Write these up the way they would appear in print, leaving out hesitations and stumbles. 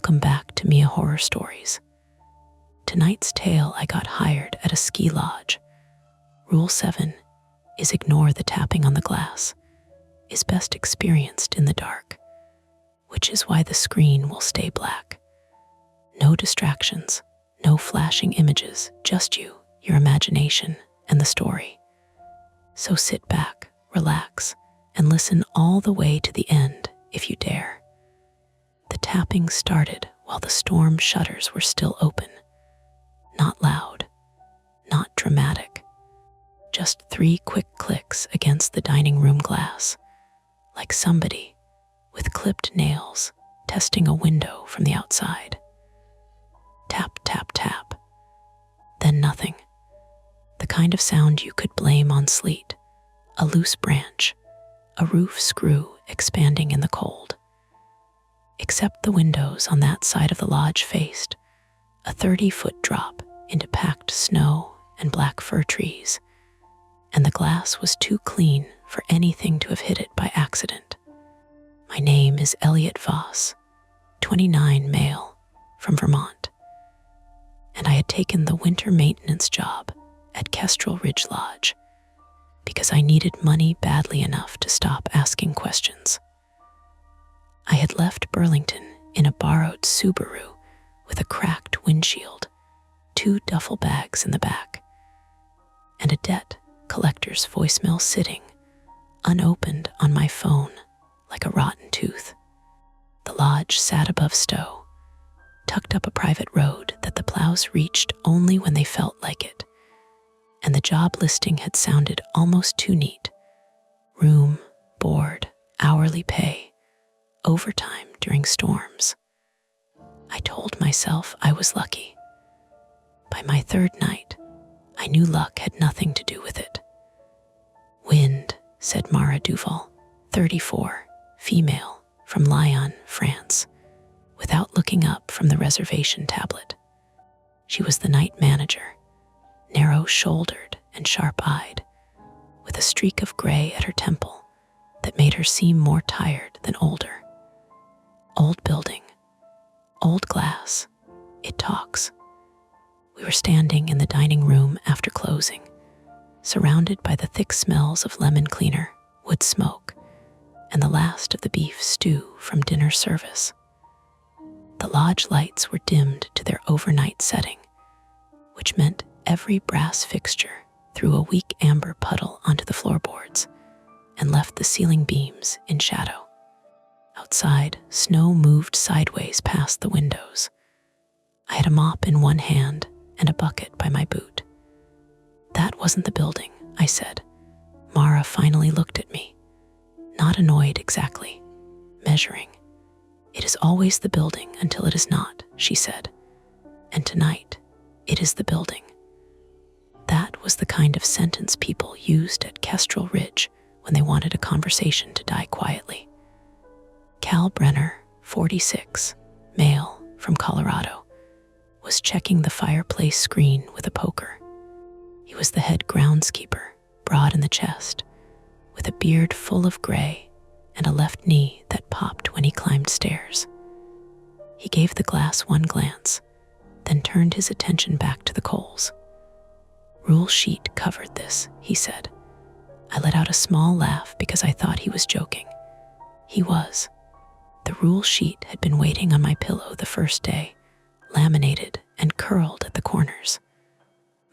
Welcome back to Mia Horror Stories. Tonight's tale I got hired at a ski lodge. Rule 7 is ignore the tapping on the glass, is best experienced in the dark, which is why the screen will stay black. No distractions, no flashing images, just you, your imagination, and the story. So sit back, relax, and listen all the way to the end if you dare. The tapping started while the storm shutters were still open. Not loud, not dramatic, just 3 quick clicks against the dining room glass, like somebody with clipped nails testing a window from the outside. Tap, tap, tap. Then nothing. The kind of sound you could blame on sleet, a loose branch, a roof screw expanding in the cold. Except the windows on that side of the lodge faced a 30-foot drop into packed snow and black fir trees, and the glass was too clean for anything to have hit it by accident. My name is Elliot Voss, 29, male, from Vermont, and I had taken the winter maintenance job at Kestrel Ridge Lodge because I needed money badly enough to stop asking questions. I had left Burlington in a borrowed Subaru with a cracked windshield, 2 duffel bags in the back, and a debt collector's voicemail sitting, unopened on my phone like a rotten tooth. The lodge sat above Stowe, tucked up a private road that the plows reached only when they felt like it, and the job listing had sounded almost too neat. Room, board, hourly pay, overtime during storms. I told myself I was lucky. By my 3rd night, I knew luck had nothing to do with it. Wind, said Mara Duval, 34, female, from Lyon, France, without looking up from the reservation tablet. She was the night manager, narrow-shouldered and sharp-eyed, with a streak of gray at her temple that made her seem more tired than older. Old building, old glass, it talks. We were standing in the dining room after closing, surrounded by the thick smells of lemon cleaner, wood smoke, and the last of the beef stew from dinner service. The lodge lights were dimmed to their overnight setting, which meant every brass fixture threw a weak amber puddle onto the floorboards and left the ceiling beams in shadow. Outside, snow moved sideways past the windows. I had a mop in one hand and a bucket by my boot. That wasn't the building, I said. Mara finally looked at me. Not annoyed exactly, measuring. It is always the building until it is not, she said. And tonight, it is the building. That was the kind of sentence people used at Kestrel Ridge when they wanted a conversation to die quietly. Cal Brenner, 46, male, from Colorado, was checking the fireplace screen with a poker. He was the head groundskeeper, broad in the chest, with a beard full of gray and a left knee that popped when he climbed stairs. He gave the glass one glance, then turned his attention back to the coals. Rule sheet covered this, he said. I let out a small laugh because I thought he was joking. He was. The rule sheet had been waiting on my pillow the first day, laminated and curled at the corners.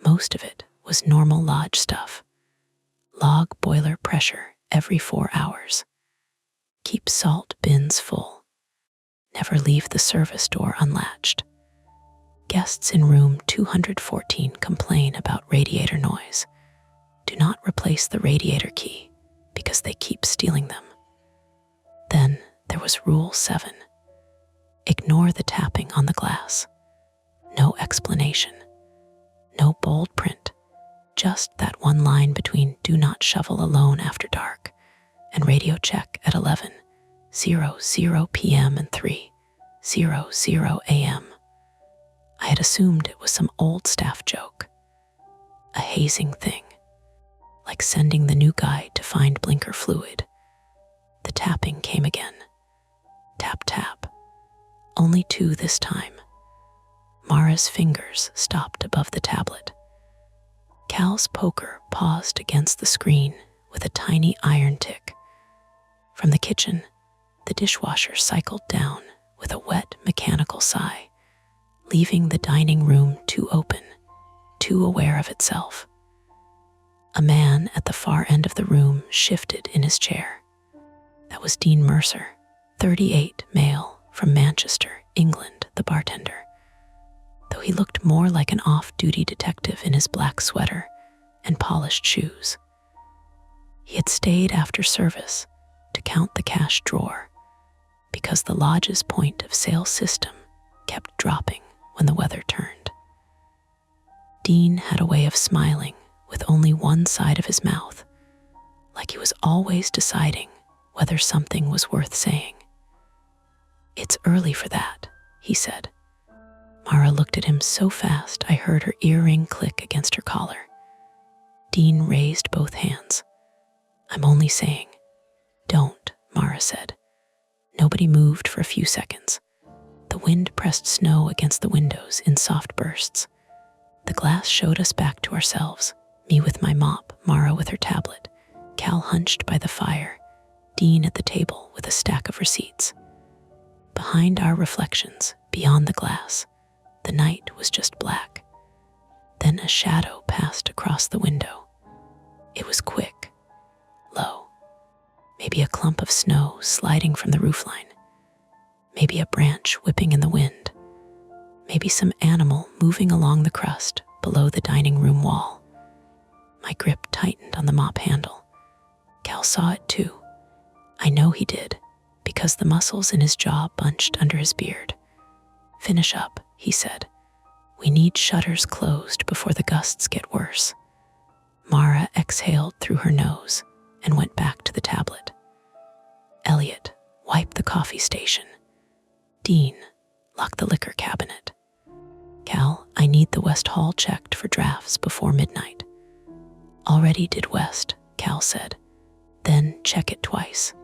Most of it was normal lodge stuff. Log boiler pressure every 4 hours. Keep salt bins full. Never leave the service door unlatched. Guests in room 214 complain about radiator noise. Do not replace the radiator key because they keep stealing them. Then there was Rule 7. Ignore the tapping on the glass. No explanation. No bold print. Just that one line between do not shovel alone after dark and radio check at 11:00 p.m. and 3:00 a.m. I had assumed it was some old staff joke. A hazing thing. Like sending the new guy to find blinker fluid. The tapping came again. Tap, tap. Only 2 this time. Mara's fingers stopped above the tablet. Cal's poker paused against the screen with a tiny iron tick. From the kitchen, the dishwasher cycled down with a wet, mechanical sigh, leaving the dining room too open, too aware of itself. A man at the far end of the room shifted in his chair. That was Dean Mercer, 38, male, from Manchester, England, the bartender. Though he looked more like an off-duty detective in his black sweater and polished shoes. He had stayed after service to count the cash drawer because the lodge's point-of-sale system kept dropping when the weather turned. Dean had a way of smiling with only one side of his mouth, like he was always deciding whether something was worth saying. "It's early for that," he said. Mara looked at him so fast I heard her earring click against her collar. Dean raised both hands. "I'm only saying." "Don't," Mara said. Nobody moved for a few seconds. The wind pressed snow against the windows in soft bursts. The glass showed us back to ourselves, me with my mop, Mara with her tablet, Cal hunched by the fire, Dean at the table with a stack of receipts. Behind our reflections, beyond the glass, the night was just black. Then a shadow passed across the window. It was quick, low. Maybe a clump of snow sliding from the roofline. Maybe a branch whipping in the wind. Maybe some animal moving along the crust below the dining room wall. My grip tightened on the mop handle. Cal saw it too. I know he did, because the muscles in his jaw bunched under his beard. "Finish up," he said. "We need shutters closed before the gusts get worse." Mara exhaled through her nose and went back to the tablet. "Elliot, wipe the coffee station. Dean, lock the liquor cabinet. Cal, I need the West Hall checked for drafts before midnight." "Already did West," Cal said. "Then check it twice."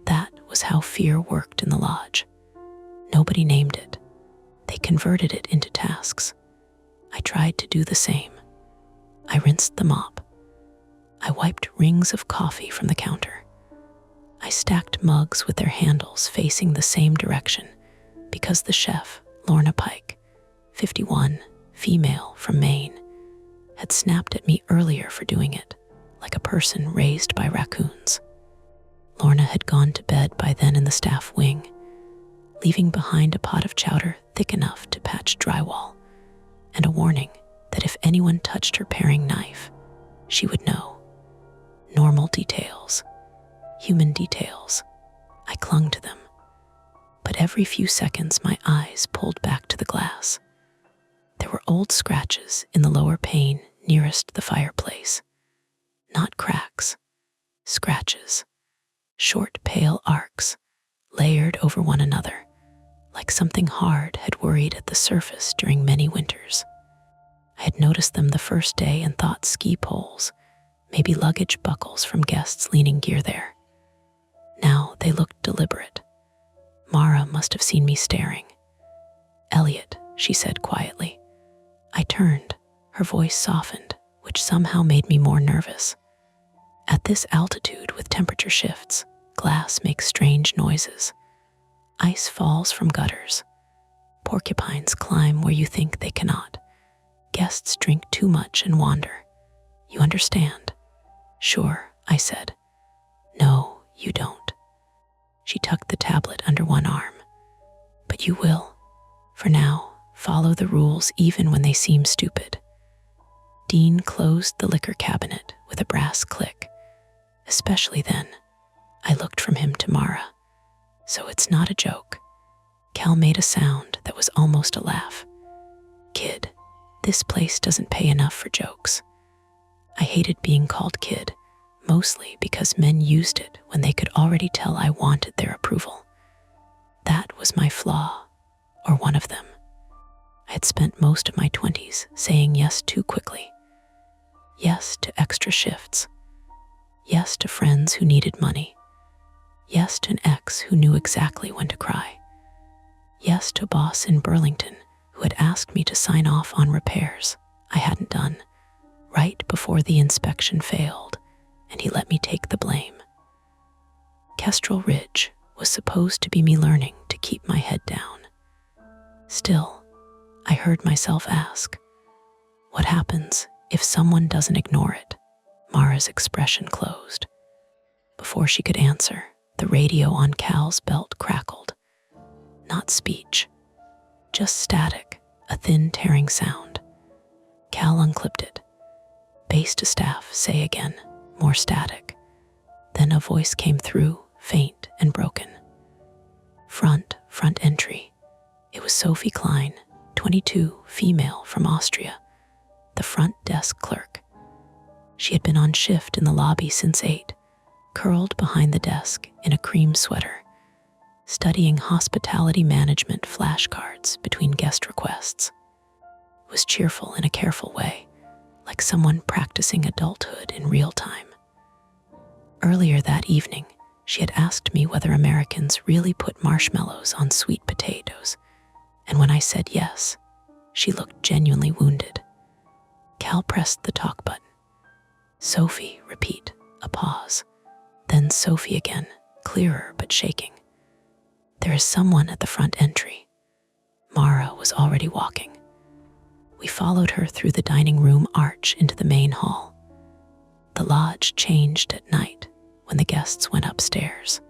That was how fear worked in the lodge. Nobody named it. They converted it into tasks. I tried to do the same. I rinsed the mop. I wiped rings of coffee from the counter. I stacked mugs with their handles facing the same direction because the chef, Lorna Pike, 51, female from Maine, had snapped at me earlier for doing it, like a person raised by raccoons. Lorna had gone to bed by then in the staff wing, leaving behind a pot of chowder thick enough to patch drywall, and a warning that if anyone touched her paring knife, she would know. Normal details, human details. I clung to them. But every few seconds my eyes pulled back to the glass. There were old scratches in the lower pane nearest the fireplace. Not cracks, scratches. Short, pale arcs, layered over one another, like something hard had worried at the surface during many winters. I had noticed them the first day and thought ski poles, maybe luggage buckles from guests leaning gear there. Now they looked deliberate. Mara must have seen me staring. "Elliot," she said quietly. I turned, her voice softened, which somehow made me more nervous. At this altitude with temperature shifts, glass makes strange noises. Ice falls from gutters. Porcupines climb where you think they cannot. Guests drink too much and wander. You understand? "Sure," I said. "No, you don't." She tucked the tablet under one arm. "But you will. For now, follow the rules even when they seem stupid." Dean closed the liquor cabinet with a brass click. Especially then, I looked from him to Mara. "So it's not a joke." Cal made a sound that was almost a laugh. "Kid, this place doesn't pay enough for jokes." I hated being called kid, mostly because men used it when they could already tell I wanted their approval. That was my flaw, or one of them. I had spent most of my 20s saying yes too quickly. Yes to extra shifts. Yes to friends who needed money. Yes to an ex who knew exactly when to cry. Yes, to a boss in Burlington who had asked me to sign off on repairs I hadn't done right before the inspection failed, and he let me take the blame. Kestrel Ridge was supposed to be me learning to keep my head down. Still, I heard myself ask, what happens if someone doesn't ignore it? Mara's expression closed. Before she could answer, the radio on Cal's belt crackled. Not speech, just static, a thin tearing sound. Cal unclipped it. Base to staff, say again, more static. Then a voice came through, faint and broken. Front entry. It was Sophie Klein, 22, female from Austria, the front desk clerk. She had been on shift in the lobby since 8, curled behind the desk in a cream sweater, studying hospitality management flashcards between guest requests. It was cheerful in a careful way, like someone practicing adulthood in real time. Earlier that evening, she had asked me whether Americans really put marshmallows on sweet potatoes, and when I said yes, she looked genuinely wounded. Cal pressed the talk button. Sophie, repeat, a pause. Then Sophie again, clearer but shaking. There is someone at the front entry. Mara was already walking. We followed her through the dining room arch into the main hall. The lodge changed at night when the guests went upstairs.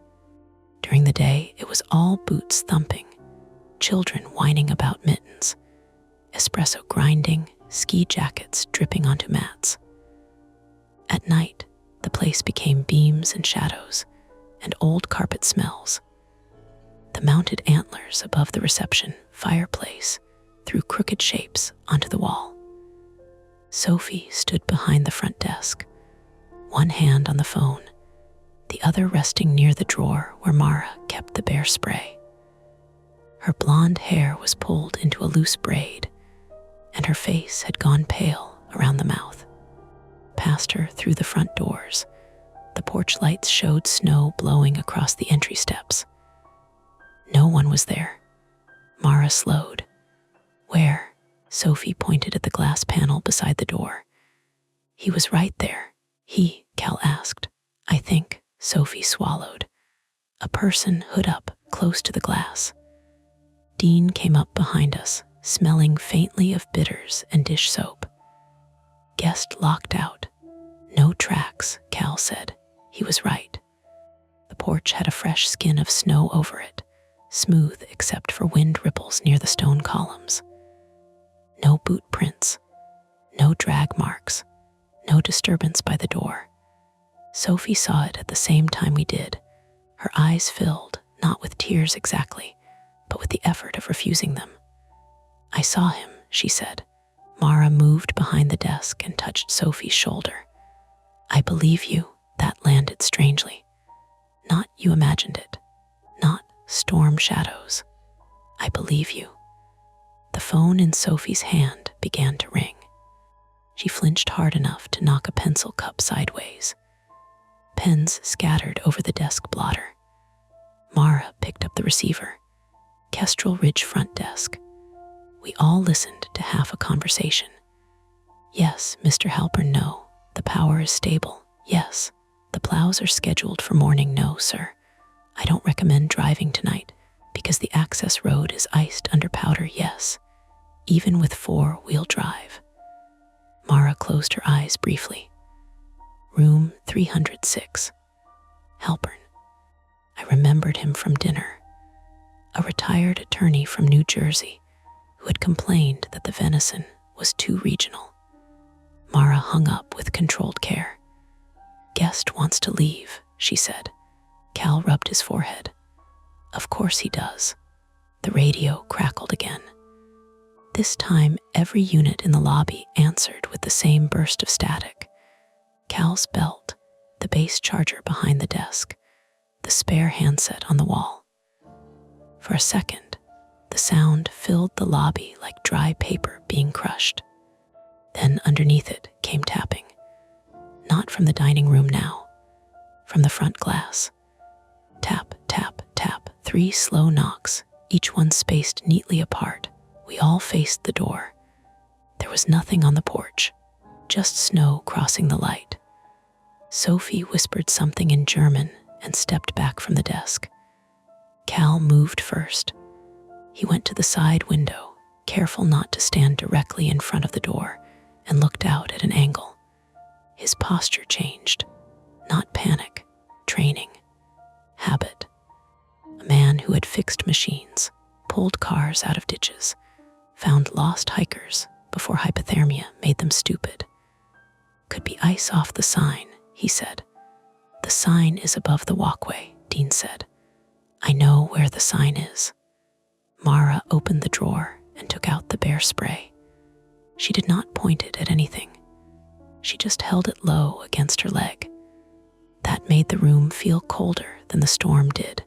During the day, it was all boots thumping, children whining about mittens, espresso grinding, ski jackets dripping onto mats. At night, the place became beams and shadows and old carpet smells. The mounted antlers above the reception fireplace threw crooked shapes onto the wall. Sophie stood behind the front desk, one hand on the phone, the other resting near the drawer where Mara kept the bear spray. Her blonde hair was pulled into a loose braid, and her face had gone pale around the mouth. Past her through the front doors, the porch lights showed snow blowing across the entry steps. No one was there. Mara slowed. Where? Sophie pointed at the glass panel beside the door. He was right there. He, Cal asked. I think, Sophie swallowed. A person hood up, close to the glass. Dean came up behind us, smelling faintly of bitters and dish soap. Guest locked out. No tracks, Cal said. He was right. The porch had a fresh skin of snow over it, smooth except for wind ripples near the stone columns. No boot prints, no drag marks, no disturbance by the door. Sophie saw it at the same time we did. Her eyes filled, not with tears exactly, but with the effort of refusing them. I saw him, she said. Mara moved behind the desk and touched Sophie's shoulder. I believe you, that landed strangely. Not you imagined it. Not storm shadows. I believe you. The phone in Sophie's hand began to ring. She flinched hard enough to knock a pencil cup sideways. Pens scattered over the desk blotter. Mara picked up the receiver. Kestrel Ridge front desk. We all listened to half a conversation. Yes, Mr. Halpern, no. The power is stable. Yes. The plows are scheduled for morning. No, sir. I don't recommend driving tonight because the access road is iced under powder. Yes. Even with 4-wheel drive. Mara closed her eyes briefly. Room 306. Halpern. I remembered him from dinner. A retired attorney from New Jersey who had complained that the venison was too regional. Mara hung up with controlled care. Guest wants to leave, she said. Cal rubbed his forehead. Of course he does. The radio crackled again. This time, every unit in the lobby answered with the same burst of static. Cal's belt, the base charger behind the desk, the spare handset on the wall. For a second, the sound filled the lobby like dry paper being crushed. Then underneath it came tapping. Not from the dining room now, from the front glass. Tap, tap, tap, 3 slow knocks, each one spaced neatly apart. We all faced the door. There was nothing on the porch, just snow crossing the light. Sophie whispered something in German and stepped back from the desk. Cal moved first. He went to the side window, careful not to stand directly in front of the door, and looked out at an angle. His posture changed. Not panic, training, habit. A man who had fixed machines, pulled cars out of ditches, found lost hikers before hypothermia made them stupid. Could be ice off the sign, he said. The sign is above the walkway, Dean said. I know where the sign is. Mara opened the drawer and took out the bear spray. She did not point it at anything. She just held it low against her leg. That made the room feel colder than the storm did.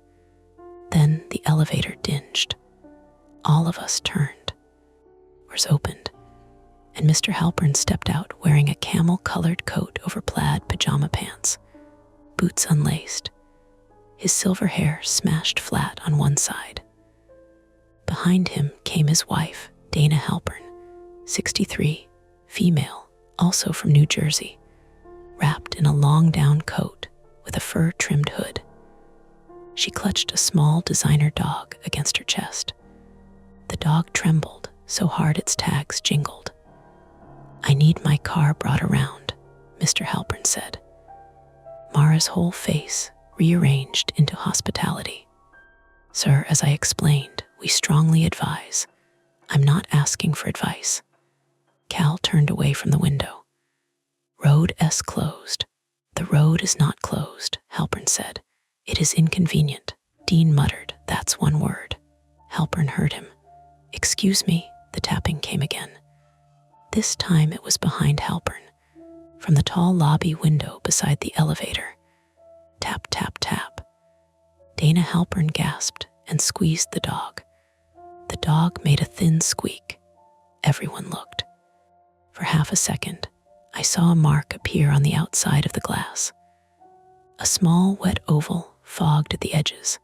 Then the elevator dinged. All of us turned. Doors opened, and Mr. Halpern stepped out wearing a camel-colored coat over plaid pajama pants, boots unlaced, his silver hair smashed flat on one side. Behind him came his wife, Dana Halpern, 63, female, also from New Jersey, wrapped in a long-down coat with a fur-trimmed hood. She clutched a small designer dog against her chest. The dog trembled so hard its tags jingled. I need my car brought around, Mr. Halpern said. Mara's whole face rearranged into hospitality. Sir, as I explained, we strongly advise. I'm not asking for advice. Cal turned away from the window. Road S closed. The road is not closed, Halpern said. It is inconvenient. Dean muttered, that's one word. Halpern heard him. Excuse me, the tapping came again. This time it was behind Halpern, from the tall lobby window beside the elevator. Tap, tap, tap. Dana Halpern gasped and squeezed the dog. The dog made a thin squeak. Everyone looked. For half a second, I saw a mark appear on the outside of the glass. A small, wet oval fogged at the edges,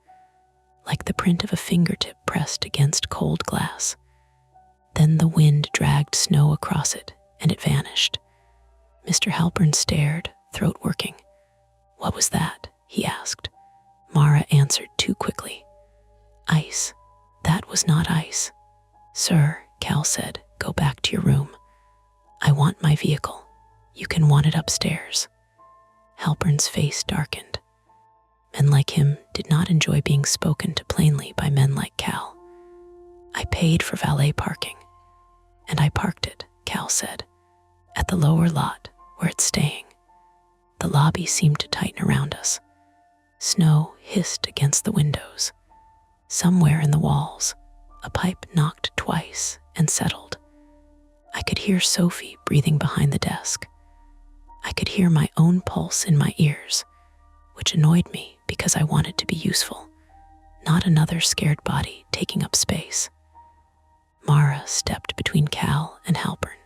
like the print of a fingertip pressed against cold glass. Then the wind dragged snow across it, and it vanished. Mr. Halpern stared, throat working. What was that? He asked. Mara answered too quickly. Ice. That was not ice. Sir, Cal said, go back to your room. I want my vehicle. You can want it upstairs. Halpern's face darkened. Men like him did not enjoy being spoken to plainly by men like Cal. I paid for valet parking, and I parked it, Cal said, at the lower lot where it's staying. The lobby seemed to tighten around us. Snow hissed against the windows. Somewhere in the walls, a pipe knocked twice and settled. I could hear Sophie breathing behind the desk. I could hear my own pulse in my ears, which annoyed me because I wanted to be useful, not another scared body taking up space. Mara stepped between Cal and Halpern.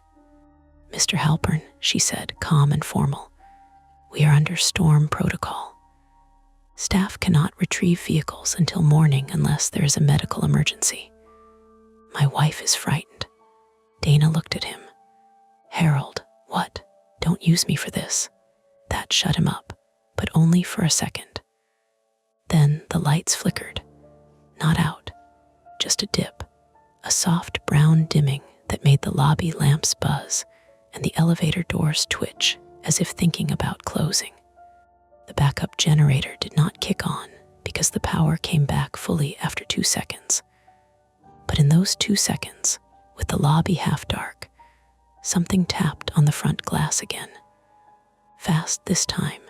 Mr. Halpern, she said, calm and formal, we are under storm protocol. Staff cannot retrieve vehicles until morning unless there is a medical emergency. My wife is frightened. Dana looked at him. Harold, what? Don't use me for this. That shut him up, but only for a second. Then the lights flickered. Not out, just a dip, a soft brown dimming that made the lobby lamps buzz and the elevator doors twitch as if thinking about closing. The backup generator did not kick on because the power came back fully after 2 seconds. But in those 2 seconds, with the lobby half dark, something tapped on the front glass again. Fast this time.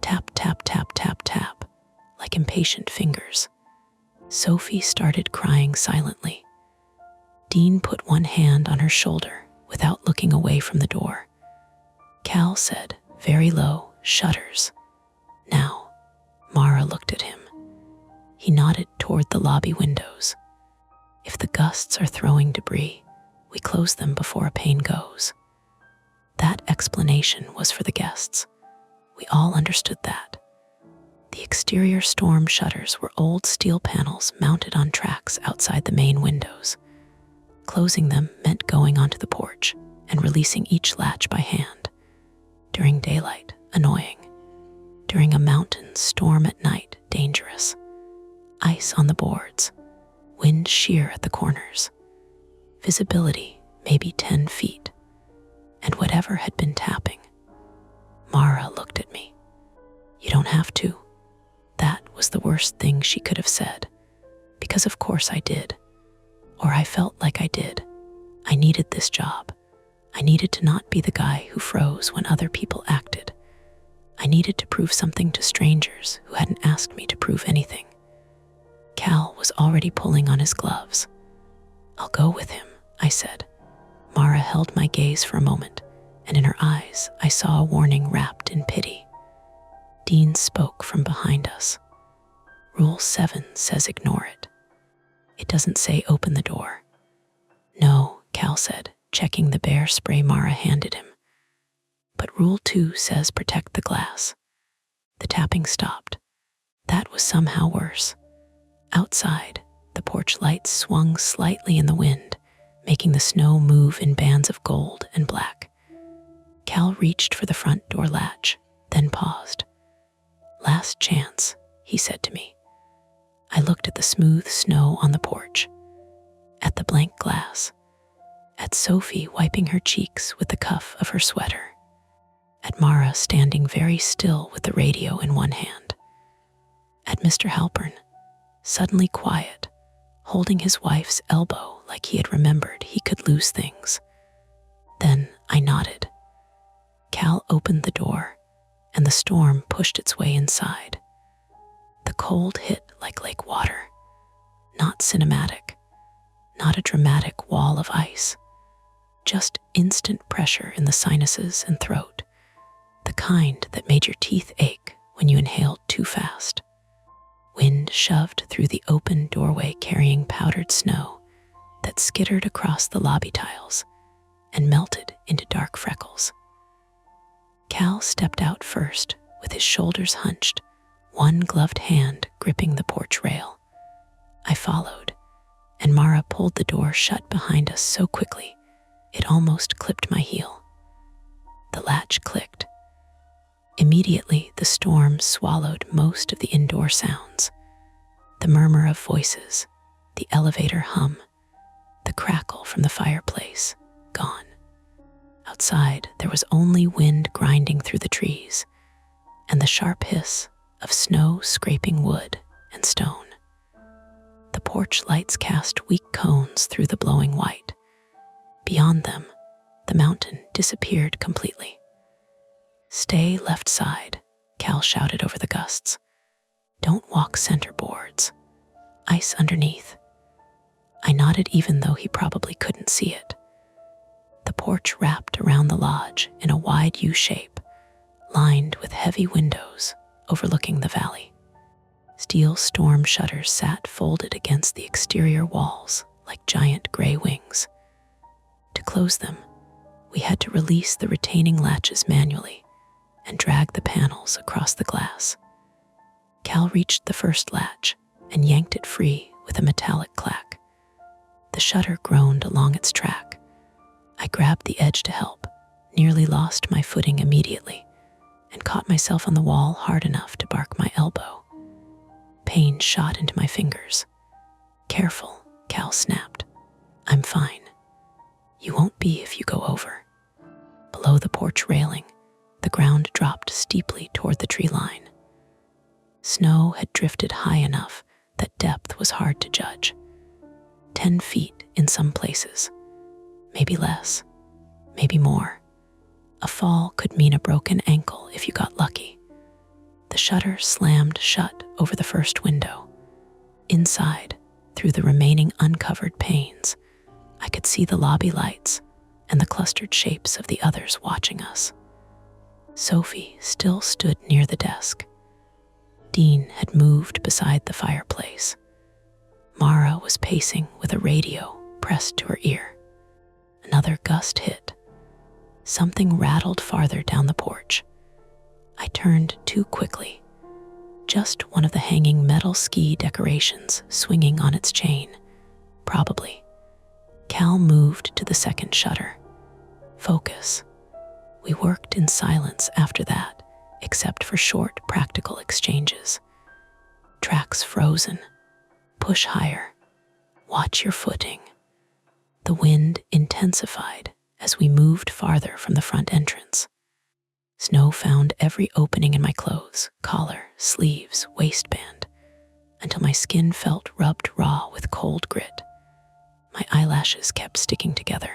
Tap, tap, tap, tap, tap, like impatient fingers. Sophie started crying silently. Dean put one hand on her shoulder without looking away from the door. Cal said, very low, shutters. Now, Mara looked at him. He nodded toward the lobby windows. If the gusts are throwing debris, we close them before a pane goes. That explanation was for the guests. We all understood that. The exterior storm shutters were old steel panels mounted on tracks outside the main windows. Closing them meant going onto the porch and releasing each latch by hand. During daylight, annoying. During a mountain storm at night, dangerous. Ice on the boards, wind sheer at the corners. Visibility, maybe 10 feet. And whatever had been tapping. Mara looked at me. "You don't have to." That was the worst thing she could have said. Because of course I did. Or I felt like I did. I needed this job. I needed to not be the guy who froze when other people acted. I needed to prove something to strangers who hadn't asked me to prove anything. Cal was already pulling on his gloves. "I'll go with him," I said. Mara held my gaze for a moment, and in her eyes I saw a warning wrapped in pity. Dean spoke from behind us. "Rule 7 says ignore it. It doesn't say open the door." "No," Cal said, checking the bear spray Mara handed him. "But Rule 2 says protect the glass." The tapping stopped. That was somehow worse. Outside, the porch lights swung slightly in the wind, making the snow move in bands of gold and black. Cal reached for the front door latch, then paused. "Last chance," he said to me. I looked at the smooth snow on the porch, at the blank glass, at Sophie wiping her cheeks with the cuff of her sweater, at Mara standing very still with the radio in one hand, at Mr. Halpern, suddenly quiet, holding his wife's elbow like he had remembered he could lose things. Then I nodded. Cal opened the door, and the storm pushed its way inside. The cold hit like lake water, not cinematic, not a dramatic wall of ice, just instant pressure in the sinuses and throat, the kind that made your teeth ache when you inhaled too fast. Wind shoved through the open doorway carrying powdered snow that skittered across the lobby tiles and melted into dark freckles. Cal stepped out first with his shoulders hunched, one gloved hand gripping the porch rail. I followed, and Mara pulled the door shut behind us so quickly it almost clipped my heel. The latch clicked. Immediately, the storm swallowed most of the indoor sounds. The murmur of voices, the elevator hum, the crackle from the fireplace, gone. Outside, there was only wind grinding through the trees and the sharp hiss of snow scraping wood and stone. The porch lights cast weak cones through the blowing white. Beyond them, the mountain disappeared completely. "Stay left side," Cal shouted over the gusts. "Don't walk center boards. Ice underneath." I nodded even though he probably couldn't see it. The porch wrapped around the lodge in a wide U shape, lined with heavy windows overlooking the valley. Steel storm shutters sat folded against the exterior walls like giant gray wings. To close them, we had to release the retaining latches manually and drag the panels across the glass. Cal reached the first latch and yanked it free with a metallic clack. The shutter groaned along its track. I grabbed the edge to help, nearly lost my footing immediately, and caught myself on the wall hard enough to bark my elbow. Pain shot into my fingers. "Careful," Cal snapped. "I'm fine. You won't be if you go over." Below the porch railing, the ground dropped steeply toward the tree line. Snow had drifted high enough that depth was hard to judge. 10 feet in some places. Maybe less, maybe more. A fall could mean a broken ankle if you got lucky. The shutter slammed shut over the first window. Inside, through the remaining uncovered panes, I could see the lobby lights and the clustered shapes of the others watching us. Sophie still stood near the desk. Dean had moved beside the fireplace. Mara was pacing with a radio pressed to her ear. Another gust hit. Something rattled farther down the porch. I turned too quickly. Just one of the hanging metal ski decorations swinging on its chain. Probably. Cal moved to the second shutter. Focus. We worked in silence after that, except for short, practical exchanges. Tracks frozen. Push higher. Watch your footing. The wind intensified as we moved farther from the front entrance. Snow found every opening in my clothes, collar, sleeves, waistband, until my skin felt rubbed raw with cold grit. My eyelashes kept sticking together.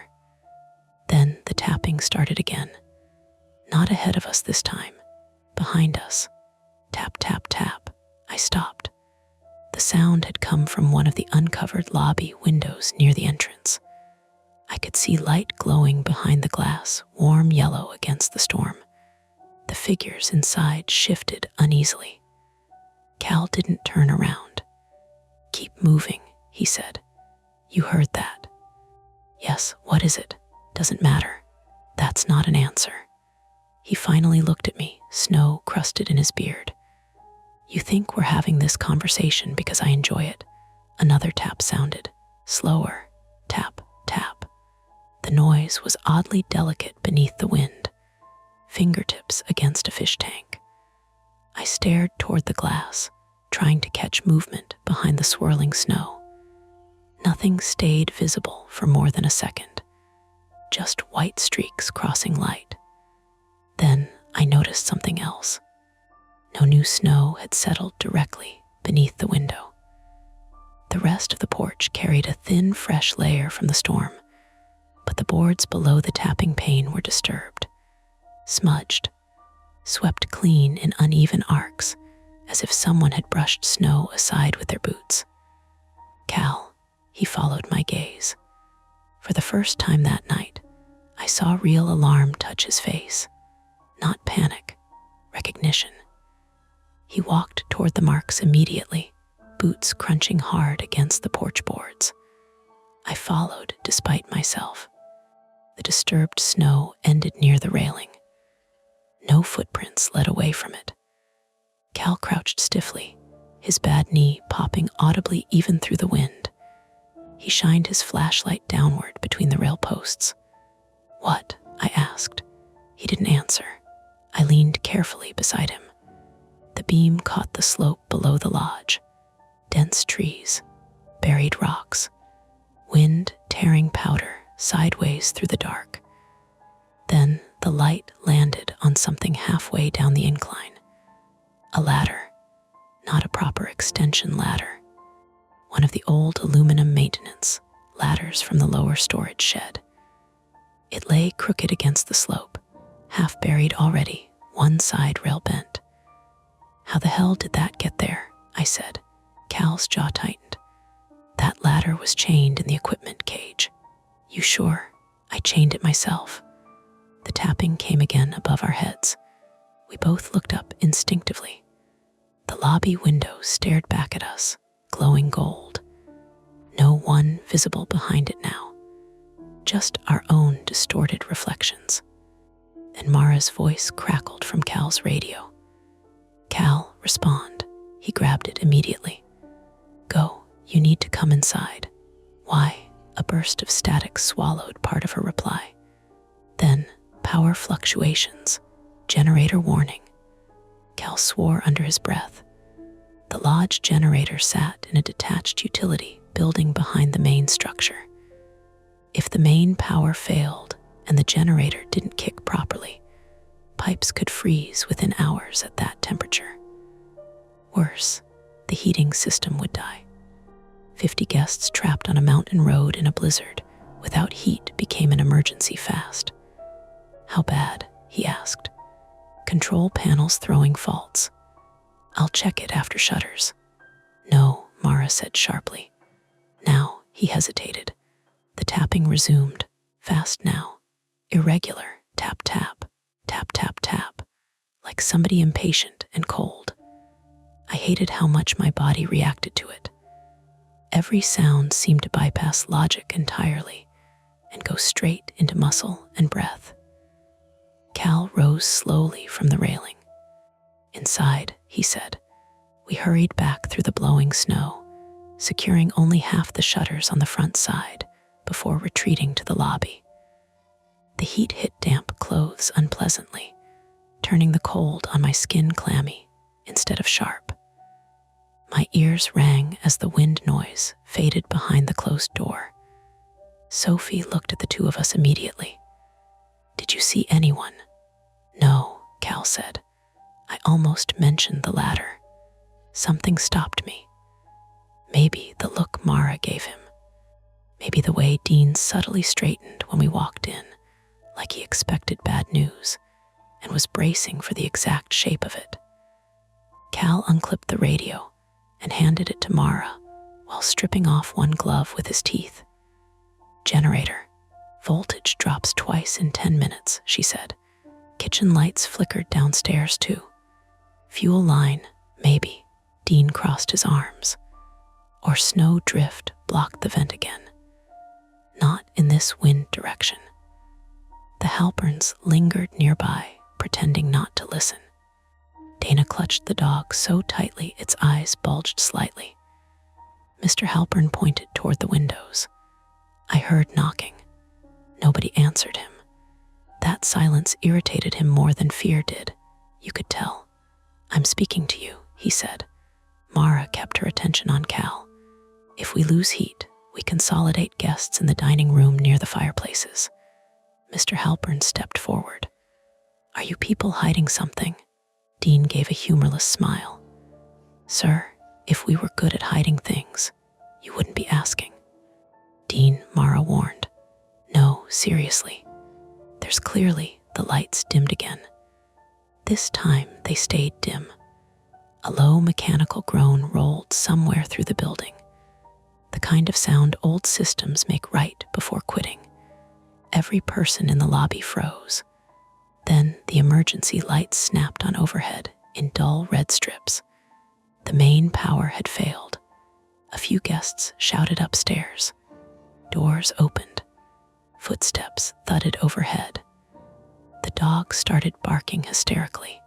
Then the tapping started again. Not ahead of us this time, behind us. Tap, tap, tap. I stopped. The sound had come from one of the uncovered lobby windows near the entrance. I could see light glowing behind the glass, warm yellow against the storm. The figures inside shifted uneasily. Cal didn't turn around. "Keep moving," he said. "You heard that." "Yes, what is it?" "Doesn't matter. That's not an answer." He finally looked at me, snow crusted in his beard. "You think we're having this conversation because I enjoy it." Another tap sounded. Slower. Tap, tap. The noise was oddly delicate beneath the wind. Fingertips against a fish tank. I stared toward the glass, trying to catch movement behind the swirling snow. Nothing stayed visible for more than a second. Just white streaks crossing light. Then I noticed something else. No new snow had settled directly beneath the window. The rest of the porch carried a thin, fresh layer from the storm, but the boards below the tapping pane were disturbed, smudged, swept clean in uneven arcs, as if someone had brushed snow aside with their boots. "Cal," he followed my gaze. For the first time that night, I saw real alarm touch his face. Not panic, recognition. He walked toward the marks immediately, boots crunching hard against the porch boards. I followed despite myself. The disturbed snow ended near the railing. No footprints led away from it. Cal crouched stiffly, his bad knee popping audibly even through the wind. He shined his flashlight downward between the rail posts. "What?" I asked. He didn't answer. I leaned carefully beside him. The beam caught the slope below the lodge. Dense trees, buried rocks, wind tearing powder sideways through the dark. Then the light landed on something halfway down the incline. A ladder, not a proper extension ladder. One of the old aluminum maintenance ladders from the lower storage shed. It lay crooked against the slope, half buried already, one side rail bent. "How the hell did that get there?" I said. Cal's jaw tightened. "That ladder was chained in the equipment cage." "You sure?" "I chained it myself." The tapping came again above our heads. We both looked up instinctively. The lobby window stared back at us, glowing gold. No one visible behind it now. Just our own distorted reflections. And Mara's voice crackled from Cal's radio. "Cal, respond." He grabbed it immediately. "Go, you need to come inside." "Why?" A burst of static swallowed part of her reply. Then, power fluctuations, generator warning. Cal swore under his breath. The lodge generator sat in a detached utility building behind the main structure. If the main power failed and the generator didn't kick properly, pipes could freeze within hours at that temperature. Worse, the heating system would die. 50 guests trapped on a mountain road in a blizzard without heat became an emergency fast. "How bad?" he asked. "Control panels throwing faults." "I'll check it after shutters." "No," Mara said sharply. Now he hesitated. The tapping resumed, fast now, irregular, tap, tap, tap, tap, tap, like somebody impatient and cold. I hated how much my body reacted to it. Every sound seemed to bypass logic entirely and go straight into muscle and breath. Cal rose slowly from the railing. "Inside," he said. We hurried back through the blowing snow, securing only half the shutters on the front side before retreating to the lobby. The heat hit damp clothes unpleasantly, turning the cold on my skin clammy instead of sharp. My ears rang as the wind noise faded behind the closed door. Sophie looked at the two of us immediately. "Did you see anyone?" "No," Cal said. I almost mentioned the latter. Something stopped me. Maybe the look Mara gave him. Maybe the way Dean subtly straightened when we walked in, like he expected bad news and was bracing for the exact shape of it. Cal unclipped the radio and handed it to Mara while stripping off one glove with his teeth. "Generator. Voltage drops twice in 10 minutes, she said. Kitchen lights flickered downstairs too. Fuel line, maybe." Dean crossed his arms. "Or snow drift blocked the vent again. Not in this wind direction." The Halperns lingered nearby, pretending not to listen. Dana clutched the dog so tightly its eyes bulged slightly. Mr. Halpern pointed toward the windows. I heard knocking. Nobody answered him. That silence irritated him more than fear did. You could tell. "I'm speaking to you," he said. Mara kept her attention on Cal. "If we lose heat, we consolidate guests in the dining room near the fireplaces." Mr. Halpern stepped forward. "Are you people hiding something?" Dean gave a humorless smile. "Sir, if we were good at hiding things, you wouldn't be asking." "Dean," Mara warned. "No, seriously. There's clearly..." The lights dimmed again. This time they stayed dim. A low mechanical groan rolled somewhere through the building, the kind of sound old systems make right before quitting. Every person in the lobby froze. Then the emergency lights snapped on overhead in dull red strips. The main power had failed. A few guests shouted upstairs. Doors opened. Footsteps thudded overhead. The dog started barking hysterically.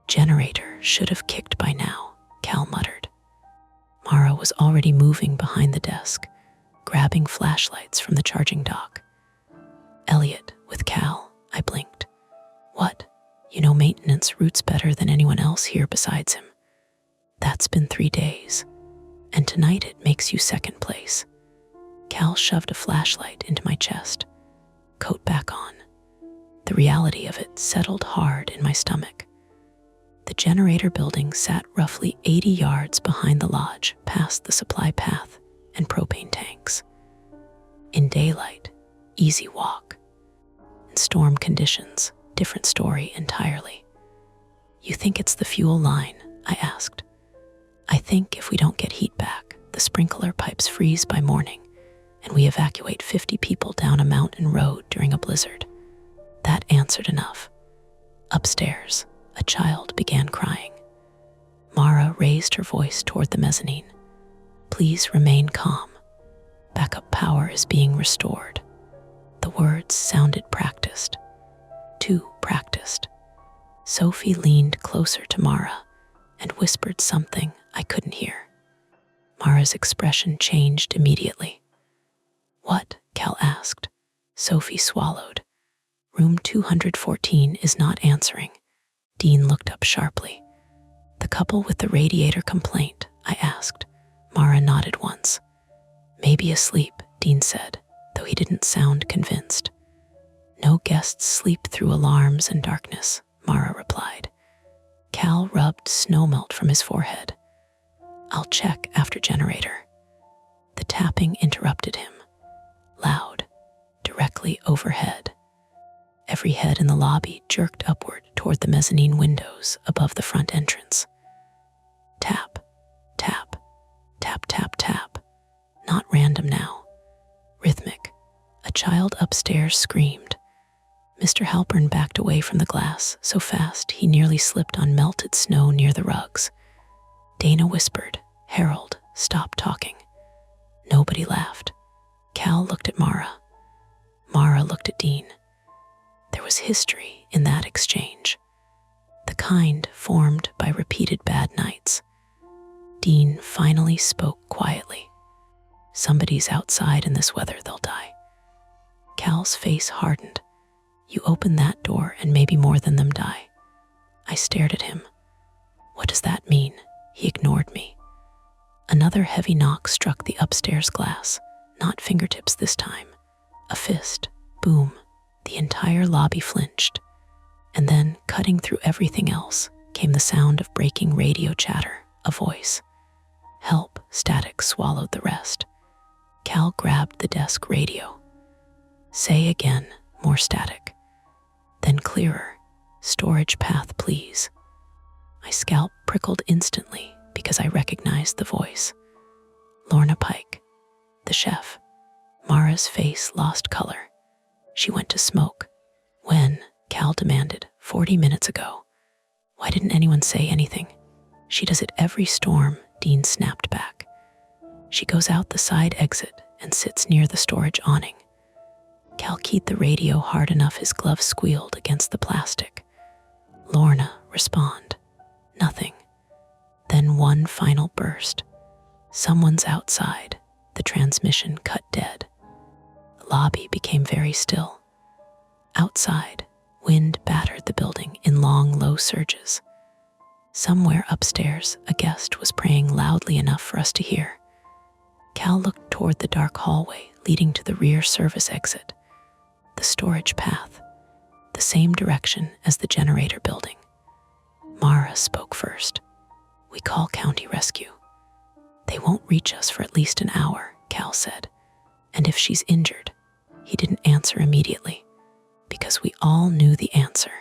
"Generator should have kicked by now," Cal muttered. Mara was already moving behind the desk, grabbing flashlights from the charging dock. "Elliot, with Cal," I blinked. "What? You know maintenance routes better than anyone else here besides him." "That's been 3 days, and tonight it makes you second place." Cal shoved a flashlight into my chest. "Coat back on." The reality of it settled hard in my stomach. The generator building sat roughly 80 yards behind the lodge, past the supply path and propane tanks. In daylight, easy walk. In storm conditions, different story entirely. "You think it's the fuel line?" I asked. "I think if we don't get heat back, the sprinkler pipes freeze by morning, and we evacuate 50 people down a mountain road during a blizzard." That answered enough. Upstairs, a child began crying. Mara raised her voice toward the mezzanine. "Please remain calm. Backup power is being restored." The words sounded practiced. Too practiced. Sophie leaned closer to Mara and whispered something I couldn't hear. Mara's expression changed immediately. "What?" Cal asked. Sophie swallowed. "Room 214 is not answering." Dean looked up sharply. "The couple with the radiator complaint?" I asked. Mara nodded once. "Maybe asleep," Dean said, though he didn't sound convinced. "No guests sleep through alarms and darkness," Mara replied. Cal rubbed snowmelt from his forehead. "I'll check after generator." The tapping interrupted him. Loud, directly overhead. Every head in the lobby jerked upward toward the mezzanine windows above the front entrance. Tap, tap, tap, tap, tap. Not random now. Rhythmic. A child upstairs screamed. Mr. Halpern backed away from the glass so fast he nearly slipped on melted snow near the rugs. Dana whispered, "Harold, stop talking." Nobody laughed. Cal looked at Mara. Mara looked at Dean. There was history in that exchange, the kind formed by repeated bad nights. Dean finally spoke quietly. "Somebody's outside in this weather, they'll die." Cal's face hardened. "You open that door and maybe more than them die." I stared at him. "What does that mean?" He ignored me. Another heavy knock struck the upstairs glass, not fingertips this time. A fist. Boom. The entire lobby flinched. And then, cutting through everything else, came the sound of breaking radio chatter, a voice. "Help." Static swallowed the rest. Cal grabbed the desk radio. "Say again." More static. Then clearer. "Storage path, please." My scalp prickled instantly because I recognized the voice. Lorna Pike, the chef. Mara's face lost color. "She went to smoke." "When?" Cal demanded. 40 minutes ago." "Why didn't anyone say anything?" "She does it every storm," Dean snapped back. "She goes out the side exit and sits near the storage awning." Cal keyed the radio hard enough his glove squealed against the plastic. "Lorna, respond." Nothing. Then one final burst. "Someone's outside." The transmission cut dead. The lobby became very still. Outside, wind battered the building in long, low surges. Somewhere upstairs, a guest was praying loudly enough for us to hear. Cal looked toward the dark hallway leading to the rear service exit. The storage path, the same direction as the generator building. Mara spoke first. "We call County Rescue." "They won't reach us for at least an hour," Cal said. "And if she's injured," he didn't answer immediately, because we all knew the answer.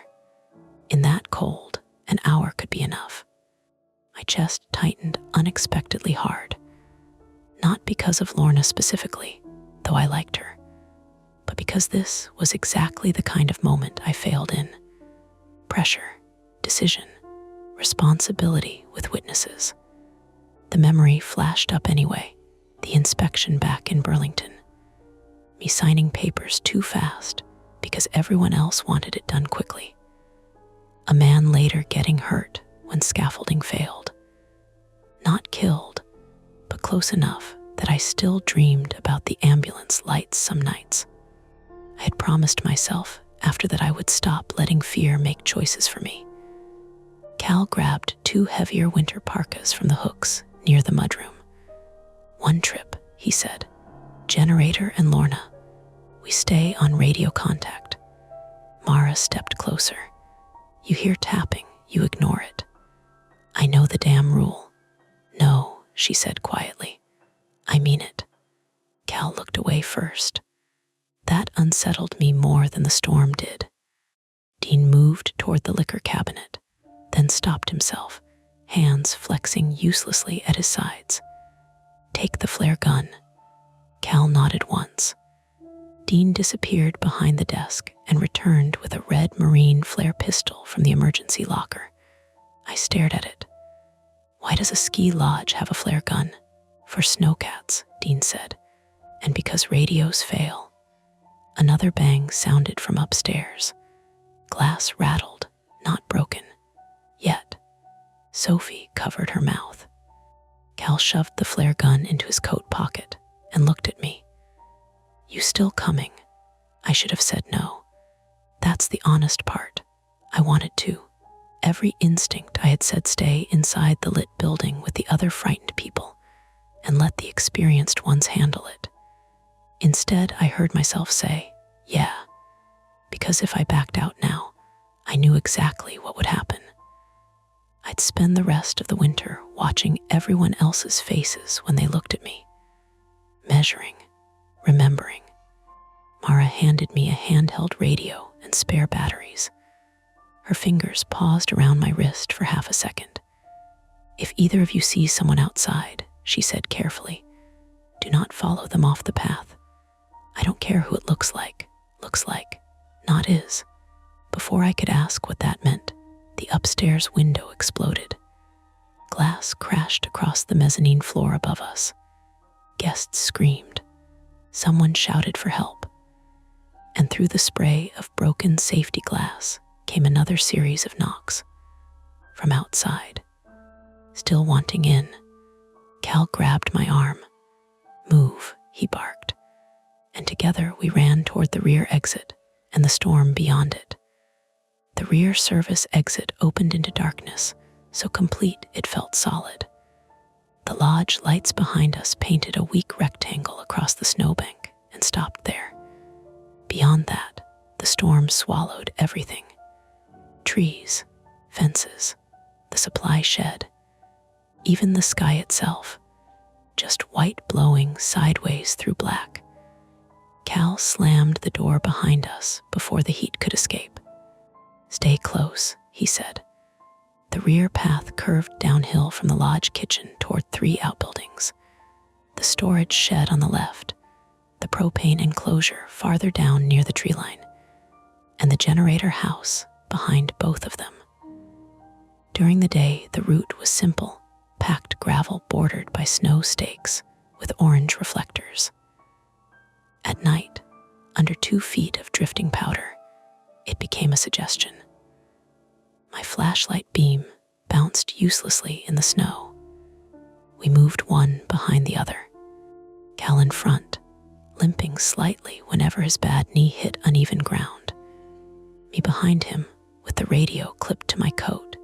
In that cold, an hour could be enough. My chest tightened unexpectedly hard. Not because of Lorna specifically, though I liked her, but because this was exactly the kind of moment I failed in. Pressure, decision, responsibility with witnesses. The memory flashed up anyway, the inspection back in Burlington. Me signing papers too fast because everyone else wanted it done quickly. A man later getting hurt when scaffolding failed. Not killed, but close enough that I still dreamed about the ambulance lights some nights. I had promised myself after that I would stop letting fear make choices for me. Cal grabbed 2 heavier winter parkas from the hooks near the mudroom. "One trip," he said. "Generator and Lorna. We stay on radio contact." Mara stepped closer. "You hear tapping, you ignore it." "I know the damn rule." "No," she said quietly. "I mean it." Cal looked away first. That unsettled me more than the storm did. Dean moved toward the liquor cabinet, then stopped himself, hands flexing uselessly at his sides. "Take the flare gun." Cal nodded once. Dean disappeared behind the desk and returned with a red marine flare pistol from the emergency locker. I stared at it. "Why does a ski lodge have a flare gun?" "For snowcats," Dean said, "and because radios fail." Another bang sounded from upstairs. Glass rattled, not broken. Yet, Sophie covered her mouth. Cal shoved the flare gun into his coat pocket and looked at me. "You still coming?" I should have said no. That's the honest part. I wanted to. Every instinct I had said stay inside the lit building with the other frightened people and let the experienced ones handle it. Instead, I heard myself say, yeah, because if I backed out now, I knew exactly what would happen. I'd spend the rest of the winter watching everyone else's faces when they looked at me, measuring, remembering. Mara handed me a handheld radio and spare batteries. Her fingers paused around my wrist for half a second. "If either of you sees someone outside," she said carefully, "do not follow them off the path. I don't care who it looks like, not is." Before I could ask what that meant, the upstairs window exploded. Glass crashed across the mezzanine floor above us. Guests screamed. Someone shouted for help. And through the spray of broken safety glass came another series of knocks. From outside, still wanting in, Cal grabbed my arm. "Move," he barked, and together we ran toward the rear exit and the storm beyond it. The rear service exit opened into darkness, so complete it felt solid. The lodge lights behind us painted a weak rectangle across the snowbank and stopped there. Beyond that, the storm swallowed everything. Trees, fences, the supply shed, even the sky itself, just white blowing sideways through black. Cal slammed the door behind us before the heat could escape. "Stay close," he said. The rear path curved downhill from the lodge kitchen toward 3 outbuildings. The storage shed on the left, the propane enclosure farther down near the tree line, and the generator house behind both of them. During the day, the route was simple, packed gravel bordered by snow stakes with orange reflectors. At night, under 2 feet of drifting powder, it became a suggestion. My flashlight beam bounced uselessly in the snow. We moved one behind the other. Cal in front, limping slightly whenever his bad knee hit uneven ground. Me behind him, with the radio clipped to my coat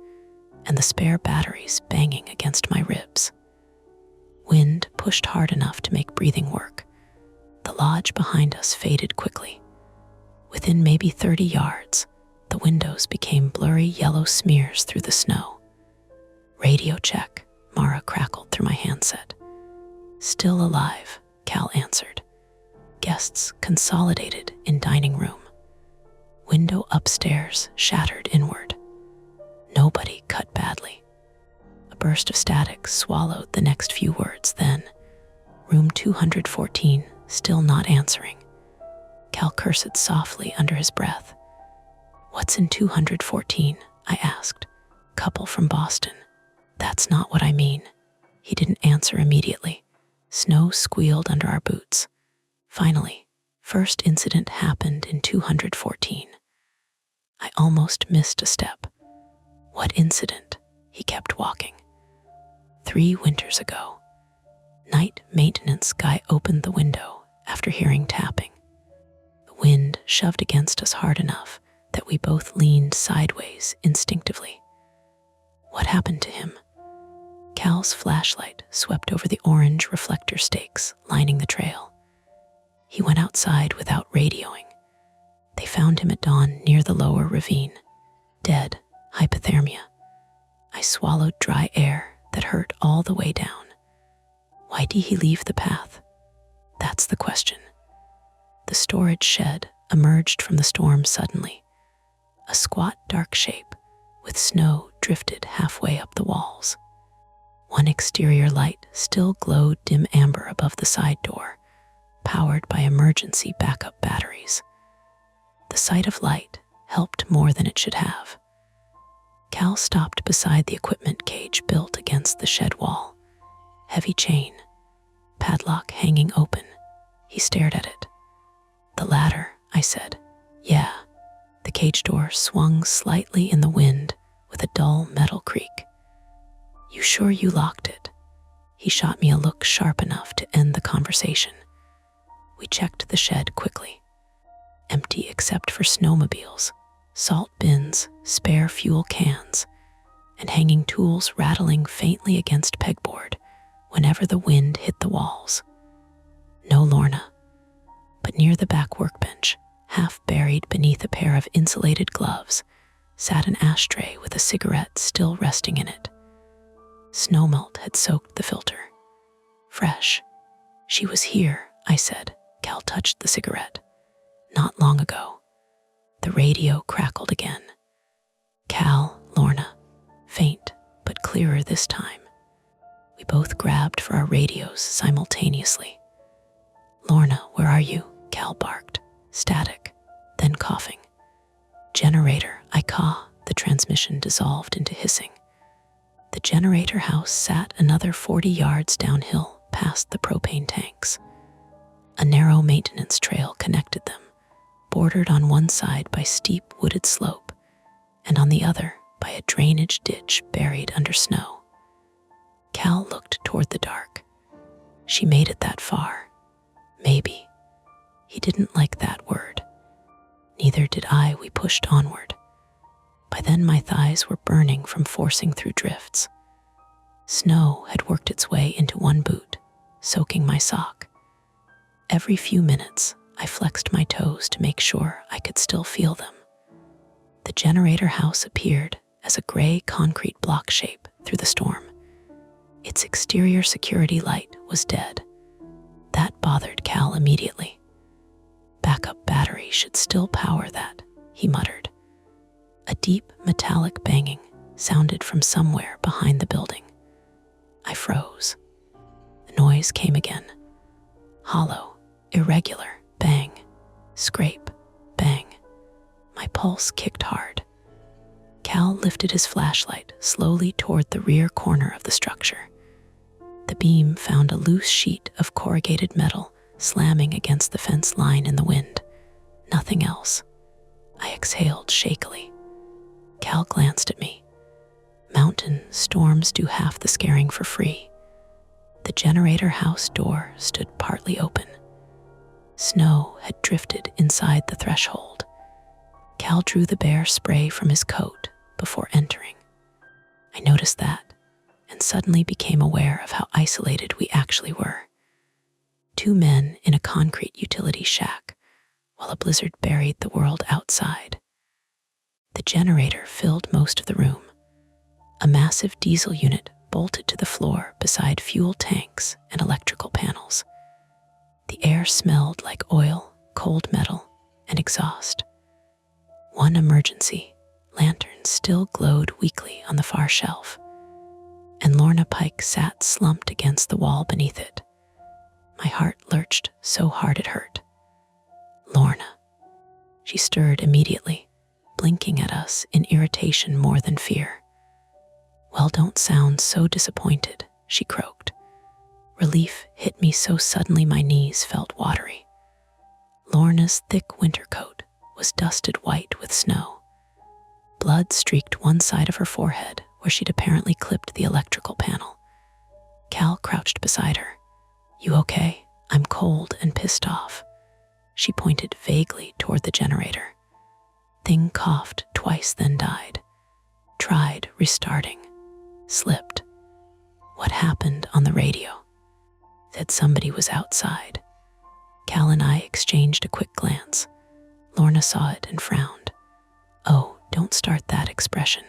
and the spare batteries banging against my ribs. Wind pushed hard enough to make breathing work. The lodge behind us faded quickly. Within maybe 30 yards, the windows became blurry yellow smears through the snow. "Radio check," Mara crackled through my handset. "Still alive," Cal answered. Guests consolidated in dining room. Window upstairs shattered inward. Nobody cut badly. A burst of static swallowed the next few words, then, "Room 214, still not answering." Cal cursed softly under his breath. "What's in 214? I asked. "Couple from Boston." "That's not what I mean." He didn't answer immediately. Snow squealed under our boots. Finally, first incident happened in 214. I almost missed a step. "What incident?" He kept walking. 3 winters ago. Night maintenance guy opened the window after hearing tapping. The wind shoved against us hard enough that we both leaned sideways instinctively. "What happened to him?" Cal's flashlight swept over the orange reflector stakes lining the trail. "He went outside without radioing. They found him at dawn near the lower ravine. Dead, hypothermia." I swallowed dry air that hurt all the way down. Why did he leave the path? That's the question. The storage shed emerged from the storm suddenly. A squat, dark shape, with snow drifted halfway up the walls. One exterior light still glowed dim amber above the side door, powered by emergency backup batteries. The sight of light helped more than it should have. Cal stopped beside the equipment cage built against the shed wall. Heavy chain, padlock hanging open. He stared at it. "The ladder," I said. "Yeah." The cage door swung slightly in the wind with a dull metal creak. "You sure you locked it?" He shot me a look sharp enough to end the conversation. We checked the shed quickly. Empty except for snowmobiles, salt bins, spare fuel cans, and hanging tools rattling faintly against pegboard whenever the wind hit the walls. No Lorna, but near the back workbench, half buried beneath a pair of insulated gloves, sat an ashtray with a cigarette still resting in it. Snowmelt had soaked the filter. Fresh. "She was here," I said. Cal touched the cigarette. "Not long ago." The radio crackled again. "Cal, Lorna." Faint, but clearer this time. We both grabbed for our radios simultaneously. "Lorna, where are you?" Cal barked. Static, then coughing. "Generator," I caw. The transmission dissolved into hissing. The generator house sat another 40 yards downhill past the propane tanks. A narrow maintenance trail connected them, bordered on one side by steep wooded slope, and on the other by a drainage ditch buried under snow. Cal looked toward the dark. She made it that far. Maybe. He didn't like that word. Neither did I. We pushed onward. By then my thighs were burning from forcing through drifts. Snow had worked its way into one boot, soaking my sock. Every few minutes, I flexed my toes to make sure I could still feel them. The generator house appeared as a gray concrete block shape through the storm. Its exterior security light was dead. That bothered Cal immediately. Backup battery should still power that, he muttered. A deep metallic banging sounded from somewhere behind the building. I froze. The noise came again. Hollow, irregular, bang, scrape, bang. My pulse kicked hard. Cal lifted his flashlight slowly toward the rear corner of the structure. The beam found a loose sheet of corrugated metal slamming against the fence line in the wind. Nothing else. I exhaled shakily. Cal glanced at me. Mountain storms do half the scaring for free. The generator house door stood partly open. Snow had drifted inside the threshold. Cal drew the bear spray from his coat before entering. I noticed that and suddenly became aware of how isolated we actually were. Two men in a concrete utility shack, while a blizzard buried the world outside. The generator filled most of the room. A massive diesel unit bolted to the floor beside fuel tanks and electrical panels. The air smelled like oil, cold metal, and exhaust. One emergency lantern still glowed weakly on the far shelf, and Lorna Pike sat slumped against the wall beneath it. My heart lurched so hard it hurt. Lorna. She stirred immediately, blinking at us in irritation more than fear. Well, don't sound so disappointed, she croaked. Relief hit me so suddenly my knees felt watery. Lorna's thick winter coat was dusted white with snow. Blood streaked one side of her forehead where she'd apparently clipped the electrical panel. Cal crouched beside her. You okay? I'm cold and pissed off. She pointed vaguely toward the generator. Thing coughed twice, then died. Tried restarting. Slipped. What happened on the radio? Said somebody was outside. Cal and I exchanged a quick glance. Lorna saw it and frowned. Oh, don't start that expression.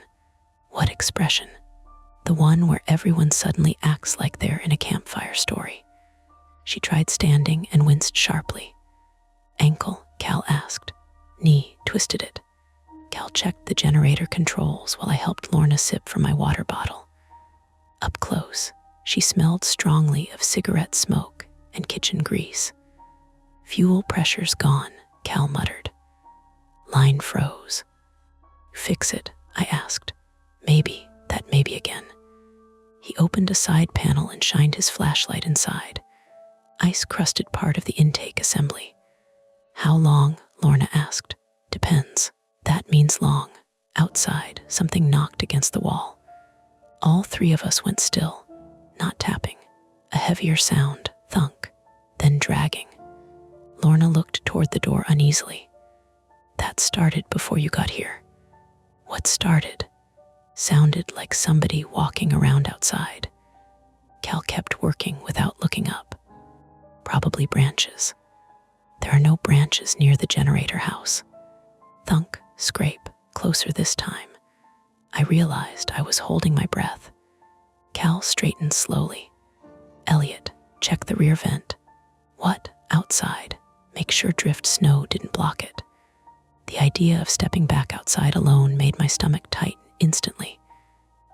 What expression? The one where everyone suddenly acts like they're in a campfire story. She tried standing and winced sharply. Ankle, Cal asked. Knee, twisted it. Cal checked the generator controls while I helped Lorna sip from my water bottle. Up close, she smelled strongly of cigarette smoke and kitchen grease. Fuel pressure's gone, Cal muttered. Line froze. Fix it, I asked. Maybe, that maybe again. He opened a side panel and shined his flashlight inside. Ice-crusted part of the intake assembly. How long? Lorna asked. Depends. That means long. Outside, something knocked against the wall. All three of us went still, not tapping. A heavier sound, thunk, then dragging. Lorna looked toward the door uneasily. That started before you got here. What started? Sounded like somebody walking around outside. Cal kept working without looking up. Probably branches. There are no branches near the generator house. Thunk, scrape, closer this time. I realized I was holding my breath. Cal straightened slowly. Elliot, check the rear vent. What? Outside. Make sure drift snow didn't block it. The idea of stepping back outside alone made my stomach tighten instantly.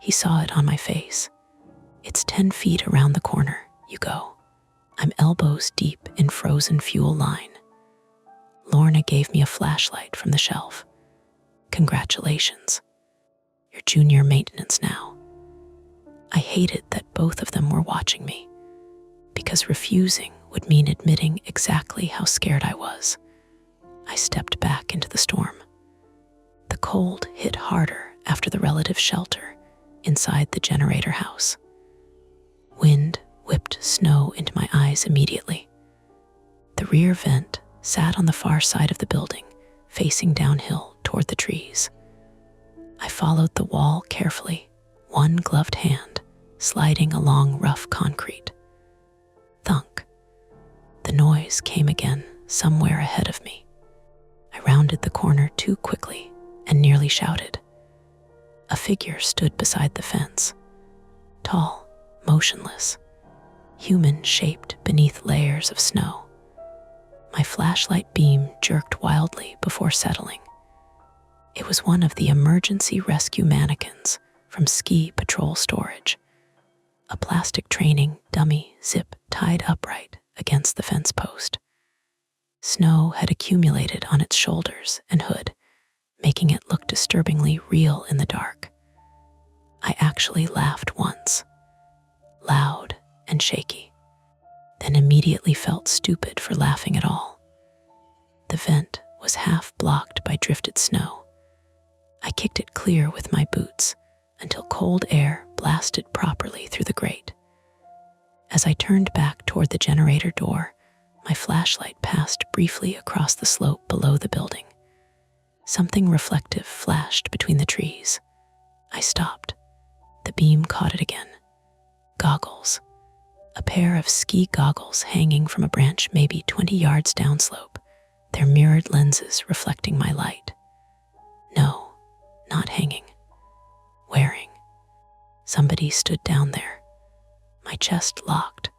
He saw it on my face. It's 10 feet around the corner. You go. I'm elbows deep in frozen fuel line. Lorna gave me a flashlight from the shelf. Congratulations. You're junior maintenance now. I hated that both of them were watching me, because refusing would mean admitting exactly how scared I was. I stepped back into the storm. The cold hit harder after the relative shelter inside the generator house. Wind whipped snow into my eyes immediately. The rear vent sat on the far side of the building, facing downhill toward the trees. I followed the wall carefully, one gloved hand sliding along rough concrete. Thunk. The noise came again somewhere ahead of me. I rounded the corner too quickly and nearly shouted. A figure stood beside the fence, tall, motionless, human-shaped beneath layers of snow. My flashlight beam jerked wildly before settling. It was one of the emergency rescue mannequins from ski patrol storage, a plastic training dummy zip tied upright against the fence post. Snow had accumulated on its shoulders and hood, making it look disturbingly real in the dark. I actually laughed once, loud and shaky, then immediately felt stupid for laughing at all. The vent was half blocked by drifted snow. I kicked it clear with my boots until cold air blasted properly through the grate. As I turned back toward the generator door, my flashlight passed briefly across the slope below the building. Something reflective flashed between the trees. I stopped. The beam caught it again. Goggles. A pair of ski goggles hanging from a branch maybe 20 yards downslope, their mirrored lenses reflecting my light. No, not hanging. Wearing. Somebody stood down there. My chest locked.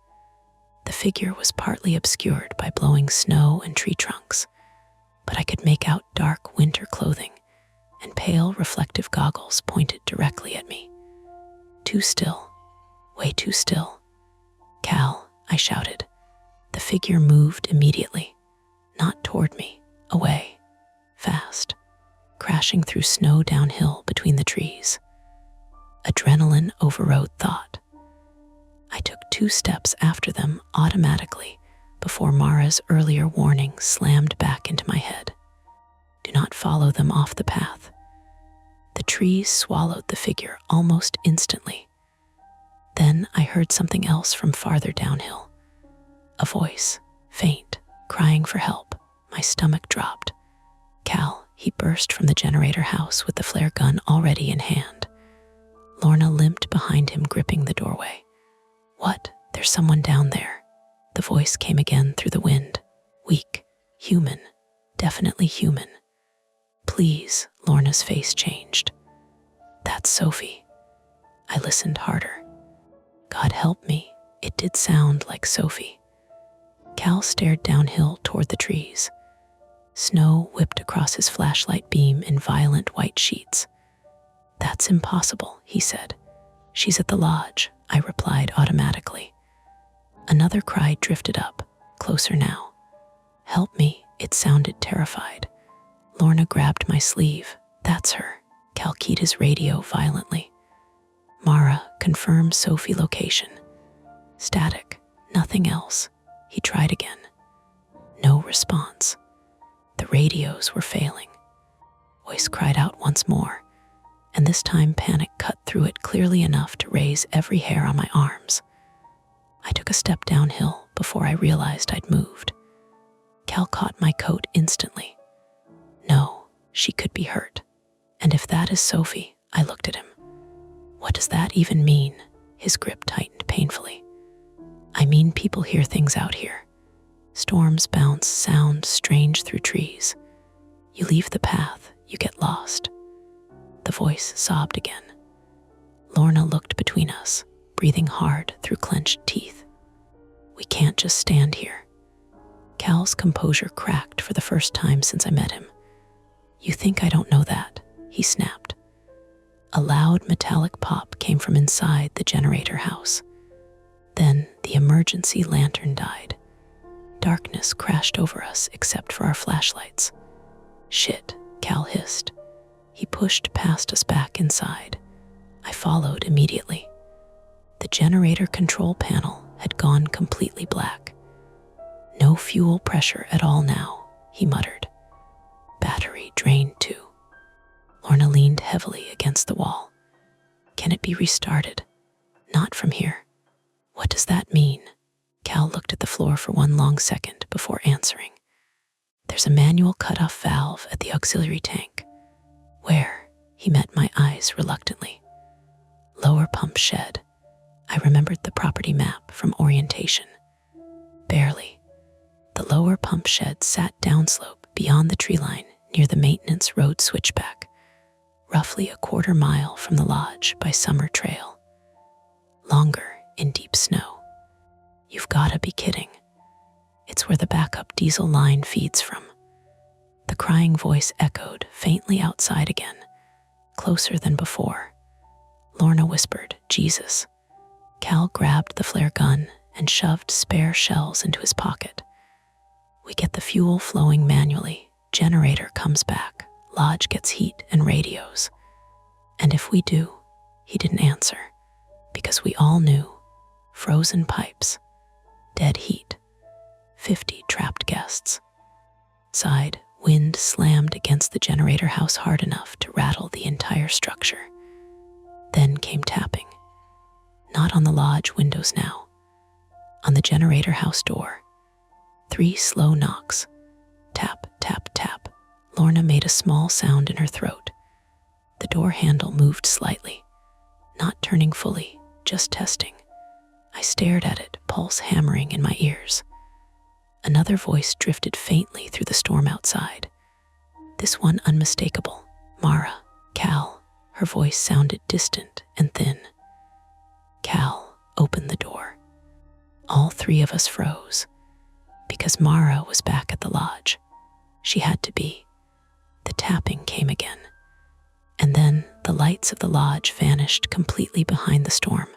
The figure was partly obscured by blowing snow and tree trunks, but I could make out dark winter clothing and pale reflective goggles pointed directly at me. Too still. Way too still. Cal, I shouted. The figure moved immediately, not toward me, away, fast, crashing through snow downhill between the trees. Adrenaline overrode thought. I took 2 steps after them automatically before Mara's earlier warning slammed back into my head. Do not follow them off the path. The trees swallowed the figure almost instantly. Then I heard something else from farther downhill. A voice, faint, crying for help. My stomach dropped. Cal, he burst from the generator house with the flare gun already in hand. Lorna limped behind him, gripping the doorway. What? There's someone down there. The voice came again through the wind. Weak, human, definitely human. Please, Lorna's face changed. That's Sophie. I listened harder. God help me, it did sound like Sophie. Cal stared downhill toward the trees. Snow whipped across his flashlight beam in violent white sheets. That's impossible, he said. She's at the lodge, I replied automatically. Another cry drifted up, closer now. Help me, it sounded terrified. Lorna grabbed my sleeve. That's her. Cal keyed his radio violently. Mara, confirm Sophie location. Static, nothing else. He tried again. No response. The radios were failing. Voice cried out once more, and this time panic cut through it clearly enough to raise every hair on my arms. I took a step downhill before I realized I'd moved. Cal caught my coat instantly. No, she could be hurt. And if that is Sophie, I looked at him. What does that even mean? His grip tightened painfully. I mean, people hear things out here. Storms bounce sound strange through trees. You leave the path, you get lost. The voice sobbed again. Lorna looked between us, breathing hard through clenched teeth. We can't just stand here. Cal's composure cracked for the first time since I met him. You think I don't know that? He snapped. A loud metallic pop came from inside the generator house. Then the emergency lantern died. Darkness crashed over us except for our flashlights. Shit, Cal hissed. He pushed past us back inside. I followed immediately. The generator control panel had gone completely black. No fuel pressure at all now, he muttered. Battery drained too. Lorna leaned heavily against the wall. Can it be restarted? Not from here. What does that mean? Cal looked at the floor for one long second before answering. There's a manual cutoff valve at the auxiliary tank. Where? He met my eyes reluctantly. Lower pump shed. I remembered the property map from orientation. Barely. The lower pump shed sat downslope beyond the tree line near the maintenance road switchback, roughly a quarter mile from the lodge by Summer Trail. Longer in deep snow. You've gotta be kidding. It's where the backup diesel line feeds from. The crying voice echoed faintly outside again, closer than before. Lorna whispered, Jesus. Cal grabbed the flare gun and shoved spare shells into his pocket. We get the fuel flowing manually, generator comes back, lodge gets heat and radios. And if we do, he didn't answer, because we all knew, frozen pipes, dead heat, 50 trapped guests. Side, wind slammed against the generator house hard enough to rattle the entire structure. Then came tapping. Not on the lodge windows now. On the generator house door. 3 slow knocks. Tap, tap, tap. Lorna made a small sound in her throat. The door handle moved slightly. Not turning fully, just testing. I stared at it, pulse hammering in my ears. Another voice drifted faintly through the storm outside. This one unmistakable. Mara, Cal. Her voice sounded distant and thin. Cal opened the door. All 3 of us froze. Because Mara was back at the lodge. She had to be. The tapping came again. And then the lights of the lodge vanished completely behind the storm.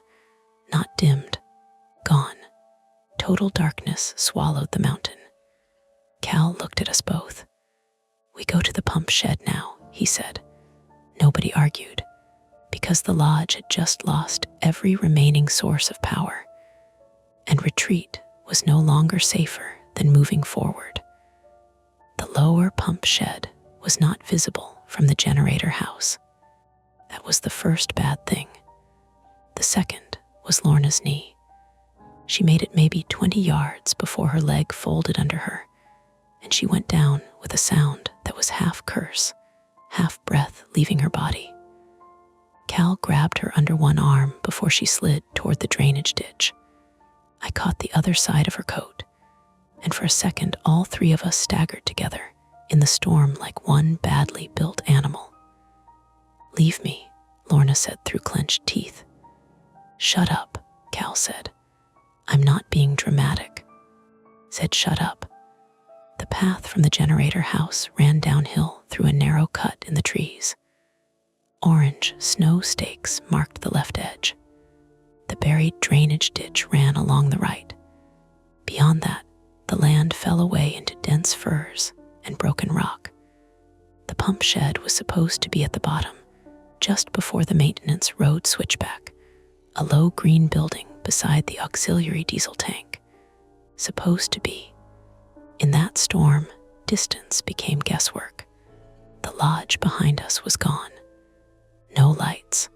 Not dimmed. Gone. Total darkness swallowed the mountain. Cal looked at us both. We go to the pump shed now, he said. Nobody argued, because the lodge had just lost every remaining source of power, and retreat was no longer safer than moving forward. The lower pump shed was not visible from the generator house. That was the first bad thing. The second was Lorna's knee. She made it maybe 20 yards before her leg folded under her, and she went down with a sound that was half curse, half breath leaving her body. Cal grabbed her under one arm before she slid toward the drainage ditch. I caught the other side of her coat, and for a second all 3 of us staggered together in the storm like one badly built animal. Leave me, Lorna said through clenched teeth. Shut up, Cal said. I'm not being dramatic. Said shut up. The path from the generator house ran downhill through a narrow cut in the trees. Orange snow stakes marked the left edge. The buried drainage ditch ran along the right. Beyond that, the land fell away into dense firs and broken rock. The pump shed was supposed to be at the bottom, just before the maintenance road switchback, a low green building beside the auxiliary diesel tank. Supposed to be. In that storm, distance became guesswork. The lodge behind us was gone. No lights.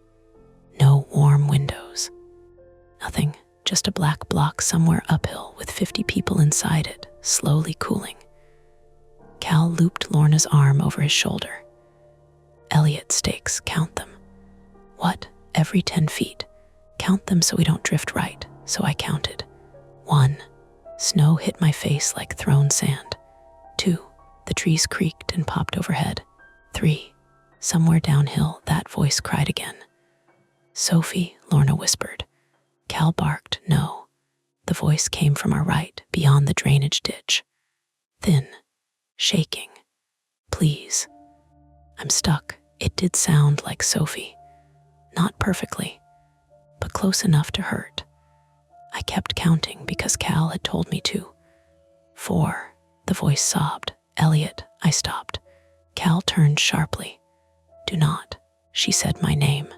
No warm windows. Nothing, just a black block somewhere uphill with 50 people inside it, slowly cooling. Cal looped Lorna's arm over his shoulder. Elliot stakes, count them. What? Every 10 feet. Count them so we don't drift right, so I counted. 1. Snow hit my face like thrown sand. 2. The trees creaked and popped overhead. 3. Somewhere downhill, that voice cried again. Sophie, Lorna whispered. Cal barked, no. The voice came from our right, beyond the drainage ditch. Thin, shaking. Please. I'm stuck. It did sound like Sophie. Not perfectly, but close enough to hurt. I kept counting because Cal had told me to. 4, the voice sobbed. Elliot, I stopped. Cal turned sharply. Do not, she said my name.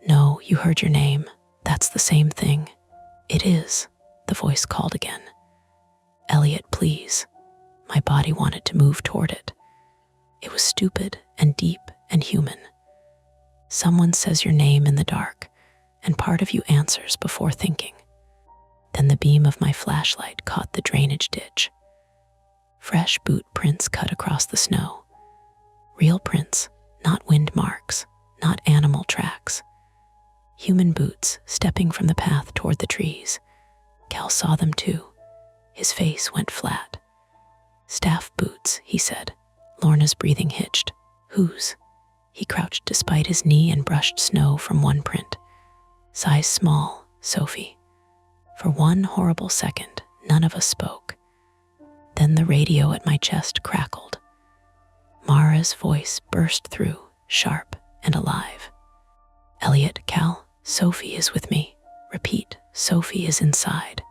No, you heard your name. That's the same thing. It is, the voice called again. Elliot, please. My body wanted to move toward it. It was stupid and deep and human. Someone says your name in the dark, and part of you answers before thinking. Then the beam of my flashlight caught the drainage ditch. Fresh boot prints cut across the snow. Real prints, not wind marks, not animal tracks. Human boots stepping from the path toward the trees. Cal saw them too. His face went flat. "Staff boots," he said. Lorna's breathing hitched. "Whose?" He crouched despite his knee and brushed snow from one print. "Size small, Sophie." For one horrible second, none of us spoke. Then the radio at my chest crackled. Mara's voice burst through, sharp and alive. "Elliot, Cal, Sophie is with me. Repeat, Sophie is inside."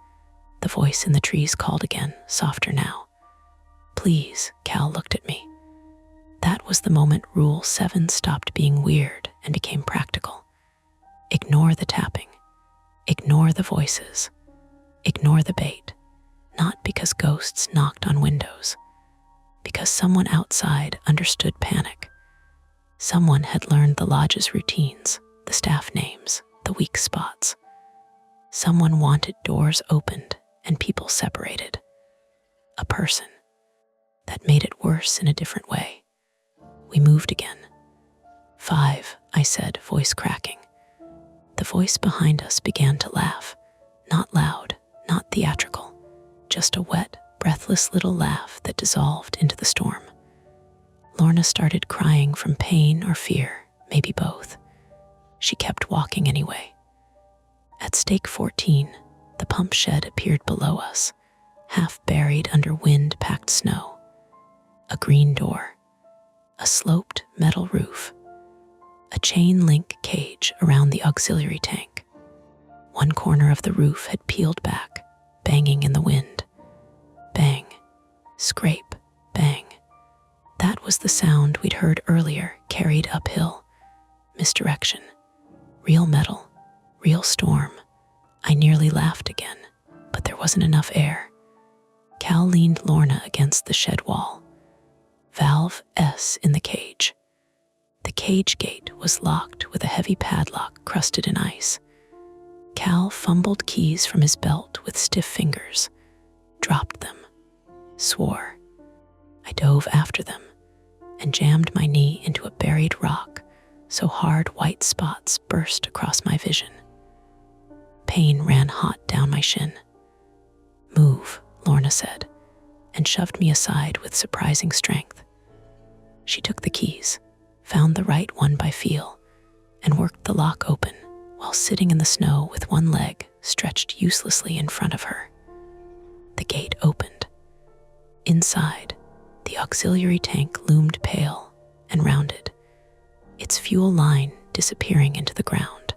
The voice in the trees called again, softer now. "Please," Cal looked at me. That was the moment Rule 7 stopped being weird and became practical. Ignore the tapping. Ignore the voices. Ignore the bait. Not because ghosts knocked on windows. Because someone outside understood panic. Someone had learned the lodge's routines, the staff names, the weak spots. Someone wanted doors opened and people separated. A person. That made it worse in a different way. We moved again. 5, I said, voice cracking. The voice behind us began to laugh. Not loud, not theatrical. Just a wet, breathless little laugh that dissolved into the storm. Lorna started crying from pain or fear, maybe both. She kept walking anyway. At stake 14, the pump shed appeared below us, half buried under wind-packed snow. A green door. A sloped metal roof. A chain-link cage around the auxiliary tank. One corner of the roof had peeled back, banging in the wind. Bang. Scrape. Bang. That was the sound we'd heard earlier, carried uphill. Misdirection. Real metal. Real storm. I nearly laughed again, but there wasn't enough air. Cal leaned Lorna against the shed wall. Valve S in the cage. The cage gate was locked with a heavy padlock crusted in ice. Cal fumbled keys from his belt with stiff fingers, dropped them, swore. I dove after them and jammed my knee into a buried rock so hard white spots burst across my vision. Pain ran hot down my shin. "Move," Lorna said, and shoved me aside with surprising strength. She took the keys, found the right one by feel, and worked the lock open while sitting in the snow with one leg stretched uselessly in front of her. The gate opened. Inside, the auxiliary tank loomed pale and rounded, its fuel line disappearing into the ground.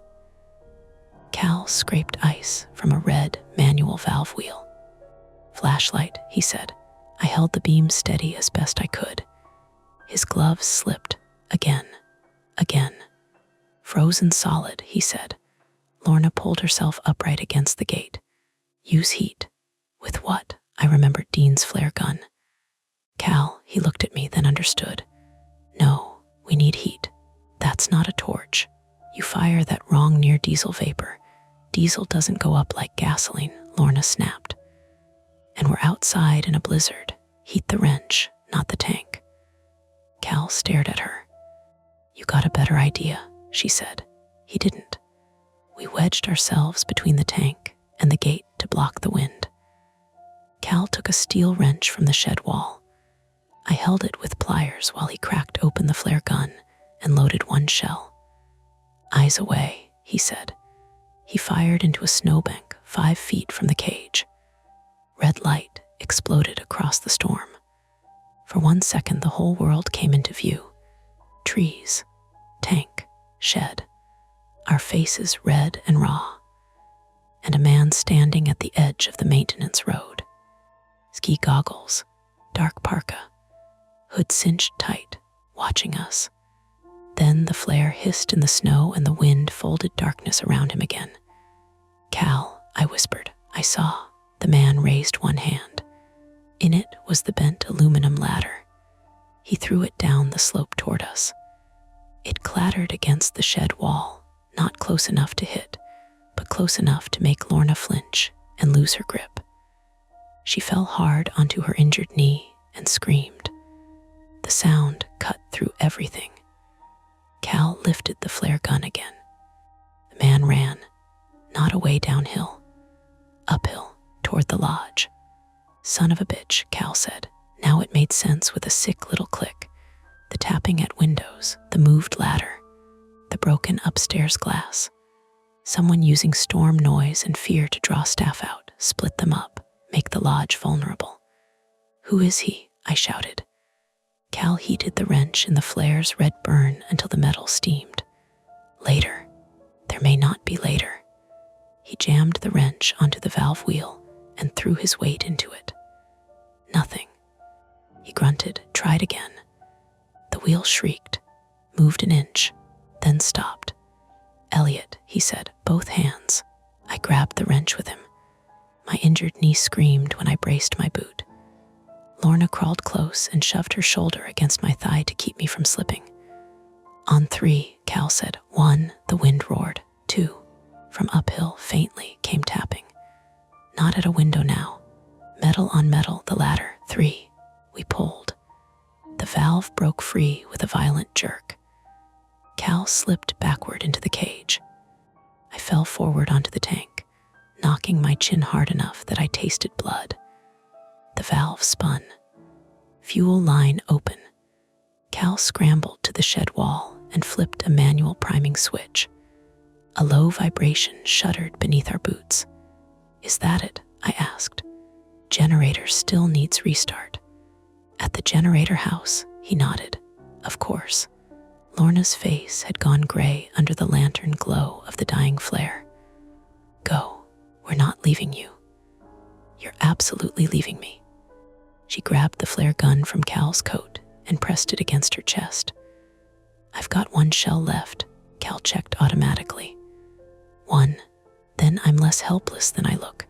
Cal scraped ice from a red manual valve wheel. "Flashlight," he said. I held the beam steady as best I could. His gloves slipped, again. "Frozen solid," he said. Lorna pulled herself upright against the gate. "Use heat." "With what?" I remembered Dean's flare gun. "Cal," he looked at me, then understood. "No, we need heat. That's not a torch. You fire that wrong near diesel vapor. Diesel doesn't go up like gasoline," Lorna snapped. "And we're outside in a blizzard. Heat the wrench, not the tank." Cal stared at her. "You got a better idea," she said. He didn't. We wedged ourselves between the tank and the gate to block the wind. Cal took a steel wrench from the shed wall. I held it with pliers while he cracked open the flare gun and loaded one shell. "Eyes away," he said. He fired into a snowbank 5 feet from the cage. Red light exploded across the storm. For 1 second, the whole world came into view. Trees, tank, shed, our faces red and raw, and a man standing at the edge of the maintenance road. Ski goggles, dark parka, hood cinched tight, watching us. Then the flare hissed in the snow and the wind folded darkness around him again. "Cal," I whispered. I saw. The man raised one hand. In it was the bent aluminum ladder. He threw it down the slope toward us. It clattered against the shed wall, not close enough to hit, but close enough to make Lorna flinch and lose her grip. She fell hard onto her injured knee and screamed. The sound cut through everything. Cal lifted the flare gun again. The man ran, not away downhill, uphill toward the lodge. "Son of a bitch," Cal said. Now it made sense with a sick little click. The tapping at windows, the moved ladder, the broken upstairs glass. Someone using storm noise and fear to draw staff out, split them up, make the lodge vulnerable. "Who is he?" I shouted. Cal heated the wrench in the flare's red burn until the metal steamed. "Later. There may not be later." He jammed the wrench onto the valve wheel and threw his weight into it. "Nothing." He grunted, tried again. The wheel shrieked, moved an inch, then stopped. "Elliot," he said, both hands. I grabbed the wrench with him. My injured knee screamed when I braced my boot. Lorna crawled close and shoved her shoulder against my thigh to keep me from slipping. "On 3, Cal said. 1, the wind roared. 2, from uphill faintly came tapping. Not at a window now. Metal on metal, the ladder. 3, we pulled. The valve broke free with a violent jerk. Cal slipped backward into the cage. I fell forward onto the tank, knocking my chin hard enough that I tasted blood. The valve spun. Fuel line open. Cal scrambled to the shed wall and flipped a manual priming switch. A low vibration shuddered beneath our boots. "Is that it?" I asked. "Generator still needs restart." "At the generator house," he nodded. "Of course." Lorna's face had gone gray under the lantern glow of the dying flare. "Go. We're not leaving you." "You're absolutely leaving me." She grabbed the flare gun from Cal's coat and pressed it against her chest. "I've got 1 shell left," Cal checked automatically. 1. Then I'm less helpless than I look.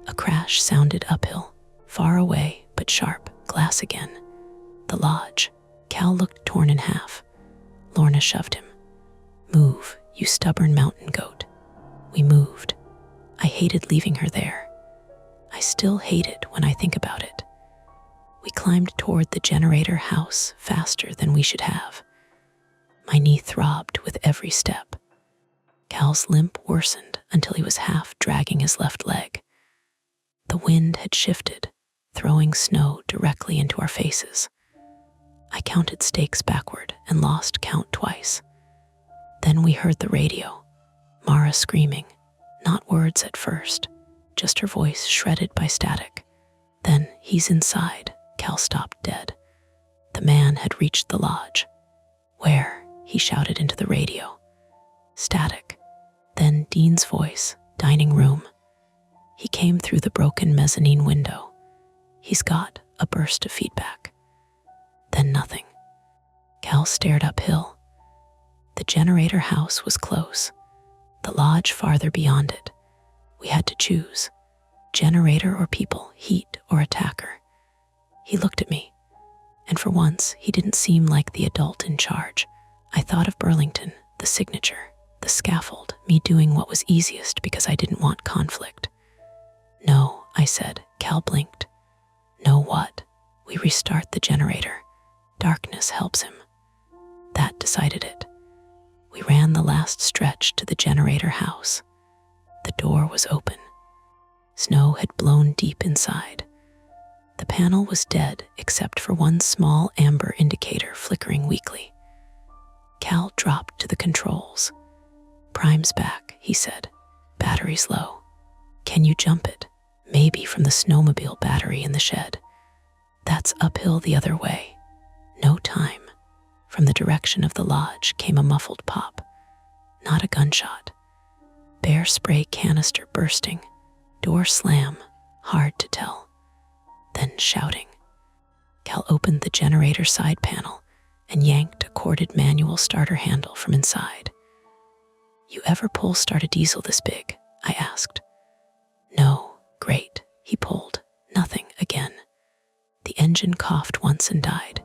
A crash sounded uphill, far away but sharp, glass again. The lodge. Cal looked torn in half. Lorna shoved him. "Move, you stubborn mountain goat." We moved. I hated leaving her there. I still hate it when I think about it. We climbed toward the generator house faster than we should have. My knee throbbed with every step. Cal's limp worsened until he was half dragging his left leg. The wind had shifted, throwing snow directly into our faces. I counted stakes backward and lost count twice. Then we heard the radio, Mara screaming, not words at first, just her voice shredded by static. Then, "He's inside." Cal stopped dead. The man had reached the lodge. "Where?" he shouted into the radio. Static. Then Dean's voice, "Dining room." He came through the broken mezzanine window. He's got a burst of feedback. Then nothing. Cal stared uphill. The generator house was close, the lodge farther beyond it. We had to choose, generator or people, heat or attacker. He looked at me, and for once he didn't seem like the adult in charge. I thought of Burlington, the signature, the scaffold, me doing what was easiest because I didn't want conflict. "No," I said. Cal blinked. "No what?" "We restart the generator. Darkness helps him." That decided it. We ran the last stretch to the generator house. The door was open. Snow had blown deep inside. The panel was dead except for one small amber indicator flickering weakly. Cal dropped to the controls. "Prime's back," he said. "Battery's low. Can you jump it? Maybe from the snowmobile battery in the shed. That's uphill the other way." No time. From the direction of the lodge came a muffled pop. Not a gunshot. Bear spray canister bursting. Door slam. Hard to tell. Then shouting. Cal opened the generator side panel and yanked a corded manual starter handle from inside. "You ever pull start a diesel this big?" I asked. "No." "Great." He pulled. Nothing again. The engine coughed once and died.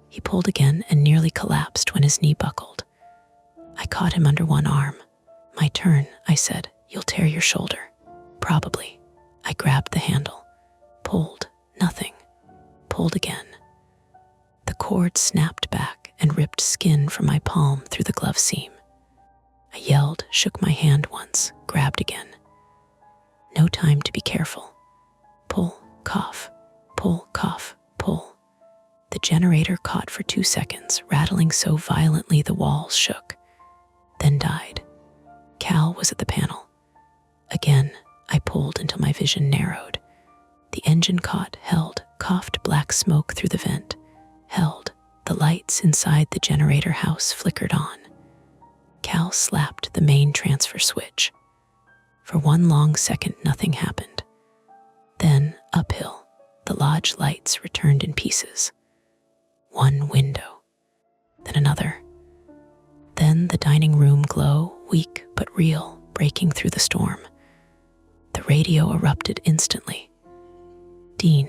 He pulled again and nearly collapsed when his knee buckled. I caught him under one arm. "My turn," I said. "You'll tear your shoulder." "Probably." I grabbed the handle, pulled, nothing, pulled again. The cord snapped back and ripped skin from my palm through the glove seam. I yelled, shook my hand once, grabbed again. No time to be careful. Pull, cough, pull, cough, pull. The generator caught for 2 seconds, rattling so violently the walls shook, then died. Cal was at the panel. Again, I pulled until my vision narrowed. The engine caught, held, coughed black smoke through the vent, held. The lights inside the generator house flickered on. Cal slapped the main transfer switch. For 1 long second, nothing happened. Then, uphill, the lodge lights returned in pieces. 1 window, then another. Then the dining room glow, weak but real, breaking through the storm. The radio erupted instantly. Dean,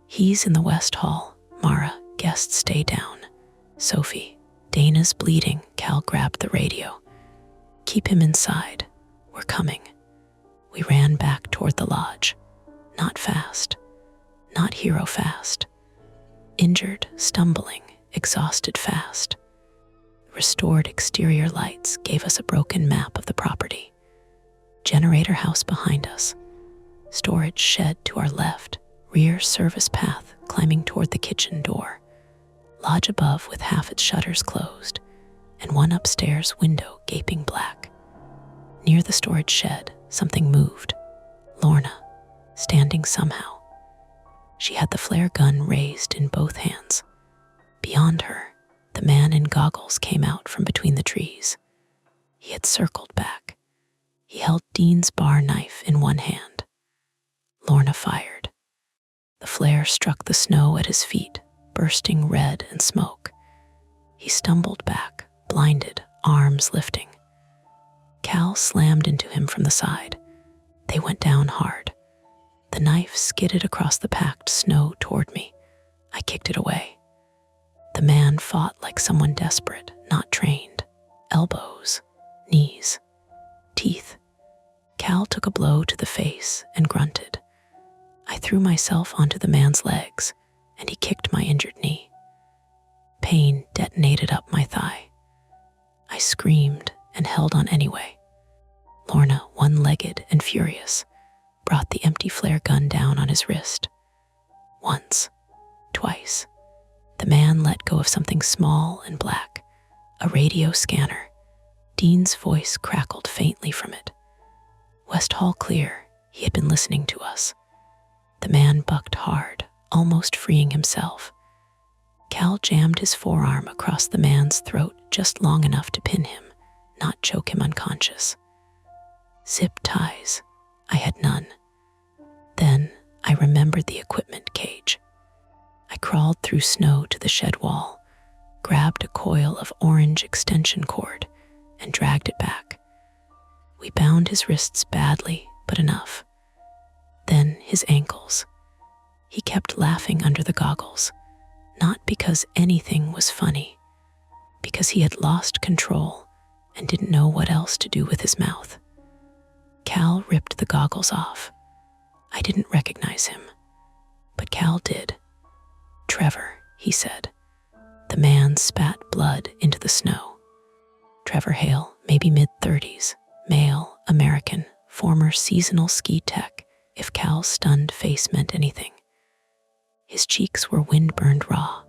he's in the West Hall. Mara, guests stay down. Sophie, Dana's bleeding. Cal grabbed the radio. Keep him inside. We're coming. We ran back toward the lodge. Not fast. Not hero fast. Injured, stumbling, exhausted fast. Restored exterior lights gave us a broken map of the property. Generator house behind us. Storage shed to our left. Rear service path climbing toward the kitchen door. Lodge above with half its shutters closed, and 1 upstairs window gaping black. Near the storage shed, something moved. Lorna, standing somehow. She had the flare gun raised in both hands. Beyond her, the man in goggles came out from between the trees. He had circled back. He held Dean's bar knife in 1 hand. Lorna fired. The flare struck the snow at his feet, bursting red and smoke. He stumbled back, blinded, arms lifting. Cal slammed into him from the side. They went down hard. The knife skidded across the packed snow toward me. I kicked it away. The man fought like someone desperate, not trained. Elbows, knees, teeth. Cal took a blow to the face and grunted. I threw myself onto the man's legs, and he kicked my injured knee. Pain detonated up my thigh. I screamed and held on anyway. Lorna, one-legged and furious, brought the empty flare gun down on his wrist. Once, twice, the man let go of something small and black, a radio scanner. Dean's voice crackled faintly from it. West Hall clear, he had been listening to us. The man bucked hard, almost freeing himself. Cal jammed his forearm across the man's throat just long enough to pin him, not choke him unconscious. Zip ties. I had none. Then I remembered the equipment cage. I crawled through snow to the shed wall, grabbed a coil of orange extension cord, and dragged it back. We bound his wrists badly, but enough. Then his ankles. He kept laughing under the goggles, not because anything was funny, because he had lost control and didn't know what else to do with his mouth. Cal ripped the goggles off. I didn't recognize him, but Cal did. Trevor, he said. The man spat blood into the snow. Trevor Hale, maybe mid-30s, male, American, former seasonal ski tech, if Cal's stunned face meant anything. His cheeks were wind-burned raw.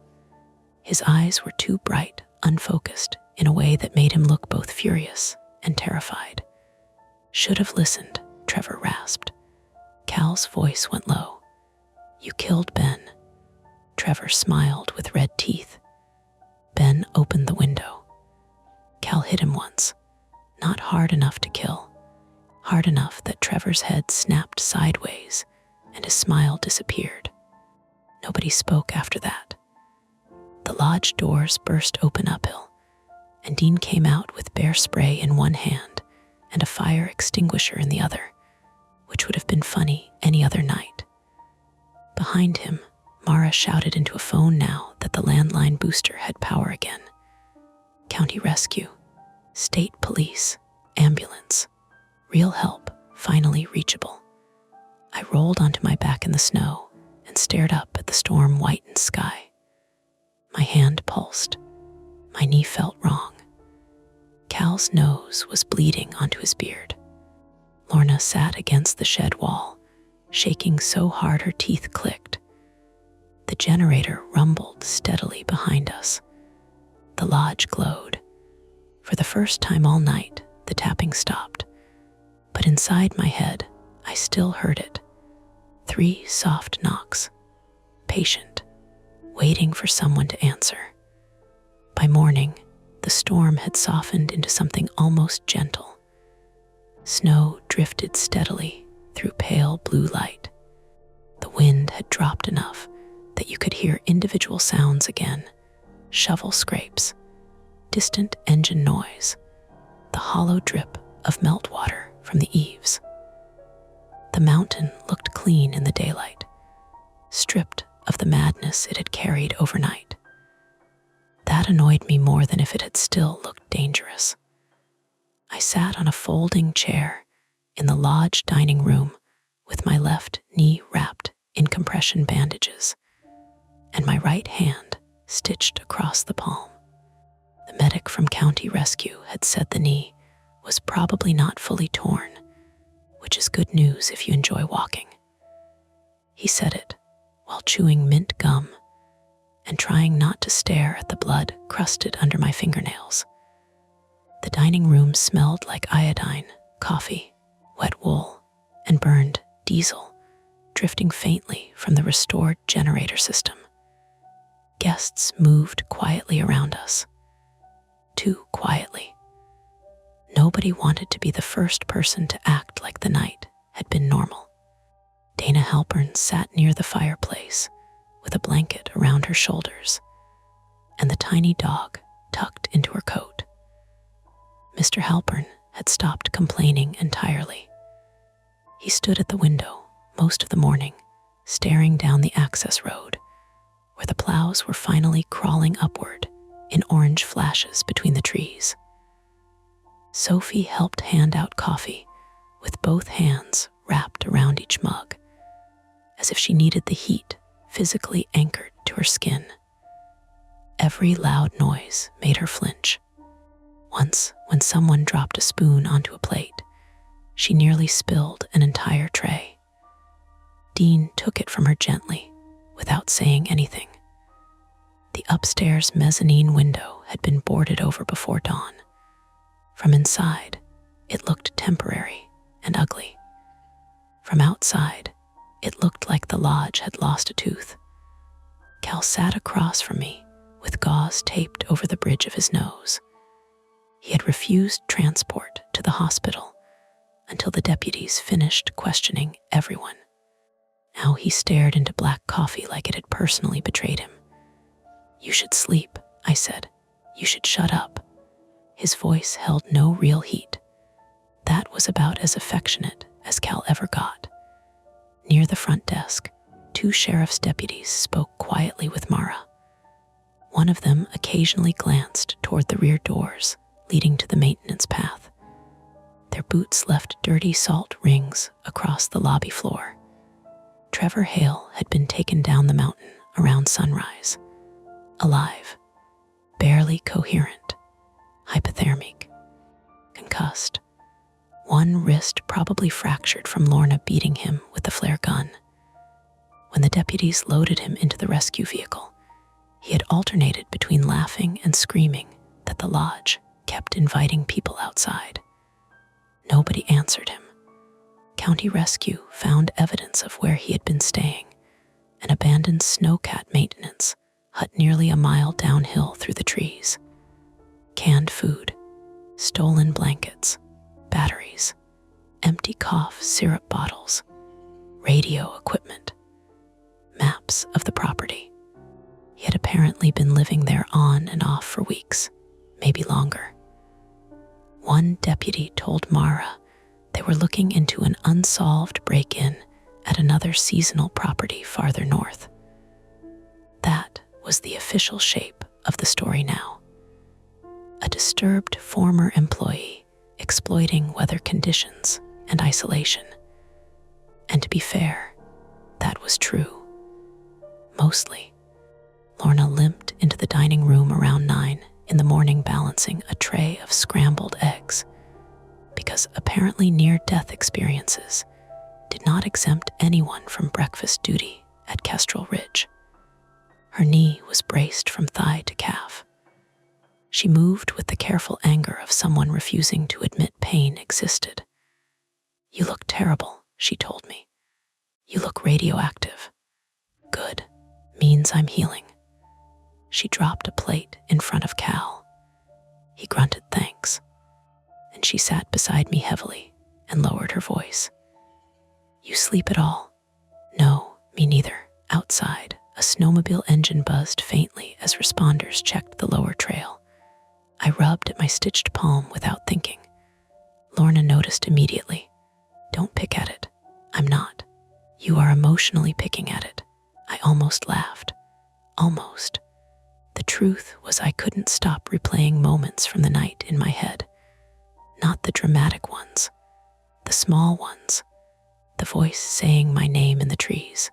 His eyes were too bright, unfocused, in a way that made him look both furious and terrified. Should have listened, Trevor rasped. Cal's voice went low. You killed Ben. Trevor smiled with red teeth. Ben opened the window. Cal hit him once, not hard enough to kill, hard enough that Trevor's head snapped sideways and his smile disappeared. Nobody spoke after that. The lodge doors burst open uphill, and Dean came out with bear spray in one hand and a fire extinguisher in the other, which would have been funny any other night. Behind him, Mara shouted into a phone now that the landline booster had power again. County rescue, state police, ambulance, real help, finally reachable. I rolled onto my back in the snow and stared up at the storm-whitened sky. My hand pulsed. My knee felt wrong. Cal's nose was bleeding onto his beard. Lorna sat against the shed wall, shaking so hard her teeth clicked. The generator rumbled steadily behind us. The lodge glowed. For the first time all night, the tapping stopped. But inside my head, I still heard it. 3 soft knocks. Patient, waiting for someone to answer. By morning, the storm had softened into something almost gentle. Snow drifted steadily through pale blue light. The wind had dropped enough that you could hear individual sounds again: shovel scrapes, distant engine noise, the hollow drip of meltwater from the eaves. The mountain looked clean in the daylight, stripped of the madness it had carried overnight. That annoyed me more than if it had still looked dangerous. I sat on a folding chair in the lodge dining room with my left knee wrapped in compression bandages and my right hand stitched across the palm. The medic from County Rescue had said the knee was probably not fully torn, which is good news if you enjoy walking. He said it while chewing mint gum and trying not to stare at the blood crusted under my fingernails. The dining room smelled like iodine, coffee, wet wool, and burned diesel, drifting faintly from the restored generator system. Guests moved quietly around us. Too quietly. Nobody wanted to be the first person to act like the night had been normal. Dana Halpern sat near the fireplace with a blanket around her shoulders and the tiny dog tucked into her coat. Mr. Halpern had stopped complaining entirely. He stood at the window most of the morning, staring down the access road, where the plows were finally crawling upward in orange flashes between the trees. Sophie helped hand out coffee with both hands wrapped around each mug, as if she needed the heat physically anchored to her skin. Every loud noise made her flinch. Once, when someone dropped a spoon onto a plate, she nearly spilled an entire tray. Dean took it from her gently, without saying anything. The upstairs mezzanine window had been boarded over before dawn. From inside, it looked temporary and ugly. From outside, it looked like the lodge had lost a tooth. Cal sat across from me, with gauze taped over the bridge of his nose. He had refused transport to the hospital until the deputies finished questioning everyone. Now he stared into black coffee like it had personally betrayed him. "You should sleep," I said. "You should shut up." His voice held no real heat. That was about as affectionate as Cal ever got. Near the front desk, 2 sheriff's deputies spoke quietly with Mara. One of them occasionally glanced toward the rear doors leading to the maintenance path. Their boots left dirty salt rings across the lobby floor. Trevor Hale had been taken down the mountain around sunrise, alive, barely coherent, hypothermic, concussed, one wrist probably fractured from Lorna beating him with the flare gun. When the deputies loaded him into the rescue vehicle, he had alternated between laughing and screaming that the lodge kept inviting people outside. Nobody answered him. County Rescue found evidence of where he had been staying, an abandoned snowcat maintenance hut nearly a mile downhill through the trees. Canned food, stolen blankets, batteries, empty cough syrup bottles, radio equipment, maps of the property. He had apparently been living there on and off for weeks, maybe longer. One deputy told Mara they were looking into an unsolved break-in at another seasonal property farther north. That was the official shape of the story now. A disturbed former employee exploiting weather conditions and isolation. And to be fair, that was true. Mostly. Lorna limped into the dining room around 9 in the morning balancing a tray of scrambled eggs, because apparently near-death experiences did not exempt anyone from breakfast duty at Kestrel Ridge. Her knee was braced from thigh to calf. She moved with the careful anger of someone refusing to admit pain existed. "You look terrible," she told me. "You look radioactive." "Good. Means I'm healing." She dropped a plate in front of Cal. He grunted thanks, and she sat beside me heavily and lowered her voice. "You sleep at all?" "No, me neither." Outside, a snowmobile engine buzzed faintly as responders checked the lower trail. I rubbed at my stitched palm without thinking. Lorna noticed immediately. "Don't pick at it." "I'm not." "You are emotionally picking at it." I almost laughed. Almost. The truth was I couldn't stop replaying moments from the night in my head. Not the dramatic ones, the small ones. The voice saying my name in the trees.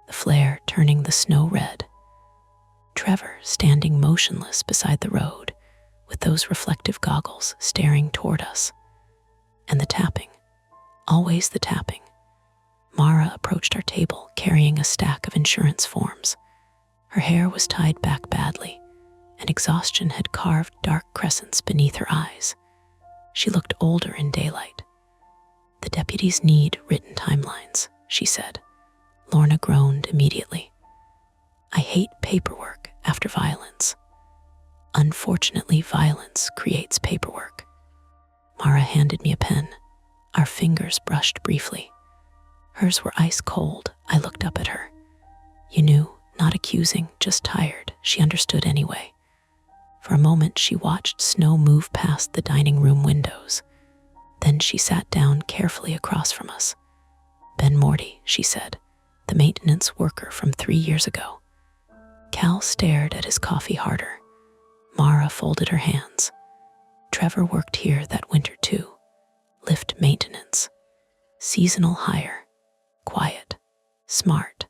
The flare turning the snow red. Trevor standing motionless beside the road with those reflective goggles staring toward us. And the tapping. Always the tapping. Mara approached our table carrying a stack of insurance forms. Her hair was tied back badly, and exhaustion had carved dark crescents beneath her eyes. She looked older in daylight. "The deputies need written timelines," she said. Lorna groaned immediately. "I hate paperwork after violence." "Unfortunately, violence creates paperwork." Mara handed me a pen. Our fingers brushed briefly. Hers were ice cold. I looked up at her. "You knew, not accusing, just tired." She understood anyway. For a moment, she watched snow move past the dining room windows. Then she sat down carefully across from us. "Ben Morty," she said, "the maintenance worker from 3 years ago." Cal stared at his coffee harder. Mara folded her hands. "Trevor worked here that winter too. Lift maintenance. Seasonal hire. Quiet. Smart.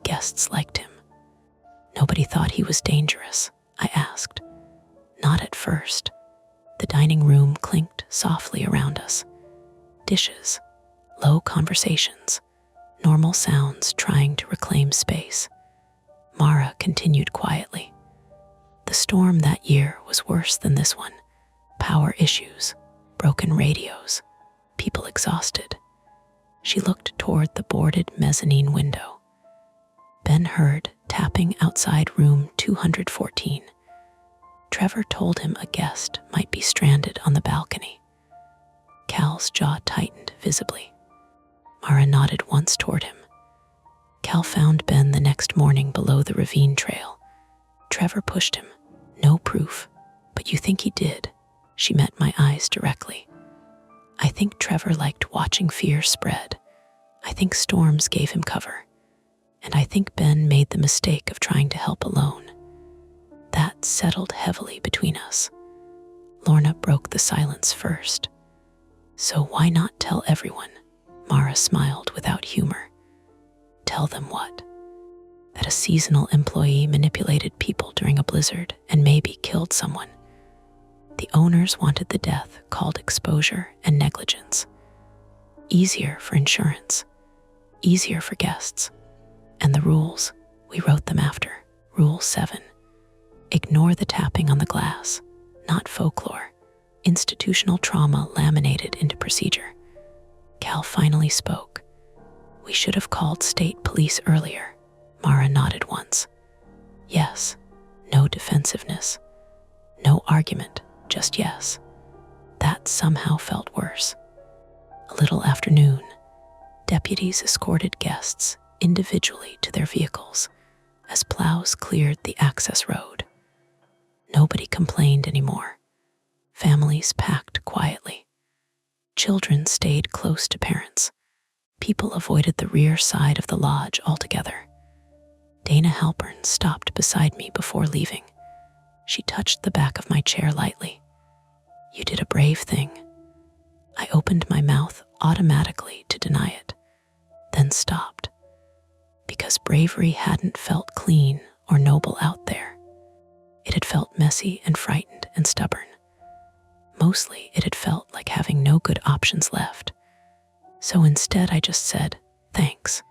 Guests liked him." "Nobody thought he was dangerous?" I asked. "Not at first." The dining room clinked softly around us. Dishes. Low conversations. Normal sounds trying to reclaim space. Mara continued quietly. "The storm that year was worse than this one. Power issues. Broken radios. People exhausted." She looked toward the boarded mezzanine window. Ben heard tapping outside room 214. Trevor told him a guest might be stranded on the balcony. Cal's jaw tightened visibly. Mara nodded once toward him. Cal found Ben the next morning below the ravine trail. Trevor pushed him. "No proof, but you think he did?" She met my eyes directly. "I think Trevor liked watching fear spread. I think storms gave him cover. And I think Ben made the mistake of trying to help alone." That settled heavily between us. Lorna broke the silence first. "So why not tell everyone?" Mara smiled without humor. "Tell them what?" "That a seasonal employee manipulated people during a blizzard and maybe killed someone. The owners wanted the death called exposure and negligence. Easier for insurance. Easier for guests. And the rules, we wrote them after. Rule 7. Ignore the tapping on the glass. Not folklore. Institutional trauma laminated into procedure." Cal finally spoke. "We should have called state police earlier." Mara nodded once. "Yes. No defensiveness. No argument, just yes." That somehow felt worse. A little after noon, deputies escorted guests individually to their vehicles as plows cleared the access road. Nobody complained anymore. Families packed quietly. Children stayed close to parents. People avoided the rear side of the lodge altogether. Dana Halpern stopped beside me before leaving. She touched the back of my chair lightly. "You did a brave thing." I opened my mouth automatically to deny it. then stopped, because bravery hadn't felt clean or noble out there. It had felt messy and frightened and stubborn. Mostly, it had felt like having no good options left. So instead, I just said, "Thanks."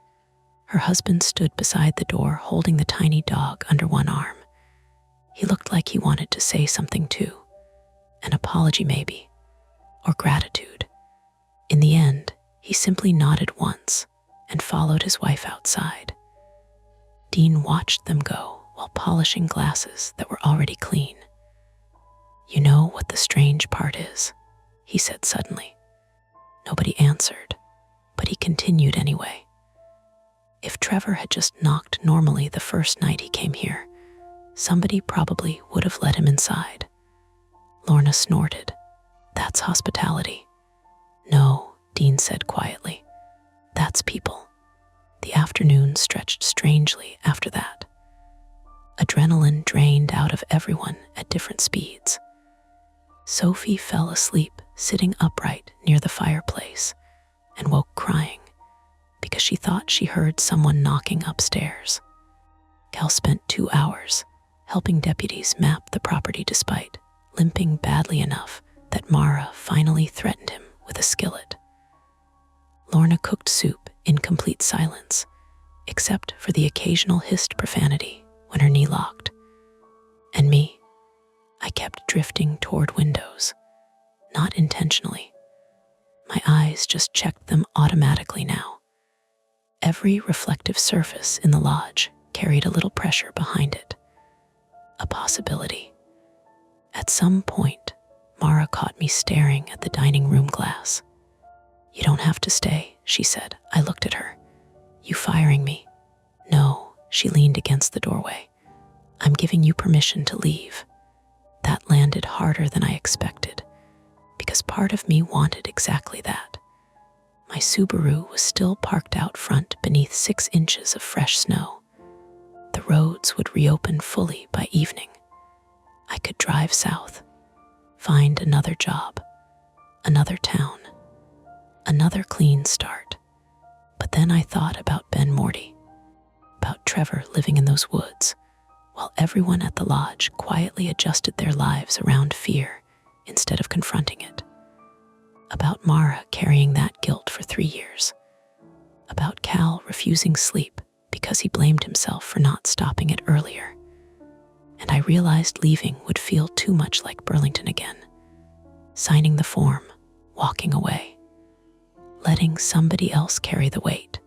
Her husband stood beside the door, holding the tiny dog under one arm. He looked like he wanted to say something too. An apology maybe, or gratitude. In the end, he simply nodded once and followed his wife outside. Dean watched them go while polishing glasses that were already clean. "You know what the strange part is?" he said suddenly. Nobody answered, but he continued anyway. If Trevor had just knocked normally the first night he came here, somebody probably would have let him inside. Lorna snorted. "That's hospitality." "No," Dean said quietly. "That's people." The afternoon stretched strangely after that. Adrenaline drained out of everyone at different speeds. Sophie fell asleep sitting upright near the fireplace and woke crying because she thought she heard someone knocking upstairs. Cal spent 2 hours helping deputies map the property despite limping badly enough that Mara finally threatened him with a skillet. Lorna cooked soup in complete silence, except for the occasional hissed profanity when her knee locked. And me, I kept drifting toward windows, not intentionally. My eyes just checked them automatically now. Every reflective surface in the lodge carried a little pressure behind it. A possibility. At some point, Mara caught me staring at the dining room glass. "You don't have to stay," she said. I looked at her. "You firing me?" "No," she leaned against the doorway. "I'm giving you permission to leave." That landed harder than I expected, because part of me wanted exactly that. My Subaru was still parked out front beneath 6 inches of fresh snow. The roads would reopen fully by evening. I could drive south, find another job, another town, another clean start. But then I thought about Ben Morty, about Trevor living in those woods, while everyone at the lodge quietly adjusted their lives around fear instead of confronting it. About Mara carrying that guilt for 3 years. About Cal refusing sleep because he blamed himself for not stopping it earlier. And I realized leaving would feel too much like Burlington again. Signing the form, walking away, letting somebody else carry the weight.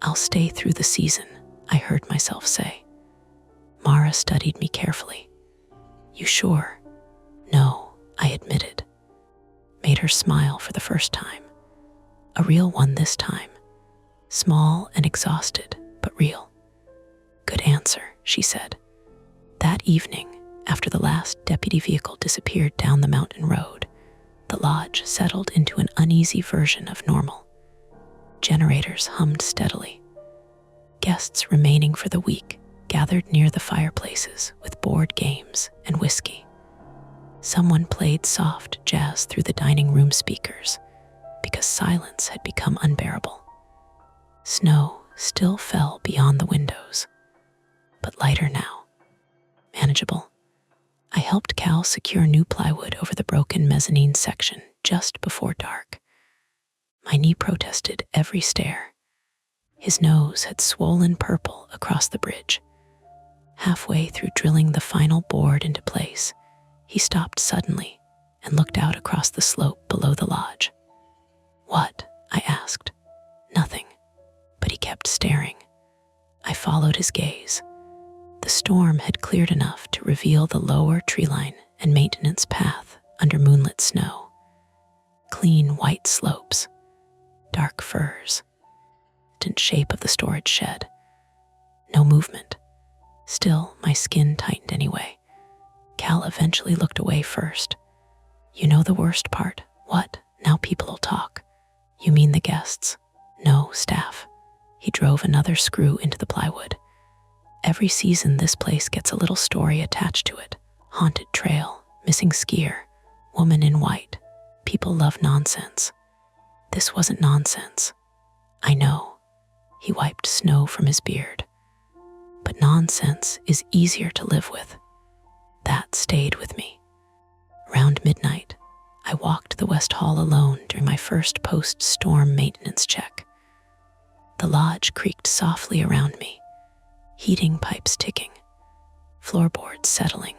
"I'll stay through the season," I heard myself say. Mara studied me carefully. "You sure?" "No," I admitted. Made her smile for the first time. A real one this time. Small and exhausted, but real. "Good answer," she said. That evening, after the last deputy vehicle disappeared down the mountain road, the lodge settled into an uneasy version of normal. Generators hummed steadily. Guests remaining for the week gathered near the fireplaces with board games and whiskey. Someone played soft jazz through the dining room speakers because silence had become unbearable. Snow still fell beyond the windows, but lighter now. Manageable. I helped Cal secure new plywood over the broken mezzanine section just before dark. My knee protested every stair. His nose had swollen purple across the bridge. Halfway through drilling the final board into place, he stopped suddenly and looked out across the slope below the lodge. "What?" I asked. "Nothing." But he kept staring. I followed his gaze. The storm had cleared enough to reveal the lower tree line and maintenance path under moonlit snow. Clean white slopes, dark firs, distant shape of the storage shed. No movement. Still, my skin tightened anyway. Cal eventually looked away first. "You know the worst part?" "What?" "Now people'll talk." "You mean the guests?" "No, staff." He drove another screw into the plywood. "Every season this place gets a little story attached to it. Haunted trail, missing skier, woman in white. People love nonsense." "This wasn't nonsense." "I know," He wiped snow from his beard. But nonsense is easier to live with. That stayed with me. Around midnight, I walked the West Hall alone during my first post-storm maintenance check. The lodge creaked softly around me, heating pipes ticking, floorboards settling,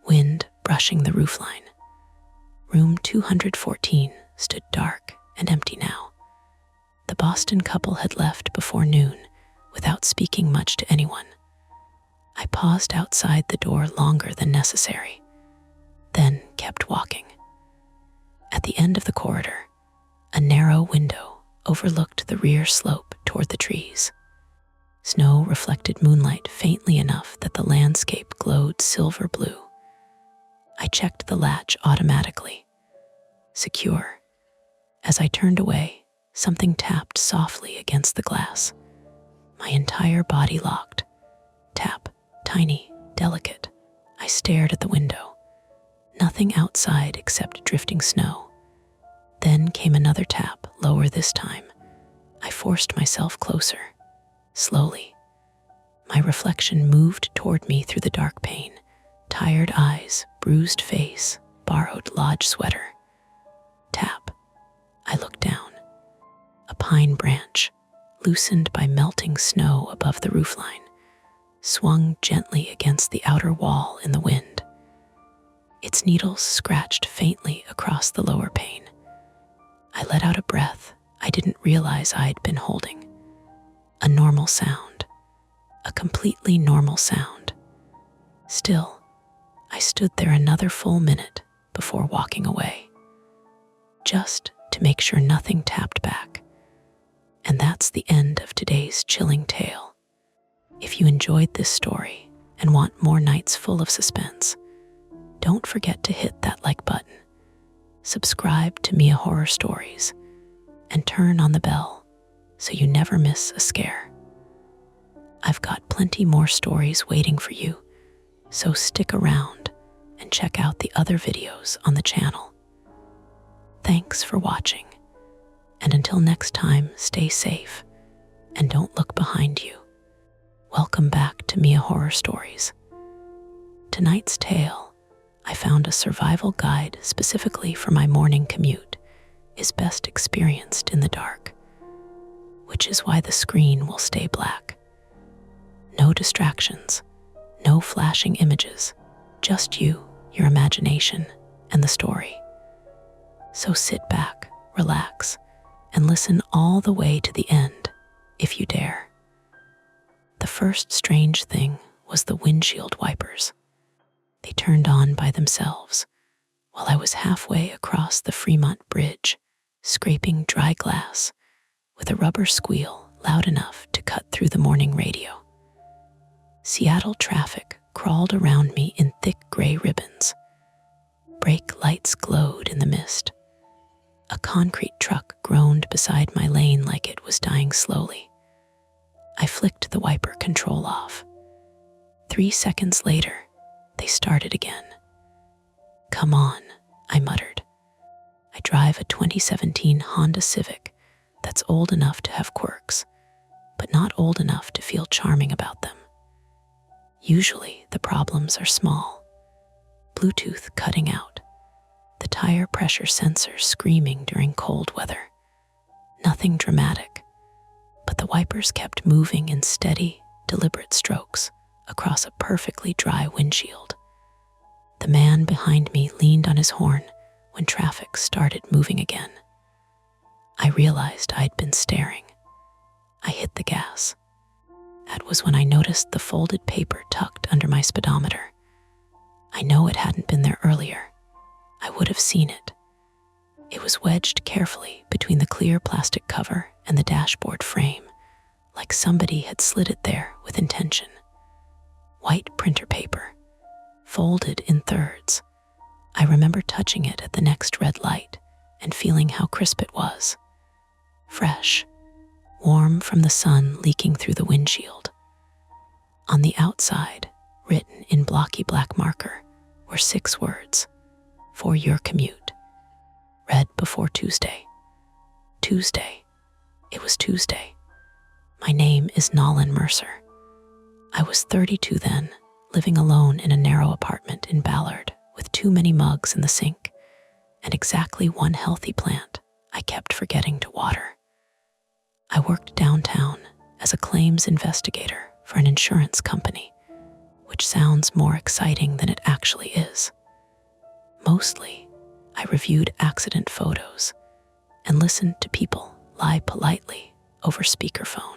wind brushing the roofline. Room 214 stood dark and empty now. The Boston couple had left before noon without speaking much to anyone. I paused outside the door longer than necessary, then kept walking. At the end of the corridor, a narrow window overlooked the rear slope toward the trees. Snow reflected moonlight faintly enough that the landscape glowed silver blue. I checked the latch automatically. Secure. As I turned away, something tapped softly against the glass. My entire body locked. Tap, tiny, delicate. I stared at the window. Nothing outside except drifting snow. Then came another tap, lower this time. I forced myself closer. Slowly. My reflection moved toward me through the dark pane. Tired eyes, bruised face, borrowed lodge sweater. Tap. I looked down. A pine branch, loosened by melting snow above the roofline, swung gently against the outer wall in the wind. Its needles scratched faintly across the lower pane. I let out a breath I didn't realize I'd been holding. A normal sound. A completely normal sound. Still, I stood there another full minute before walking away, just to make sure nothing tapped back. And that's the end of today's chilling tale. If you enjoyed this story and want more nights full of suspense, don't forget to hit that like button, subscribe to Mia Horror Stories, and turn on the bell so you never miss a scare. I've got plenty more stories waiting for you, so stick around and check out the other videos on the channel. Thanks for watching, and until next time, stay safe and don't look behind you. Welcome back to Mia Horror Stories. Tonight's tale, I found a survival guide specifically for my morning commute, is best experienced in the dark, which is why the screen will stay black. No distractions, no flashing images, just you, your imagination, and the story. So sit back, relax, and listen all the way to the end, if you dare. The first strange thing was the windshield wipers. They turned on by themselves while I was halfway across the Fremont Bridge, scraping dry glass with a rubber squeal loud enough to cut through the morning radio. Seattle traffic crawled around me in thick gray ribbons. Brake lights glowed in the mist. A concrete truck groaned beside my lane like it was dying slowly. I flicked the wiper control off. 3 seconds later, they started again. Come on, I muttered. I drive a 2017 Honda Civic that's old enough to have quirks, but not old enough to feel charming about them. Usually, the problems are small. Bluetooth cutting out. The tire pressure sensor screaming during cold weather. Nothing dramatic, but the wipers kept moving in steady, deliberate strokes across a perfectly dry windshield. The man behind me leaned on his horn when traffic started moving again. I realized I'd been staring. I hit the gas. That was when I noticed the folded paper tucked under my speedometer. I know it hadn't been there earlier. I would have seen it. It was wedged carefully between the clear plastic cover and the dashboard frame, like somebody had slid it there with intention. White printer paper, folded in thirds. I remember touching it at the next red light and feeling how crisp it was. Fresh, warm from the sun leaking through the windshield. On the outside, written in blocky black marker, were 6 words: for your commute. Read before Tuesday. Tuesday. It was Tuesday. My name is Nolan Mercer. I was 32 then, living alone in a narrow apartment in Ballard with too many mugs in the sink and exactly one healthy plant I kept forgetting to water. I worked downtown as a claims investigator for an insurance company, which sounds more exciting than it actually is. Mostly, I reviewed accident photos and listened to people lie politely over speakerphone.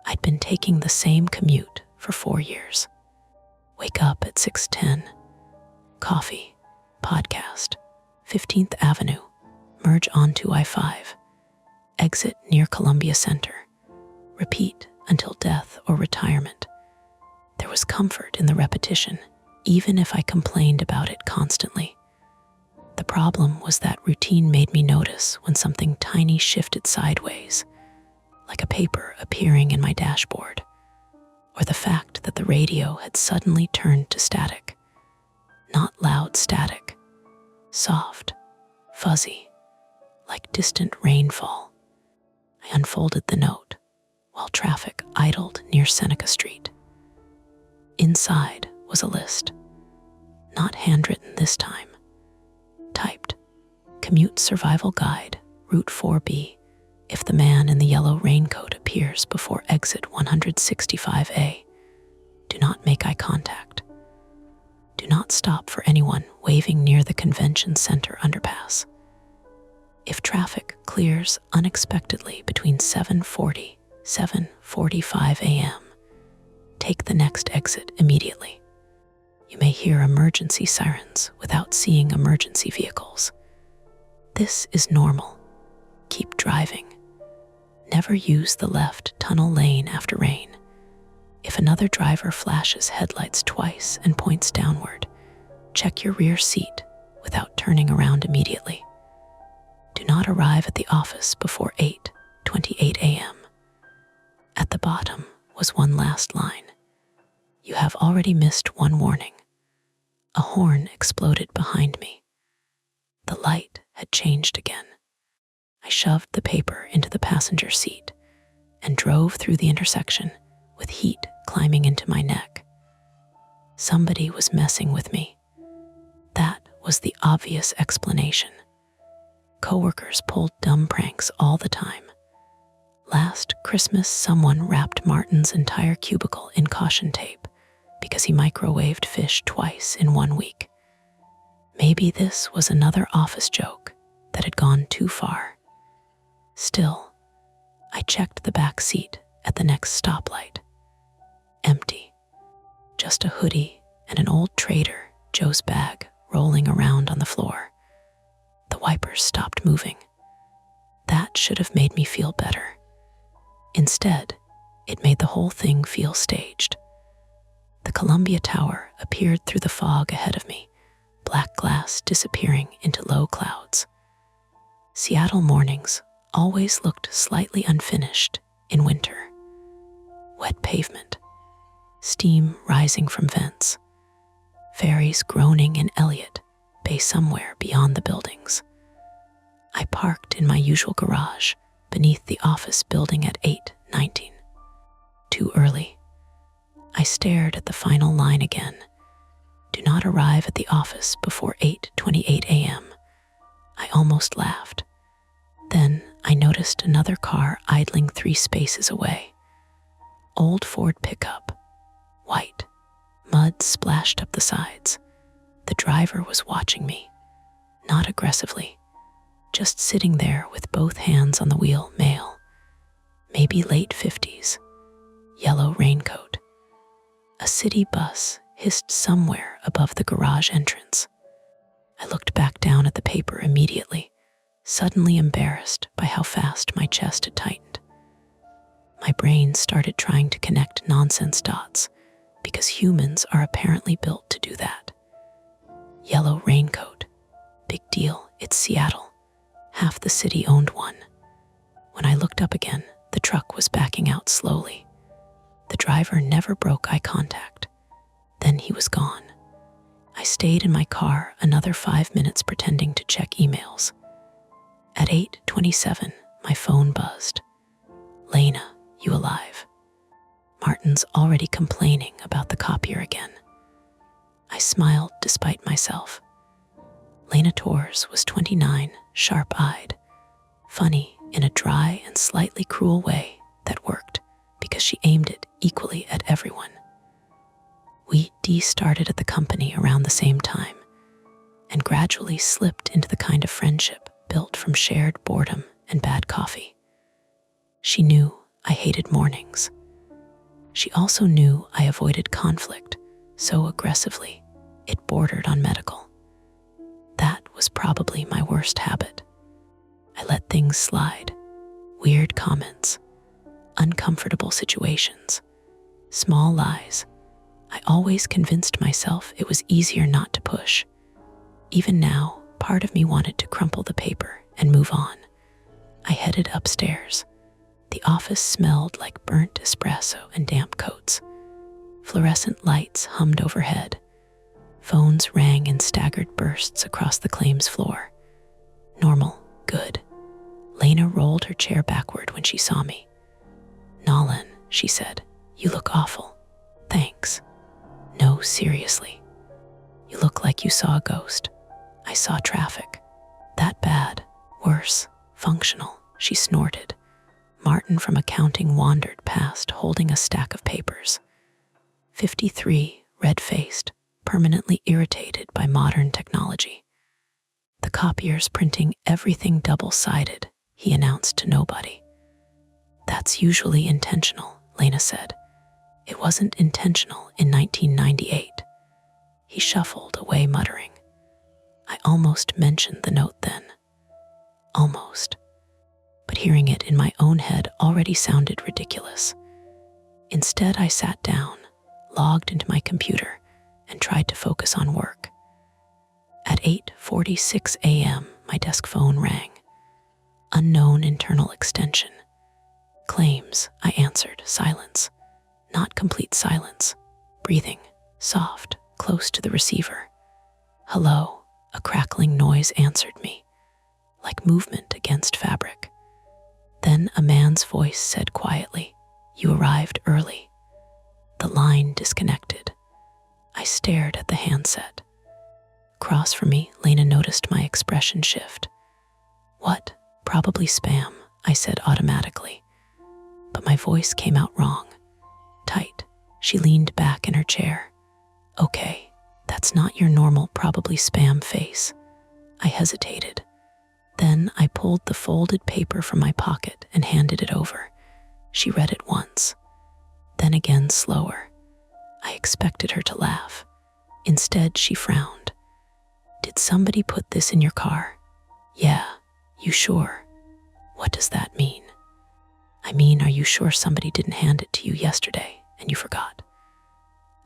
I'd been taking the same commute for 4 years. Wake up at 6:10, coffee, podcast, 15th Avenue, merge onto I-5, exit near Columbia Center, repeat until death or retirement. There was comfort in the repetition, even if I complained about it constantly. The problem was that routine made me notice when something tiny shifted sideways, like a paper appearing in my dashboard, or the fact that the radio had suddenly turned to static. Not loud static, soft, fuzzy, like distant rainfall. I unfolded the note while traffic idled near Seneca Street. Inside was a list, not handwritten this time, typed, Commute Survival Guide, Route 4B, if the man in the yellow raincoat appears before exit 165A. Do not make eye contact. Do not stop for anyone waving near the convention center underpass. If traffic clears unexpectedly between 7:40, 7:45 a.m., take the next exit immediately. You may hear emergency sirens without seeing emergency vehicles. This is normal. Keep driving. Never use the left tunnel lane after rain. If another driver flashes headlights twice and points downward, check your rear seat without turning around immediately. Do not arrive at the office before 8:28 a.m. At the bottom was one last line. You have already missed one warning. A horn exploded behind me. The light had changed again. I shoved the paper into the passenger seat and drove through the intersection with heat climbing into my neck. Somebody was messing with me. That was the obvious explanation. Coworkers pulled dumb pranks all the time. Last Christmas, someone wrapped Martin's entire cubicle in caution tape because he microwaved fish twice in 1 week. Maybe this was another office joke that had gone too far. Still, I checked the back seat at the next stoplight. Empty. Just a hoodie and an old Trader Joe's bag rolling around on the floor. The wipers stopped moving. That should have made me feel better. Instead, it made the whole thing feel staged. The Columbia Tower appeared through the fog ahead of me, black glass disappearing into low clouds. Seattle mornings always looked slightly unfinished in winter. Wet pavement, steam rising from vents, ferries groaning in Elliott Bay somewhere beyond the buildings. I parked in my usual garage beneath the office building at 8:19. Too early. I stared at the final line again. Do not arrive at the office before 8:28 a.m. I almost laughed. Then I noticed another car idling 3 spaces away. Old Ford pickup, white, mud splashed up the sides. The driver was watching me, not aggressively, just sitting there with both hands on the wheel, male, maybe late 50s, yellow raincoat. A city bus hissed somewhere above the garage entrance. I looked back down at the paper immediately, suddenly embarrassed by how fast my chest had tightened. My brain started trying to connect nonsense dots because humans are apparently built to do that. Yellow raincoat. Big deal, it's Seattle. Half the city owned one. When I looked up again, the truck was backing out slowly. The driver never broke eye contact. Then he was gone. I stayed in my car another 5 minutes pretending to check emails. At 8:27, my phone buzzed. Lena, You alive? Martin's already complaining about the copier again. I smiled despite myself. Lena Torres was 29, sharp-eyed, funny in a dry and slightly cruel way that worked because she aimed it equally at everyone. We started at the company around the same time and gradually slipped into the kind of friendship built from shared boredom and bad coffee. She knew I hated mornings. She also knew I avoided conflict so aggressively it bordered on medical. That was probably my worst habit. I let things slide, weird comments, uncomfortable situations, small lies. I always convinced myself it was easier not to push. Even now, part of me wanted to crumple the paper and move on. I headed upstairs. The office smelled like burnt espresso and damp coats. Fluorescent lights hummed overhead. Phones rang in staggered bursts across the claims floor. Normal, good. Lena rolled her chair backward when she saw me. "Nolan," she said, "you look awful." "Thanks." "No, seriously. You look like you saw a ghost." "I saw traffic." "That bad?" "Worse. Functional," she snorted. Martin from accounting wandered past holding a stack of papers. 53, red-faced, permanently irritated by modern technology. "The copier's printing everything double-sided," he announced to nobody. "That's usually intentional," Lena said. "It wasn't intentional in 1998. He shuffled away, muttering. I almost mentioned the note then. Almost. But hearing it in my own head already sounded ridiculous. Instead, I sat down, logged into my computer, and tried to focus on work. At 8:46 a.m., my desk phone rang. Unknown internal extension. "Claims," I answered. Silence. Not complete silence. Breathing. Soft, close to the receiver. "Hello," a crackling noise answered me, like movement against fabric. Then a man's voice said quietly, "You arrived early." The line disconnected. I stared at the handset. Across from me, Lena noticed my expression shift. "What? Probably spam," I said automatically. But my voice came out wrong. Tight. She leaned back in her chair. "Okay, that's not your normal probably spam face." I hesitated. Then I pulled the folded paper from my pocket and handed it over. She read it once, then again slower. I expected her to laugh. Instead, she frowned. "Did somebody put this in your car?" "Yeah." "You sure?" "What does that mean?" "I mean, are you sure somebody didn't hand it to you yesterday and you forgot?"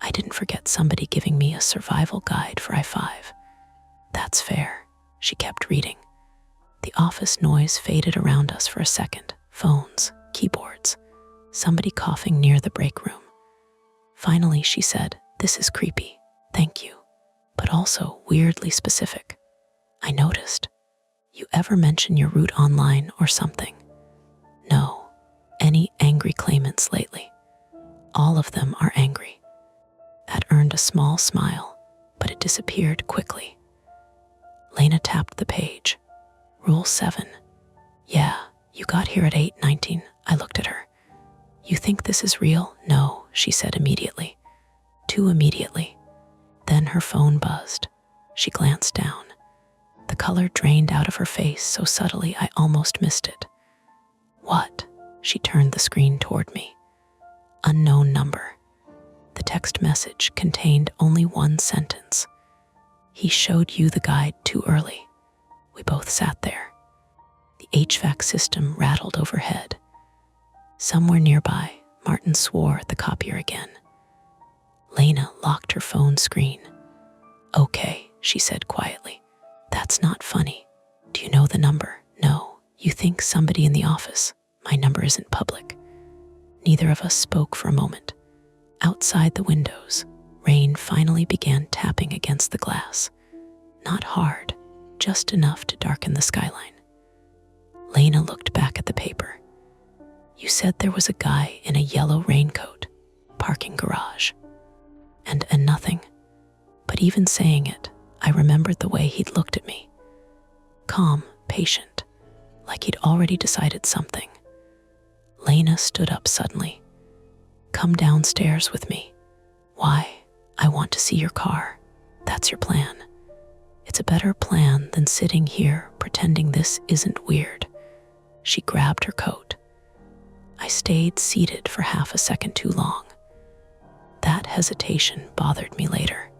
"I didn't forget somebody giving me a survival guide for I-5. "That's fair." She kept reading. The office noise faded around us for a second. Phones, keyboards, somebody coughing near the break room. Finally, she said, "This is creepy. Thank you. But also weirdly specific. I noticed. You ever mention your route online or something?" "No. Any angry claimants lately?" "All of them are angry." That earned a small smile, but it disappeared quickly. Lena tapped the page. Rule 7. "Yeah, you got here at 8:19. I looked at her. "You think this is real?" "No," she said immediately. Too immediately. Then her phone buzzed. She glanced down. The color drained out of her face so subtly I almost missed it. "What?" She turned the screen toward me. Unknown number. The text message contained only one sentence. "He showed you the guide too early." We both sat there. The HVAC system rattled overhead. Somewhere nearby, Martin swore at the copier again. Lena locked her phone screen. "Okay," she said quietly. "That's not funny. Do you know the number?" "No." "You think somebody in the office?" "My number isn't public." Neither of us spoke for a moment. Outside the windows, rain finally began tapping against the glass. Not hard, just enough to darken the skyline. Lena looked back at the paper. You said there was a guy in a yellow raincoat, parking garage. And nothing. But even saying it, I remembered the way he'd looked at me. Calm, patient, like he'd already decided something. Lena stood up suddenly. Come downstairs with me. Why? I want to see your car. That's your plan. It's a better plan than sitting here pretending this isn't weird. She grabbed her coat. I stayed seated for half a second too long. That hesitation bothered me later,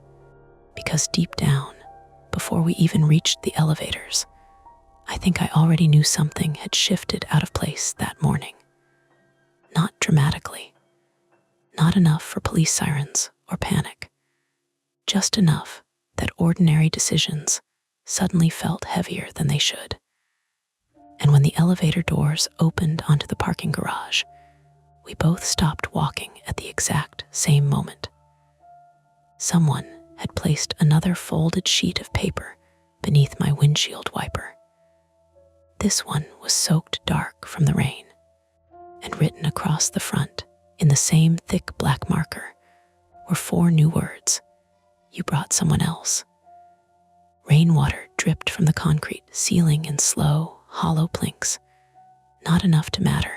because deep down, before we even reached the elevators, I think I already knew something had shifted out of place that morning. Not dramatically. Not enough for police sirens or panic. Just enough that ordinary decisions suddenly felt heavier than they should. And when the elevator doors opened onto the parking garage, we both stopped walking at the exact same moment. Someone had placed another folded sheet of paper beneath my windshield wiper. This one was soaked dark from the rain, and written across the front in the same thick black marker were 4 new words. You brought someone else. Rainwater dripped from the concrete ceiling in slow, hollow plinks. Not enough to matter.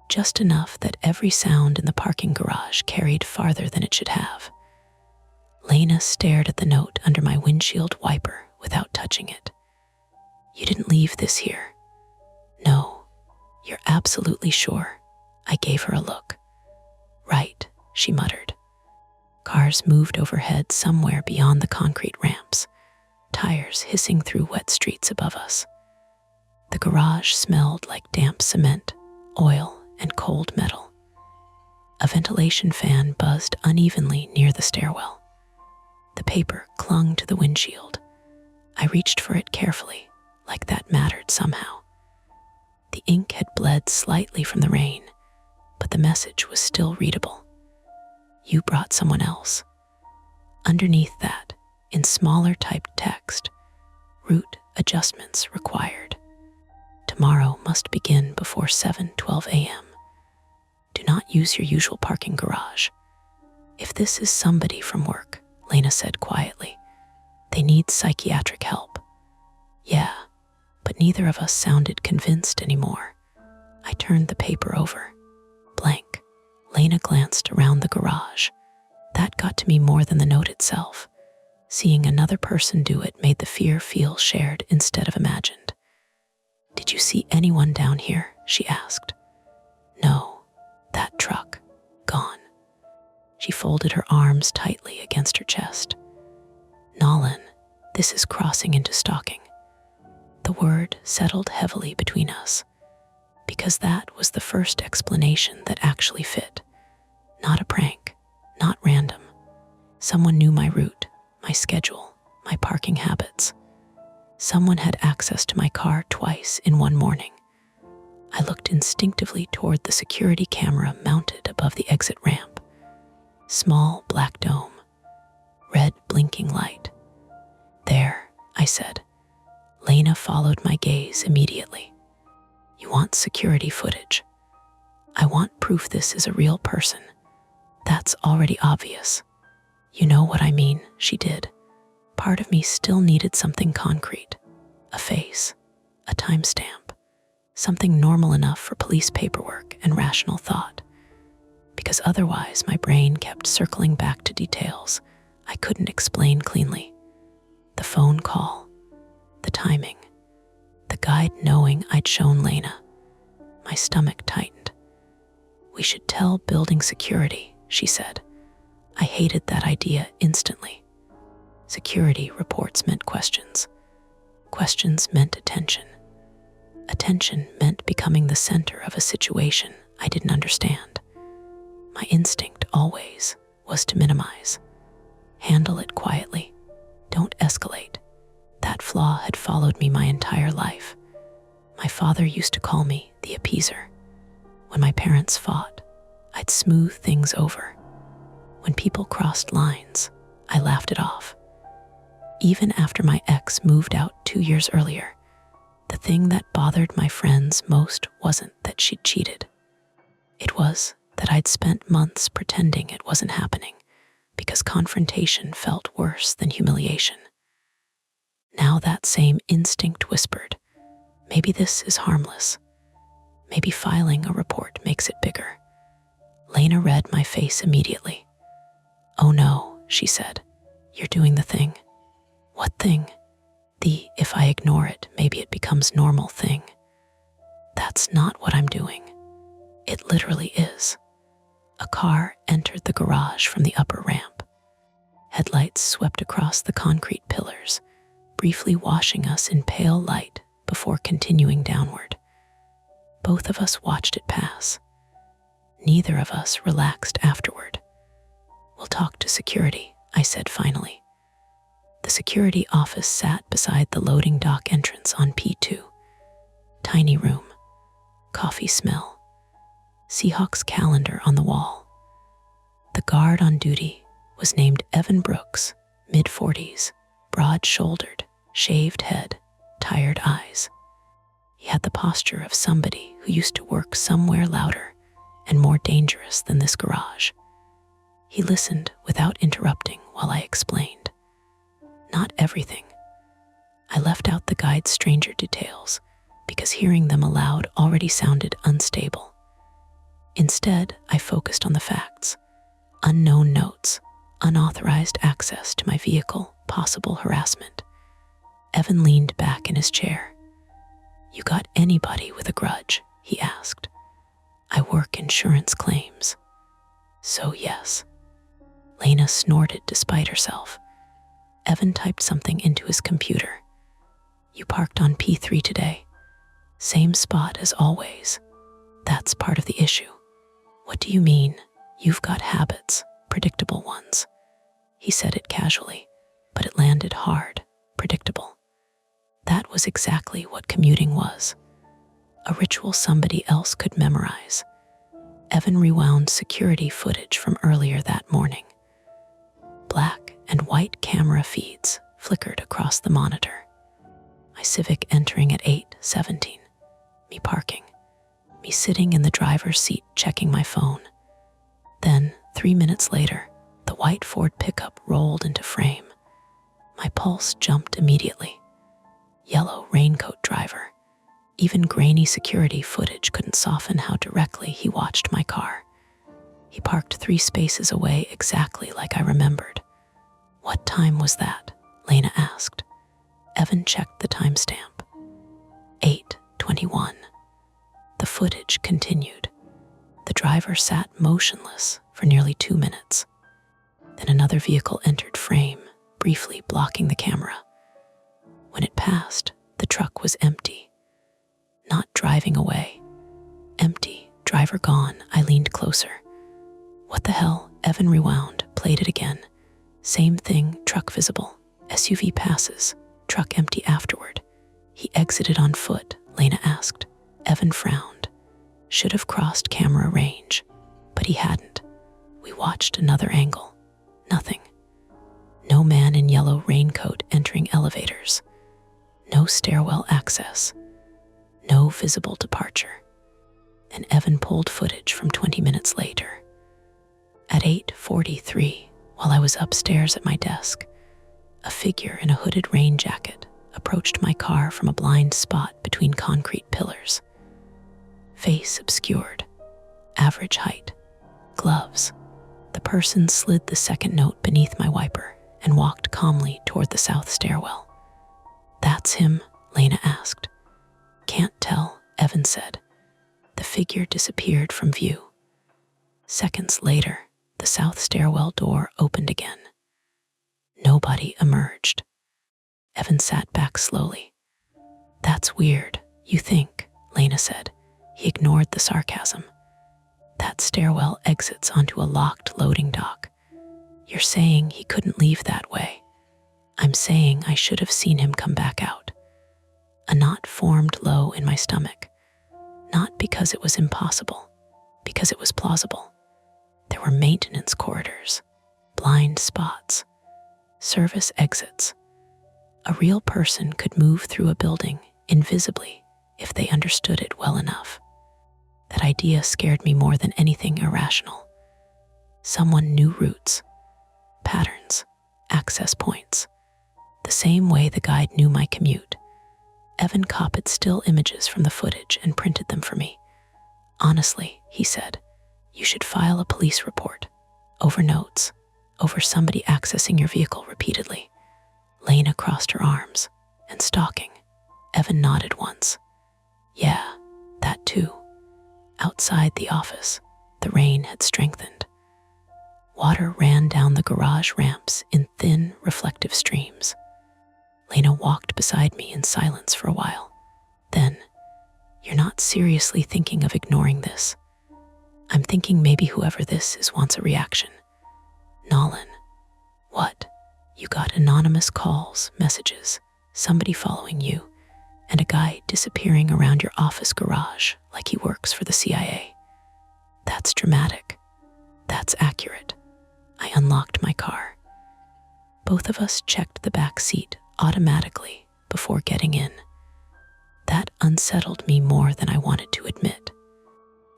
Just enough that every sound in the parking garage carried farther than it should have. Lena stared at the note under my windshield wiper without touching it. You didn't leave this here. No, you're absolutely sure. I gave her a look. Right, she muttered. Cars moved overhead somewhere beyond the concrete ramps, tires hissing through wet streets above us. The garage smelled like damp cement, oil, and cold metal. A ventilation fan buzzed unevenly near the stairwell. The paper clung to the windshield. I reached for it carefully, like that mattered somehow. The ink had bled slightly from the rain, but the message was still readable. You brought someone else. Underneath that, in smaller typed text, route adjustments required. Tomorrow must begin before 7:12 a.m. Do not use your usual parking garage. If this is somebody from work, Lena said quietly, they need psychiatric help. Yeah, but neither of us sounded convinced anymore. I turned the paper over. Blank. Lena glanced around the garage. That got to me more than the note itself. Seeing another person do it made the fear feel shared instead of imagined. Did you see anyone down here? She asked. No, that truck, gone. She folded her arms tightly against her chest. Nolan, this is crossing into stalking. The word settled heavily between us, because that was the first explanation that actually fit. Not a prank, not random. Someone knew my route, my schedule, my parking habits. Someone had access to my car twice in one morning. I looked instinctively toward the security camera mounted above the exit ramp. Small black dome, red blinking light. There, I said. Lena followed my gaze immediately. You want security footage. I want proof this is a real person. That's already obvious. You know what I mean, she did. Part of me still needed something concrete. A face, a timestamp, something normal enough for police paperwork and rational thought. Because otherwise my brain kept circling back to details I couldn't explain cleanly. The phone call, the timing, the guide knowing I'd shown Lena. My stomach tightened. We should tell building security, she said. I hated that idea instantly. Security reports meant questions. Questions meant attention. Attention meant becoming the center of a situation I didn't understand. My instinct always was to minimize. Handle it quietly. Don't escalate. That flaw had followed me my entire life. My father used to call me the appeaser. When my parents fought, I'd smooth things over. When people crossed lines, I laughed it off. Even after my ex moved out 2 years earlier, the thing that bothered my friends most wasn't that she'd cheated. It was that I'd spent months pretending it wasn't happening because confrontation felt worse than humiliation. Now that same instinct whispered, maybe this is harmless. Maybe filing a report makes it bigger. Lena read my face immediately. "Oh no," she said. "You're doing the thing." "What thing?" "The if I ignore it, maybe it becomes normal thing." "That's not what I'm doing." "It literally is." A car entered the garage from the upper ramp. Headlights swept across the concrete pillars, briefly washing us in pale light before continuing downward. Both of us watched it pass. Neither of us relaxed afterward. "We'll talk to security," I said finally. The security office sat beside the loading dock entrance on P2. Tiny room, coffee smell, Seahawks calendar on the wall. The guard on duty was named Evan Brooks, mid-40s, broad-shouldered, shaved head, tired eyes. He had the posture of somebody who used to work somewhere louder and more dangerous than this garage. He listened without interrupting while I explained. Not everything. I left out the guide's stranger details because hearing them aloud already sounded unstable. Instead, I focused on the facts. Unknown notes, unauthorized access to my vehicle, possible harassment. Evan leaned back in his chair. "You got anybody with a grudge?" he asked. "I work insurance claims." "So yes." Lena snorted despite herself. Evan typed something into his computer. "You parked on P3 today. Same spot as always. That's part of the issue." "What do you mean? You've got habits, predictable ones." He said it casually, but it landed hard, predictable. That was exactly what commuting was. A ritual somebody else could memorize. Evan rewound security footage from earlier that morning. Black and white camera feeds flickered across the monitor. My Civic entering at 8:17. Me parking. Me sitting in the driver's seat checking my phone. Then, 3 minutes later, the white Ford pickup rolled into frame. My pulse jumped immediately. Yellow raincoat driver. Even grainy security footage couldn't soften how directly he watched my car. He parked 3 spaces away exactly like I remembered. "What time was that?" Lena asked. Evan checked the timestamp. 8:21. The footage continued. The driver sat motionless for nearly 2 minutes. Then another vehicle entered frame, briefly blocking the camera. When it passed, the truck was empty. Not driving away. Empty, driver gone. I leaned closer. "What the hell?" Evan rewound, played it again. Same thing, truck visible. SUV passes, truck empty afterward. "He exited on foot?" Lena asked. Evan frowned. "Should have crossed camera range." But he hadn't. We watched another angle. Nothing. No man in yellow raincoat entering elevators. No stairwell access. No visible departure. And Evan pulled footage from 20 minutes later. At 8:43, while I was upstairs at my desk, a figure in a hooded rain jacket approached my car from a blind spot between concrete pillars. Face obscured, average height, gloves. The person slid the second note beneath my wiper and walked calmly toward the south stairwell. "That's him?" Lena asked. "Can't tell," Evan said. The figure disappeared from view. Seconds later, the south stairwell door opened again. Nobody emerged. Evan sat back slowly. "That's weird, you think," Lena said. He ignored the sarcasm. "That stairwell exits onto a locked loading dock. You're saying he couldn't leave that way. I'm saying I should have seen him come back out." A knot formed low in my stomach. Not because it was impossible, because it was plausible. There were maintenance corridors, blind spots, service exits. A real person could move through a building invisibly if they understood it well enough. That idea scared me more than anything irrational. Someone knew routes, patterns, access points, the same way the guide knew my commute. Evan copied still images from the footage and printed them for me. Honestly, he said, you should file a police report. Over notes, over somebody accessing your vehicle repeatedly. Lena crossed her arms. And stalking. Evan nodded once. Yeah, that too. Outside the office, the rain had strengthened. Water ran down the garage ramps in thin, reflective streams. Lena walked beside me in silence for a while. Then, you're not seriously thinking of ignoring this. I'm thinking maybe whoever this is wants a reaction. Nolan. What? You got anonymous calls, messages, somebody following you, and a guy disappearing around your office garage like he works for the CIA. That's dramatic. That's accurate. I unlocked my car. Both of us checked the back seat automatically before getting in. That unsettled me more than I wanted to admit.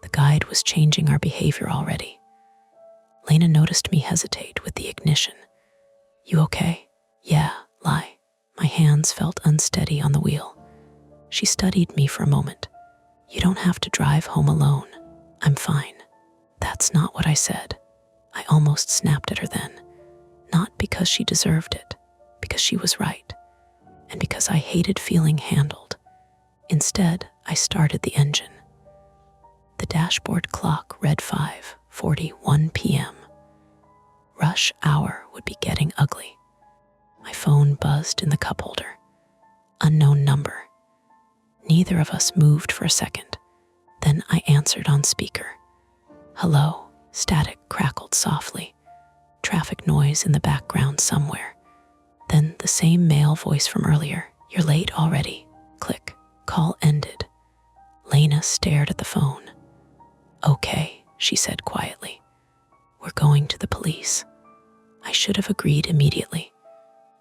The guide was changing our behavior already. Lena noticed me hesitate with the ignition. You okay? Yeah, lie. My hands felt unsteady on the wheel. She studied me for a moment. You don't have to drive home alone. I'm fine. That's not what I said. I almost snapped at her then. Not because she deserved it, because she was right, and because I hated feeling handled. Instead, I started the engine. The dashboard clock read 5:41 p.m. Rush hour would be getting ugly. My phone buzzed in the cup holder. Unknown number. Neither of us moved for a second. Then I answered on speaker. Hello. Static crackled softly. Traffic noise in the background somewhere. Then the same male voice from earlier. You're late already. Click. Call ended. Lena stared at the phone. Okay, she said quietly. We're going to the police. I should have agreed immediately.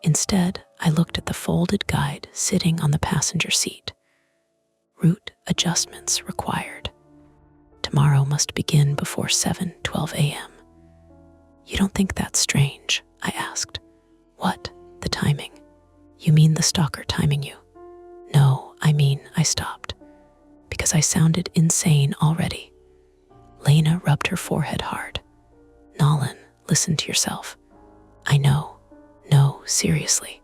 Instead, I looked at the folded guide sitting on the passenger seat. Route adjustments required. Tomorrow must begin before 7:12 a.m. You don't think that's strange? I asked. What? The timing? You mean the stalker timing you? No, I mean I stopped. Because I sounded insane already. Lena rubbed her forehead hard. Nolan, listen to yourself. I know. No, seriously.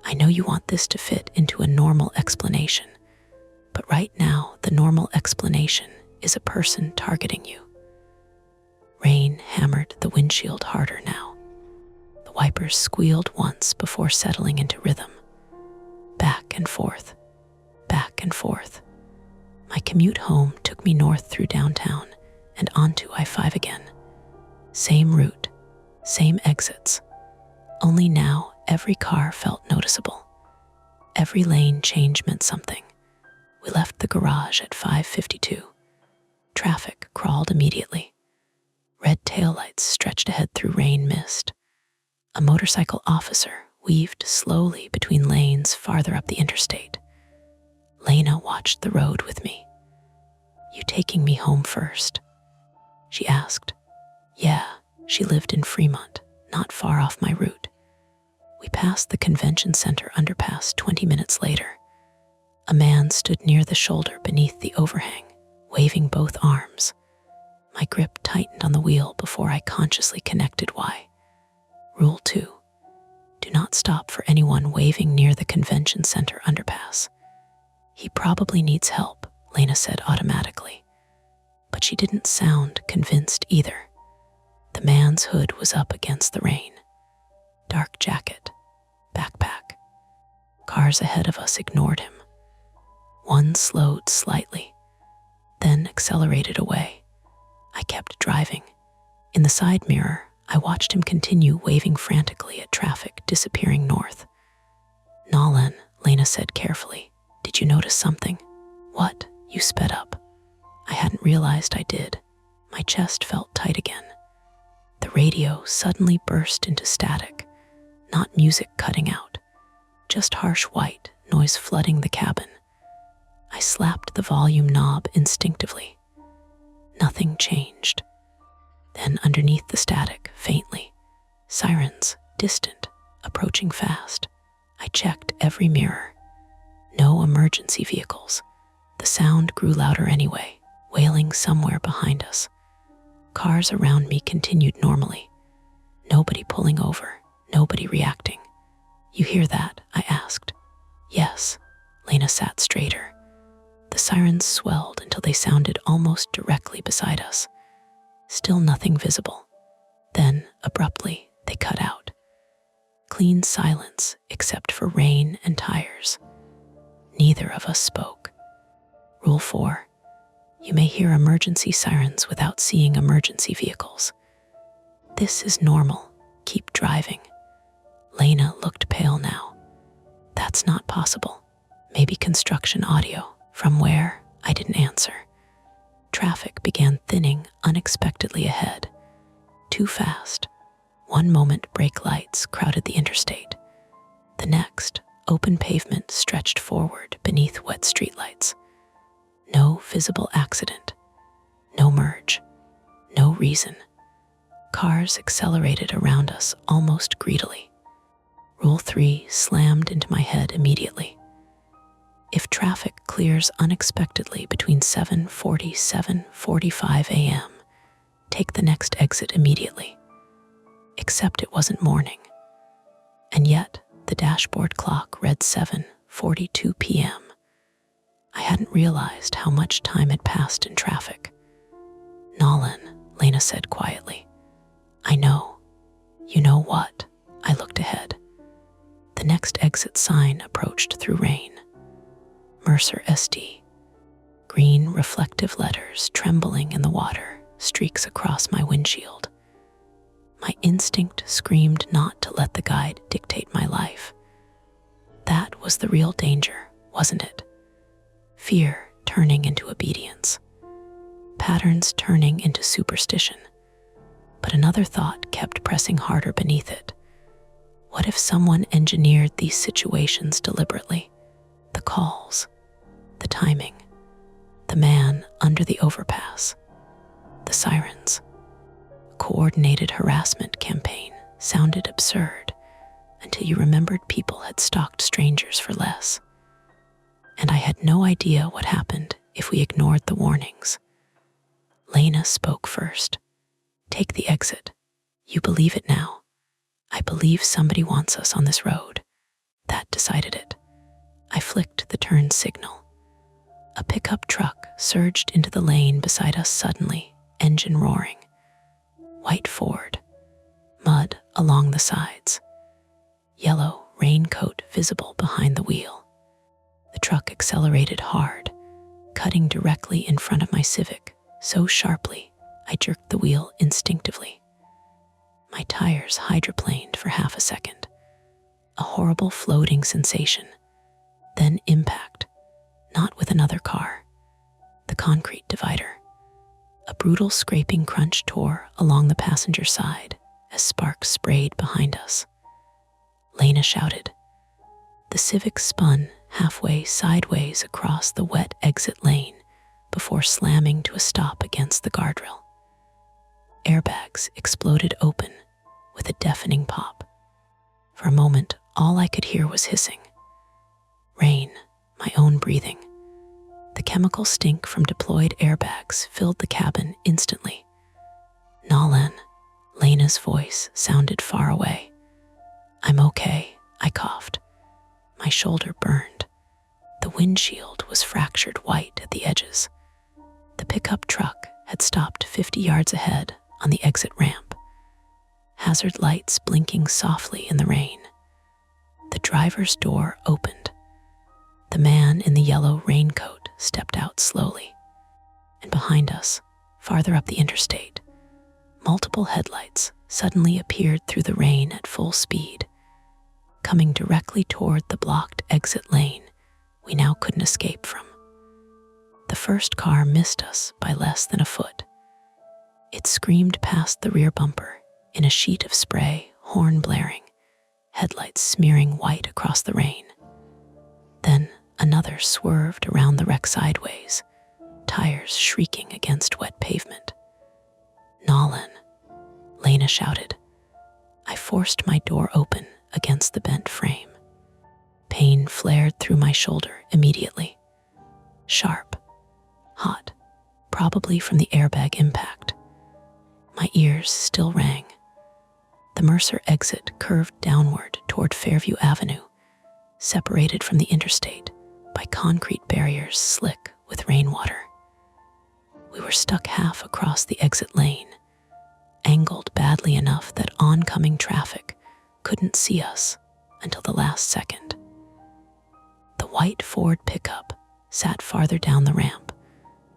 I know you want this to fit into a normal explanation. But right now, the normal explanation is a person targeting you. Rain hammered the windshield harder now. The wipers squealed once before settling into rhythm. Back and forth, back and forth. My commute home took me north through downtown and onto I-5 again. Same route, same exits. Only now every car felt noticeable. Every lane change meant something. We left the garage at 5:52. Traffic crawled immediately. Red taillights stretched ahead through rain mist. A motorcycle officer weaved slowly between lanes farther up the interstate. Lena watched the road with me. You taking me home first? She asked. Yeah, she lived in Fremont, not far off my route. We passed the convention center underpass 20 minutes later. A man stood near the shoulder beneath the overhang, waving both arms. My grip tightened on the wheel before I consciously connected why. Rule 2. Do not stop for anyone waving near the convention center underpass. He probably needs help, Lena said automatically. But she didn't sound convinced either. The man's hood was up against the rain. Dark jacket, backpack. Cars ahead of us ignored him. One slowed slightly, then accelerated away. I kept driving. In the side mirror, I watched him continue waving frantically at traffic disappearing north. Nolan, Lena said carefully. Did you notice something? What? You sped up. I hadn't realized I did. My chest felt tight again. The radio suddenly burst into static, not music cutting out, just harsh white noise flooding the cabin. I slapped the volume knob instinctively. Nothing changed. Then, underneath the static, faintly, sirens, distant, approaching fast. I checked every mirror. No emergency vehicles. The sound grew louder anyway, wailing somewhere behind us. Cars around me continued normally. Nobody pulling over, nobody reacting. "You hear that?" I asked. "Yes." Lena sat straighter. The sirens swelled until they sounded almost directly beside us. Still nothing visible. Then, abruptly, they cut out. Clean silence except for rain and tires. Neither of us spoke. Rule 4. You may hear emergency sirens without seeing emergency vehicles. This is normal. Keep driving. Lena looked pale now. That's not possible. Maybe construction audio. From where? I didn't answer. Traffic began thinning unexpectedly ahead. Too fast. One moment, brake lights crowded the interstate. The next, open pavement stretched forward beneath wet streetlights. No visible accident. No merge. No reason. Cars accelerated around us almost greedily. Rule 3 slammed into my head immediately. If traffic clears unexpectedly between 7:40 and 7:45 a.m., take the next exit immediately. Except it wasn't morning. And yet, the dashboard clock read 7:42 p.m. I hadn't realized how much time had passed in traffic. "Nolan," Lena said quietly. "I know." "You know what?" I looked ahead. The next exit sign approached through rain. Mercer SD. Green reflective letters trembling in the water, streaks across my windshield. My instinct screamed not to let the guide dictate my life. That was the real danger, wasn't it? Fear turning into obedience. Patterns turning into superstition. But another thought kept pressing harder beneath it. What if someone engineered these situations deliberately? The calls, the timing, the man under the overpass, the sirens. A coordinated harassment campaign sounded absurd until you remembered people had stalked strangers for less. And I had no idea what happened if we ignored the warnings. Lena spoke first. "Take the exit. You believe it now." "I believe somebody wants us on this road." That decided it. I flicked the turn signal. A pickup truck surged into the lane beside us suddenly, engine roaring. White Ford. Mud along the sides. Yellow raincoat visible behind the wheel. The truck accelerated hard, cutting directly in front of my Civic, so sharply I jerked the wheel instinctively. My tires hydroplaned for half a second. A horrible floating sensation. Then impact, not with another car. The concrete divider. A brutal scraping crunch tore along the passenger side as sparks sprayed behind us. Lena shouted. The Civic spun halfway sideways across the wet exit lane before slamming to a stop against the guardrail. Airbags exploded open with a deafening pop. For a moment, all I could hear was hissing. Rain, my own breathing. The chemical stink from deployed airbags filled the cabin instantly. "Nolan," Lena's voice sounded far away. "I'm okay," I coughed. My shoulder burned. The windshield was fractured white at the edges. The pickup truck had stopped 50 yards ahead on the exit ramp. Hazard lights blinking softly in the rain. The driver's door opened. The man in the yellow raincoat stepped out slowly. And behind us, farther up the interstate, multiple headlights suddenly appeared through the rain at full speed, coming directly toward the blocked exit lane we now couldn't escape from. The first car missed us by less than a foot. It screamed past the rear bumper in a sheet of spray, horn blaring, headlights smearing white across the rain. Then another swerved around the wreck sideways, tires shrieking against wet pavement. "Nolan," Lena shouted. I forced my door open against the bent frame. Pain flared through my shoulder immediately. Sharp, hot, probably from the airbag impact. My ears still rang. The Mercer exit curved downward toward Fairview Avenue, separated from the interstate by concrete barriers slick with rainwater. We were stuck half across the exit lane, angled badly enough that oncoming traffic couldn't see us until the last second. The white Ford pickup sat farther down the ramp,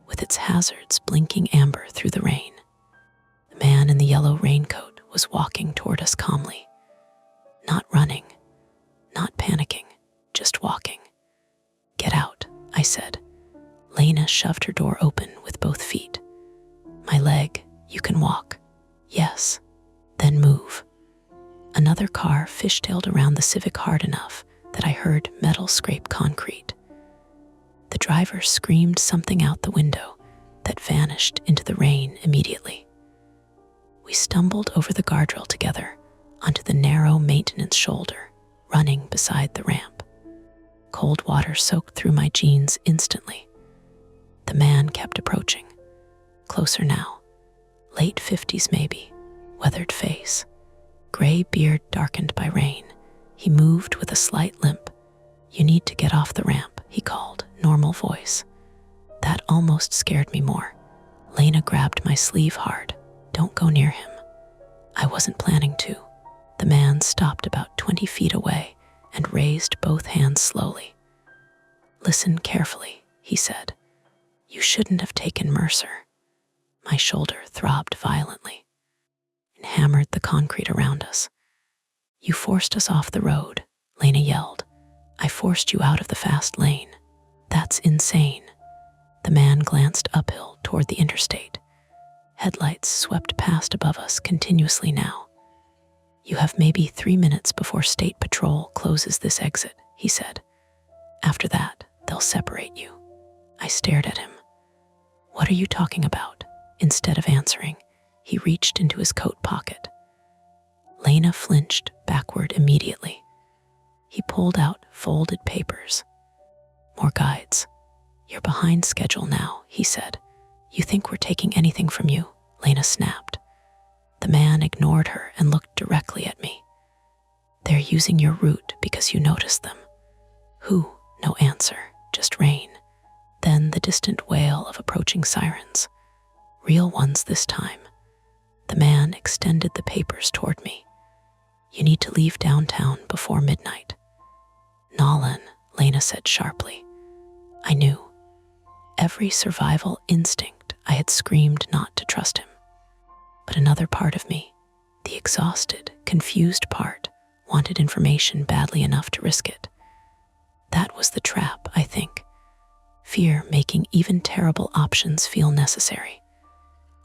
with its hazards blinking amber through the rain. The man in the yellow raincoat was walking toward us calmly. Not running, not panicking, just walking. "Get out," I said. Lena shoved her door open with both feet. "My leg, you can walk." "Yes, then move." Another car fishtailed around the Civic hard enough that I heard metal scrape concrete. The driver screamed something out the window that vanished into the rain immediately. We stumbled over the guardrail together onto the narrow maintenance shoulder running beside the ramp. Cold water soaked through my jeans instantly. The man kept approaching. Closer now. Late 50s maybe, weathered face. Gray beard darkened by rain. He moved with a slight limp. "You need to get off the ramp," he called, normal voice. That almost scared me more. Lena grabbed my sleeve hard. "Don't go near him." I wasn't planning to. The man stopped about 20 feet away and raised both hands slowly. "Listen carefully," he said. "You shouldn't have taken Mercer." My shoulder throbbed violently and hammered the concrete around us. "You forced us off the road," Lena yelled. "I forced you out of the fast lane. That's insane." The man glanced uphill toward the interstate. Headlights swept past above us continuously now. "You have maybe 3 minutes before State Patrol closes this exit," he said. "After that, they'll separate you." I stared at him. "What are you talking about?" Instead of answering, he reached into his coat pocket. Lena flinched backward immediately. He pulled out folded papers. "More guides. You're behind schedule now," he said. "You think we're taking anything from you?" Lena snapped. The man ignored her and looked directly at me. "They're using your route because you noticed them." "Who?" No answer, just rain. Then the distant wail of approaching sirens. Real ones this time. The man extended the papers toward me. "You need to leave downtown before midnight." "Nolan," Lena said sharply. I knew. Every survival instinct I had screamed not to trust him. But another part of me, the exhausted, confused part, wanted information badly enough to risk it. That was the trap, I think. Fear making even terrible options feel necessary.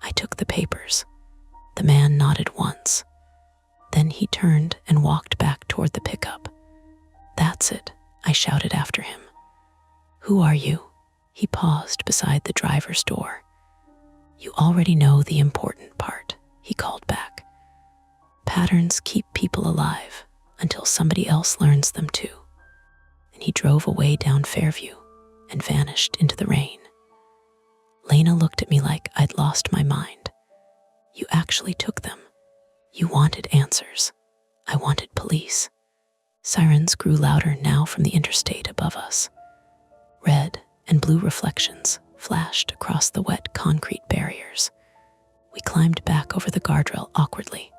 I took the papers. The man nodded once. Then he turned and walked back toward the pickup. "That's it," I shouted after him. "Who are you?" He paused beside the driver's door. "You already know the important part," he called back. "Patterns keep people alive until somebody else learns them too." And he drove away down Fairview and vanished into the rain. Lena looked at me like I'd lost my mind. "You actually took them. You wanted answers. I wanted police." Sirens grew louder now from the interstate above us. Red and blue reflections flashed across the wet concrete barriers. We climbed back over the guardrail awkwardly.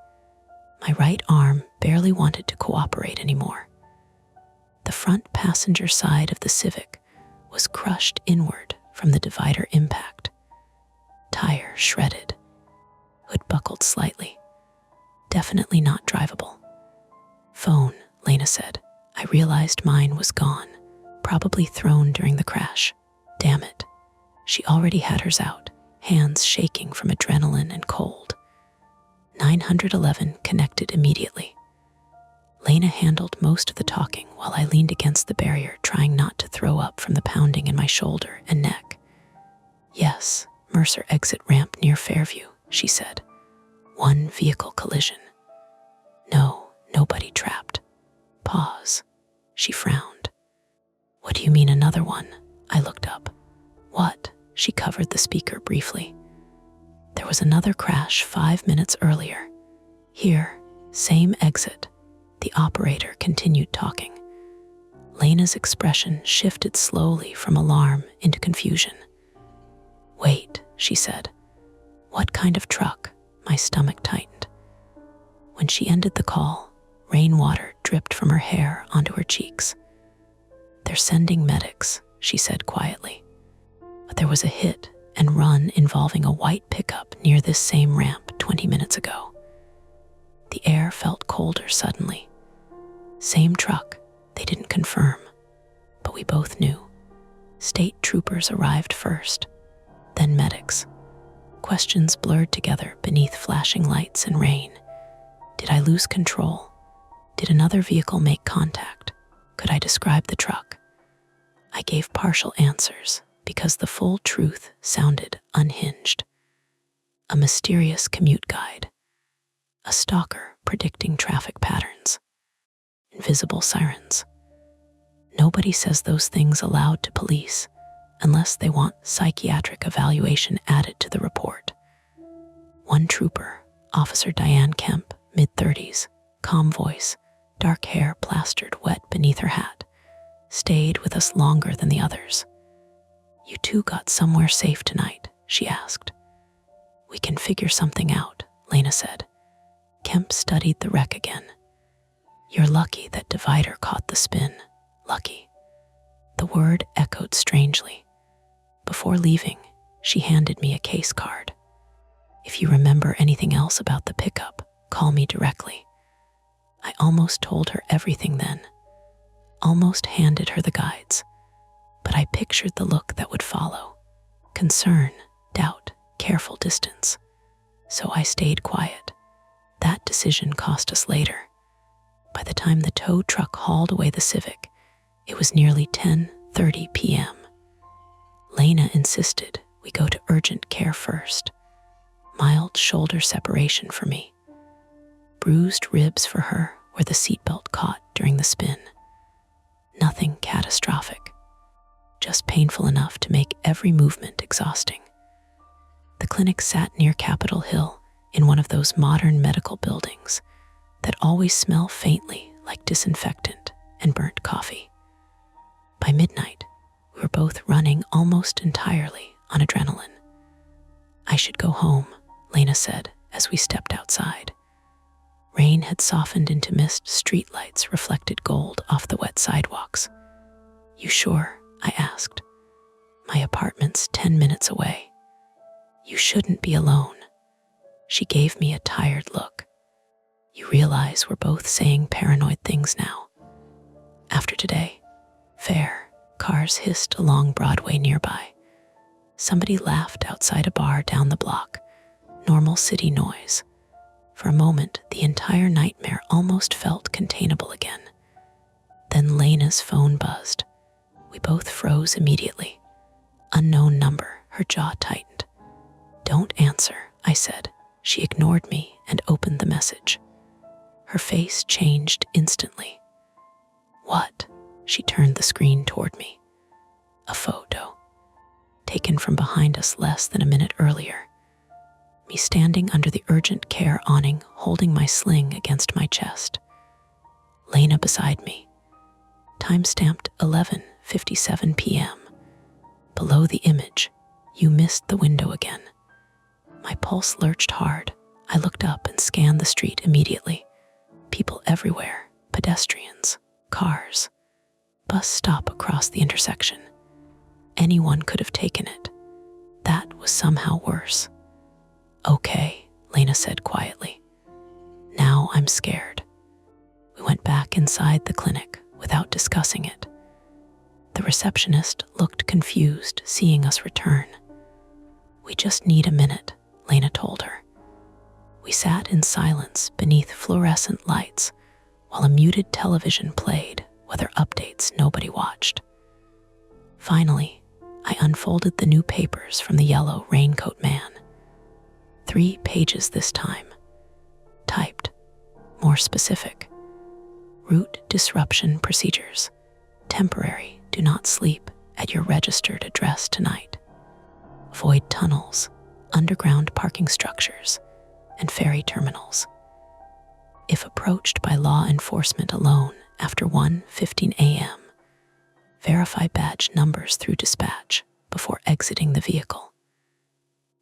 My right arm barely wanted to cooperate anymore. The front passenger side of the Civic was crushed inward from the divider impact. Tire shredded. Hood buckled slightly. Definitely not drivable. "Phone," Lena said. I realized mine was gone, probably thrown during the crash. Damn it. She already had hers out, hands shaking from adrenaline and cold. 911 connected immediately. Lena handled most of the talking while I leaned against the barrier, trying not to throw up from the pounding in my shoulder and neck. Yes, Mercer exit ramp near Fairview, she said. One vehicle collision. No, nobody trapped. Pause. She frowned. What do you mean another one? I looked up. What? She covered the speaker briefly. There was another crash 5 minutes earlier. Here, same exit. The operator continued talking. Lena's expression shifted slowly from alarm into confusion. Wait, she said. What kind of truck? My stomach tightened. When she ended the call, rainwater dripped from her hair onto her cheeks. They're sending medics, she said quietly. But there was a hit and run involving a white pickup near this same ramp 20 minutes ago. The air felt colder suddenly. Same truck, they didn't confirm, but we both knew. State troopers arrived first, then medics. Questions blurred together beneath flashing lights and rain. Did I lose control? Did another vehicle make contact? Could I describe the truck? I gave partial answers because the full truth sounded unhinged. A mysterious commute guide. A stalker predicting traffic patterns. Invisible sirens. Nobody says those things aloud to police unless they want psychiatric evaluation added to the report. One trooper, Officer Diane Kemp, mid-30s, calm voice, dark hair plastered wet beneath her hat, stayed with us longer than the others. You two got somewhere safe tonight, she asked. We can figure something out, Lena said. Kemp studied the wreck again. You're lucky that divider caught the spin. Lucky. The word echoed strangely. Before leaving, she handed me a case card. If you remember anything else about the pickup, call me directly. I almost told her everything then. Almost handed her the guides. But I pictured the look that would follow. Concern, doubt, careful distance. So I stayed quiet. That decision cost us later. By the time the tow truck hauled away the Civic, it was nearly 10:30 p.m. Lena insisted we go to urgent care first. Mild shoulder separation for me. Bruised ribs for her where the seatbelt caught during the spin. Nothing catastrophic. Just painful enough to make every movement exhausting. The clinic sat near Capitol Hill in one of those modern medical buildings that always smell faintly like disinfectant and burnt coffee. By midnight, we were both running almost entirely on adrenaline. I should go home, Lena said as we stepped outside. Rain had softened into mist, streetlights reflected gold off the wet sidewalks. You sure? I asked. My apartment's 10 minutes away. You shouldn't be alone. She gave me a tired look. You realize we're both saying paranoid things now. After today, fair, cars hissed along Broadway nearby. Somebody laughed outside a bar down the block. Normal city noise. For a moment, the entire nightmare almost felt containable again. Then Lena's phone buzzed. We both froze immediately. Unknown number, her jaw tightened. Don't answer, I said. She ignored me and opened the message. Her face changed instantly. What? She turned the screen toward me. A photo. Taken from behind us less than a minute earlier. Me standing under the urgent care awning, holding my sling against my chest. Lena beside me. Time stamped 11:57 p.m. Below the image, you missed the window again. My pulse lurched hard. I looked up and scanned the street immediately. People everywhere, pedestrians, cars. Bus stop across the intersection. Anyone could have taken it. That was somehow worse. Okay, Lena said quietly. Now I'm scared. We went back inside the clinic without discussing it. The receptionist looked confused seeing us return. We just need a minute, Lena told her. We sat in silence beneath fluorescent lights while a muted television played weather updates nobody watched. Finally, I unfolded the new papers from the yellow raincoat man. 3 pages this time. Typed. More specific. Route disruption procedures. Temporary. Do not sleep at your registered address tonight. Avoid tunnels, underground parking structures, and ferry terminals. If approached by law enforcement alone after 1:15 a.m., verify badge numbers through dispatch before exiting the vehicle.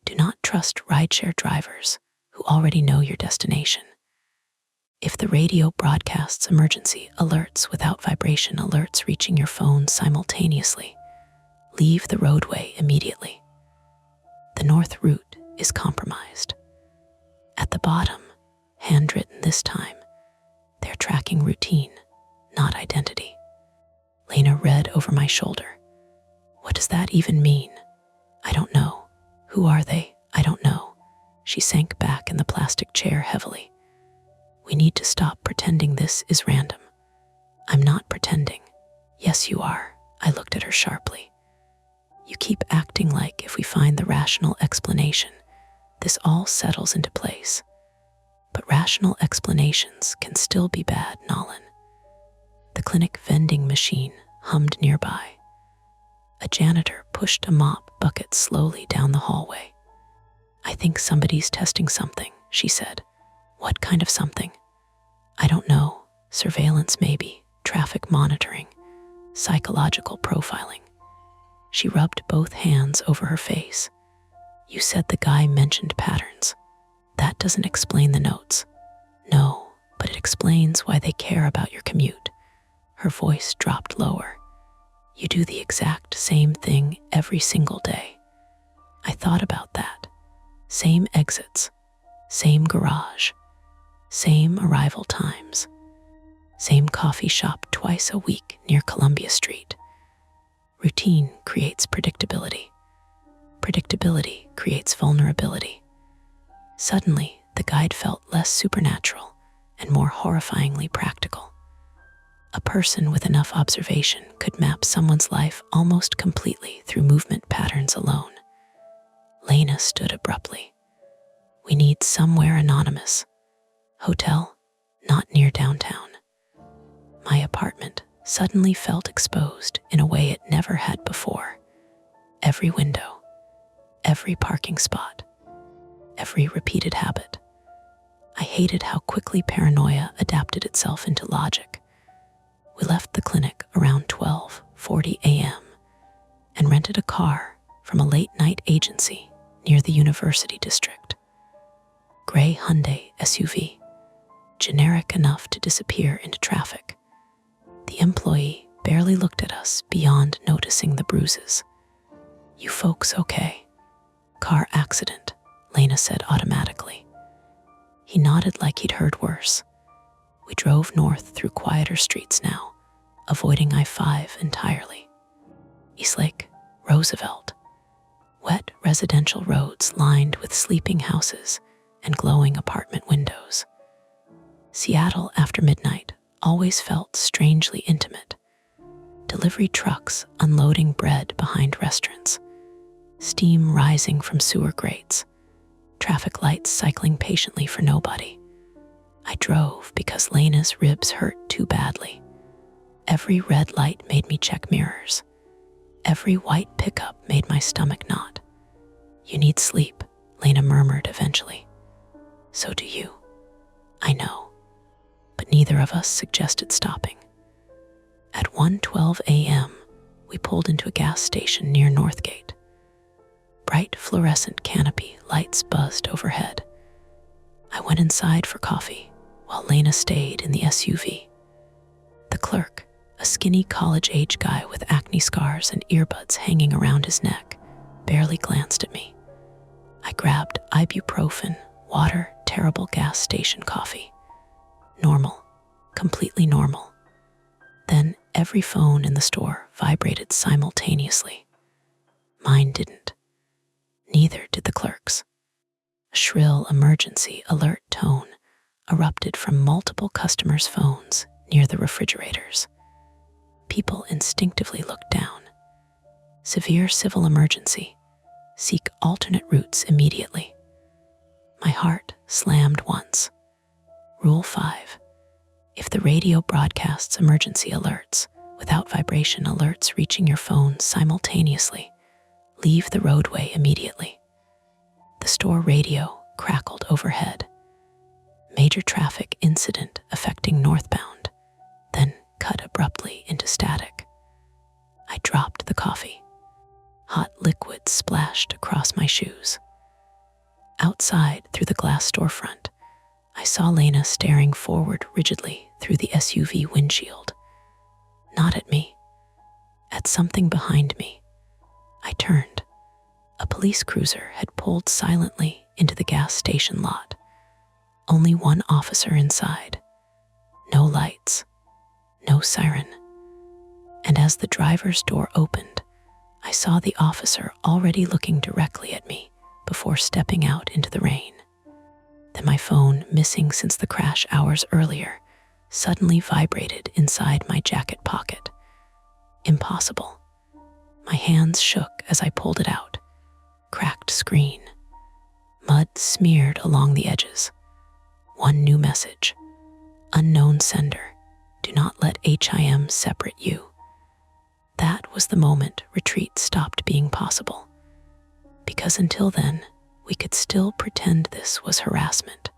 Do not trust rideshare drivers who already know your destination. If the radio broadcasts emergency alerts without vibration alerts reaching your phone simultaneously, leave the roadway immediately. The north route is compromised. At the bottom, handwritten this time, they're tracking routine, not identity. Lena read over my shoulder. What does that even mean? I don't know. Who are they? I don't know. She sank back in the plastic chair heavily. We need to stop pretending this is random. I'm not pretending. Yes, you are. I looked at her sharply. You keep acting like if we find the rational explanation, this all settles into place. But rational explanations can still be bad, Nolan. The clinic vending machine hummed nearby. A janitor pushed a mop bucket slowly down the hallway. I think somebody's testing something, she said. What kind of something? I don't know. Surveillance maybe, traffic monitoring, psychological profiling. She rubbed both hands over her face. You said the guy mentioned patterns. That doesn't explain the notes. No, but it explains why they care about your commute. Her voice dropped lower. You do the exact same thing every single day. I thought about that. Same exits, same garage, same arrival times, same coffee shop twice a week near Columbia Street. Routine creates predictability. Predictability creates vulnerability. Suddenly, the guide felt less supernatural and more horrifyingly practical. A person with enough observation could map someone's life almost completely through movement patterns alone. Lena stood abruptly. We need somewhere anonymous. Hotel, not near downtown. My apartment suddenly felt exposed in a way it never had before. Every window, every parking spot, every repeated habit. I hated how quickly paranoia adapted itself into logic. We left the clinic around 12:40 a.m. and rented a car from a late-night agency near the University District. Gray Hyundai SUV, generic enough to disappear into traffic. The employee barely looked at us beyond noticing the bruises. You folks okay? Car accident, Lena said automatically. He nodded like he'd heard worse. We drove north through quieter streets now, avoiding I-5 entirely. Eastlake, Roosevelt. Wet residential roads lined with sleeping houses and glowing apartment windows. Seattle after midnight always felt strangely intimate. Delivery trucks unloading bread behind restaurants. Steam rising from sewer grates. Traffic lights cycling patiently for nobody. I drove because Lena's ribs hurt too badly. Every red light made me check mirrors. Every white pickup made my stomach knot. You need sleep, Lena murmured eventually. So do you. I know. But neither of us suggested stopping. At 1:12 a.m., we pulled into a gas station near Northgate. Bright fluorescent canopy lights buzzed overhead. I went inside for coffee, while Lena stayed in the SUV. The clerk, a skinny college-age guy with acne scars and earbuds hanging around his neck, barely glanced at me. I grabbed ibuprofen, water, terrible gas station coffee. Normal, completely normal. Then every phone in the store vibrated simultaneously. Mine didn't. Neither did the clerk's. A shrill emergency alert tone erupted from multiple customers' phones near the refrigerators. People instinctively looked down. Severe civil emergency. Seek alternate routes immediately. My heart slammed once. Rule 5. If the radio broadcasts emergency alerts, without vibration alerts reaching your phone simultaneously, leave the roadway immediately. The store radio crackled overhead. Major traffic incident affecting northbound, then cut abruptly into static. I dropped the coffee. Hot liquid splashed across my shoes. Outside, through the glass storefront, I saw Lena staring forward rigidly through the SUV windshield. Not at me, at something behind me. I turned. A police cruiser had pulled silently into the gas station lot. Only one officer inside. No lights, no siren. And as the driver's door opened, I saw the officer already looking directly at me before stepping out into the rain. Then my phone, missing since the crash hours earlier, suddenly vibrated inside my jacket pocket. Impossible. My hands shook as I pulled it out. Cracked screen. Mud smeared along the edges. One new message. Unknown sender. Do not let HIM separate you. That was the moment retreat stopped being possible. Because until then, we could still pretend this was harassment.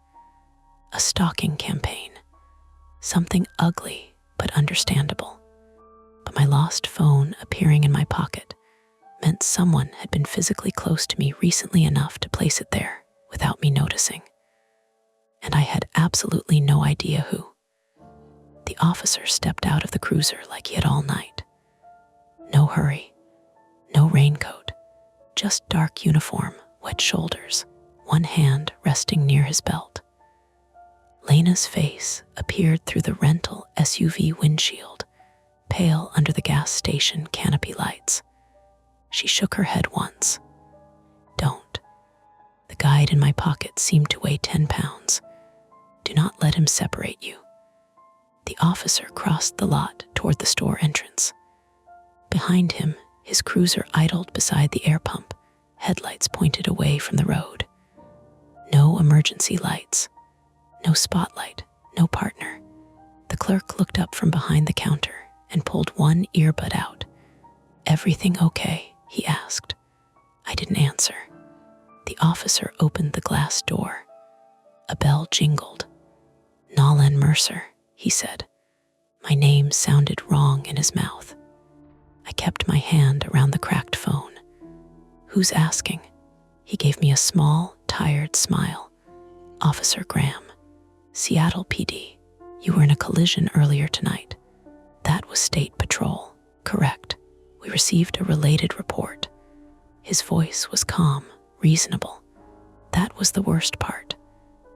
A stalking campaign. Something ugly but understandable. But my lost phone appearing in my pocket meant someone had been physically close to me recently enough to place it there without me noticing. And I had absolutely no idea who. The officer stepped out of the cruiser like he had all night. No hurry, no raincoat, just dark uniform, wet shoulders, one hand resting near his belt. Lena's face appeared through the rental SUV windshield, pale under the gas station canopy lights. She shook her head once. Don't. The guide in my pocket seemed to weigh 10 pounds. Do not let him separate you. The officer crossed the lot toward the store entrance. Behind him, his cruiser idled beside the air pump, headlights pointed away from the road. No emergency lights, no spotlight, no partner. The clerk looked up from behind the counter and pulled one earbud out. "Everything okay?" he asked. I didn't answer. The officer opened the glass door. A bell jingled. "Nolan Mercer," he said. My name sounded wrong in his mouth. I kept my hand around the cracked phone. "Who's asking?" He gave me a small, tired smile. "Officer Graham, Seattle PD. You were in a collision earlier tonight." That was State Patrol, correct. We received a related report. His voice was calm, reasonable. That was the worst part.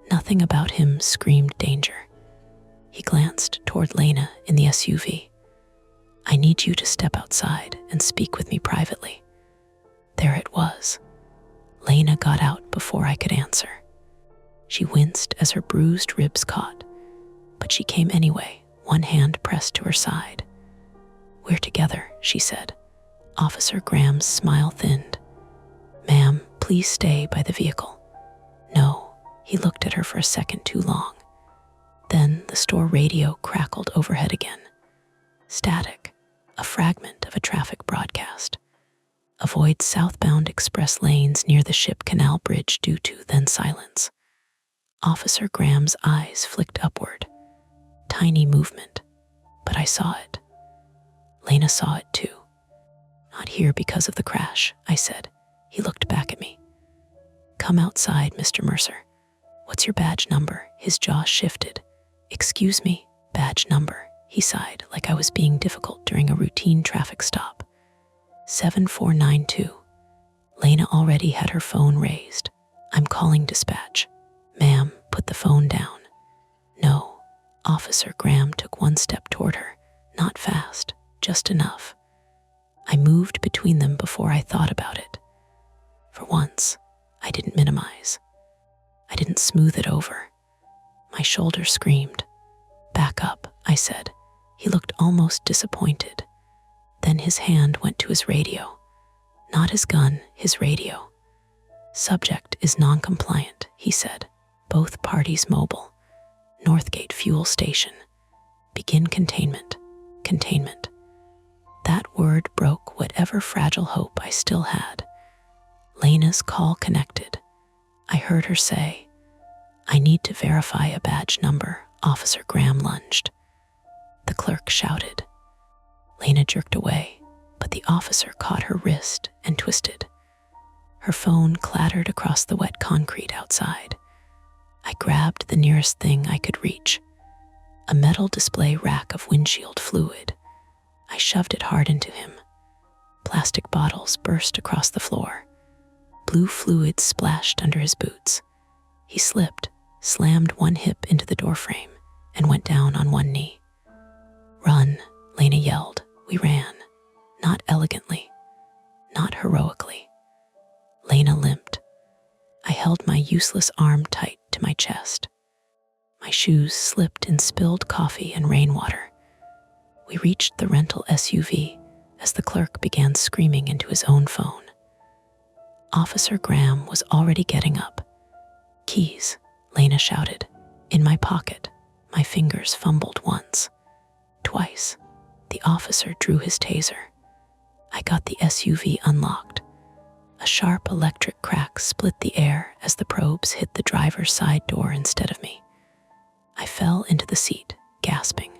Nothing about him screamed danger. He glanced toward Lena in the SUV. "I need you to step outside and speak with me privately." There it was. Lena got out before I could answer. She winced as her bruised ribs caught, but she came anyway, one hand pressed to her side. "We're together," she said. Officer Graham's smile thinned. "Ma'am, please stay by the vehicle." "No." He looked at her for a second too long. Then the store radio crackled overhead again. Static, a fragment of a traffic broadcast. "Avoid southbound express lanes near the Ship Canal Bridge due to," then silence. Officer Graham's eyes flicked upward. Tiny movement, but I saw it. Lena saw it too. "Not here because of the crash," I said. He looked back at me. "Come outside, Mr. Mercer." "What's your badge number?" His jaw shifted. "Excuse me, badge number," he sighed like I was being difficult during a routine traffic stop. 7492. Lena already had her phone raised. "I'm calling dispatch." "Ma'am, put the phone down." "No." Officer Graham took one step toward her, not fast, just enough. I moved between them before I thought about it. For once, I didn't minimize. I didn't smooth it over. My shoulder screamed. "Back up," I said. He looked almost disappointed. Then his hand went to his radio. Not his gun, his radio. Subject is non-compliant, he said. Both parties mobile. Northgate fuel station. Begin containment. Containment. That word broke whatever fragile hope I still had. Lena's call connected. I heard her say, "I need to verify a badge number." Officer Graham lunged. The clerk shouted. Lena jerked away, but the officer caught her wrist and twisted. Her phone clattered across the wet concrete outside. I grabbed the nearest thing I could reach, a metal display rack of windshield fluid. I shoved it hard into him. Plastic bottles burst across the floor. Blue fluid splashed under his boots. He slipped, slammed one hip into the doorframe, and went down on one knee. "Run," Lena yelled. We ran. Not elegantly, not heroically. Lena limped. I held my useless arm tight to my chest. My shoes slipped in spilled coffee and rainwater. We reached the rental SUV as the clerk began screaming into his own phone. Officer Graham was already getting up. "Keys," Lena shouted. "In my pocket." My fingers fumbled once, twice. The officer drew his taser. I got the SUV unlocked. A sharp electric crack split the air as the probes hit the driver's side door instead of me. I fell into the seat, gasping.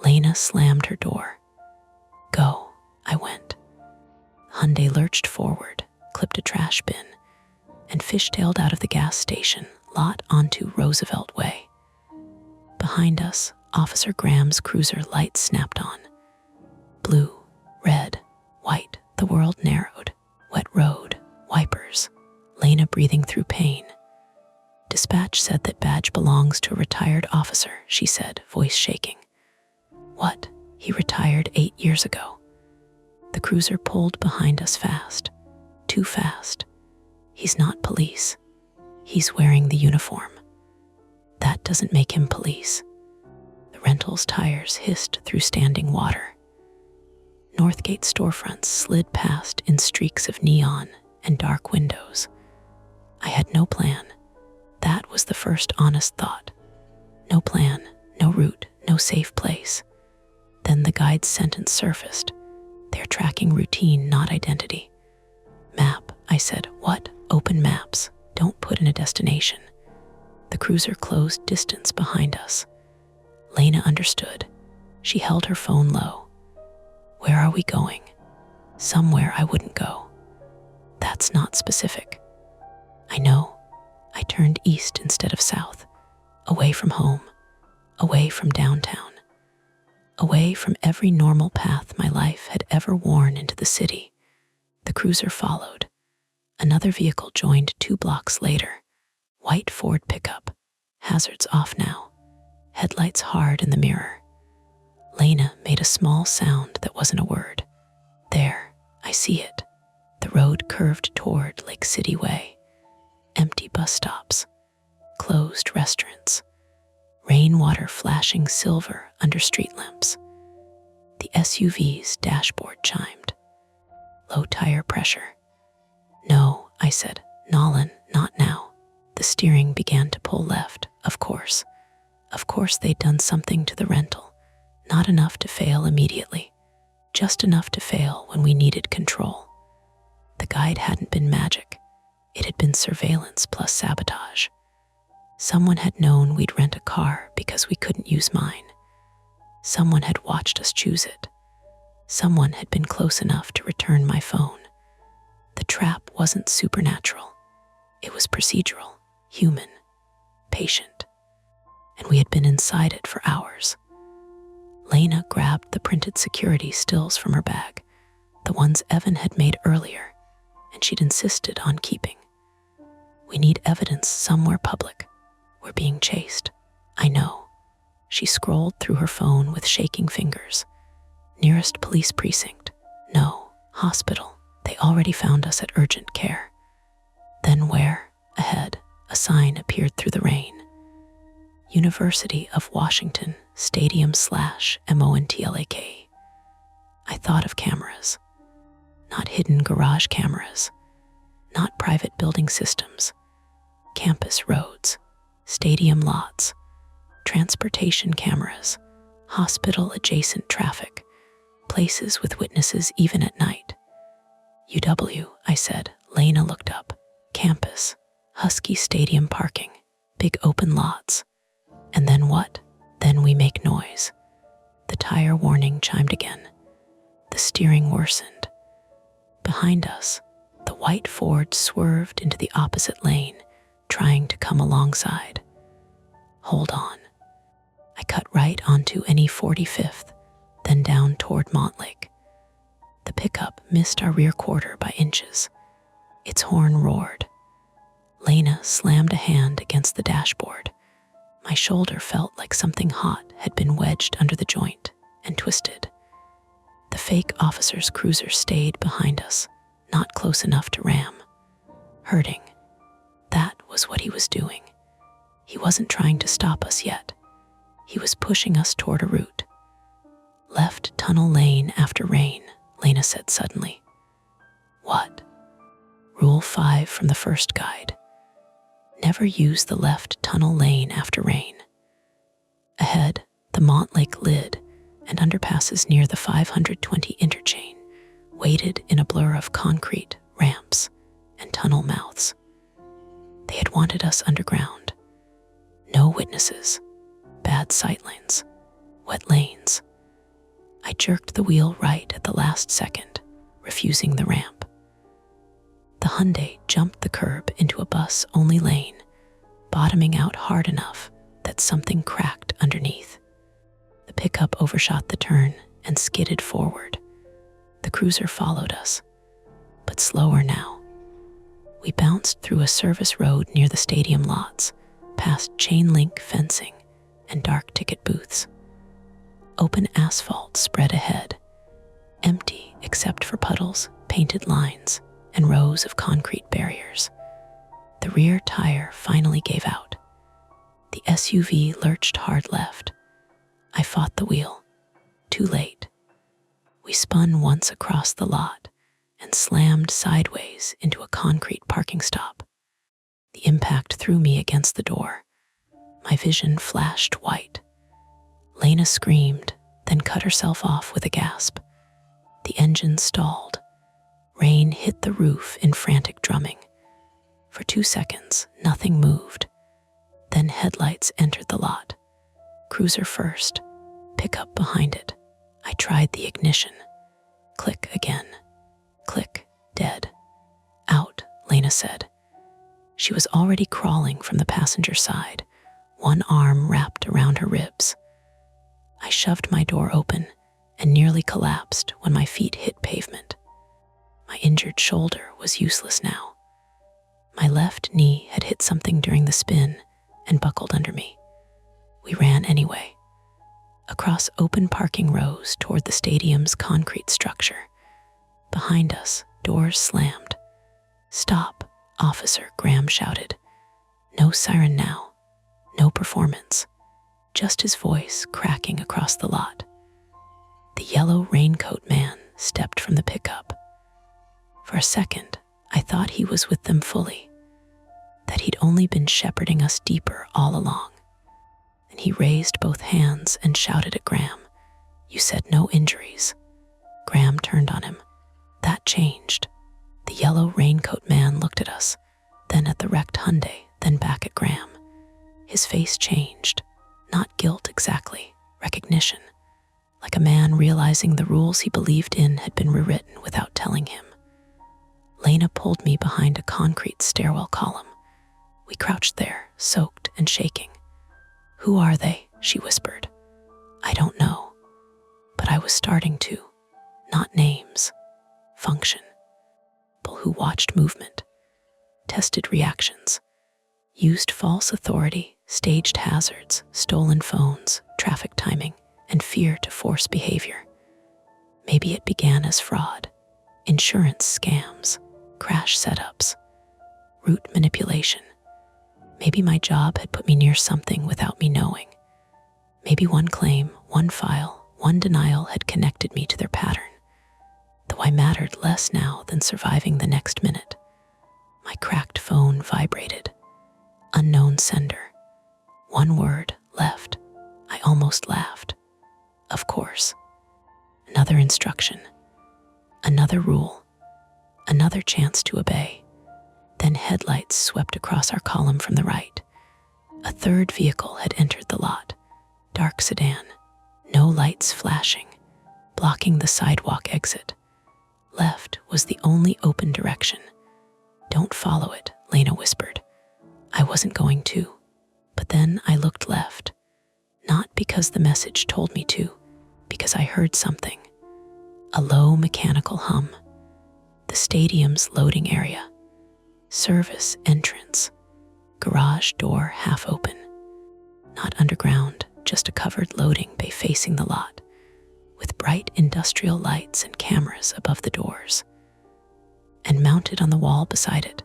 Lena slammed her door. "Go," I went. Hyundai lurched forward, clipped a trash bin, and fishtailed out of the gas station lot onto Roosevelt Way. Behind us, Officer Graham's cruiser lights snapped on. Blue, red, white, the world narrowed. Wet road, wipers, Lena breathing through pain. "Dispatch said that badge belongs to a retired officer," she said, voice shaking. "What? He retired 8 years ago." The cruiser pulled behind us fast, too fast. "He's not police. He's wearing the uniform." "That doesn't make him police." The rental's tires hissed through standing water. Northgate storefronts slid past in streaks of neon and dark windows. I had no plan. That was the first honest thought. No plan, no route, no safe place. Then the guide's sentence surfaced. "They're tracking routine, not identity." "Map," I said. "What?" "Open maps. Don't put in a destination." The cruiser closed distance behind us. Lena understood. She held her phone low. "Where are we going?" "Somewhere I wouldn't go." "That's not specific." "I know." I turned east instead of south, away from home, away from downtown, away from every normal path my life had ever worn into the city. The cruiser followed. Another vehicle joined 2 blocks later. White Ford pickup. Hazards off now. Headlights hard in the mirror. Lena made a small sound that wasn't a word. "There, I see it." The road curved toward Lake City Way. Empty bus stops. Closed restaurants. Rainwater flashing silver under street lamps. The SUV's dashboard chimed. Low tire pressure. "No," I said. "Nolan, not now." The steering began to pull left, of course. Of course they'd done something to the rental. Not enough to fail immediately. Just enough to fail when we needed control. The guide hadn't been magic. It had been surveillance plus sabotage. Someone had known we'd rent a car because we couldn't use mine. Someone had watched us choose it. Someone had been close enough to return my phone. The trap wasn't supernatural. It was procedural, human, patient. And we had been inside it for hours. Lena grabbed the printed security stills from her bag, the ones Evan had made earlier, and she'd insisted on keeping. "We need evidence somewhere public. We're being chased." "I know." She scrolled through her phone with shaking fingers. "Nearest police precinct. No. Hospital. They already found us at urgent care." Then where? Ahead, a sign appeared through the rain. University of Washington, Stadium/Montlak. I thought of cameras. Not hidden garage cameras, not private building systems, campus roads, stadium lots, transportation cameras, hospital-adjacent traffic, places with witnesses even at night. UW, I said. Lena looked up. Campus, Husky Stadium parking, big open lots. And then what? Then we make noise. The tire warning chimed again. The steering worsened. Behind us, the white Ford swerved into the opposite lane, trying to come alongside. Hold on. I cut right onto NE 45th, then down toward Montlake. The pickup missed our rear quarter by inches. Its horn roared. Lena slammed a hand against the dashboard. My shoulder felt like something hot had been wedged under the joint and twisted. The fake officer's cruiser stayed behind us, not close enough to ram. Hurting. That was what he was doing. He wasn't trying to stop us yet. He was pushing us toward a route. Left tunnel lane after rain, Lena said suddenly. What? Rule 5 from the first guide. Never use the left tunnel lane after rain. Ahead, the Montlake lid and underpasses near the 520 interchange waited in a blur of concrete, ramps, and tunnel mouths. They had wanted us underground. No witnesses, bad sightlines, wet lanes. I jerked the wheel right at the last second, refusing the ramp. The Hyundai jumped the curb into a bus-only lane, bottoming out hard enough that something cracked underneath. The pickup overshot the turn and skidded forward. The cruiser followed us, but slower now. We bounced through a service road near the stadium lots, past chain-link fencing and dark ticket booths. Open asphalt spread ahead, empty except for puddles, painted lines, and rows of concrete barriers. The rear tire finally gave out. The SUV lurched hard left. I fought the wheel. Too late. We spun once across the lot and slammed sideways into a concrete parking stop. The impact threw me against the door. My vision flashed white. Lena screamed, then cut herself off with a gasp. The engine stalled. Rain hit the roof in frantic drumming. For 2 seconds, nothing moved. Then headlights entered the lot. Cruiser first, pickup behind it. I tried the ignition. Click again. Click, dead. Out, Lena said. She was already crawling from the passenger side, one arm wrapped around her ribs. I shoved my door open and nearly collapsed when my feet hit pavement. My injured shoulder was useless now. My left knee had hit something during the spin and buckled under me. We ran anyway, across open parking rows toward the stadium's concrete structure. Behind us, doors slammed. "Stop, officer," Graham shouted. No siren now, no performance, just his voice cracking across the lot. The yellow raincoat man stepped from the pickup. For a second, I thought he was with them fully, that he'd only been shepherding us deeper all along. Then he raised both hands and shouted at Graham, "You said no injuries." Graham turned on him. That changed. The yellow raincoat man looked at us, then at the wrecked Hyundai, then back at Graham. His face changed. Not guilt exactly, recognition. Like a man realizing the rules he believed in had been rewritten without telling him. Lena pulled me behind a concrete stairwell column. We crouched there, soaked and shaking. "Who are they?" she whispered. "I don't know." But I was starting to. Not names. Function. People who watched movement, tested reactions, used false authority, staged hazards, stolen phones, traffic timing, and fear to force behavior. Maybe it began as fraud, insurance scams, crash setups, route manipulation. Maybe my job had put me near something without me knowing. Maybe one claim, one file, one denial had connected me to their pattern, though I mattered less less now than surviving the next minute. My cracked phone vibrated. Unknown sender. One word left. I almost laughed. Of course. Another instruction. Another rule. Another chance to obey. Then headlights swept across our column from the right. A third vehicle had entered the lot. Dark sedan. No lights flashing, blocking the sidewalk exit. Left was the only open direction. Don't follow it, Lena whispered. I wasn't going to, but then I looked left. Not because the message told me to, because I heard something. A low mechanical hum. The stadium's loading area. Service entrance. Garage door half open. Not underground, just a covered loading bay facing the lot, with bright industrial lights and cameras above the doors. And mounted on the wall beside it,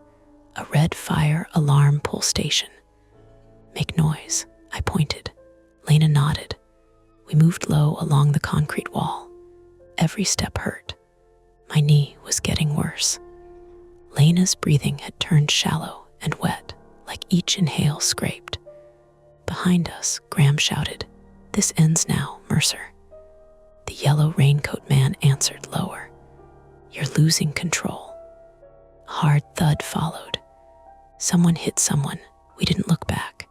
a red fire alarm pull station. Make noise, I pointed. Lena nodded. We moved low along the concrete wall. Every step hurt. My knee was getting worse. Lena's breathing had turned shallow and wet, like each inhale scraped. Behind us, Graham shouted, "This ends now, Mercer." The yellow raincoat man answered lower, "You're losing control." A hard thud followed. Someone hit someone. We didn't look back.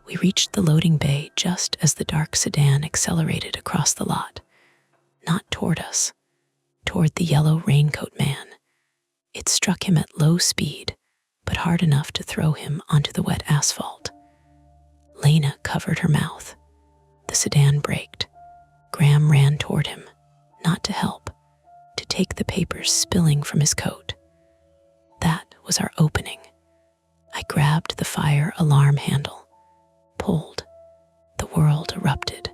We reached the loading bay just as the dark sedan accelerated across the lot. Not toward us, toward the yellow raincoat man. It struck him at low speed, but hard enough to throw him onto the wet asphalt. Lena covered her mouth. The sedan braked. Graham ran toward him, not to help, to take the papers spilling from his coat. That was our opening. I grabbed the fire alarm handle, pulled. The world erupted.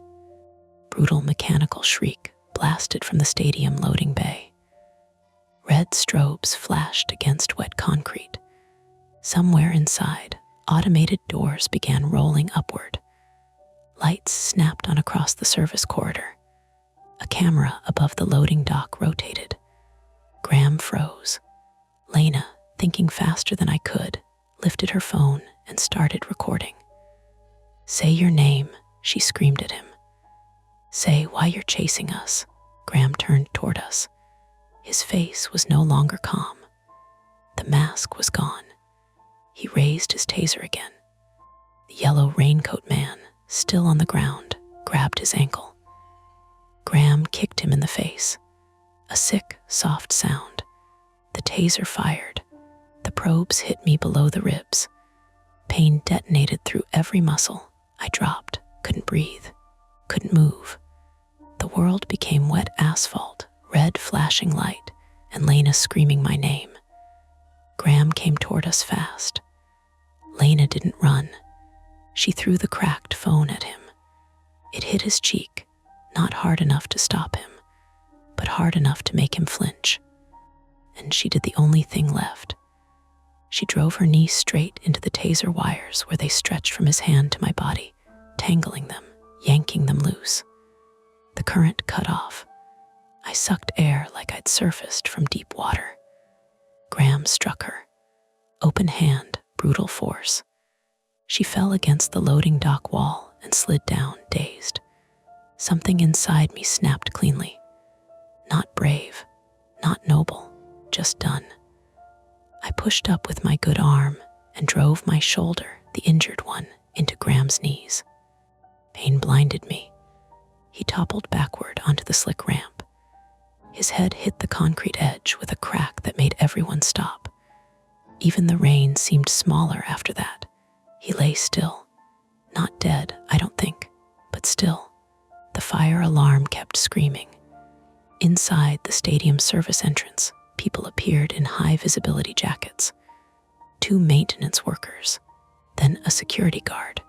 Brutal mechanical shriek blasted from the stadium loading bay. Red strobes flashed against wet concrete. Somewhere inside, automated doors began rolling upward. Lights snapped on across the service corridor. A camera above the loading dock rotated. Graham froze. Lena, thinking faster than I could, lifted her phone and started recording. "Say your name," she screamed at him. "Say why you're chasing us." Graham turned toward us. His face was no longer calm. The mask was gone. He raised his taser again. The yellow raincoat man, still on the ground, grabbed his ankle. Graham kicked him in the face. A sick, soft sound. The taser fired. The probes hit me below the ribs. Pain detonated through every muscle. I dropped, couldn't breathe, couldn't move. The world became wet asphalt, red flashing light, and Lena screaming my name. Graham came toward us fast. Lena didn't run. She threw the cracked phone at him. It hit his cheek, not hard enough to stop him, but hard enough to make him flinch. And she did the only thing left. She drove her knee straight into the taser wires where they stretched from his hand to my body, tangling them, yanking them loose. The current cut off. I sucked air like I'd surfaced from deep water. Graham struck her. Open hand, brutal force. She fell against the loading dock wall and slid down, dazed. Something inside me snapped cleanly. Not brave, not noble, just done. I pushed up with my good arm and drove my shoulder, the injured one, into Graham's knees. Pain blinded me. He toppled backward onto the slick ramp. His head hit the concrete edge with a crack that made everyone stop. Even the rain seemed smaller after that. He lay still. Not dead, I don't think, but still. The fire alarm kept screaming. Inside the stadium service entrance, people appeared in high-visibility jackets. 2 maintenance workers, then a security guard.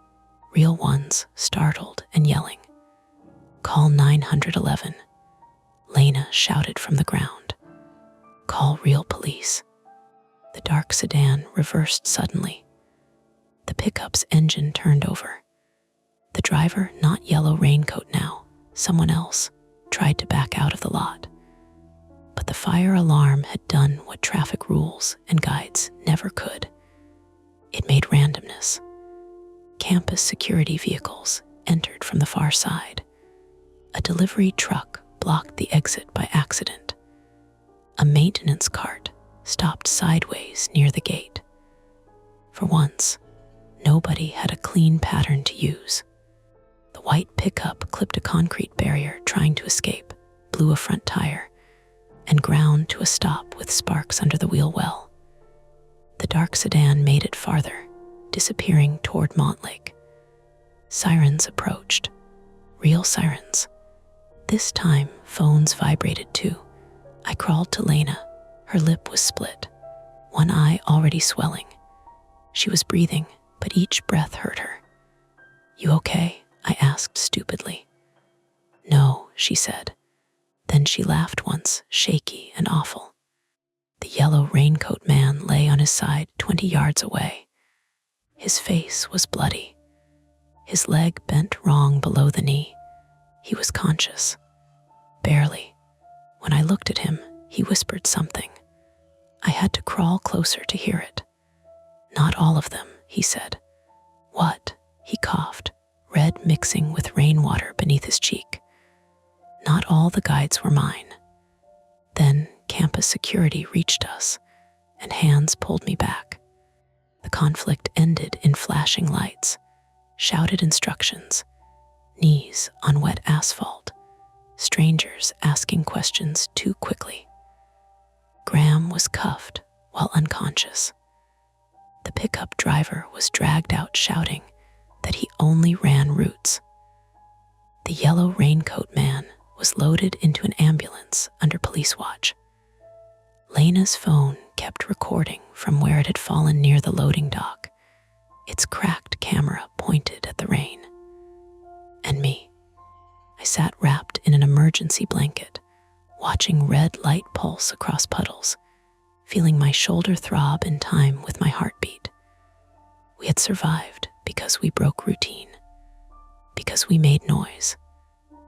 Real ones, startled and yelling. "Call 911. Lena shouted from the ground. "Call real police." The dark sedan reversed suddenly. The pickup's engine turned over. The driver, not yellow raincoat now, someone else, tried to back out of the lot. But the fire alarm had done what traffic rules and guides never could. It made randomness. Campus security vehicles entered from the far side. A delivery truck blocked the exit by accident. A maintenance cart stopped sideways near the gate. For once, nobody had a clean pattern to use. The white pickup clipped a concrete barrier trying to escape, blew a front tire, and ground to a stop with sparks under the wheel well. The dark sedan made it farther, disappearing toward Montlake. Sirens approached. Real sirens. This time, phones vibrated too. I crawled to Lena. Her lip was split, one eye already swelling. She was breathing, but each breath hurt her. "You okay?" I asked stupidly. "No," she said. Then she laughed once, shaky and awful. The yellow raincoat man lay on his side 20 yards away. His face was bloody. His leg bent wrong below the knee. He was conscious. Barely. When I looked at him, he whispered something. I had to crawl closer to hear it. "Not all of them," he said. "What?" He coughed, red mixing with rainwater beneath his cheek. "Not all the guides were mine." Then campus security reached us, and hands pulled me back. The conflict ended in flashing lights, shouted instructions, knees on wet asphalt, strangers asking questions too quickly. Graham was cuffed while unconscious. The pickup driver was dragged out shouting that he only ran routes. The yellow raincoat man was loaded into an ambulance under police watch. Lena's phone kept recording from where it had fallen near the loading dock, its cracked camera pointed at the rain. And me. I sat wrapped in an emergency blanket, watching red light pulse across puddles, feeling my shoulder throb in time with my heartbeat. We had survived because we broke routine, because we made noise,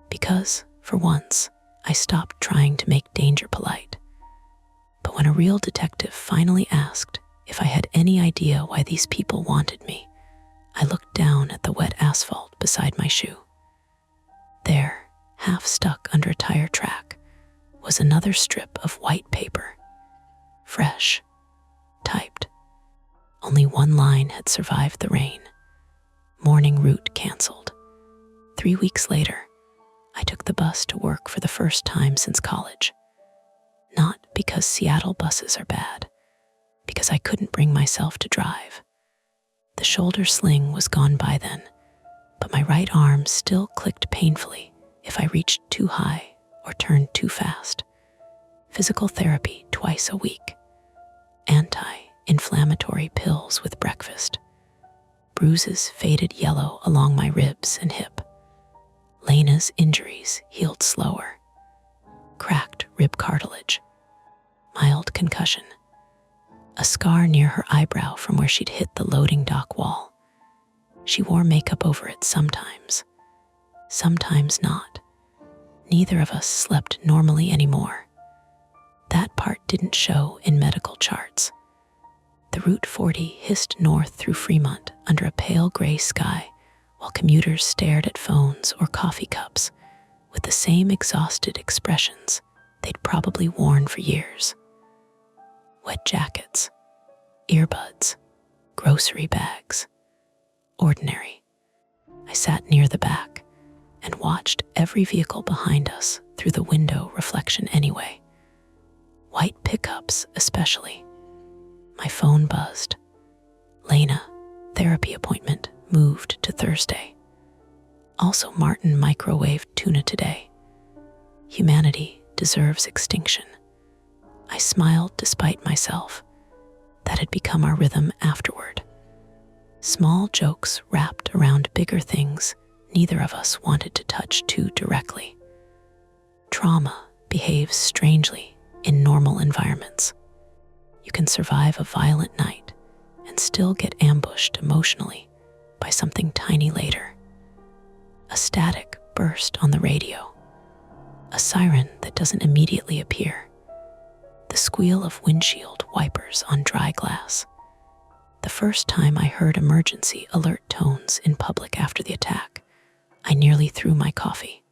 because, for once, I stopped trying to make danger polite. But when a real detective finally asked if I had any idea why these people wanted me, I looked down at the wet asphalt beside my shoe. There, half stuck under a tire track, was another strip of white paper. Fresh, typed. Only one line had survived the rain. Morning route canceled. 3 weeks later, I took the bus to work for the first time since college. Not because Seattle buses are bad, because I couldn't bring myself to drive. The shoulder sling was gone by then, but my right arm still clicked painfully if I reached too high or turned too fast. Physical therapy twice a week. Anti-inflammatory pills with breakfast. Bruises faded yellow along my ribs and hip. Lena's injuries healed slower. Cracked rib cartilage. Mild concussion. A scar near her eyebrow from where she'd hit the loading dock wall. She wore makeup over it sometimes. Sometimes not. Neither of us slept normally anymore. That part didn't show in medical charts. The Route 40 hissed north through Fremont under a pale gray sky while commuters stared at phones or coffee cups with the same exhausted expressions they'd probably worn for years. Wet jackets, earbuds, grocery bags. Ordinary. I sat near the back and watched every vehicle behind us through the window reflection anyway. White pickups especially. My phone buzzed. Lena, therapy appointment, moved to Thursday. Also Martin microwaved tuna today. Humanity deserves extinction. I smiled despite myself. That had become our rhythm afterward. Small jokes wrapped around bigger things neither of us wanted to touch too directly. Trauma behaves strangely in normal environments. You can survive a violent night and still get ambushed emotionally by something tiny later. A static burst on the radio. A siren that doesn't immediately appear. squeal of windshield wipers on dry glass. The first time I heard emergency alert tones in public after the attack, I nearly threw my coffee.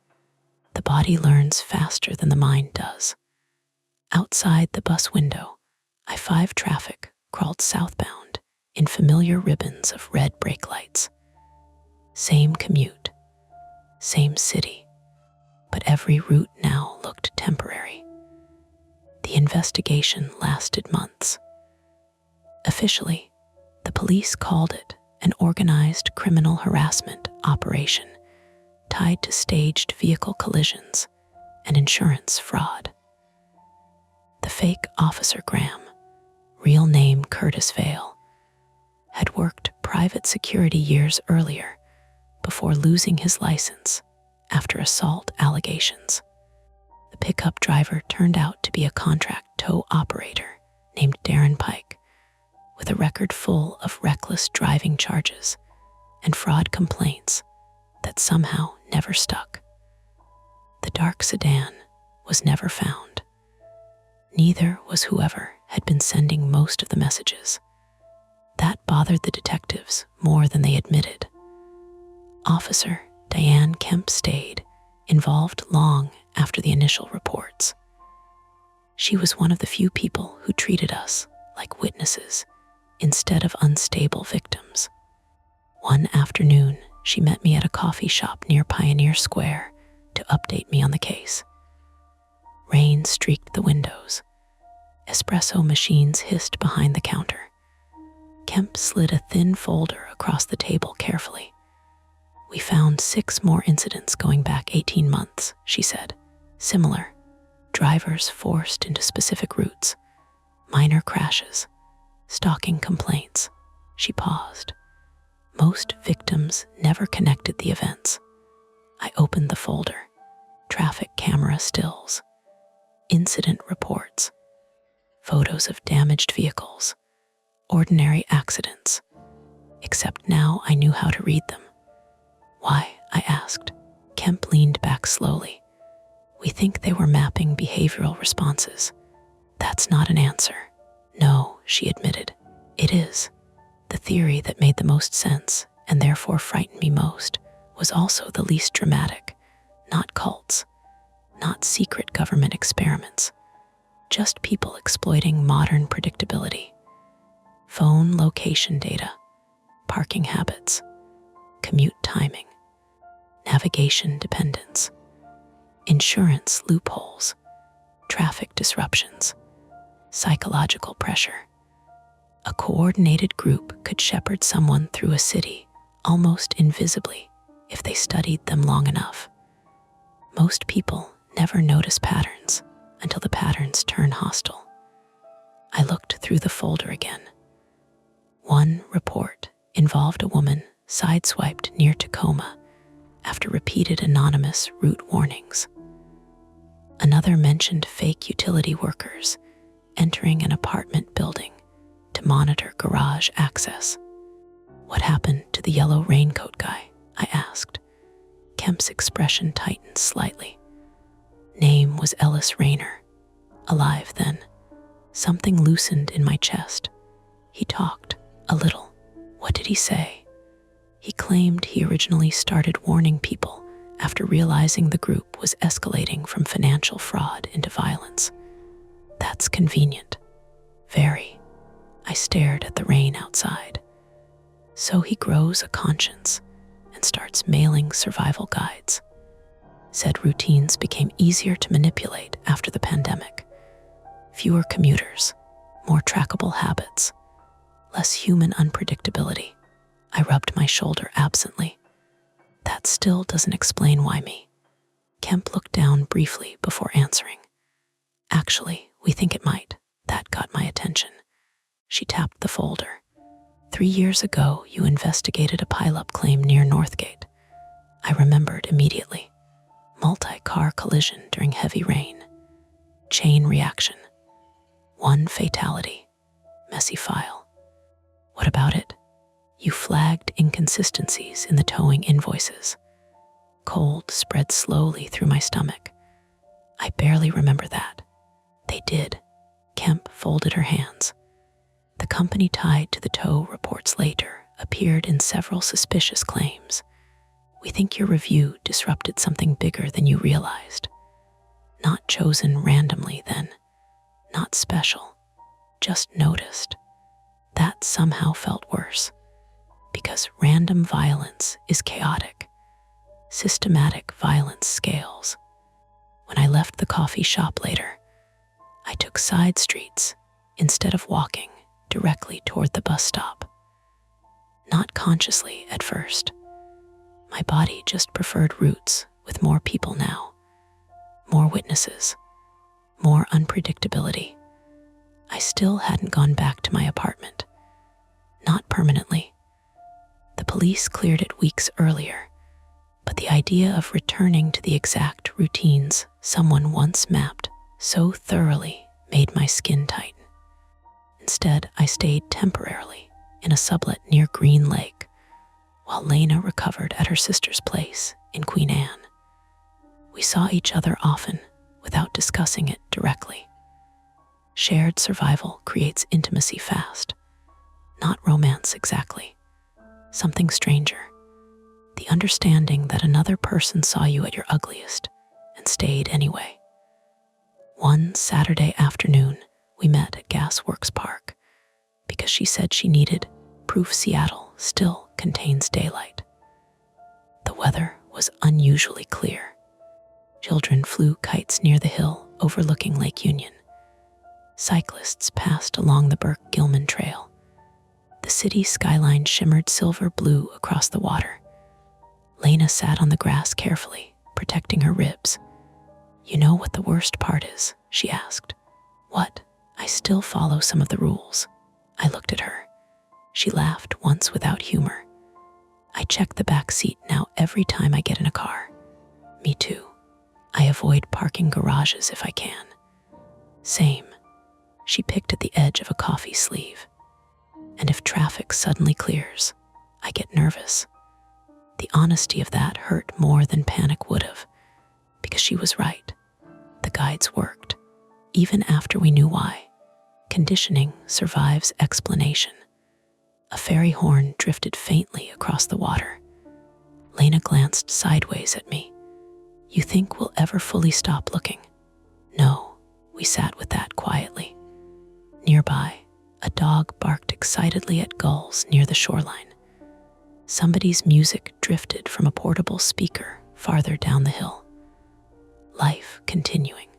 The body learns faster than the mind does. Outside the bus window, I-5 traffic crawled southbound in familiar ribbons of red brake lights. Same commute, same city, but every route now looked temporary. The investigation lasted months. Officially, the police called it an organized criminal harassment operation tied to staged vehicle collisions and insurance fraud. The fake Officer Graham, real name Curtis Vale, had worked private security years earlier before losing his license after assault allegations. The pickup driver turned out to be a contract tow operator named Darren Pike, with a record full of reckless driving charges and fraud complaints that somehow never stuck. The dark sedan was never found. Neither was whoever had been sending most of the messages. That bothered the detectives more than they admitted. Officer Diane Kemp stayed involved long after the initial reports. She was one of the few people who treated us like witnesses instead of unstable victims. One afternoon, she met me at a coffee shop near Pioneer Square to update me on the case. Rain streaked the windows. Espresso machines hissed behind the counter. Kemp slid a thin folder across the table carefully. We found 6 more incidents going back 18 months, she said. Similar. Drivers forced into specific routes. Minor crashes. Stalking complaints. She paused. Most victims never connected the events. I opened the folder. Traffic camera stills. Incident reports. Photos of damaged vehicles. Ordinary accidents. Except now I knew how to read them. Why? I asked. Kemp leaned back slowly. We think they were mapping behavioral responses. That's not an answer. No, she admitted. It is. The theory that made the most sense, and therefore frightened me most, was also the least dramatic. Not cults. Not secret government experiments. Just people exploiting modern predictability. Phone location data. Parking habits. Commute timing. Navigation dependence. Insurance loopholes. Traffic disruptions. Psychological pressure. A coordinated group could shepherd someone through a city almost invisibly if they studied them long enough. Most people never notice patterns until the patterns turn hostile. I looked through the folder again. One report involved a woman sideswiped near Tacoma after repeated anonymous route warnings. Another mentioned fake utility workers entering an apartment building to monitor garage access. What happened to the yellow raincoat guy? I asked. Kemp's expression tightened slightly. Name was Ellis Rayner. Alive then. Something loosened in my chest. He talked a little. What did he say? He claimed he originally started warning people after realizing the group was escalating from financial fraud into violence. That's convenient. Very. I stared at the rain outside. So he grows a conscience and starts mailing survival guides. Said routines became easier to manipulate after the pandemic. Fewer commuters, more trackable habits, less human unpredictability. I rubbed my shoulder absently. That still doesn't explain why me. Kemp looked down briefly before answering. Actually, we think it might. That got my attention. She tapped the folder. 3 years ago, you investigated a pileup claim near Northgate. I remembered immediately. Multi-car collision during heavy rain. Chain reaction. 1 fatality. Messy file. What about it? You flagged inconsistencies in the towing invoices. Cold spread slowly through my stomach. I barely remember that. They did. Kemp folded her hands. The company tied to the tow, reports later, appeared in several suspicious claims. We think your review disrupted something bigger than you realized. Not chosen randomly then, not special, just noticed. That somehow felt worse, because random violence is chaotic. Systematic violence scales. When I left the coffee shop later, I took side streets instead of walking directly toward the bus stop. Not consciously at first. My body just preferred routes with more people now, more witnesses, more unpredictability. I still hadn't gone back to my apartment. Not permanently. The police cleared it weeks earlier, but the idea of returning to the exact routines someone once mapped so thoroughly made my skin tighten. Instead, I stayed temporarily in a sublet near Green Lake, while Lena recovered at her sister's place in Queen Anne. We saw each other often without discussing it directly. Shared survival creates intimacy fast. Not romance exactly. Something stranger. The understanding that another person saw you at your ugliest and stayed anyway. One Saturday afternoon, we met at Gasworks Park because she said she needed proof Seattle still contains daylight. The weather was unusually clear. Children flew kites near the hill overlooking Lake Union. Cyclists passed along the Burke-Gilman Trail. The city skyline shimmered silver blue across the water. Lena sat on the grass carefully, protecting her ribs. "You know what the worst part is?" she asked. "What?" "I still follow some of the rules." I looked at her. She laughed once without humor. "I check the back seat now every time I get in a car." "Me too. I avoid parking garages if I can." "Same." She picked at the edge of a coffee sleeve. "And if traffic suddenly clears, I get nervous." The honesty of that hurt more than panic would have, because she was right. The guides worked, even after we knew why. Conditioning survives explanation. A ferry horn drifted faintly across the water. Lena glanced sideways at me. "You think we'll ever fully stop looking?" "No." We sat with that quietly. Nearby, a dog barked excitedly at gulls near the shoreline. Somebody's music drifted from a portable speaker farther down the hill. Life continuing.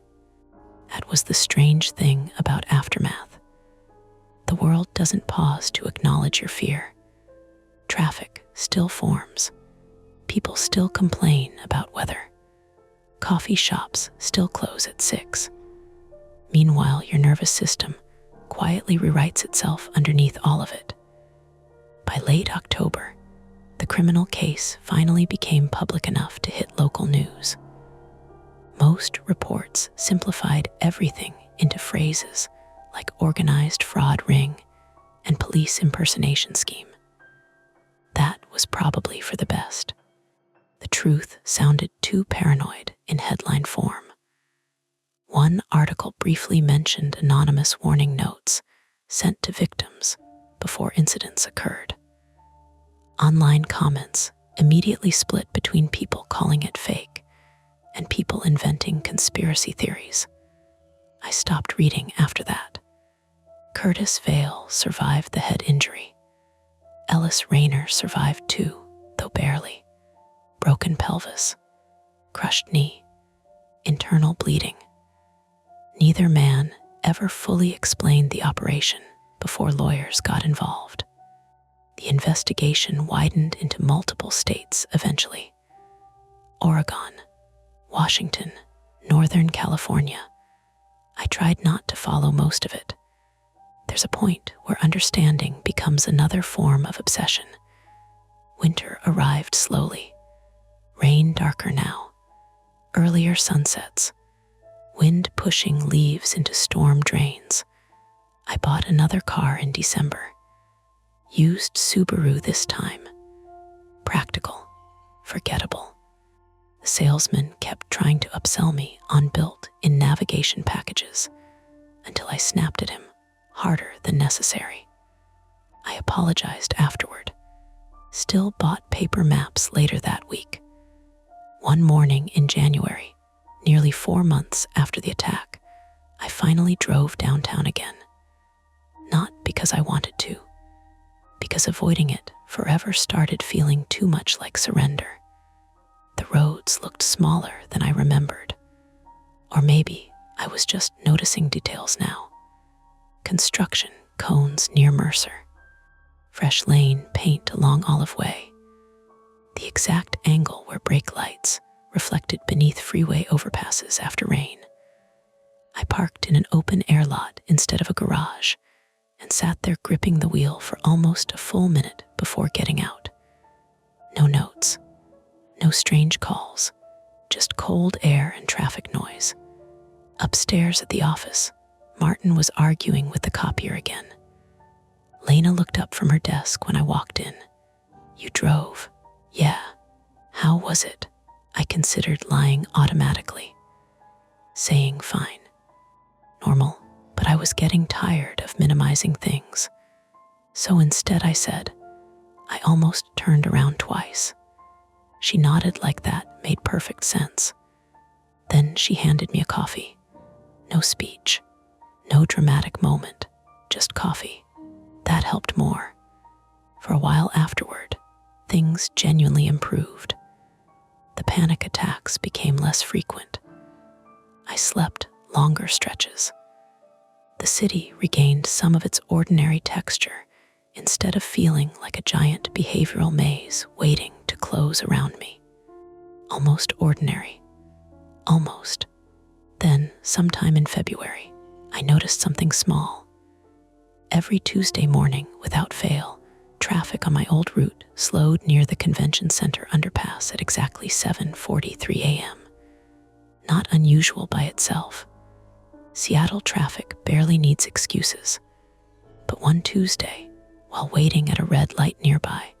That was the strange thing about aftermath. The world doesn't pause to acknowledge your fear. Traffic still forms. People still complain about weather. Coffee shops still close at 6. Meanwhile, your nervous system quietly rewrites itself underneath all of it. By late October, the criminal case finally became public enough to hit local news. Most reports simplified everything into phrases like organized fraud ring and police impersonation scheme. That was probably for the best. The truth sounded too paranoid in headline form. One article briefly mentioned anonymous warning notes sent to victims before incidents occurred. Online comments immediately split between people calling it fake and people inventing conspiracy theories. I stopped reading after that. Curtis Vale survived the head injury. Ellis Rayner survived too, though barely. Broken pelvis, crushed knee, internal bleeding. Neither man ever fully explained the operation before lawyers got involved. The investigation widened into multiple states eventually. Oregon, Washington, Northern California. I tried not to follow most of it. There's a point where understanding becomes another form of obsession. Winter arrived slowly. Rain darker now. Earlier sunsets. Wind pushing leaves into storm drains. I bought another car in December. Used Subaru this time. Practical. Forgettable. The salesman kept trying to upsell me on built-in navigation packages until I snapped at him. harder than necessary. I apologized afterward, still bought paper maps later that week. One morning in January, nearly 4 months after the attack, I finally drove downtown again. Not because I wanted to, because avoiding it forever started feeling too much like surrender. The roads looked smaller than I remembered. Or maybe I was just noticing details now. Construction cones near Mercer, fresh lane paint along Olive Way, the exact angle where brake lights reflected beneath freeway overpasses after rain. I parked in an open-air lot instead of a garage and sat there gripping the wheel for almost a full minute before getting out. No notes, no strange calls, just cold air and traffic noise. Upstairs at the office, Martin was arguing with the copier again. Lena looked up from her desk when I walked in. "You drove?" "Yeah." "How was it?" I considered lying automatically, saying fine. Normal, but I was getting tired of minimizing things. So instead I said, "I almost turned around twice." She nodded like that made perfect sense. Then she handed me a coffee. No speech, no dramatic moment, just coffee. That helped more. For a while afterward, things genuinely improved. The panic attacks became less frequent. I slept longer stretches. The city regained some of its ordinary texture instead of feeling like a giant behavioral maze waiting to close around me. Almost ordinary. Almost. Then, sometime in February, I noticed something small. Every Tuesday morning, without fail, traffic on my old route slowed near the convention center underpass at exactly 7:43 a.m. Not unusual by itself. Seattle traffic barely needs excuses. But one Tuesday, while waiting at a red light nearby,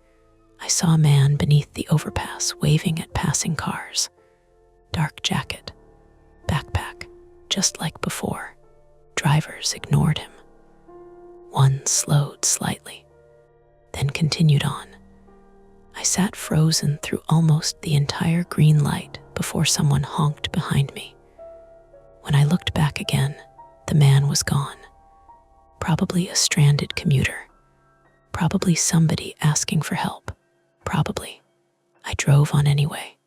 I saw a man beneath the overpass waving at passing cars. Dark jacket, backpack, just like before. Drivers ignored him. One slowed slightly, then continued on. I sat frozen through almost the entire green light before someone honked behind me. When I looked back again, the man was gone. Probably a stranded commuter. Probably somebody asking for help. Probably. I drove on anyway.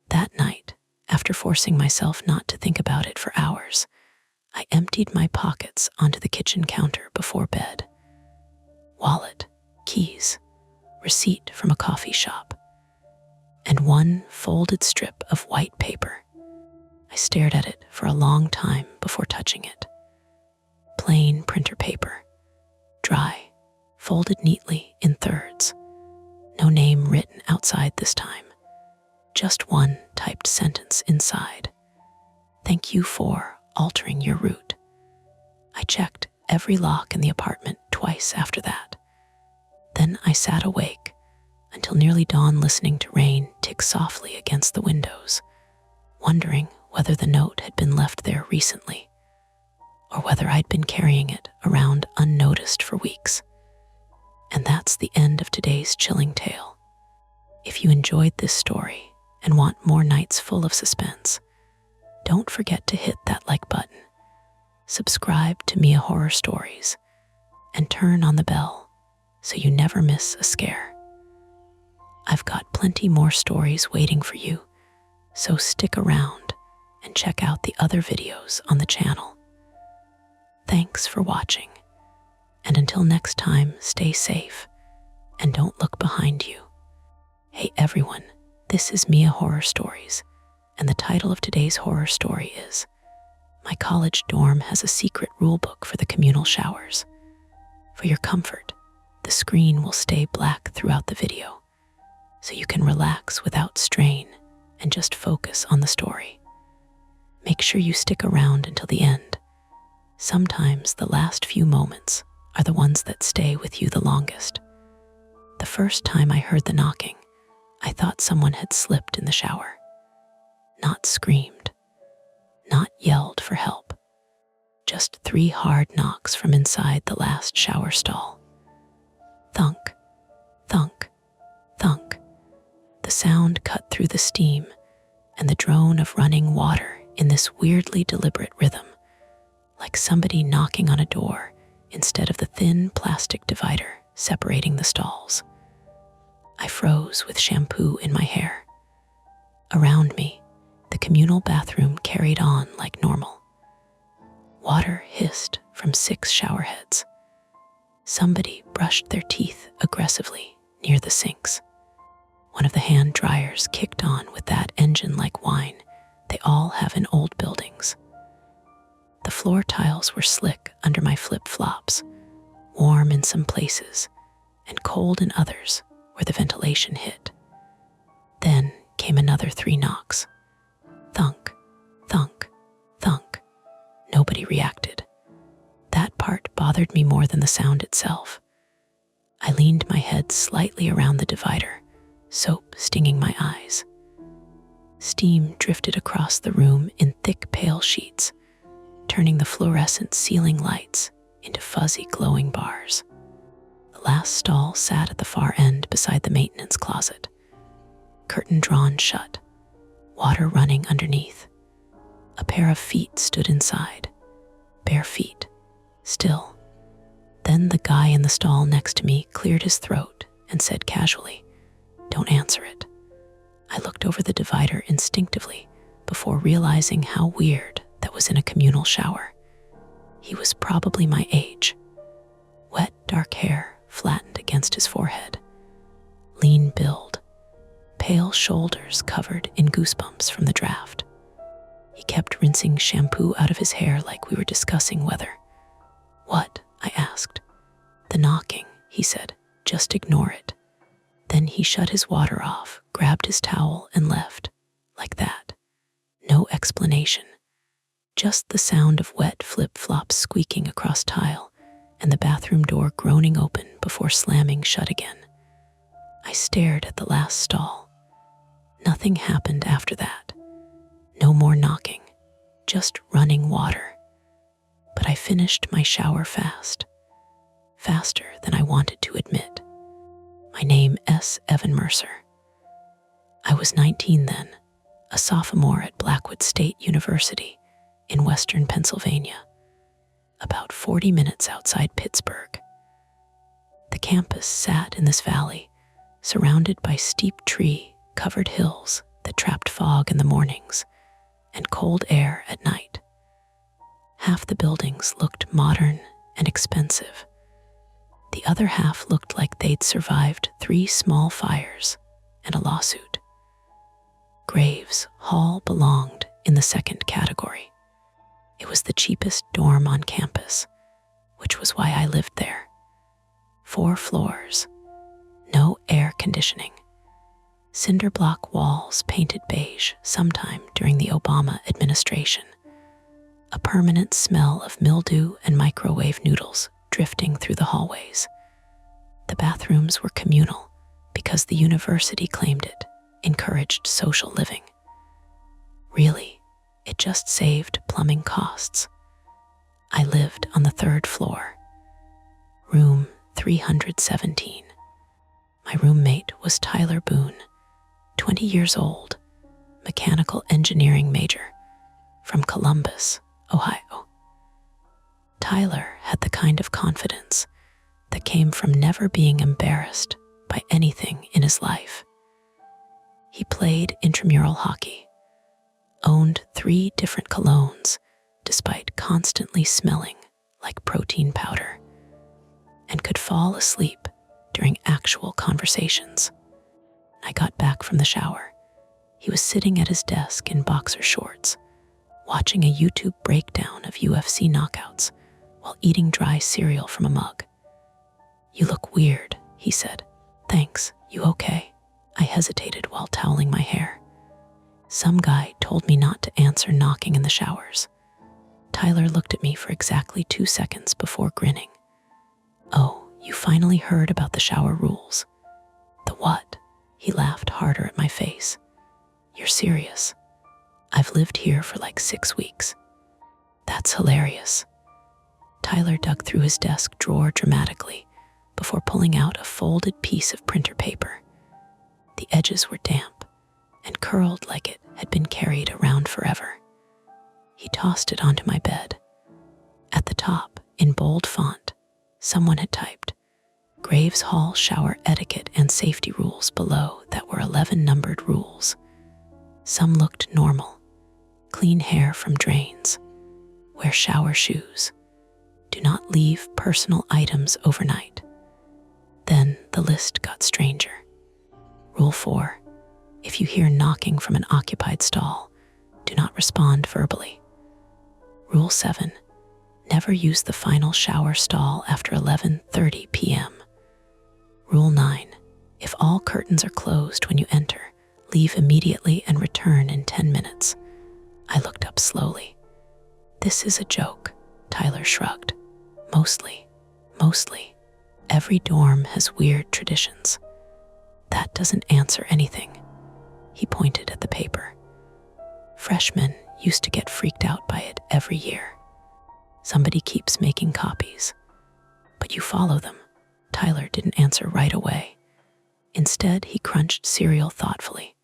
That night, after forcing myself not to think about it for hours, I emptied my pockets onto the kitchen counter before bed. Wallet, keys, receipt from a coffee shop, and one folded strip of white paper. I stared at it for a long time before touching it. Plain printer paper, dry, folded neatly in thirds. No name written outside this time. Just one typed sentence inside. "Thank you for altering your route." I checked every lock in the apartment twice after that. Then I sat awake until nearly dawn listening to rain tick softly against the windows, wondering whether the note had been left there recently, or whether I'd been carrying it around unnoticed for weeks. And that's the end of today's chilling tale. If you enjoyed this story and want more nights full of suspense, don't forget to hit that like button, subscribe to Mia Horror Stories, and turn on the bell so you never miss a scare. I've got plenty more stories waiting for you, so stick around and check out the other videos on the channel. Thanks for watching, and until next time, stay safe and don't look behind you. Hey everyone, this is Mia Horror Stories, and the title of today's horror story is My College Dorm Has a Secret Rulebook for the Communal Showers. For your comfort, the screen will stay black throughout the video, so you can relax without strain and just focus on the story. Make sure you stick around until the end. Sometimes the last few moments are the ones that stay with you the longest. The first time I heard the knocking, I thought someone had slipped in the shower. Not screamed, not yelled for help, just just 3 hard knocks from inside the last shower stall. Thunk, thunk, thunk. The sound cut through the steam and the drone of running water in this weirdly deliberate rhythm, like somebody knocking on a door instead of the thin plastic divider separating the stalls. I froze with shampoo in my hair. Around me, the communal bathroom carried on like normal. Water hissed from 6 shower heads. Somebody brushed their teeth aggressively near the sinks. One of the hand dryers kicked on with that engine-like whine they all have in old buildings. The floor tiles were slick under my flip-flops, warm in some places and cold in others where the ventilation hit. Then came another 3 knocks. Thunk, thunk, thunk. Nobody reacted. That part bothered me more than the sound itself. I leaned my head slightly around the divider, soap stinging my eyes. Steam drifted across the room in thick pale sheets, turning the fluorescent ceiling lights into fuzzy glowing bars. The last stall sat at the far end beside the maintenance closet, curtain drawn shut, water running underneath. A pair of feet stood inside, bare feet, still. Then the guy in the stall next to me cleared his throat and said casually, "Don't answer it." I looked over the divider instinctively before realizing how weird that was in a communal shower. He was probably my age. Wet, dark hair flattened against his forehead. Lean build, pale shoulders covered in goosebumps from the draft. He kept rinsing shampoo out of his hair like we were discussing weather. "What?" I asked. "The knocking," he said. "Just ignore it." Then he shut his water off, grabbed his towel, and left. Like that. No explanation. Just the sound of wet flip-flops squeaking across tile and the bathroom door groaning open before slamming shut again. I stared at the last stall. Nothing happened after that. No more knocking, just running water. But I finished my shower fast. Faster than I wanted to admit. My name S. Evan Mercer. I was 19 then, a sophomore at Blackwood State University in western Pennsylvania, about 40 minutes outside Pittsburgh. The campus sat in this valley, surrounded by steep tree-covered hills that trapped fog in the mornings and cold air at night. Half the buildings looked modern and expensive. The other half looked like they'd survived 3 small fires and a lawsuit. Graves Hall belonged in the second category. It was the cheapest dorm on campus, which was why I lived there. 4 floors, no air conditioning, cinder block walls painted beige sometime during the Obama administration, a permanent smell of mildew and microwave noodles drifting through the hallways. The bathrooms were communal because the university claimed it encouraged social living. Really, it just saved plumbing costs. I lived on the 3rd floor, room 317. My roommate was Tyler Boone, 20 years old, mechanical engineering major, from Columbus, Ohio. Tyler had the kind of confidence that came from never being embarrassed by anything in his life. He played intramural hockey, owned 3 different colognes despite constantly smelling like protein powder, and could fall asleep during actual conversations. I got back from the shower. He was sitting at his desk in boxer shorts, watching a YouTube breakdown of UFC knockouts while eating dry cereal from a mug. "You look weird," he said. "Thanks, you okay?" I hesitated while toweling my hair. Some guy told me not to answer knocking in the showers. Tyler looked at me for exactly 2 seconds before grinning. "Oh, you finally heard about the shower rules." "The what?" He laughed harder at my face. "You're serious? I've lived here for like 6 weeks." "That's hilarious. Tyler dug through his desk drawer dramatically before pulling out a folded piece of printer paper. The edges were damp and curled like it had been carried around forever. He tossed it onto my bed. At the top, in bold font, someone had typed, "Graves Hall shower etiquette and safety rules." Below that were 11 numbered rules. Some looked normal. Clean hair from drains. Wear shower shoes. Do not leave personal items overnight. Then the list got stranger. Rule 4. If you hear knocking from an occupied stall, do not respond verbally. Rule 7. Never use the final shower stall after 11:30 p.m. Rule 9. If all curtains are closed when you enter, leave immediately and return in 10 minutes. I looked up slowly. This is a joke, Tyler shrugged. Mostly. Every dorm has weird traditions. That doesn't answer anything. He pointed at the paper. Freshmen used to get freaked out by it every year. Somebody keeps making copies. But you follow them. Tyler didn't answer right away. Instead, he crunched cereal thoughtfully.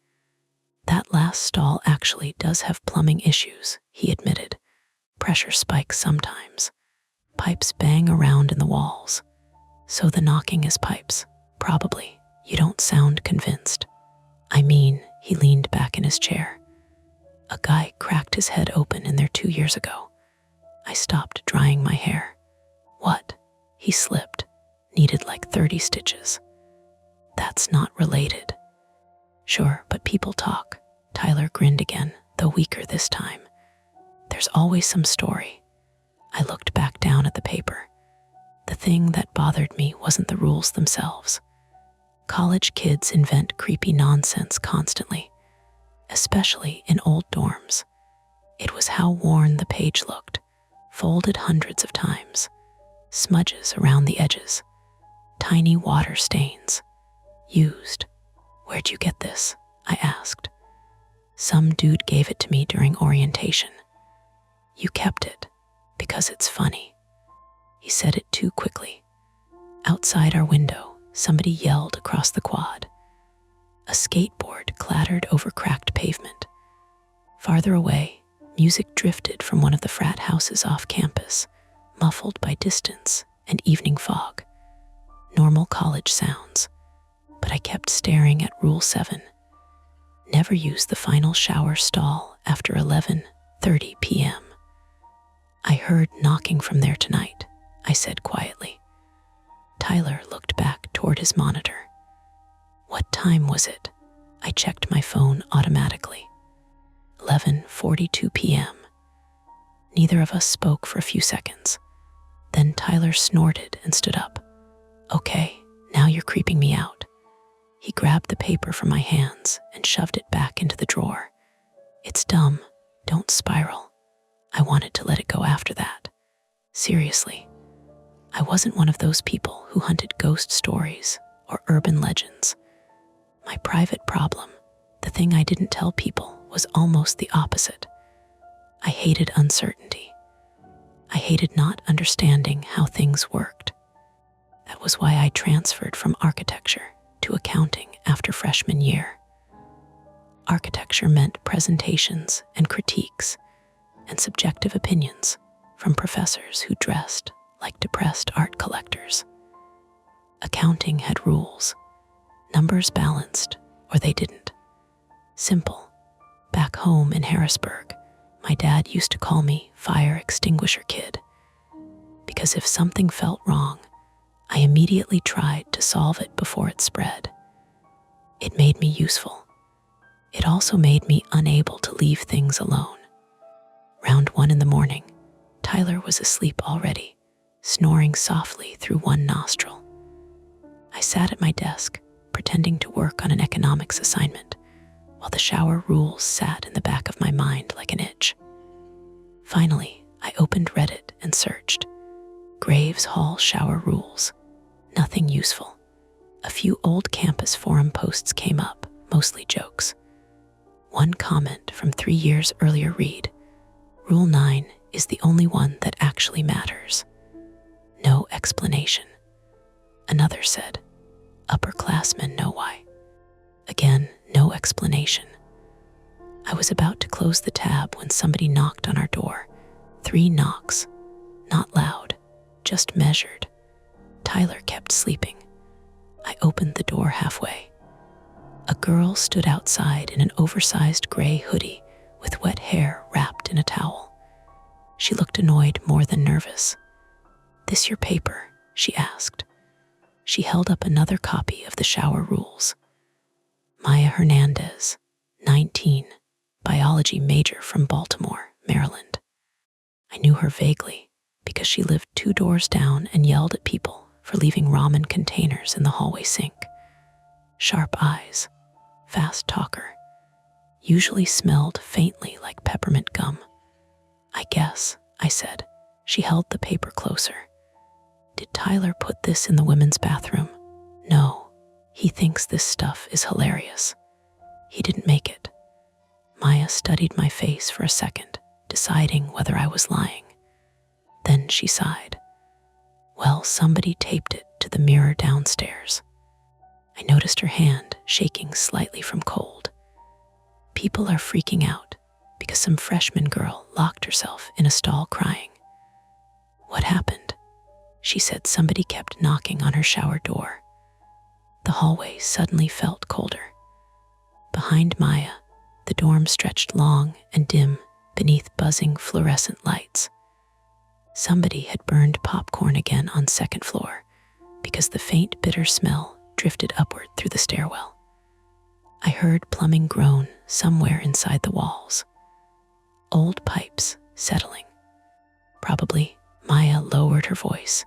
That last stall actually does have plumbing issues, he admitted. Pressure spikes sometimes. Pipes bang around in the walls. So the knocking is pipes. Probably. You don't sound convinced. I mean, he leaned back in his chair. A guy cracked his head open in there 2 years ago. I stopped drying my hair. What? He slipped. Needed like 30 stitches. That's not related. Sure, but people talk. Tyler grinned again, though weaker this time. There's always some story. I looked back down at the paper. The thing that bothered me wasn't the rules themselves. College kids invent creepy nonsense constantly, especially in old dorms. It was how worn the page looked, folded hundreds of times, smudges around the edges, tiny water stains. Used. Where'd you get this? I asked. Some dude gave it to me during orientation. You kept it because it's funny. He said it too quickly. Outside our window, somebody yelled across the quad. A skateboard clattered over cracked pavement. Farther away, music drifted from one of the frat houses off campus, muffled by distance and evening fog. Normal college sounds. But I kept staring at Rule 7. Never use the final shower stall after 11:30 p.m. I heard knocking from there tonight, I said quietly. Tyler looked back toward his monitor. What time was it? I checked my phone automatically. 11:42 p.m. Neither of us spoke for a few seconds. Then Tyler snorted and stood up. Okay, now you're creeping me out. He grabbed the paper from my hands and shoved it back into the drawer. It's dumb. Don't spiral. I wanted to let it go after that. Seriously. I wasn't one of those people who hunted ghost stories or urban legends. My private problem, the thing I didn't tell people, was almost the opposite. I hated uncertainty. I hated not understanding how things worked. That was why I transferred from architecture to accounting after freshman year. Architecture meant presentations and critiques and subjective opinions from professors who dressed like depressed art collectors. Accounting had rules. Numbers balanced, or they didn't. Simple. Back home in Harrisburg, my dad used to call me fire extinguisher kid, because if something felt wrong, I immediately tried to solve it before it spread. It made me useful. It also made me unable to leave things alone. Round 1 in the morning, Tyler was asleep already, snoring softly through one nostril. I sat at my desk, pretending to work on an economics assignment, while the shower rules sat in the back of my mind like an itch. Finally, I opened Reddit and searched. Graves Hall shower rules. Nothing useful. A few old campus forum posts came up, mostly jokes. One comment from 3 years earlier read, Rule 9 is the only one that actually matters. explanation. Another said, upperclassmen know why. Again, no explanation. I was about to close the tab when somebody knocked on our door. 3 knocks, not loud, just measured. Tyler kept sleeping. I opened the door halfway. A girl stood outside in an oversized gray hoodie with wet hair wrapped in a towel. She looked annoyed more than nervous. "This your paper?" she asked. She held up another copy of the shower rules. Maya Hernandez, 19, biology major from Baltimore, Maryland. I knew her vaguely because she lived 2 doors down and yelled at people for leaving ramen containers in the hallway sink. Sharp eyes, fast talker, usually smelled faintly like peppermint gum. "I guess," I said. She held the paper closer. "Did Tyler put this in the women's bathroom?" "No, he thinks this stuff is hilarious. He didn't make it." Maya studied my face for a second, deciding whether I was lying. Then she sighed. "Well, somebody taped it to the mirror downstairs." I noticed her hand shaking slightly from cold. "People are freaking out because some freshman girl locked herself in a stall crying." "What happened?" She said somebody kept knocking on her shower door. The hallway suddenly felt colder. Behind Maya, the dorm stretched long and dim beneath buzzing fluorescent lights. Somebody had burned popcorn again on 2nd floor because the faint bitter smell drifted upward through the stairwell. I heard plumbing groan somewhere inside the walls. Old pipes settling. Probably. Maya lowered her voice.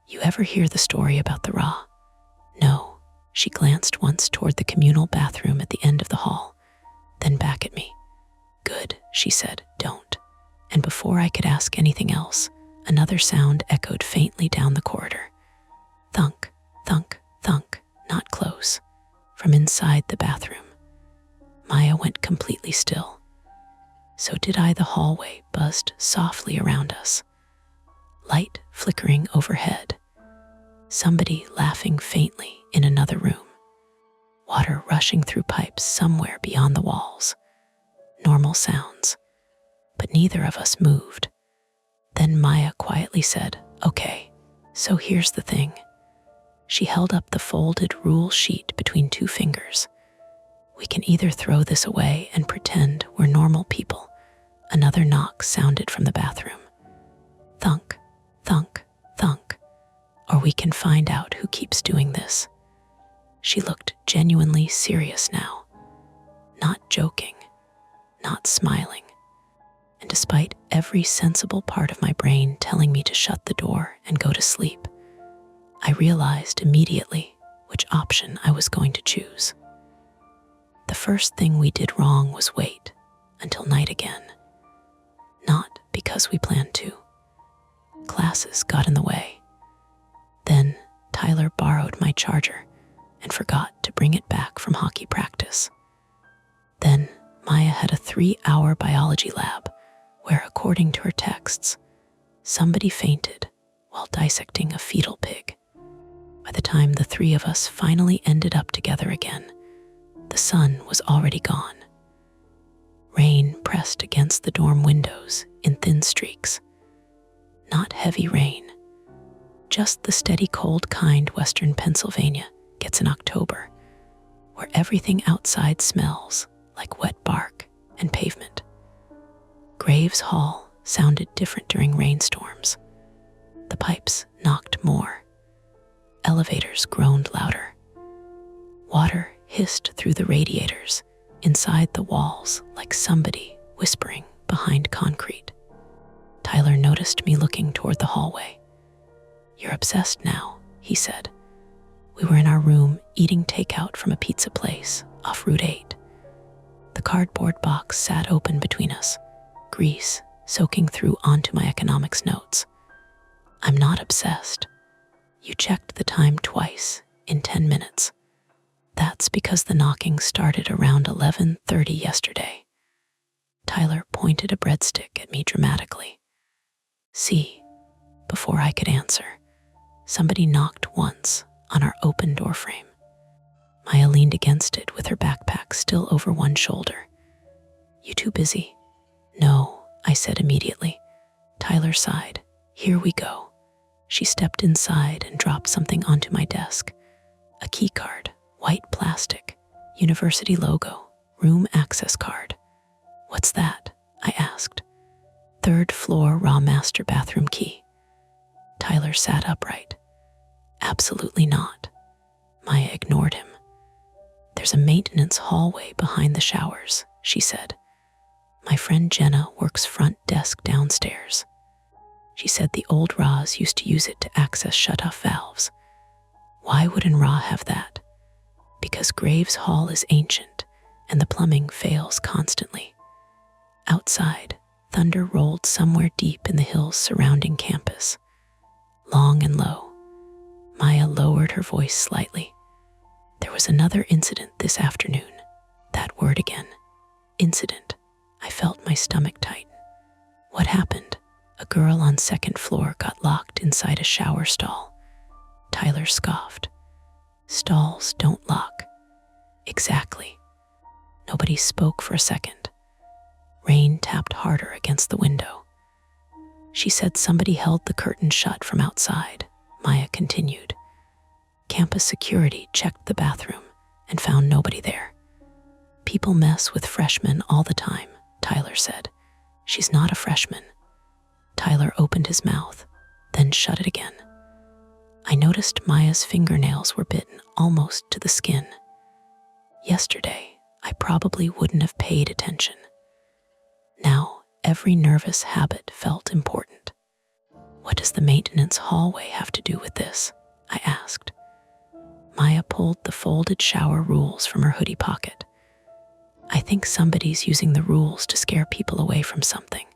"You ever hear the story about the Ra?" "No." She glanced once toward the communal bathroom at the end of the hall, then back at me. "Good," she said, "don't." And before I could ask anything else, another sound echoed faintly down the corridor. Thunk, thunk, thunk, not close, from inside the bathroom. Maya went completely still. So did I. The hallway buzzed softly around us. Light flickering overhead. Somebody laughing faintly in another room. Water rushing through pipes somewhere beyond the walls. Normal sounds. But neither of us moved. Then Maya quietly said, "Okay, so here's the thing." She held up the folded rule sheet between 2 fingers. "We can either throw this away and pretend we're normal people." Another knock sounded from the bathroom. Thunk, thunk, thunk. "Or we can find out who keeps doing this." She looked genuinely serious now. Not joking, not smiling. And despite every sensible part of my brain telling me to shut the door and go to sleep, I realized immediately which option I was going to choose. The first thing we did wrong was wait until night again. Not because we planned to. Classes got in the way. Then Tyler borrowed my charger and forgot to bring it back from hockey practice. Then Maya had a 3-hour biology lab where, according to her texts, somebody fainted while dissecting a fetal pig. By the time the 3 of us finally ended up together again, the sun was already gone. Rain pressed against the dorm windows in thin streaks. Not heavy rain, just the steady cold kind Western Pennsylvania gets in October, where everything outside smells like wet bark and pavement. Graves Hall sounded different during rainstorms. The pipes knocked more. Elevators groaned louder. Water hissed through the radiators inside the walls like somebody whispering behind concrete. Tyler noticed me looking toward the hallway. "You're obsessed now," he said. We were in our room eating takeout from a pizza place off Route 8. The cardboard box sat open between us, grease soaking through onto my economics notes. "I'm not obsessed. You checked the time twice in 10 minutes. That's because the knocking started around 11:30 yesterday." Tyler pointed a breadstick at me dramatically. "See," before I could answer. Somebody knocked once on our open doorframe. Maya leaned against it with her backpack still over one shoulder. You too busy? No, I said immediately. Tyler sighed. Here we go. She stepped inside and dropped something onto my desk. A key card, white plastic, university logo, room access card. What's that? I asked. Third floor raw master bathroom key. Tyler sat upright. Absolutely not. Maya ignored him. There's a maintenance hallway behind the showers, she said. My friend Jenna works front desk downstairs. She said the old Ra's used to use it to access shut-off valves. Why wouldn't Ra have that? Because Graves Hall is ancient and the plumbing fails constantly. Outside, thunder rolled somewhere deep in the hills surrounding campus. Long and low. Maya lowered her voice slightly. There was another incident this afternoon. That word again. Incident. I felt my stomach tighten. What happened? A girl on second floor got locked inside a shower stall. Tyler scoffed. Stalls don't lock. Exactly. Nobody spoke for a second. Rain tapped harder against the window. She said somebody held the curtain shut from outside, Maya continued. Campus security checked the bathroom and found nobody there. People mess with freshmen all the time, Tyler said. She's not a freshman. Tyler opened his mouth, then shut it again. I noticed Maya's fingernails were bitten almost to the skin. Yesterday, I probably wouldn't have paid attention. Now, every nervous habit felt important. What does the maintenance hallway have to do with this? I asked. Maya pulled the folded shower rules from her hoodie pocket. I think somebody's using the rules to scare people away from something.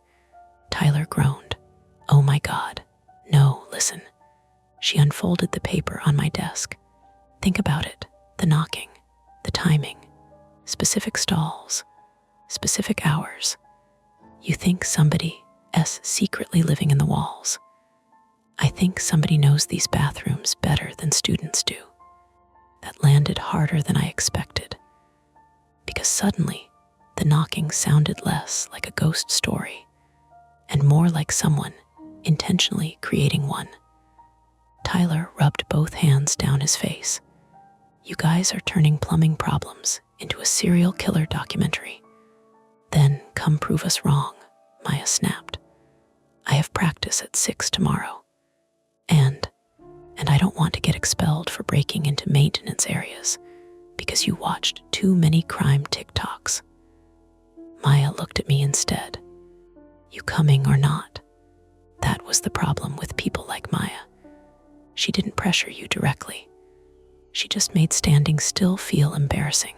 Tyler groaned. Oh my God. No, listen. She unfolded the paper on my desk. Think about it. The knocking, the timing, specific stalls, specific hours. You think somebody's secretly living in the walls. I think somebody knows these bathrooms better than students do. That landed harder than I expected. Because suddenly, the knocking sounded less like a ghost story and more like someone intentionally creating one. Tyler rubbed both hands down his face. You guys are turning plumbing problems into a serial killer documentary. Then come prove us wrong, Maya snapped. I have practice at 6 tomorrow. And I don't want to get expelled for breaking into maintenance areas because you watched too many crime TikToks. Maya looked at me instead. You coming or not? That was the problem with people like Maya. She didn't pressure you directly. She just made standing still feel embarrassing.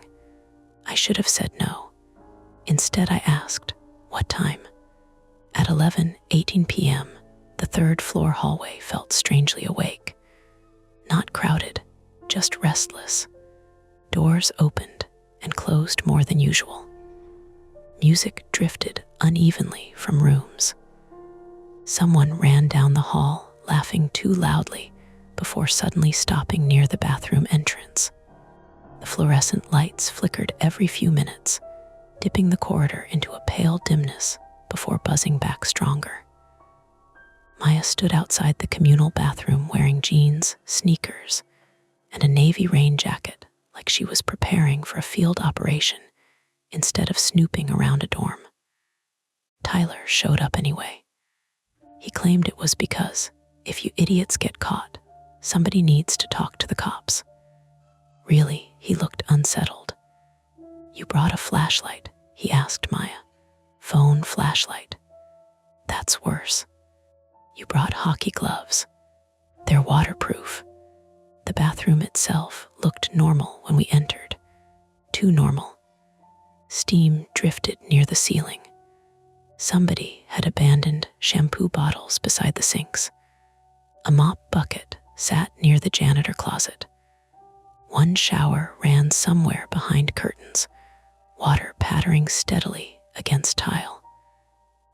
I should have said no. Instead, I asked, what time? At 11:18 p.m., the third floor hallway felt strangely awake. Not crowded, just restless. Doors opened and closed more than usual. Music drifted unevenly from rooms. Someone ran down the hall, laughing too loudly, before suddenly stopping near the bathroom entrance. The fluorescent lights flickered every few minutes, dipping the corridor into a pale dimness before buzzing back stronger. Maya stood outside the communal bathroom wearing jeans, sneakers, and a navy rain jacket like she was preparing for a field operation instead of snooping around a dorm. Tyler showed up anyway. He claimed it was because, if you idiots get caught, somebody needs to talk to the cops. Really, he looked unsettled. You brought a flashlight, he asked Maya. Phone flashlight. That's worse. You brought hockey gloves. They're waterproof. The bathroom itself looked normal when we entered. Too normal. Steam drifted near the ceiling. Somebody had abandoned shampoo bottles beside the sinks. A mop bucket sat near the janitor closet. One shower ran somewhere behind curtains, water pattering steadily against tile.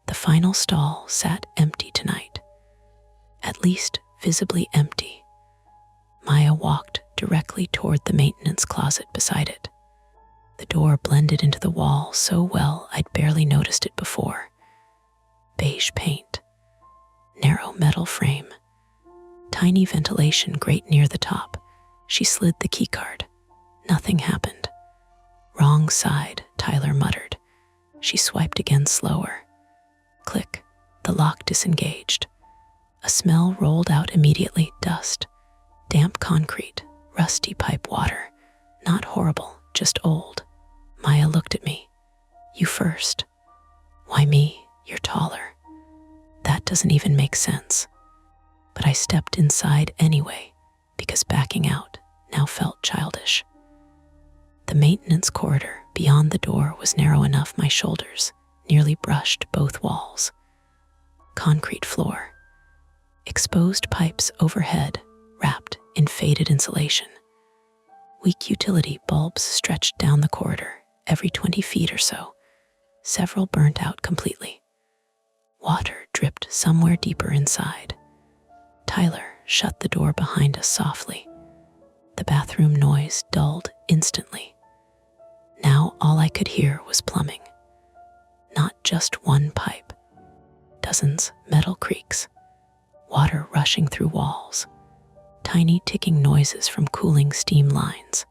The final stall sat empty tonight. At least visibly empty, Maya walked directly toward the maintenance closet beside it. The door blended into the wall so well I'd barely noticed it before. Beige paint, narrow metal frame, tiny ventilation grate near the top. She slid the keycard. Nothing happened. Wrong side, Tyler muttered. She swiped again slower. Click, the lock disengaged. A smell rolled out immediately, dust, damp concrete, rusty pipe water. Not horrible, just old. Maya looked at me. You first. Why me? You're taller. That doesn't even make sense. But I stepped inside anyway, because backing out now felt childish. The maintenance corridor beyond the door was narrow enough my shoulders nearly brushed both walls. Concrete floor. Exposed pipes overhead, wrapped in faded insulation. Weak utility bulbs stretched down the corridor every 20 feet or so, several burnt out completely. Water dripped somewhere deeper inside. Tyler shut the door behind us softly. The bathroom noise dulled instantly. Now all I could hear was plumbing. Not just one pipe. Dozens metal creaks. Water rushing through walls. Tiny ticking noises from cooling steam lines.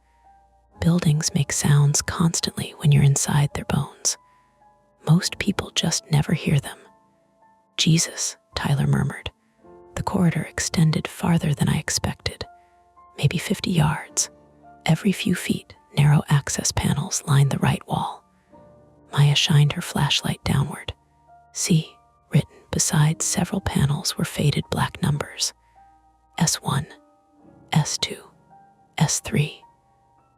Buildings make sounds constantly when you're inside their bones. Most people just never hear them. Jesus, Tyler murmured. The corridor extended farther than I expected. Maybe 50 yards. Every few feet, narrow access panels lined the right wall. Maya shined her flashlight downward. See, written beside several panels were faded black numbers. S1, S2, S3.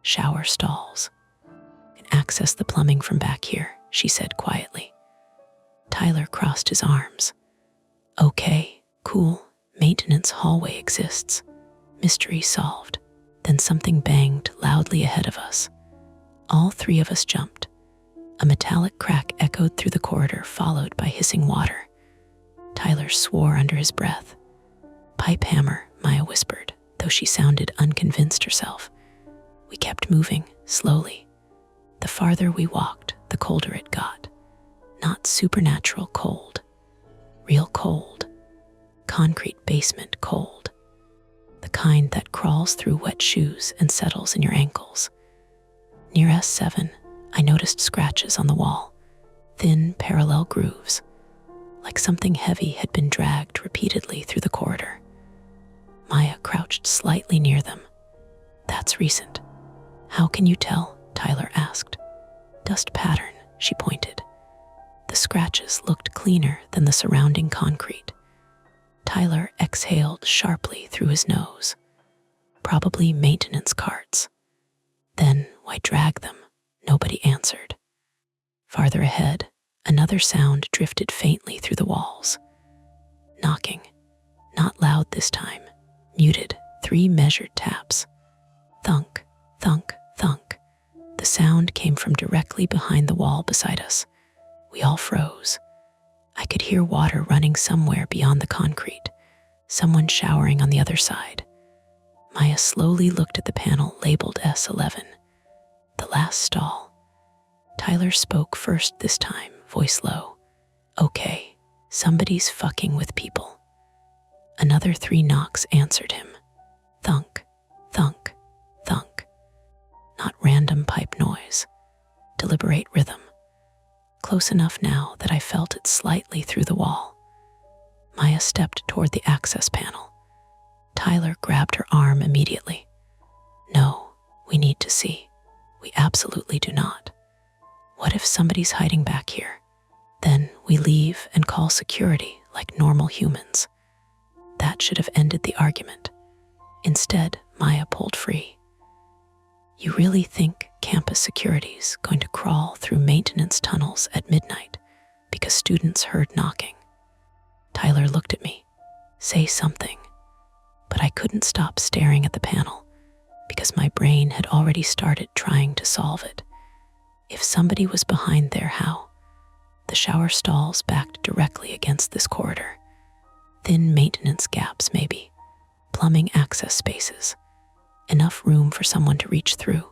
Shower stalls. Can access the plumbing from back here, she said quietly. Tyler crossed his arms. Okay, cool. Maintenance hallway exists. Mystery solved. Then something banged loudly ahead of us. All three of us jumped. A metallic crack echoed through the corridor, followed by hissing water. Tyler swore under his breath. Pipe hammer, Maya whispered, though she sounded unconvinced herself. We kept moving, slowly. The farther we walked, the colder it got. Not supernatural cold. Real cold. Concrete basement cold. The kind that crawls through wet shoes and settles in your ankles. Near S7, I noticed scratches on the wall, thin parallel grooves, like something heavy had been dragged repeatedly through the corridor. Maya crouched slightly near them. That's recent. How can you tell? Tyler asked. Dust pattern, she pointed. The scratches looked cleaner than the surrounding concrete. Tyler exhaled sharply through his nose. Probably maintenance carts. Then why drag them? Nobody answered. Farther ahead, another sound drifted faintly through the walls. Knocking. Not loud this time. Muted, 3 measured taps. Thunk, thunk, thunk. The sound came from directly behind the wall beside us. We all froze. I could hear water running somewhere beyond the concrete. Someone showering on the other side. Maya slowly looked at the panel labeled S11. The last stall. Tyler spoke first this time, voice low. Okay, somebody's fucking with people. Another 3 knocks answered him. Thunk, thunk, thunk. Not random pipe noise. Deliberate rhythm. Close enough now that I felt it slightly through the wall. Maya stepped toward the access panel. Tyler grabbed her arm immediately. No, we need to see. We absolutely do not. What if somebody's hiding back here? Then we leave and call security like normal humans. That should have ended the argument. Instead, Maya pulled free. You really think campus security's going to crawl through maintenance tunnels at midnight because students heard knocking? Tyler looked at me. Say something. But I couldn't stop staring at the panel because my brain had already started trying to solve it. If somebody was behind there, how? The shower stalls backed directly against this corridor. Thin maintenance gaps, maybe. Plumbing access spaces. enough room for someone to reach through.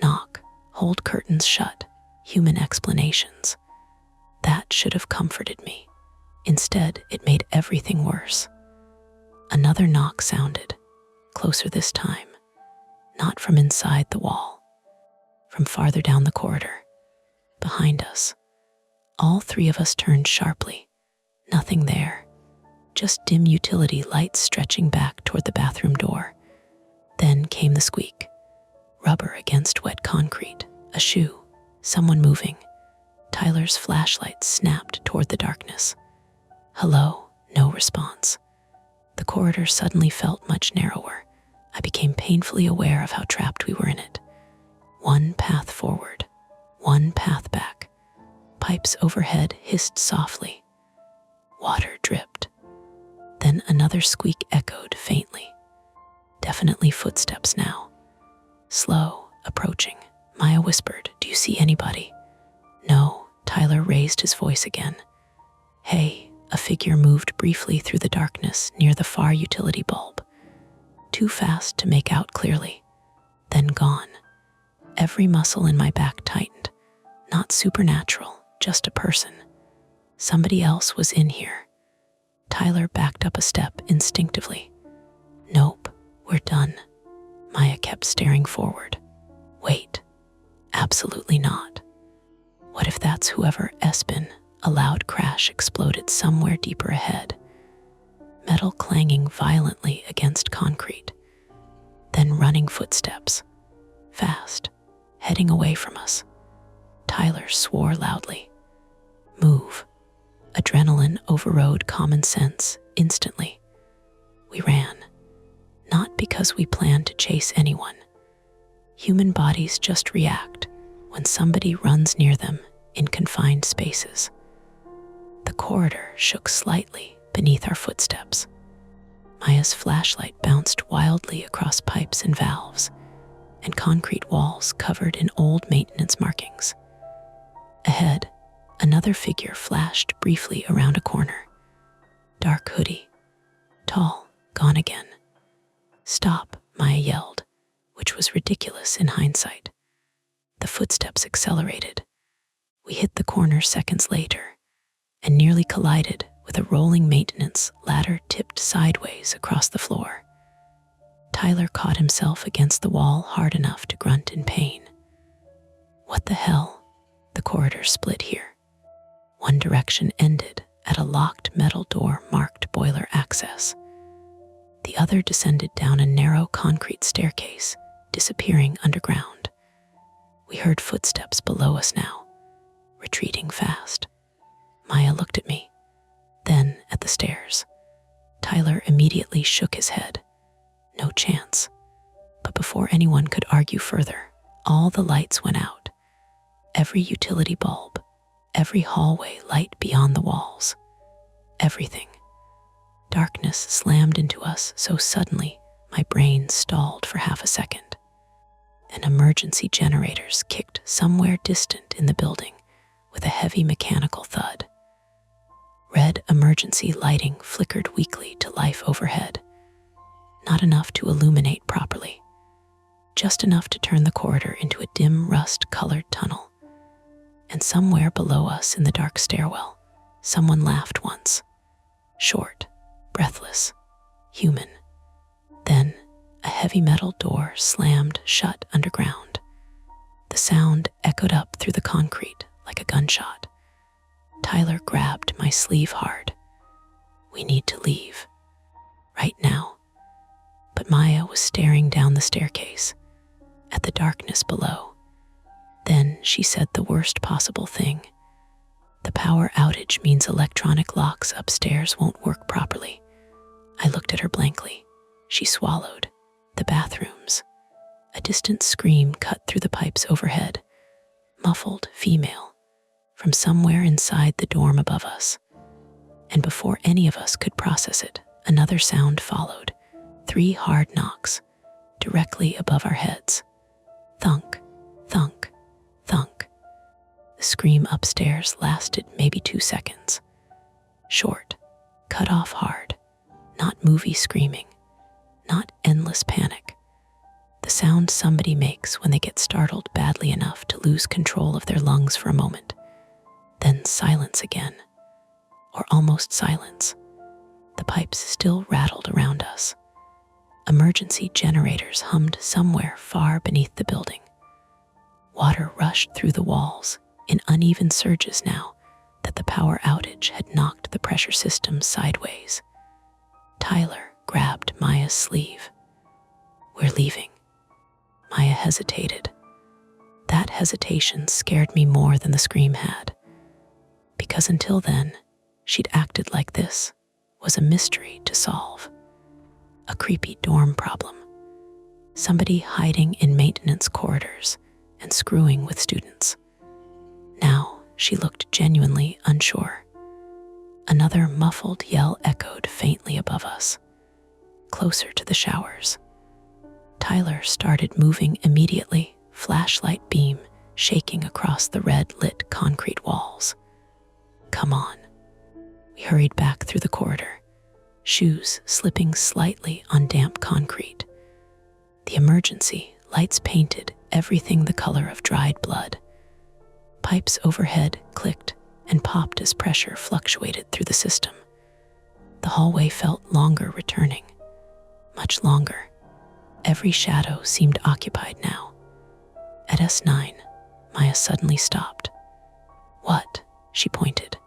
Knock, hold curtains shut, human explanations. That should have comforted me. Instead, it made everything worse. Another knock sounded, closer this time, not from inside the wall, from farther down the corridor, behind us. All three of us turned sharply. Nothing there, just dim utility lights stretching back toward the bathroom door. Then came the squeak. Rubber against wet concrete, a shoe, someone moving. Tyler's flashlight snapped toward the darkness. Hello, no response. The corridor suddenly felt much narrower. I became painfully aware of how trapped we were in it. One path forward, one path back. Pipes overhead hissed softly. Water dripped. Then another squeak echoed faintly. Definitely footsteps now. Slow, approaching. Maya whispered, "Do you see anybody?" "No." Tyler raised his voice again. "Hey." A figure moved briefly through the darkness near the far utility bulb. Too fast to make out clearly. Then gone. Every muscle in my back tightened. Not supernatural, just a person. Somebody else was in here. Tyler backed up a step instinctively. "Nope, we're done." Maya kept staring forward. "Wait, absolutely not. What if that's whoever Espen?" A loud crash exploded somewhere deeper ahead. Metal clanging violently against concrete. Then running footsteps. Fast, heading away from us. Tyler swore loudly. Move. Adrenaline overrode common sense instantly. We ran. Not because we planned to chase anyone. Human bodies just react when somebody runs near them in confined spaces. The corridor shook slightly beneath our footsteps. Maya's flashlight bounced wildly across pipes and valves, and concrete walls covered in old maintenance markings. Ahead, another figure flashed briefly around a corner. Dark hoodie. Tall, gone again. "Stop," Maya yelled, which was ridiculous in hindsight. The footsteps accelerated. We hit the corner seconds later, and nearly collided with a rolling maintenance ladder tipped sideways across the floor. Tyler caught himself against the wall hard enough to grunt in pain. What the hell? The corridor split here. One direction ended at a locked metal door marked boiler access. The other descended down a narrow concrete staircase, disappearing underground. We heard footsteps below us now, retreating fast. Maya looked at me, then at the stairs. Tyler immediately shook his head. No chance. But before anyone could argue further, all the lights went out. Every utility bulb, every hallway light beyond the walls. Everything. Darkness slammed into us so suddenly my brain stalled for half a second. And emergency generators kicked somewhere distant in the building with a heavy mechanical thud. Red emergency lighting flickered weakly to life overhead. Not enough to illuminate properly. Just enough to turn the corridor into a dim rust-colored tunnel. And somewhere below us in the dark stairwell, someone laughed once. Short, breathless, human. Then a heavy metal door slammed shut underground. The sound echoed up through the concrete like a gunshot. Tyler grabbed my sleeve hard. We need to leave. Right now. But Maya was staring down the staircase, at the darkness below. Then she said the worst possible thing. The power outage means electronic locks upstairs won't work properly. I looked at her blankly. She swallowed. The bathrooms. A distant scream cut through the pipes overhead. Muffled, female. From somewhere inside the dorm above us. And before any of us could process it, another sound followed. 3 hard knocks, directly above our heads. Thunk, thunk, thunk. The scream upstairs lasted maybe 2 seconds. Short, cut off hard, not movie screaming, not endless panic, The sound somebody makes when they get startled badly enough to lose control of their lungs for a moment. Then silence again, or almost silence. The pipes still rattled around us. Emergency generators hummed somewhere far beneath the building. Water rushed through the walls in uneven surges now that the power outage had knocked the pressure system sideways. Tyler grabbed Maya's sleeve. "We're leaving." Maya hesitated. That hesitation scared me more than the scream had, because until then, she'd acted like this was a mystery to solve. A creepy dorm problem. Somebody hiding in maintenance corridors and screwing with students. Now she looked genuinely unsure. Another muffled yell echoed faintly above us, closer to the showers. Tyler started moving immediately, flashlight beam shaking across the red-lit concrete walls. "Come on." We hurried back through the corridor, shoes slipping slightly on damp concrete. The emergency lights painted everything the color of dried blood. Pipes overhead clicked and popped as pressure fluctuated through the system. The hallway felt longer returning, much longer. Every shadow seemed occupied now. At S9, Maya suddenly stopped. "What?" she pointed.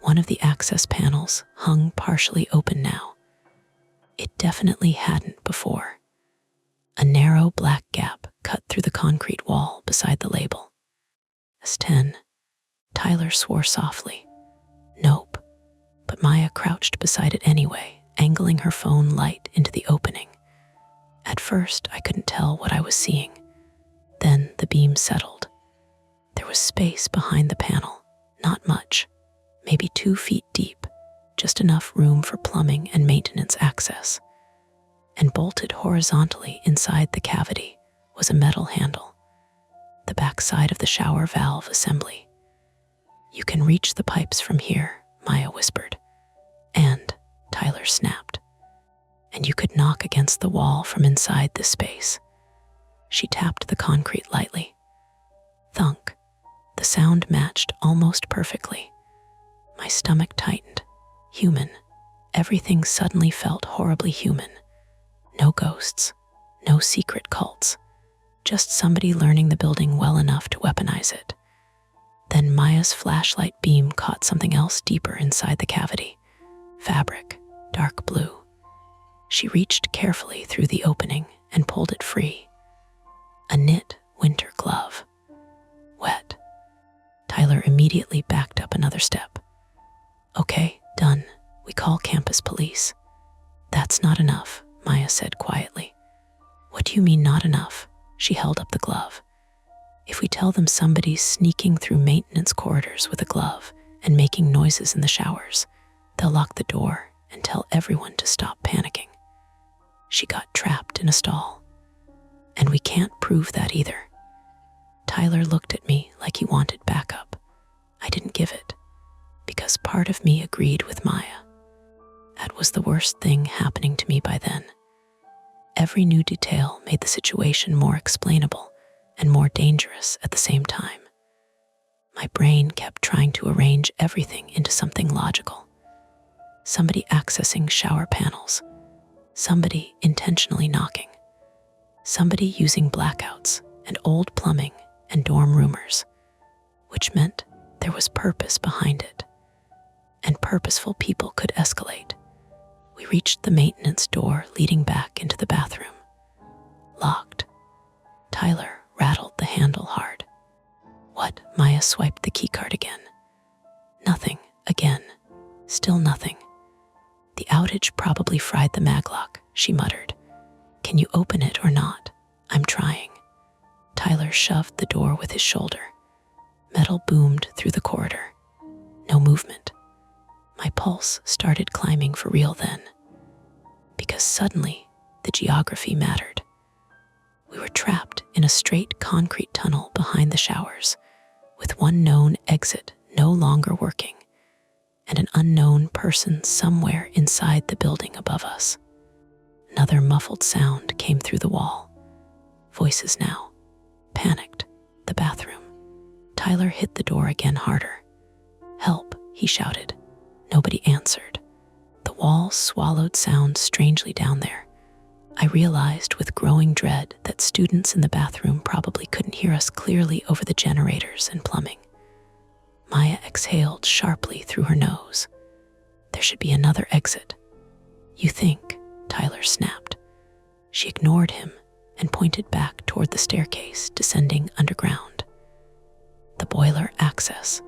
One of the access panels hung partially open now. It definitely hadn't before. A narrow black gap cut through the concrete wall beside the label. S10. Tyler swore softly. "Nope." But Maya crouched beside it anyway, angling her phone light into the opening. At first, I couldn't tell what I was seeing. Then the beam settled. There was space behind the panel, not much, maybe 2 feet deep, just enough room for plumbing and maintenance access. And bolted horizontally inside the cavity was a metal handle, the backside of the shower valve assembly. "You can reach the pipes from here," Maya whispered. "And," Tyler snapped, "and you could knock against the wall from inside this space." She tapped the concrete lightly. Thunk. The sound matched almost perfectly. My stomach tightened. Human. Everything suddenly felt horribly human. No ghosts, no secret cults, just somebody learning the building well enough to weaponize it. Then Maya's flashlight beam caught something else deeper inside the cavity. Fabric, dark blue. She reached carefully through the opening and pulled it free. A knit winter glove. Wet. Tyler immediately backed up another step. "Okay, done. We call campus police." "That's not enough," Maya said quietly. "What do you mean not enough?" She held up the glove. "If we tell them somebody's sneaking through maintenance corridors with a glove and making noises in the showers, they'll lock the door and tell everyone to stop panicking." She got trapped in a stall. "And we can't prove that either." Tyler looked at me like he wanted backup. I didn't give it, because part of me agreed with Maya. That was the worst thing happening to me by then. Every new detail made the situation more explainable and more dangerous at the same time. My brain kept trying to arrange everything into something logical. Somebody accessing shower panels, somebody intentionally knocking, somebody using blackouts and old plumbing and dorm rumors, which meant there was purpose behind it, and purposeful people could escalate. We reached the maintenance door leading back into the bathroom. Locked. Tyler rattled the handle hard. "What?" Maya swiped the keycard again. "Nothing. Again. Still nothing." "The outage probably fried the maglock," she muttered. "Can you open it or not?" "I'm trying." Tyler shoved the door with his shoulder. Metal boomed through the corridor. No movement. My pulse started climbing for real then, because suddenly the geography mattered. We were trapped in a straight concrete tunnel behind the showers, with one known exit no longer working, and an unknown person somewhere inside the building above us. Another muffled sound came through the wall, Voices now. Panicked. The bathroom. Tyler hit the door again harder. "Help," he shouted. Nobody answered. The walls swallowed sound strangely down there. I realized with growing dread that students in the bathroom probably couldn't hear us clearly over the generators and plumbing. Maya exhaled sharply through her nose. "There should be another exit." "You think?" Tyler snapped. She ignored him and pointed back toward the staircase descending underground. "The boiler access.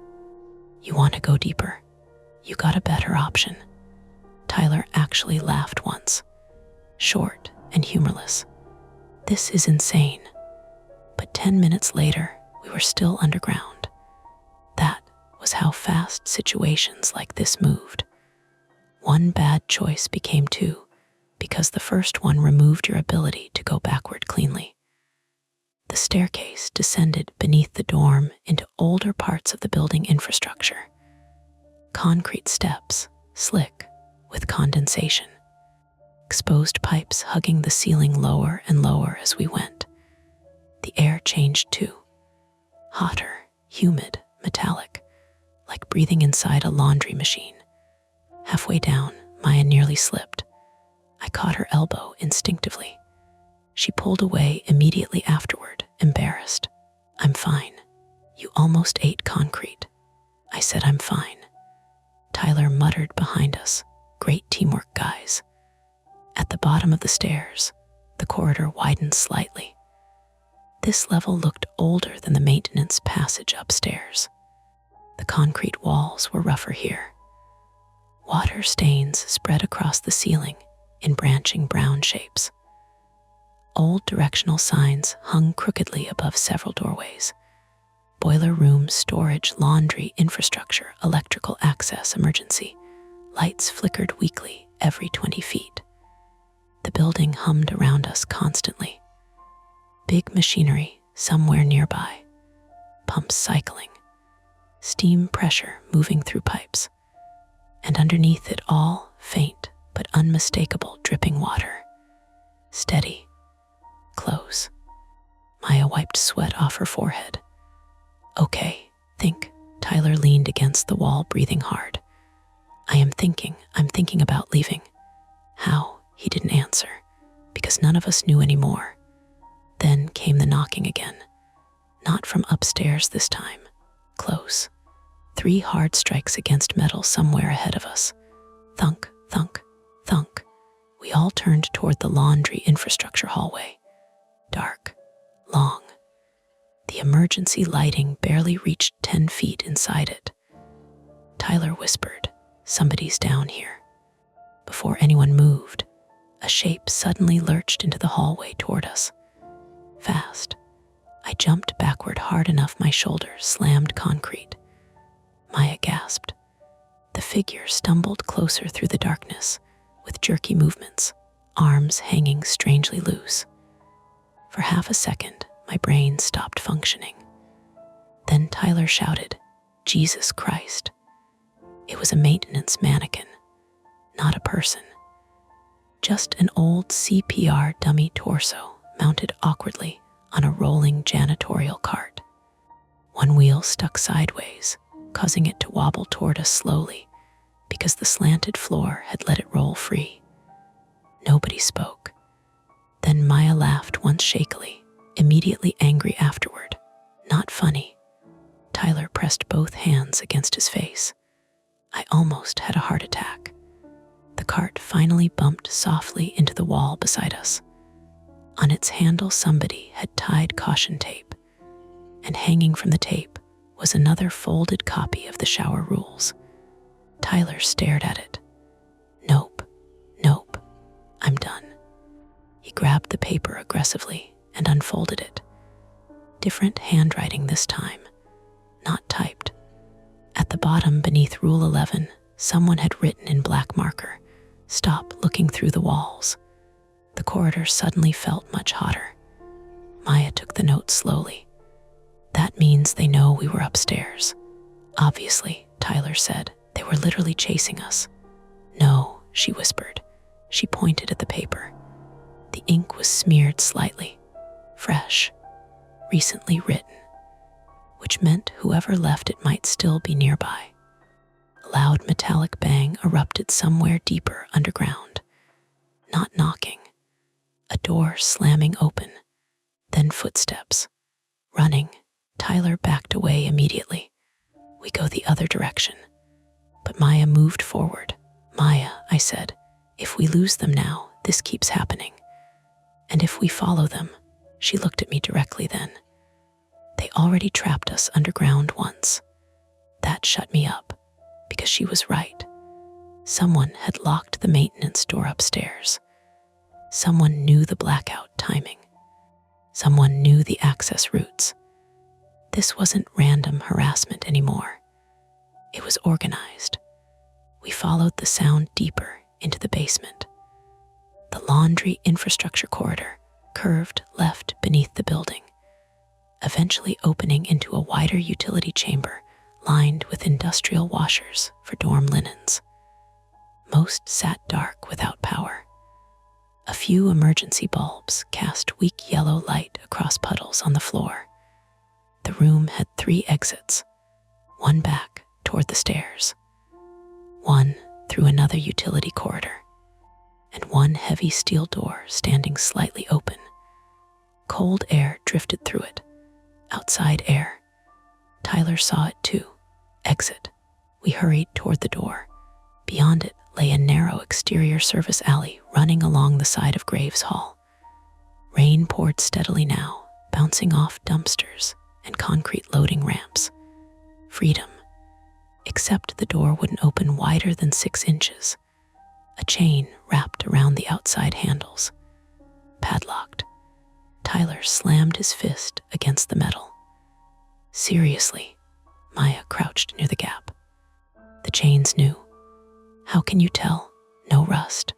You want to go deeper? You got a better option." Tyler actually laughed once, short and humorless. "This is insane." But 10 minutes later, we were still underground. That was how fast situations like this moved. One bad choice became two, because the first one removed your ability to go backward cleanly. The staircase descended beneath the dorm into older parts of the building infrastructure. Concrete steps, slick, with condensation. Exposed pipes hugging the ceiling lower and lower as we went. The air changed too. Hotter, humid, metallic, like breathing inside a laundry machine. Halfway down, Maya nearly slipped. I caught her elbow instinctively. She pulled away immediately afterward, embarrassed. "I'm fine." "You almost ate concrete." I said, "I'm fine." Tyler muttered behind us, "Great teamwork, guys." At the bottom of the stairs, the corridor widened slightly. This level looked older than the maintenance passage upstairs. The concrete walls were rougher here. Water stains spread across the ceiling in branching brown shapes. Old directional signs hung crookedly above several doorways. Boiler room, storage, laundry, infrastructure, electrical access, emergency. Lights flickered weakly every 20 feet. The building hummed around us constantly. Big machinery somewhere nearby. Pumps cycling. Steam pressure moving through pipes. And underneath it all, faint but unmistakable dripping water. Steady. Close. Maya wiped sweat off her forehead. "Okay, think." Tyler leaned against the wall, breathing hard. I'm thinking about leaving." "How?" He didn't answer, because none of us knew anymore. Then came the knocking again. Not from upstairs this time. Close. 3 hard strikes against metal somewhere ahead of us. Thunk, thunk, thunk. We all turned toward the laundry infrastructure hallway. Dark. Long. The emergency lighting barely reached 10 feet inside it. Tyler whispered, "Somebody's down here." Before anyone moved, a shape suddenly lurched into the hallway toward us. Fast. I jumped backward hard enough my shoulders slammed concrete. Maya gasped. The figure stumbled closer through the darkness, with jerky movements, arms hanging strangely loose. For half a second, my brain stopped functioning. Then Tyler shouted, "Jesus Christ." It was a maintenance mannequin, not a person. Just an old CPR dummy torso mounted awkwardly on a rolling janitorial cart. One wheel stuck sideways, causing it to wobble toward us slowly because the slanted floor had let it roll free. Nobody spoke. Then Maya laughed once shakily, immediately angry afterward. Not funny. Tyler pressed both hands against his face. I almost had a heart attack. The cart finally bumped softly into the wall beside us. On its handle somebody had tied caution tape, and hanging from the tape was another folded copy of the shower rules. Tyler stared at it. Nope, nope, I'm done. He grabbed the paper aggressively and unfolded it. Different handwriting this time, not typed. At the bottom beneath Rule 11, someone had written in black marker, "Stop looking through the walls." The corridor suddenly felt much hotter. Maya took the note slowly. "That means they know we were upstairs." "Obviously," Tyler said. "They were literally chasing us." "No," she whispered. She pointed at the paper. The ink was smeared slightly. fresh, recently written, which meant whoever left it might still be nearby. A loud metallic bang erupted somewhere deeper underground. Not knocking, a door slamming open, then footsteps. Running, Tyler backed away immediately. We go the other direction. But Maya moved forward. Maya, I said, if we lose them now, this keeps happening. And if we follow them, she looked at me directly then. They already trapped us underground once. That shut me up, because she was right. Someone had locked the maintenance door upstairs. Someone knew the blackout timing. Someone knew the access routes. This wasn't random harassment anymore. It was organized. We followed the sound deeper into the basement. The laundry infrastructure corridor curved left beneath the building, eventually opening into a wider utility chamber lined with industrial washers for dorm linens. Most sat dark without power. A few emergency bulbs cast weak yellow light across puddles on the floor. The room had 3 exits, one back toward the stairs, one through another utility corridor, and one heavy steel door standing slightly open. Cold air drifted through it. Outside air. Tyler saw it too. Exit. We hurried toward the door. Beyond it lay a narrow exterior service alley running along the side of Graves Hall. Rain poured steadily now, bouncing off dumpsters and concrete loading ramps. Freedom. Except the door wouldn't open wider than 6 inches. A chain wrapped around the outside handles. Padlocked. Tyler slammed his fist against the metal. Seriously, Maya crouched near the gap. The chain's new. How can you tell? No rust.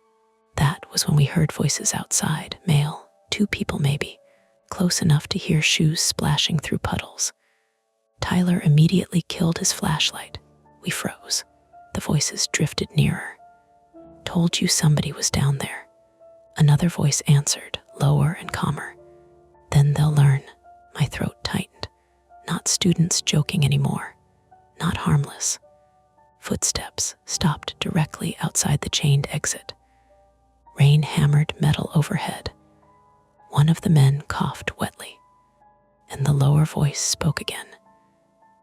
That was when we heard voices outside, male, 2 people maybe, close enough to hear shoes splashing through puddles. Tyler immediately killed his flashlight. We froze. The voices drifted nearer. Told you somebody was down there. Another voice answered, lower and calmer. Then they'll learn. My throat tightened. Not students joking anymore. Not harmless. Footsteps stopped directly outside the chained exit. Rain hammered metal overhead. One of the men coughed wetly, and the lower voice spoke again.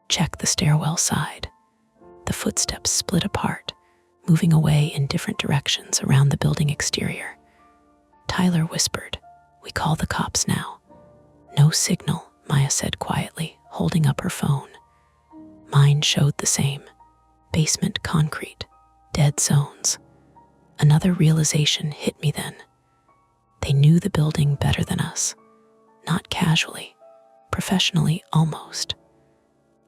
Check the stairwell side. The footsteps split apart, moving away in different directions around the building exterior. Tyler whispered, we call the cops now. No signal, Maya said quietly, holding up her phone. Mine showed the same. Basement concrete, dead zones. Another realization hit me then. They knew the building better than us. Not casually, professionally almost.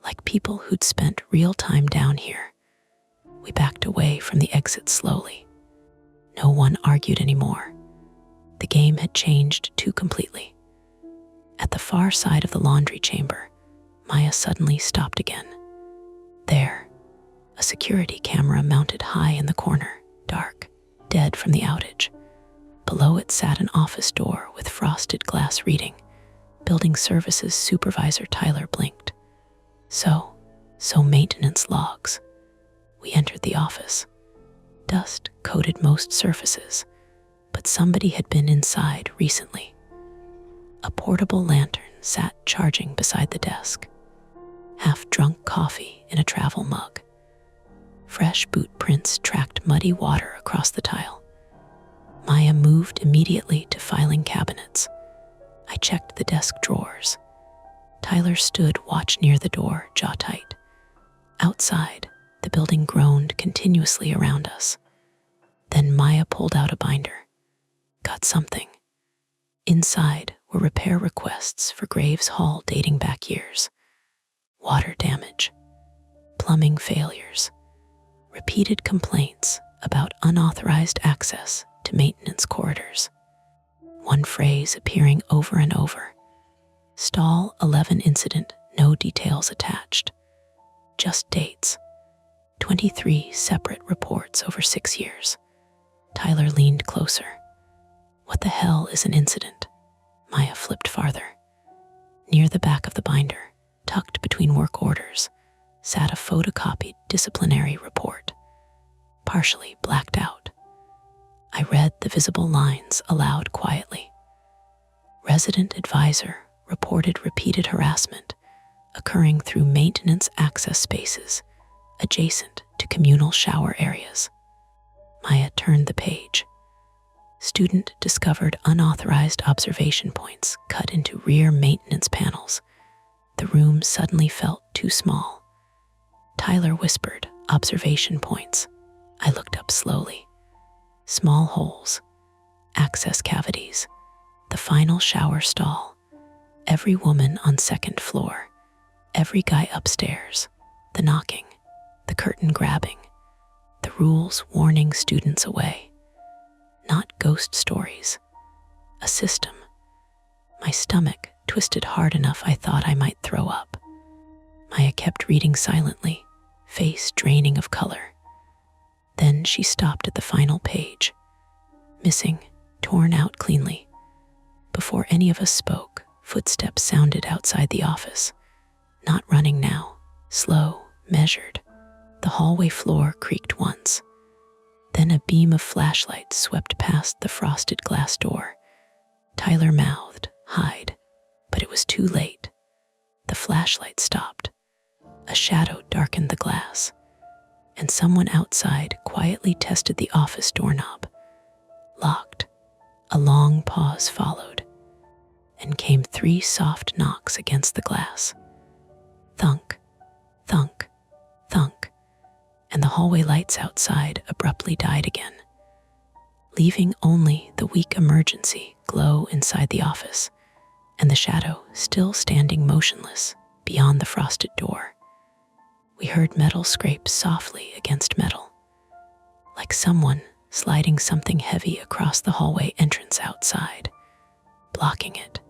Like people who'd spent real time down here. We backed away from the exit slowly. No one argued anymore. The game had changed too completely. At the far side of the laundry chamber, Maya suddenly stopped again. There, a security camera mounted high in the corner, dark, dead from the outage. Below it sat an office door with frosted glass reading. Building Services Supervisor Tyler blinked. So maintenance logs. We entered the office. Dust coated most surfaces, but somebody had been inside recently. A portable lantern sat charging beside the desk. Half-drunk coffee in a travel mug. Fresh boot prints tracked muddy water across the tile. Maya moved immediately to filing cabinets. I checked the desk drawers. Tyler stood watch near the door, jaw tight. Outside, the building groaned continuously around us. Then Maya pulled out a binder. Got something. Inside were repair requests for Graves Hall dating back years. Water damage, plumbing failures, repeated complaints about unauthorized access to maintenance corridors. One phrase appearing over and over. Stall 11 incident, no details attached. Just dates. 23 separate reports over 6 years. Tyler leaned closer. What the hell is an incident? Maya flipped farther. Near the back of the binder, tucked between work orders, sat a photocopied disciplinary report, partially blacked out. I read the visible lines aloud quietly. Resident advisor reported repeated harassment occurring through maintenance access spaces adjacent to communal shower areas. Maya turned the page. Student discovered unauthorized observation points cut into rear maintenance panels. The room suddenly felt too small. Tyler whispered, "Observation points." I looked up slowly. Small holes, access cavities, the final shower stall, every woman on second floor, every guy upstairs, the knocking, the curtain grabbing, the rules warning students away. Not ghost stories, a system. My stomach twisted hard enough I thought I might throw up. Maya kept reading silently, face draining of color. Then she stopped at the final page. Missing, torn out cleanly. Before any of us spoke, footsteps sounded outside the office. Not running now, slow, measured. The hallway floor creaked once. Then a beam of flashlight swept past the frosted glass door. Tyler mouthed, "Hide," but it was too late. The flashlight stopped. A shadow darkened the glass, and someone outside quietly tested the office doorknob. Locked. A long pause followed, and came 3 soft knocks against the glass. Thunk, thunk, thunk, and the hallway lights outside abruptly died again, leaving only the weak emergency glow inside the office and the shadow still standing motionless beyond the frosted door. We heard metal scrape softly against metal, like someone sliding something heavy across the hallway entrance outside, blocking it.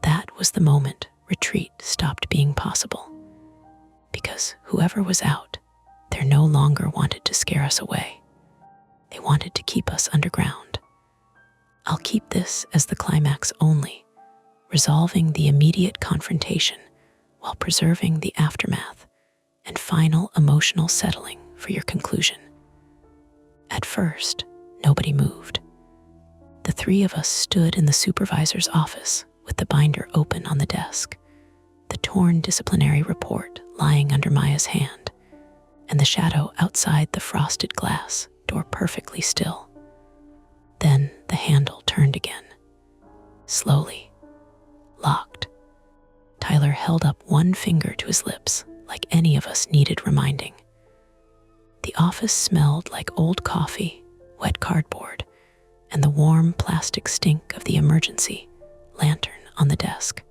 That was the moment retreat stopped being possible, because whoever was out there no longer wanted to scare us away. They wanted to keep us underground. I'll keep this as the climax only, resolving the immediate confrontation while preserving the aftermath and final emotional settling for your conclusion. At first, nobody moved. The 3 of us stood in the supervisor's office with the binder open on the desk, the torn disciplinary report lying under Maya's hand, and the shadow outside the frosted glass door perfectly still. Then the handle turned again. Slowly. Locked. Tyler held up one finger to his lips like any of us needed reminding. The office smelled like old coffee, wet cardboard, and the warm plastic stink of the emergency lantern on the desk.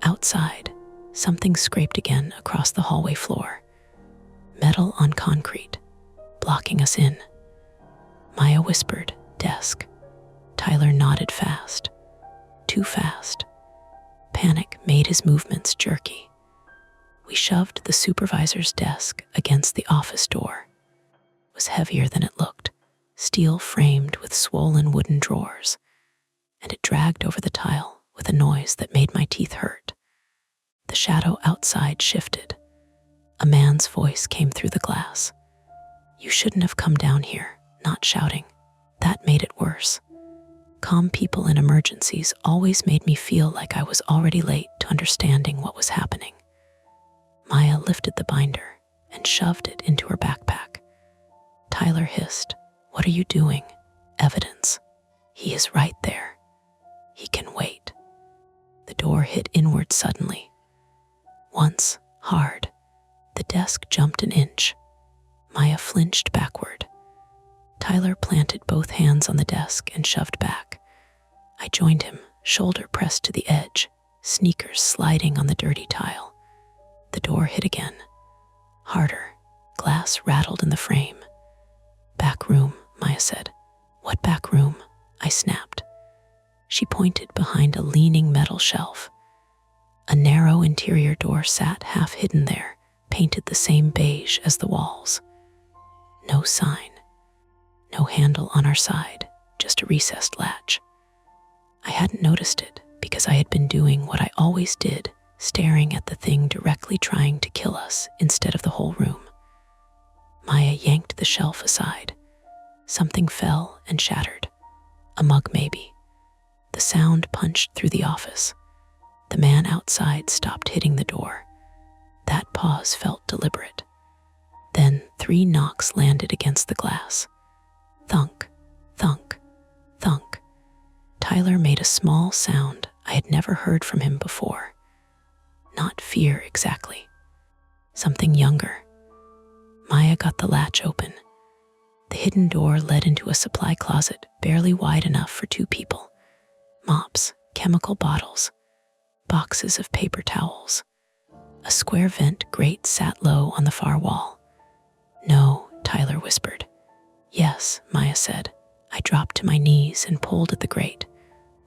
Outside, something scraped again across the hallway floor. Metal on concrete, blocking us in. Maya whispered, "Desk." Tyler nodded fast. Too fast. Panic made his movements jerky. We shoved the supervisor's desk against the office door. It was heavier than it looked, steel framed with swollen wooden drawers, and it dragged over the tile with a noise that made my teeth hurt. The shadow outside shifted. A man's voice came through the glass. "You shouldn't have come down here," not shouting. That made it worse. Calm people in emergencies always made me feel like I was already late to understanding what was happening. Maya lifted the binder and shoved it into her backpack. Tyler hissed, "What are you doing?" "Evidence. He is right there. He can wait." The door hit inward suddenly. Once, hard. The desk jumped an inch. Maya flinched backward. Tyler planted both hands on the desk and shoved back. I joined him, shoulder pressed to the edge, sneakers sliding on the dirty tile. The door hit again. Harder. Glass rattled in the frame. "Back room," Maya said. "What back room?" I snapped. She pointed behind a leaning metal shelf. A narrow interior door sat half hidden there, painted the same beige as the walls. No sign. No handle on our side, just a recessed latch. I hadn't noticed it because I had been doing what I always did, staring at the thing directly trying to kill us instead of the whole room. Maya yanked the shelf aside. Something fell and shattered. A mug, maybe. The sound punched through the office. The man outside stopped hitting the door. That pause felt deliberate. Then 3 knocks landed against the glass. Thunk, thunk, thunk. Tyler made a small sound I had never heard from him before. Not fear exactly. Something younger. Maya got the latch open. The hidden door led into a supply closet barely wide enough for 2 people. Mops, chemical bottles, boxes of paper towels. A square vent grate sat low on the far wall. "No," Tyler whispered. "Yes," Maya said. I dropped to my knees and pulled at the grate.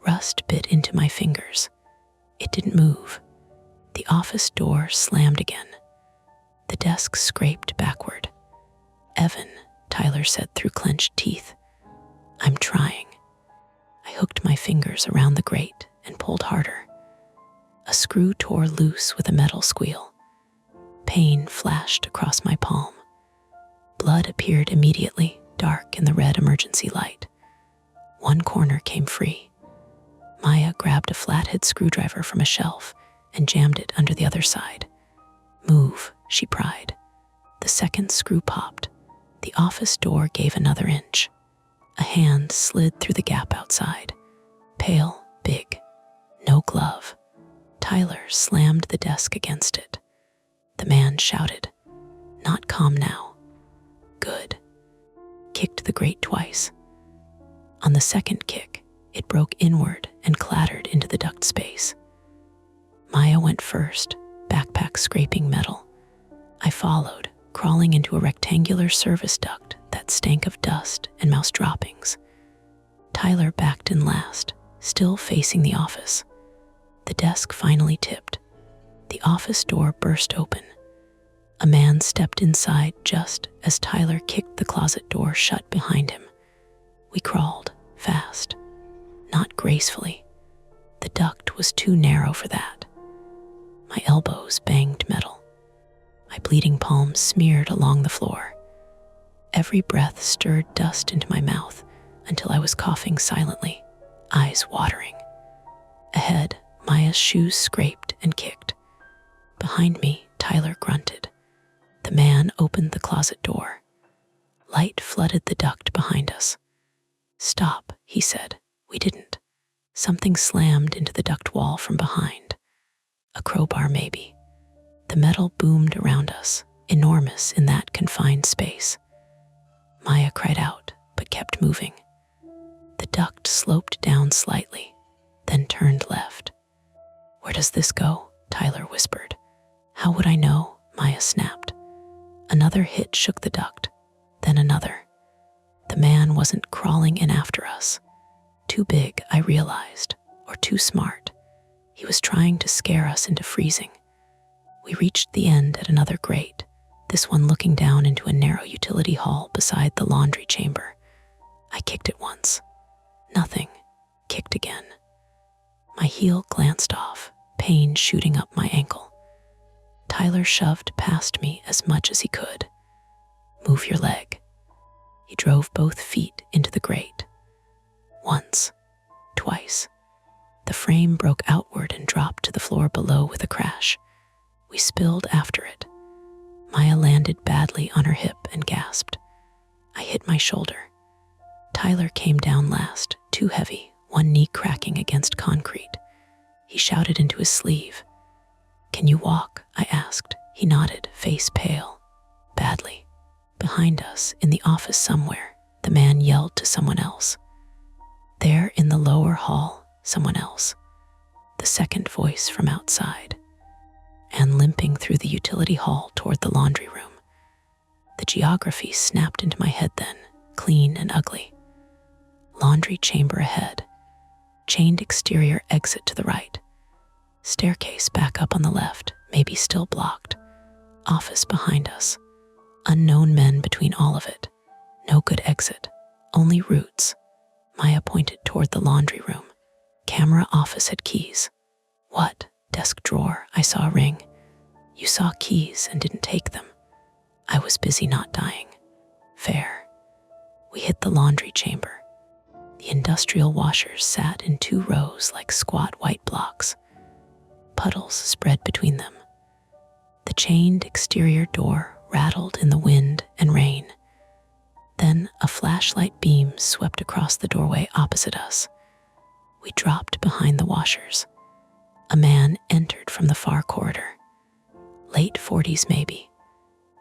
Rust bit into my fingers. It didn't move. The office door slammed again. The desk scraped backward. "Evan," Tyler said through clenched teeth. "I'm trying." I hooked my fingers around the grate and pulled harder. A screw tore loose with a metal squeal. Pain flashed across my palm. Blood appeared immediately, dark in the red emergency light. One corner came free. Maya grabbed a flathead screwdriver from a shelf and jammed it under the other side. "Move," she pried. The second screw popped. The office door gave another inch. A hand slid through the gap outside. Pale, big, no glove. Tyler slammed the desk against it. The man shouted, "Not calm now." "Good." Kicked the grate twice. On the second kick, it broke inward and clattered into the duct space. Maya went first, backpack scraping metal. I followed, crawling into a rectangular service duct that stank of dust and mouse droppings. Tyler backed in last, still facing the office. The desk finally tipped. The office door burst open. A man stepped inside just as Tyler kicked the closet door shut behind him. We crawled, fast. Not gracefully. The duct was too narrow for that. My elbows banged metal. My bleeding palms smeared along the floor. Every breath stirred dust into my mouth until I was coughing silently, eyes watering. Ahead, Maya's shoes scraped and kicked. Behind me, Tyler grunted. The man opened the closet door. Light flooded the duct behind us. "Stop," he said. We didn't. Something slammed into the duct wall from behind. A crowbar, maybe. The metal boomed around us, enormous in that confined space. Maya cried out, but kept moving. The duct sloped down slightly, then turned left. "Where does this go?" Tyler whispered. "How would I know?" Maya snapped. Another hit shook the duct, then another. The man wasn't crawling in after us. Too big, I realized, or too smart. He was trying to scare us into freezing. We reached the end at another grate, this one looking down into a narrow utility hall beside the laundry chamber. I kicked it once. Nothing. Kicked again. My heel glanced off, pain shooting up my ankle. Tyler shoved past me as much as he could. "Move your leg." He drove both feet into the grate. Once, twice. The frame broke outward and dropped to the floor below with a crash. We spilled after it. Maya landed badly on her hip and gasped. I hit my shoulder. Tyler came down last, too heavy, one knee cracking against concrete. He shouted into his sleeve. "Can you walk?" I asked. He nodded, face pale. Badly. Behind us, in the office somewhere, the man yelled to someone else. There in the lower hall, someone else. The second voice from outside. And limping through the utility hall toward the laundry room. The geography snapped into my head then, clean and ugly. Laundry chamber ahead. Chained exterior exit to the right. Staircase back up on the left, maybe still blocked. Office behind us. Unknown men between all of it. No good exit. Only roots. Maya pointed toward the laundry room. camera office had keys. What? Desk drawer, I saw a ring. You saw keys and didn't take them. I was busy not dying. Fair. We hit the laundry chamber. The industrial washers sat in 2 rows like squat white blocks. Puddles spread between them. The chained exterior door rattled in the wind and rain. Then a flashlight beam swept across the doorway opposite us. We dropped behind the washers. A man entered from the far corridor. Late 40s maybe.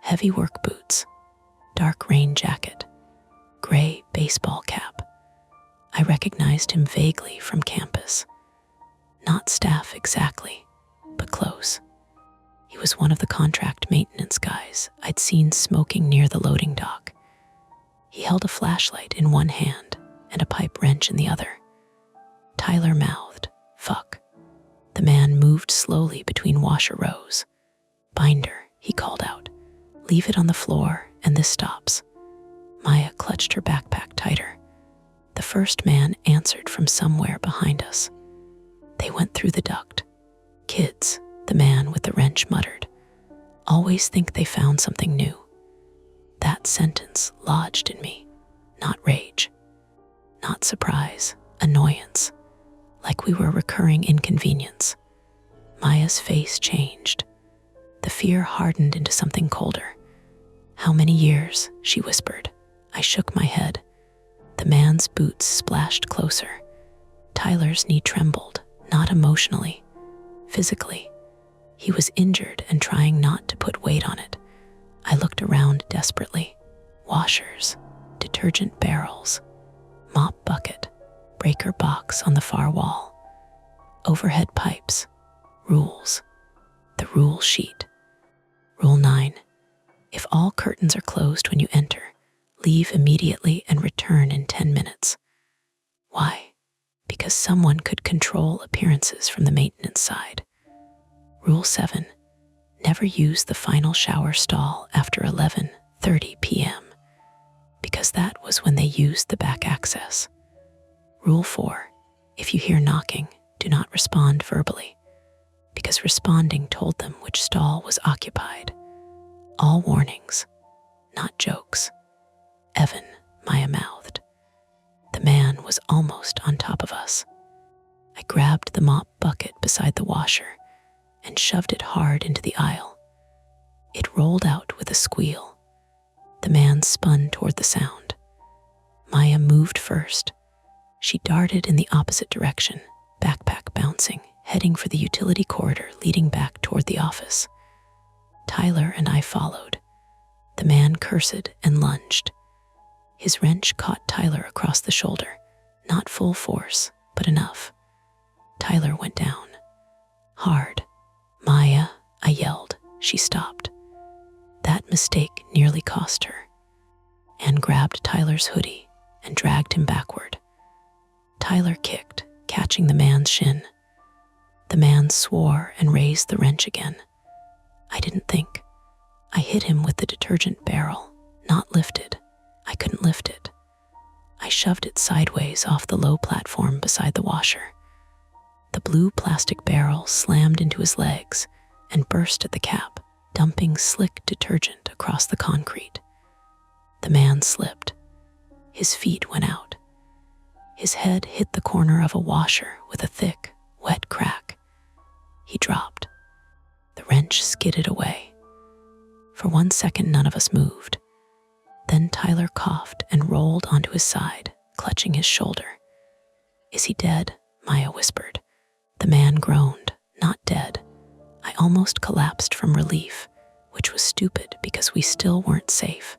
Heavy work boots. Dark rain jacket. Gray baseball cap. I recognized him vaguely from campus. Not staff exactly, but close. He was one of the contract maintenance guys I'd seen smoking near the loading dock. He held a flashlight in one hand and a pipe wrench in the other. Tyler mouthed, "Fuck." The man moved slowly between washer rows. "Binder," he called out. "Leave it on the floor and this stops." Maya clutched her backpack tighter. The first man answered from somewhere behind us. They went through the duct. "Kids," the man with the wrench muttered, "always think they found something new." That sentence lodged in me. Not rage. Not surprise. Annoyance. Like we were a recurring inconvenience. Maya's face changed. The fear hardened into something colder. "How many years?" she whispered. I shook my head. The man's boots splashed closer. Tyler's knee trembled, not emotionally, physically. He was injured and trying not to put weight on it. I looked around desperately. Washers, detergent barrels, mop bucket, breaker box on the far wall, overhead pipes, rules, the rule sheet. Rule 9. If all curtains are closed when you enter, leave immediately and return in 10 minutes. Why? Because someone could control appearances from the maintenance side. Rule 7. Never use the final shower stall after 11:30 p.m. because that was when they used the back access. Rule 4. If you hear knocking, do not respond verbally, because responding told them which stall was occupied. All warnings, not jokes. Evan, Maya mouthed. The man was almost on top of us. I grabbed the mop bucket beside the washer and shoved it hard into the aisle. It rolled out with a squeal. The man spun toward the sound. Maya moved first. She darted in the opposite direction, backpack bouncing, heading for the utility corridor leading back toward the office. Tyler and I followed. The man cursed and lunged. His wrench caught Tyler across the shoulder, not full force, but enough. Tyler went down. Hard. "Maya," I yelled. She stopped. That mistake nearly cost her. Anne grabbed Tyler's hoodie and dragged him backward. Tyler kicked, catching the man's shin. The man swore and raised the wrench again. I didn't think. I hit him with the detergent barrel, not lifted. I couldn't lift it. I shoved it sideways off the low platform beside the washer. The blue plastic barrel slammed into his legs and burst at the cap, dumping slick detergent across the concrete. The man slipped. His feet went out. His head hit the corner of a washer with a thick, wet crack. He dropped. The wrench skidded away. For 1 second, none of us moved. Then Tyler coughed and rolled onto his side, clutching his shoulder. "Is he dead?" Maya whispered. The man groaned. "Not dead." I almost collapsed from relief, which was stupid because we still weren't safe.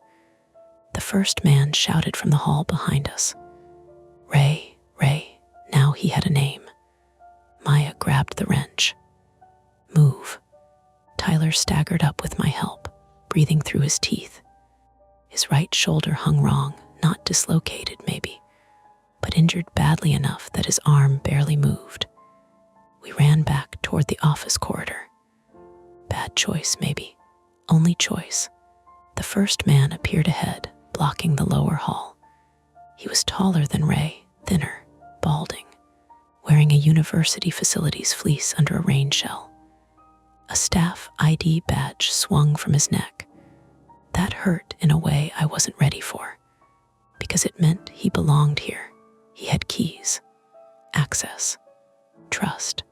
The first man shouted from the hall behind us. "Ray, Ray." Now he had a name. Maya grabbed the wrench. "Move." Tyler staggered up with my help, breathing through his teeth. His right shoulder hung wrong, not dislocated maybe, but injured badly enough that his arm barely moved. We ran back toward the office corridor. Bad choice, maybe. Only choice. The first man appeared ahead, blocking the lower hall. He was taller than Ray, thinner, balding, wearing a university facility's fleece under a rain shell. A staff ID badge swung from his neck. That hurt in a way I wasn't ready for, because it meant he belonged here. He had keys, access, trust.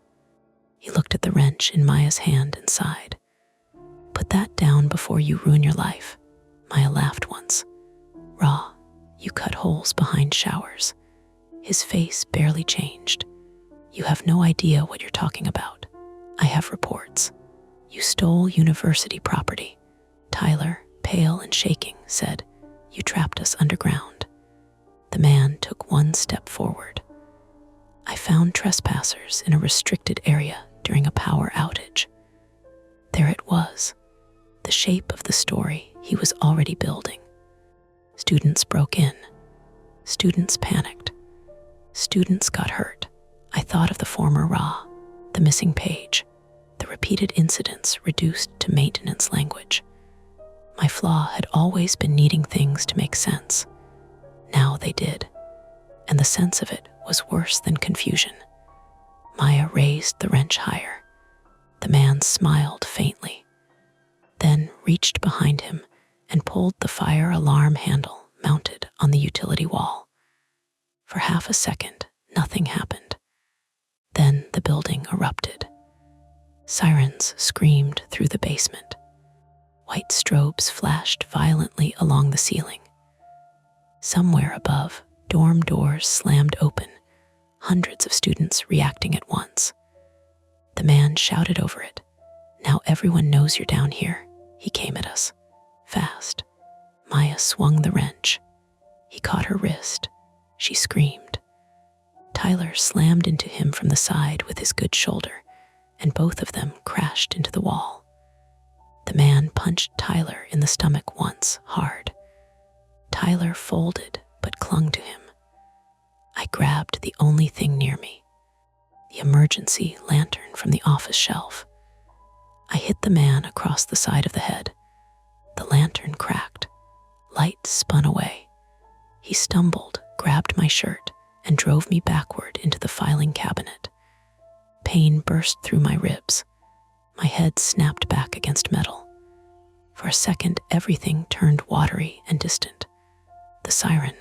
He looked at the wrench in Maya's hand and sighed. "Put that down before you ruin your life," Maya laughed once. "Raw, you cut holes behind showers." His face barely changed. "You have no idea what you're talking about. I have reports. You stole university property." Tyler, pale and shaking, said, "You trapped us underground." The man took one step forward. "I found trespassers in a restricted area during a power outage." There it was, the shape of the story he was already building. Students broke in. Students panicked. Students got hurt. I thought of the former Ra, the missing page, the repeated incidents reduced to maintenance language. My flaw had always been needing things to make sense. Now they did, and the sense of it was worse than confusion. Maya raised the wrench higher. The man smiled faintly, then reached behind him and pulled the fire alarm handle mounted on the utility wall. For half a second, nothing happened. Then the building erupted. Sirens screamed through the basement. White strobes flashed violently along the ceiling. Somewhere above, dorm doors slammed open, hundreds of students reacting at once. The man shouted over it, "Now everyone knows you're down here." He came at us, fast. Maya swung the wrench. He caught her wrist. She screamed. Tyler slammed into him from the side with his good shoulder, and both of them crashed into the wall. The man punched Tyler in the stomach once, hard. Tyler folded but clung to him. I grabbed the only thing near me, the emergency lantern from the office shelf. I hit the man across the side of the head. The lantern cracked. Light spun away. He stumbled, grabbed my shirt, and drove me backward into the filing cabinet. Pain burst through my ribs. My head snapped back against metal. For a second, everything turned watery and distant. The siren,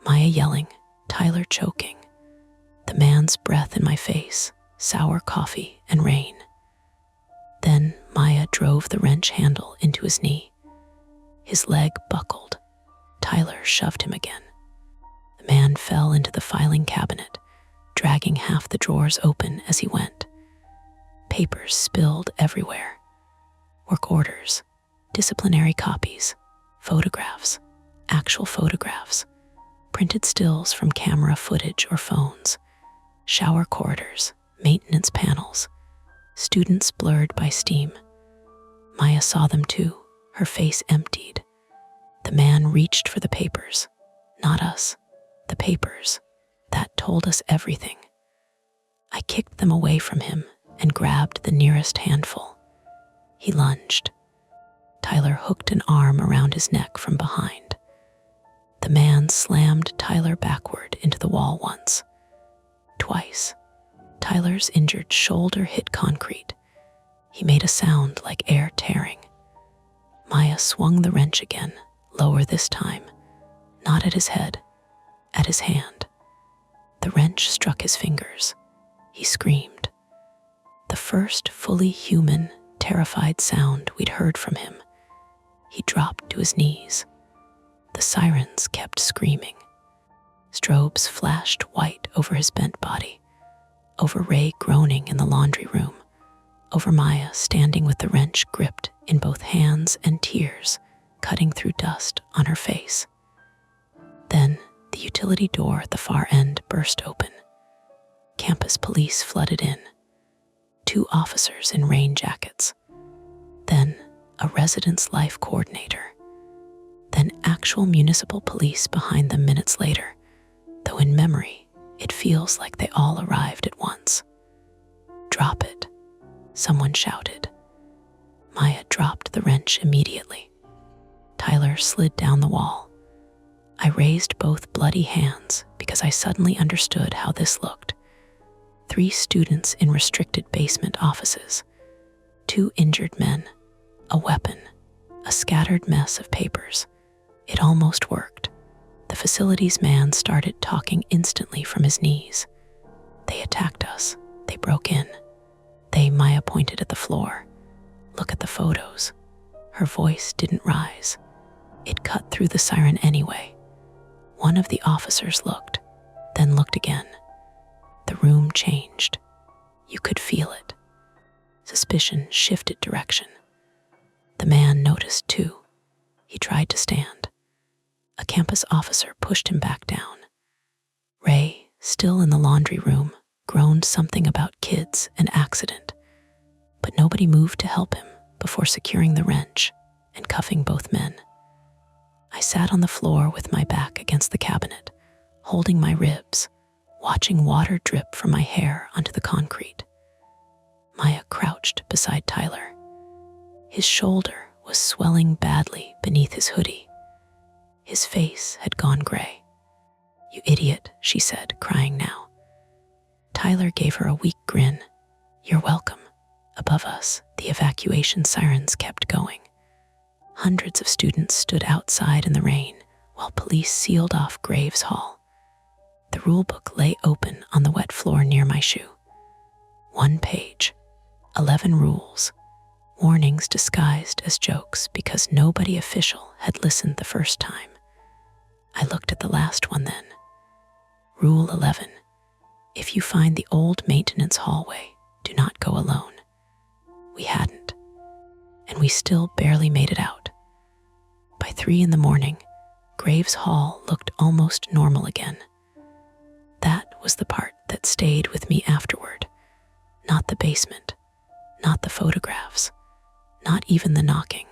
Maya yelling, Tyler choking, the man's breath in my face, sour coffee and rain. Then Maya drove the wrench handle into his knee. His leg buckled. Tyler shoved him again. The man fell into the filing cabinet, dragging half the drawers open as he went. Papers spilled everywhere. Work orders, disciplinary copies, photographs, actual photographs, printed stills from camera footage or phones, shower corridors, maintenance panels, students blurred by steam. Maya saw them too, her face emptied. The man reached for the papers, not us, the papers. That told us everything. I kicked them away from him and grabbed the nearest handful. He lunged. Tyler hooked an arm around his neck from behind. The man slammed Tyler backward into the wall once, twice. Tyler's injured shoulder hit concrete. He made a sound like air tearing. Maya swung the wrench again, lower this time, not at his head, at his hand. The wrench struck his fingers. He screamed. The first fully human, terrified sound we'd heard from him. He dropped to his knees. The sirens kept screaming. Strobes flashed white over his bent body, over Ray groaning in the laundry room, over Maya standing with the wrench gripped in both hands and tears cutting through dust on her face. Then the utility door at the far end burst open. Campus police flooded in. 2 officers in rain jackets. Then a residence life coordinator. Then actual municipal police behind them minutes later, though in memory, it feels like they all arrived at once. "Drop it," someone shouted. Maya dropped the wrench immediately. Tyler slid down the wall. I raised both bloody hands because I suddenly understood how this looked. 3 students in restricted basement offices, 2 injured men, a weapon, a scattered mess of papers. It almost worked. The facilities man started talking instantly from his knees. They attacked us. They broke in. Maya pointed at the floor. Look at the photos. Her voice didn't rise. It cut through the siren anyway. One of the officers looked, then looked again. The room changed. You could feel it. Suspicion shifted direction. The man noticed too. He tried to stand. A campus officer pushed him back down. Ray, still in the laundry room, groaned something about kids and accident, but nobody moved to help him before securing the wrench and cuffing both men. I sat on the floor with my back against the cabinet, holding my ribs, watching water drip from my hair onto the concrete. Maya crouched beside Tyler. His shoulder was swelling badly beneath his hoodie. His face had gone gray. "You idiot," she said, crying now. Tyler gave her a weak grin. "You're welcome." Above us, the evacuation sirens kept going. Hundreds of students stood outside in the rain while police sealed off Graves Hall. The rulebook lay open on the wet floor near my shoe. 1 page, 11 rules, warnings disguised as jokes because nobody official had listened the first time. I looked at the last one then. Rule 11. If you find the old maintenance hallway, do not go alone. We hadn't, and we still barely made it out. By 3 a.m, Graves Hall looked almost normal again. That was the part that stayed with me afterward. Not the basement, not the photographs, not even the knocking.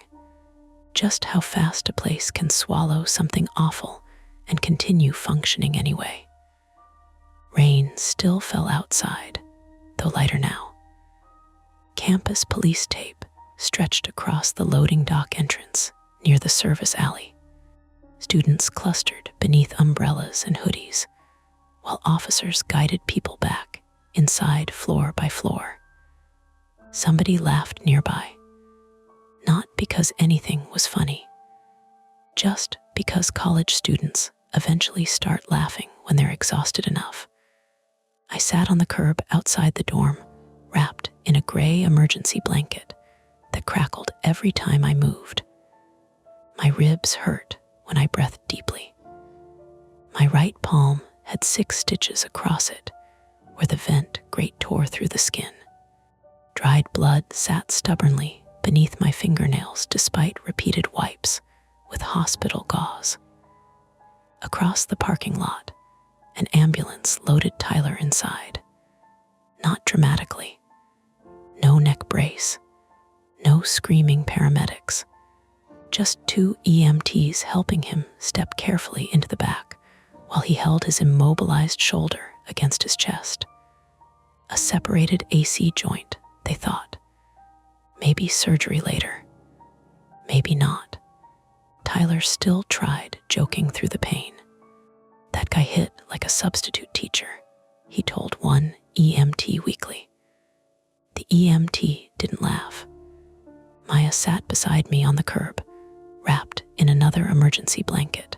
Just how fast a place can swallow something awful and continue functioning anyway. Rain still fell outside, though lighter now. Campus police tape stretched across the loading dock entrance near the service alley. Students clustered beneath umbrellas and hoodies, while officers guided people back inside floor by floor. Somebody laughed nearby, not because anything was funny, just because college students eventually start laughing when they're exhausted enough. I sat on the curb outside the dorm, wrapped in a gray emergency blanket that crackled every time I moved. My ribs hurt when I breathed deeply. My right palm had 6 stitches across it, where the vent grate tore through the skin. Dried blood sat stubbornly beneath my fingernails despite repeated wipes with hospital gauze. Across the parking lot, an ambulance loaded Tyler inside. Not dramatically. No neck brace. No screaming paramedics. Just 2 EMTs helping him step carefully into the back while he held his immobilized shoulder against his chest. A separated AC joint, they thought. Maybe surgery later. Maybe not. Tyler still tried joking through the pain. "That guy hit like a substitute teacher," he told one EMT weakly. The EMT didn't laugh. Maya sat beside me on the curb, wrapped in another emergency blanket.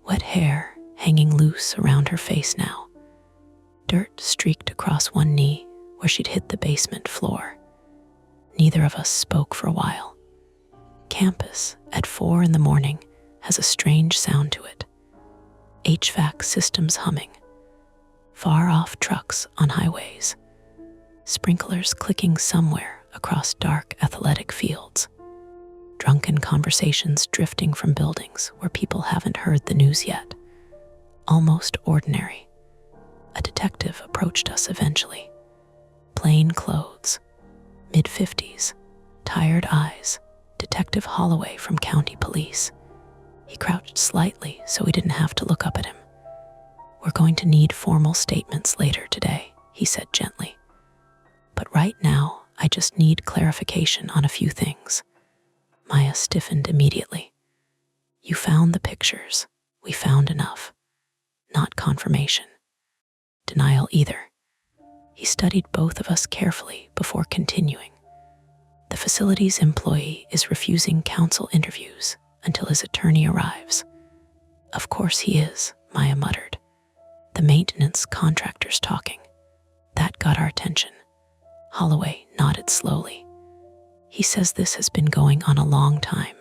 Wet hair hanging loose around her face now. Dirt streaked across one knee where she'd hit the basement floor. Neither of us spoke for a while. Campus at 4 a.m. has a strange sound to it. HVAC systems humming. Far-off trucks on highways. Sprinklers clicking somewhere across dark athletic fields. Drunken conversations drifting from buildings where people haven't heard the news yet. Almost ordinary. A detective approached us eventually. Plain clothes, mid-50s, tired eyes, Detective Holloway from County Police. He crouched slightly so we didn't have to look up at him. "We're going to need formal statements later today," he said gently. "But right now, I just need clarification on a few things." Maya stiffened immediately. "You found the pictures. We found enough. Not confirmation. Denial either." He studied both of us carefully before continuing. The facility's employee is refusing counsel interviews until his attorney arrives. Of course he is, Maya muttered. The maintenance contractor's talking. That got our attention. Holloway nodded slowly. He says this has been going on a long time.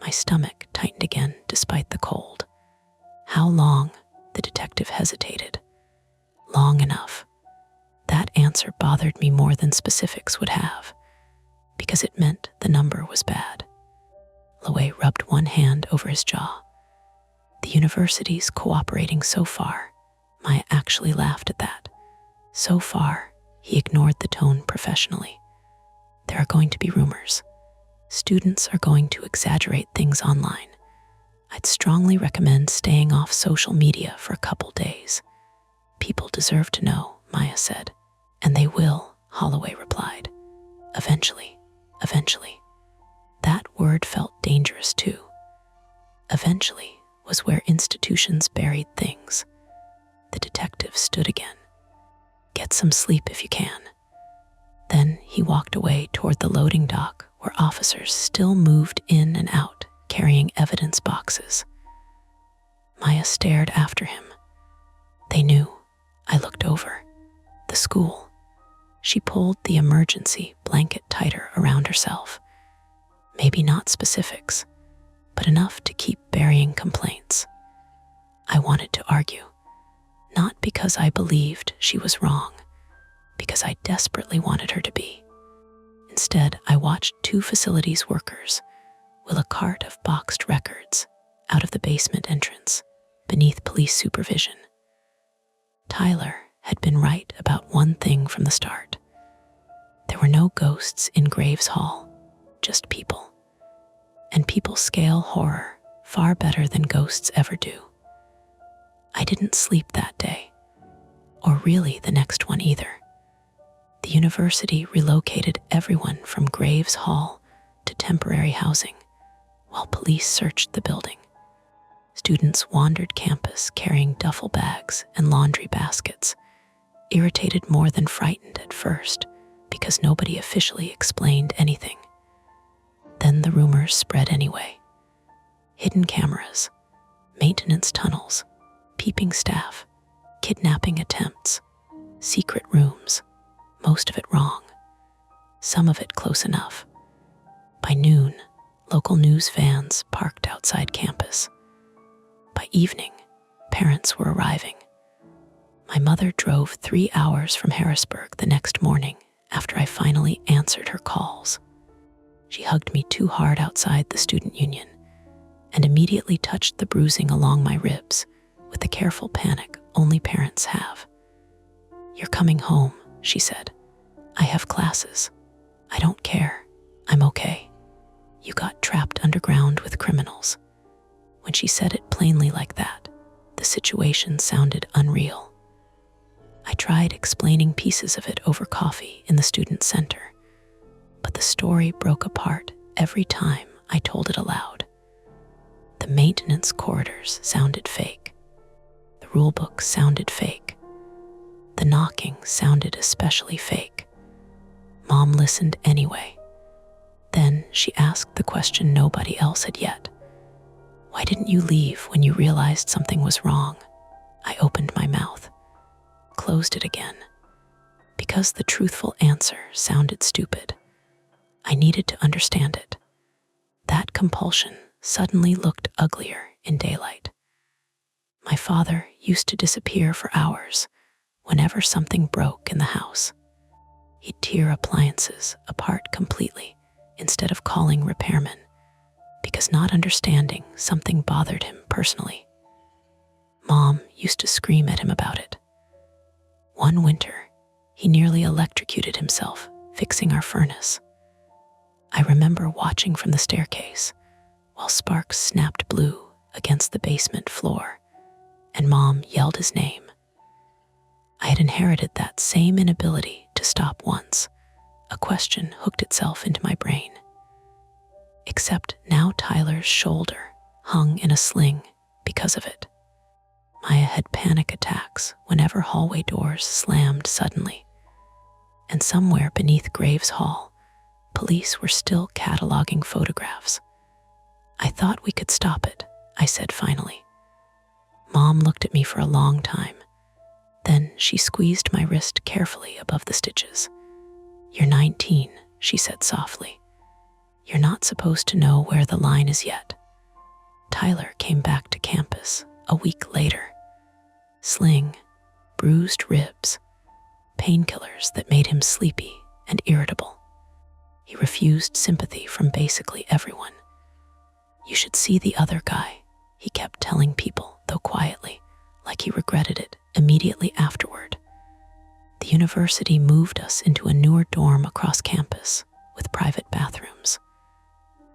My stomach tightened again despite the cold. How long? The detective hesitated. Long enough. That answer bothered me more than specifics would have, because it meant the number was bad. Lowe rubbed one hand over his jaw. The university's cooperating so far. Maya actually laughed at that. So far, he ignored the tone professionally. There are going to be rumors. Students are going to exaggerate things online. I'd strongly recommend staying off social media for a couple days. People deserve to know, Maya said. And they will, Holloway replied. Eventually. That word felt dangerous too. Eventually was where institutions buried things. The detective stood again. Get some sleep if you can. Then he walked away toward the loading dock where officers still moved in and out, carrying evidence boxes. Maya stared after him. They knew. I looked over. The school. She pulled the emergency blanket tighter around herself. Maybe not specifics, but enough to keep burying complaints. I wanted to argue, not because I believed she was wrong, because I desperately wanted her to be. Instead, I watched two facilities workers wheel a cart of boxed records out of the basement entrance beneath police supervision. Tyler had been right about one thing from the start. There were no ghosts in Graves Hall, just people. And people scale horror far better than ghosts ever do. I didn't sleep that day, or really the next one either. The university relocated everyone from Graves Hall to temporary housing, while police searched the building. Students wandered campus carrying duffel bags and laundry baskets, irritated more than frightened at first because nobody officially explained anything. Then the rumors spread anyway. Hidden cameras, maintenance tunnels, peeping staff, kidnapping attempts, secret rooms, most of it wrong, some of it close enough. By noon, local news vans parked outside campus. By evening, parents were arriving. My mother drove 3 hours from Harrisburg the next morning after I finally answered her calls. She hugged me too hard outside the student union and immediately touched the bruising along my ribs with the careful panic only parents have. You're coming home, she said. I have classes. I don't care. I'm okay. You got trapped underground with criminals. When she said it plainly like that, the situation sounded unreal. I tried explaining pieces of it over coffee in the student center, but the story broke apart every time I told it aloud. The maintenance corridors sounded fake. The rulebook sounded fake. The knocking sounded especially fake. Mom listened anyway. Then she asked the question nobody else had yet. Why didn't you leave when you realized something was wrong? I opened my mouth, closed it again, because the truthful answer sounded stupid. I needed to understand it. That compulsion suddenly looked uglier in daylight. My father used to disappear for hours whenever something broke in the house. He'd tear appliances apart completely instead of calling repairmen, because not understanding something bothered him personally. Mom used to scream at him about it. One winter, he nearly electrocuted himself fixing our furnace. I remember watching from the staircase while sparks snapped blue against the basement floor, and Mom yelled his name. I had inherited that same inability to stop once. A question hooked itself into my brain. Except now Tyler's shoulder hung in a sling because of it. Maya had panic attacks whenever hallway doors slammed suddenly. And somewhere beneath Graves Hall, police were still cataloging photographs. "I thought we could stop it," I said finally. Mom looked at me for a long time. Then she squeezed my wrist carefully above the stitches. "You're 19, she said softly. "You're not supposed to know where the line is yet." Tyler came back to campus a week later. Sling, bruised ribs, painkillers that made him sleepy and irritable. He refused sympathy from basically everyone. "You should see the other guy," he kept telling people, though quietly, like he regretted it immediately afterward. The university moved us into a newer dorm across campus with private bathrooms.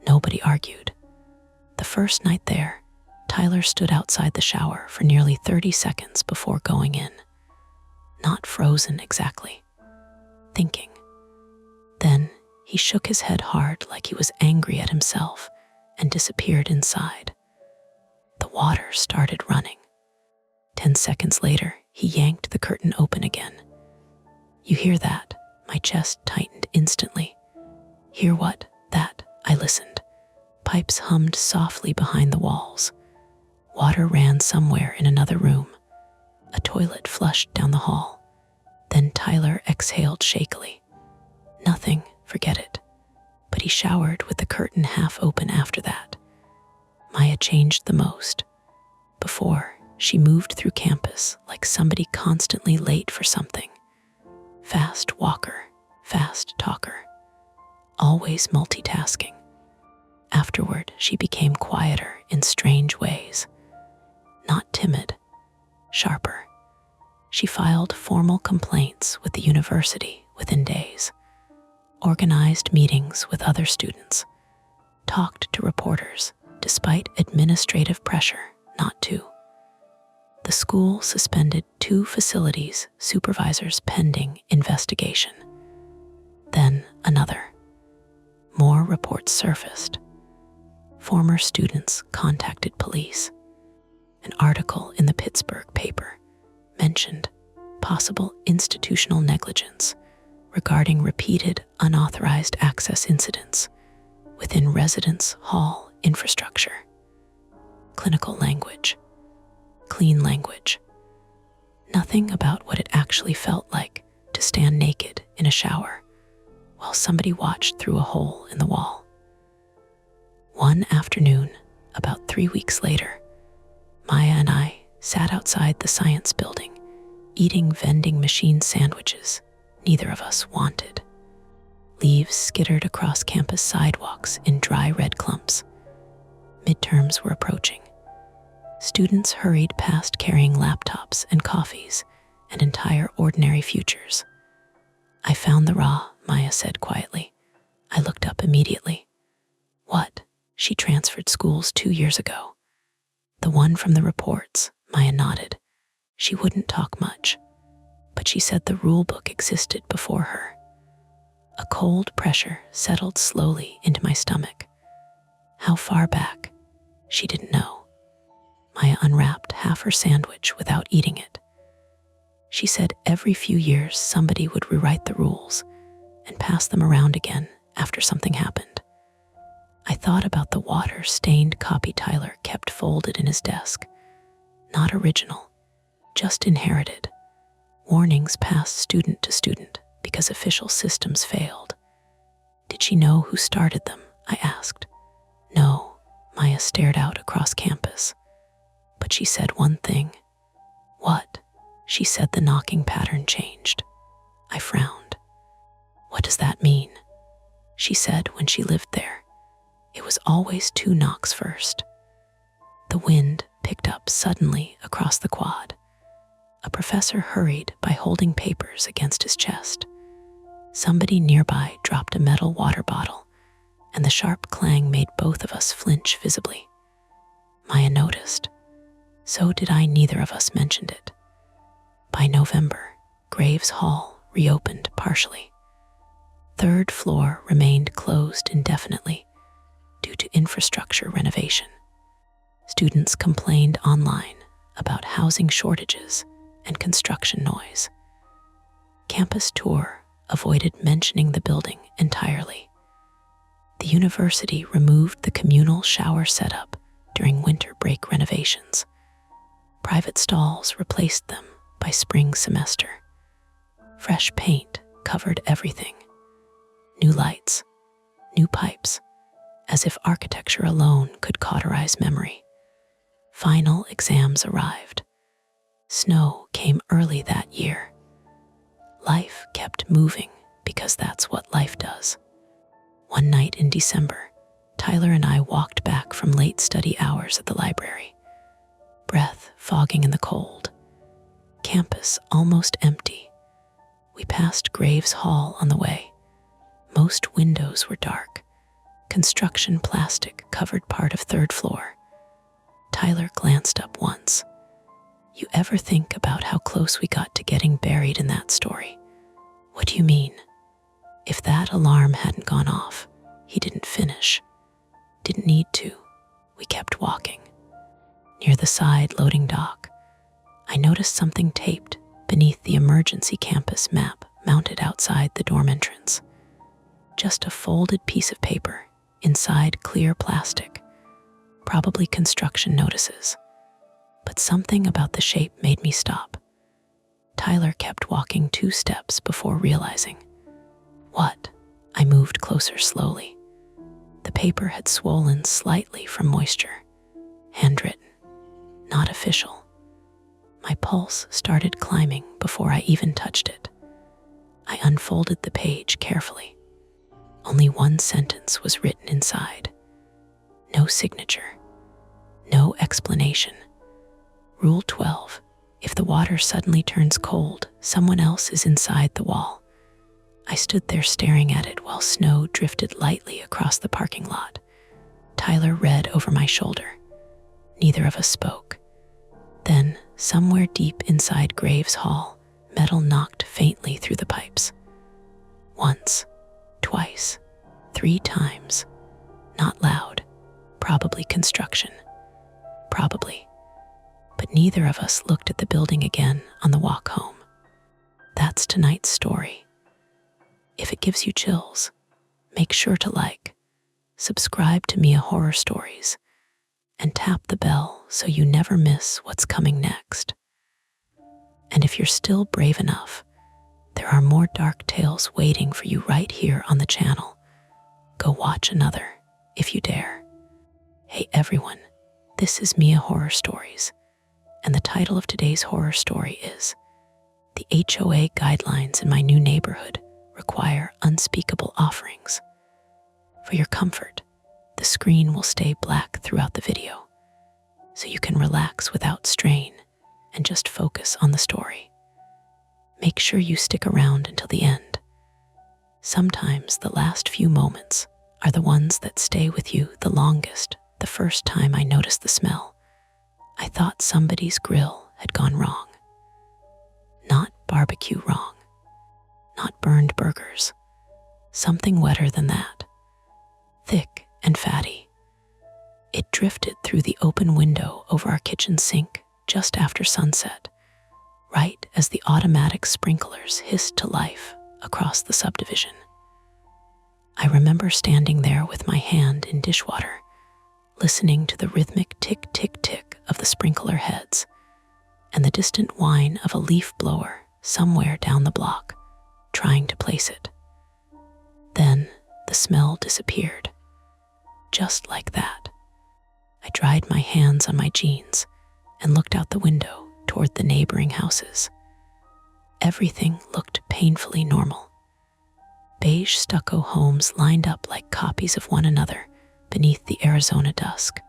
Nobody argued. The first night there, Tyler stood outside the shower for nearly 30 seconds before going in. Not frozen exactly, thinking. Then he shook his head hard like he was angry at himself and disappeared inside. The water started running. 10 seconds later, he yanked the curtain open again. "You hear that?" My chest tightened instantly. "Hear what?" "That." I listened. Pipes hummed softly behind the walls. Water ran somewhere in another room. A toilet flushed down the hall. Then Tyler exhaled shakily. "Nothing, forget it." But he showered with the curtain half open after that. Maya changed the most. Before, she moved through campus like somebody constantly late for something. Fast walker, fast talker. Always multitasking. Afterward, she became quieter in strange ways. Not timid, sharper. She filed formal complaints with the university within days, organized meetings with other students, talked to reporters despite administrative pressure not to. The school suspended 2 facilities supervisors pending investigation. Then another. More reports surfaced. Former students contacted police. An article in the Pittsburgh paper mentioned possible institutional negligence regarding repeated unauthorized access incidents within residence hall infrastructure. Clinical language. Clean language. Nothing about what it actually felt like to stand naked in a shower while somebody watched through a hole in the wall. One afternoon, about 3 weeks later, Maya and I sat outside the science building, eating vending machine sandwiches neither of us wanted. Leaves skittered across campus sidewalks in dry red clumps. Midterms were approaching. Students hurried past carrying laptops and coffees and entire ordinary futures. "I found the raw," Maya said quietly. I looked up immediately. "What?" "She transferred schools 2 years ago." "The one from the reports," Maya nodded. She wouldn't talk much, but she said the rule book existed before her. A cold pressure settled slowly into my stomach. How far back? She didn't know. Maya unwrapped half her sandwich without eating it. She said every few years somebody would rewrite the rules and pass them around again after something happened. I thought about the water-stained copy Tyler kept folded in his desk. Not original, just inherited. Warnings passed student to student because official systems failed. Did she know who started them? I asked. No, Maya stared out across campus. But she said one thing. What? She said the knocking pattern changed. I frowned. What does that mean? She said when she lived there. It was always 2 knocks first. The wind picked up suddenly across the quad. A professor hurried by holding papers against his chest. Somebody nearby dropped a metal water bottle, and the sharp clang made both of us flinch visibly. Maya noticed. So did I. Neither of us mentioned it. By November, Graves Hall reopened partially. 3rd floor remained closed indefinitely due to infrastructure renovation. Students complained online about housing shortages and construction noise. Campus tour avoided mentioning the building entirely. The university removed the communal shower setup during winter break renovations. Private stalls replaced them by spring semester. Fresh paint covered everything. New lights, new pipes, as if architecture alone could cauterize memory. Final exams arrived. Snow came early that year. Life kept moving because that's what life does. One night in December, Tyler and I walked back from late study hours at the library. Breath fogging in the cold. Campus almost empty. We passed Graves Hall on the way. Most windows were dark. Construction plastic covered part of third floor. Tyler glanced up once. You ever think about how close we got to getting buried in that story? What do you mean? If that alarm hadn't gone off, he didn't finish. Didn't need to. We kept walking. Near the side loading dock, I noticed something taped beneath the emergency campus map mounted outside the dorm entrance. Just a folded piece of paper inside clear plastic, probably construction notices. But something about the shape made me stop. Tyler kept walking 2 steps before realizing. What? I moved closer slowly. The paper had swollen slightly from moisture. Handwritten, not official. My pulse started climbing before I even touched it. I unfolded the page carefully. Only one sentence was written inside. No signature. No explanation. Rule 12. If the water suddenly turns cold, someone else is inside the wall. I stood there staring at it while snow drifted lightly across the parking lot. Tyler read over my shoulder. Neither of us spoke. Then, somewhere deep inside Graves Hall, metal knocked faintly through the pipes. Once, twice, 3 times. Not loud. Probably construction. Probably. But neither of us looked at the building again on the walk home. That's tonight's story. If it gives you chills, make sure to like, subscribe to Mia Horror Stories, and tap the bell so you never miss what's coming next. And if you're still brave enough, there are more dark tales waiting for you right here on the channel. Go watch another, if you dare. Hey everyone, this is Mia Horror Stories, and the title of today's horror story is The HOA Guidelines in My New Neighborhood Require Unspeakable Offerings. For your comfort, the screen will stay black throughout the video, so you can relax without strain and just focus on the story. Make sure you stick around until the end. Sometimes the last few moments are the ones that stay with you the longest. The first time I noticed the smell, I thought somebody's grill had gone wrong. Not barbecue wrong. Not burned burgers. Something wetter than that. Thick and fatty. It drifted through the open window over our kitchen sink just after sunset, right as the automatic sprinklers hissed to life across the subdivision. I remember standing there with my hand in dishwater, listening to the rhythmic tick-tick-tick of the sprinkler heads and the distant whine of a leaf blower somewhere down the block, trying to place it. Then the smell disappeared. Just like that. I dried my hands on my jeans and looked out the window toward the neighboring houses. Everything looked painfully normal. Beige stucco homes lined up like copies of one another beneath the Arizona dusk.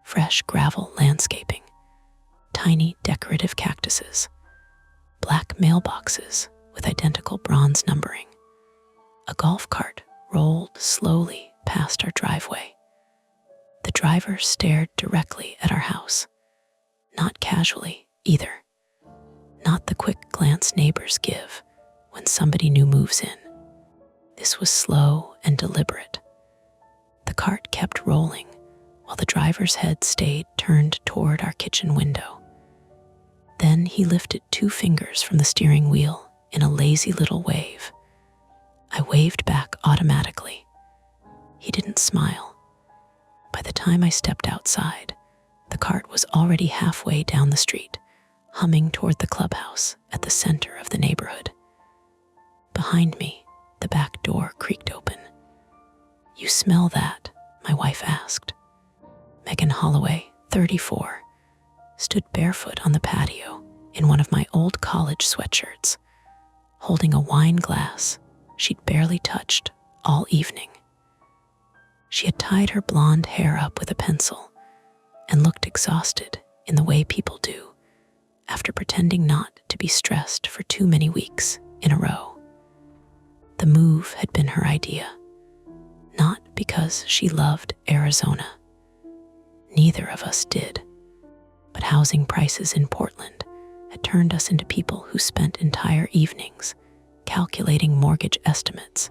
Fresh gravel landscaping. Tiny decorative cactuses. Black mailboxes with identical bronze numbering. A golf cart rolled slowly past our driveway. The driver stared directly at our house. Not casually, either. Not the quick glance neighbors give when somebody new moves in. This was slow and deliberate. The cart kept rolling while the driver's head stayed turned toward our kitchen window. Then he lifted 2 fingers from the steering wheel in a lazy little wave. I waved back automatically. He didn't smile. By the time I stepped outside, the cart was already halfway down the street, humming toward the clubhouse at the center of the neighborhood. Behind me, the back door creaked open. "You smell that?" my wife asked. Megan Holloway, 34, stood barefoot on the patio in one of my old college sweatshirts, holding a wine glass she'd barely touched all evening. She had tied her blonde hair up with a pencil and looked exhausted in the way people do after pretending not to be stressed for too many weeks in a row. The move had been her idea, not because she loved Arizona. Neither of us did, but housing prices in Portland had turned us into people who spent entire evenings calculating mortgage estimates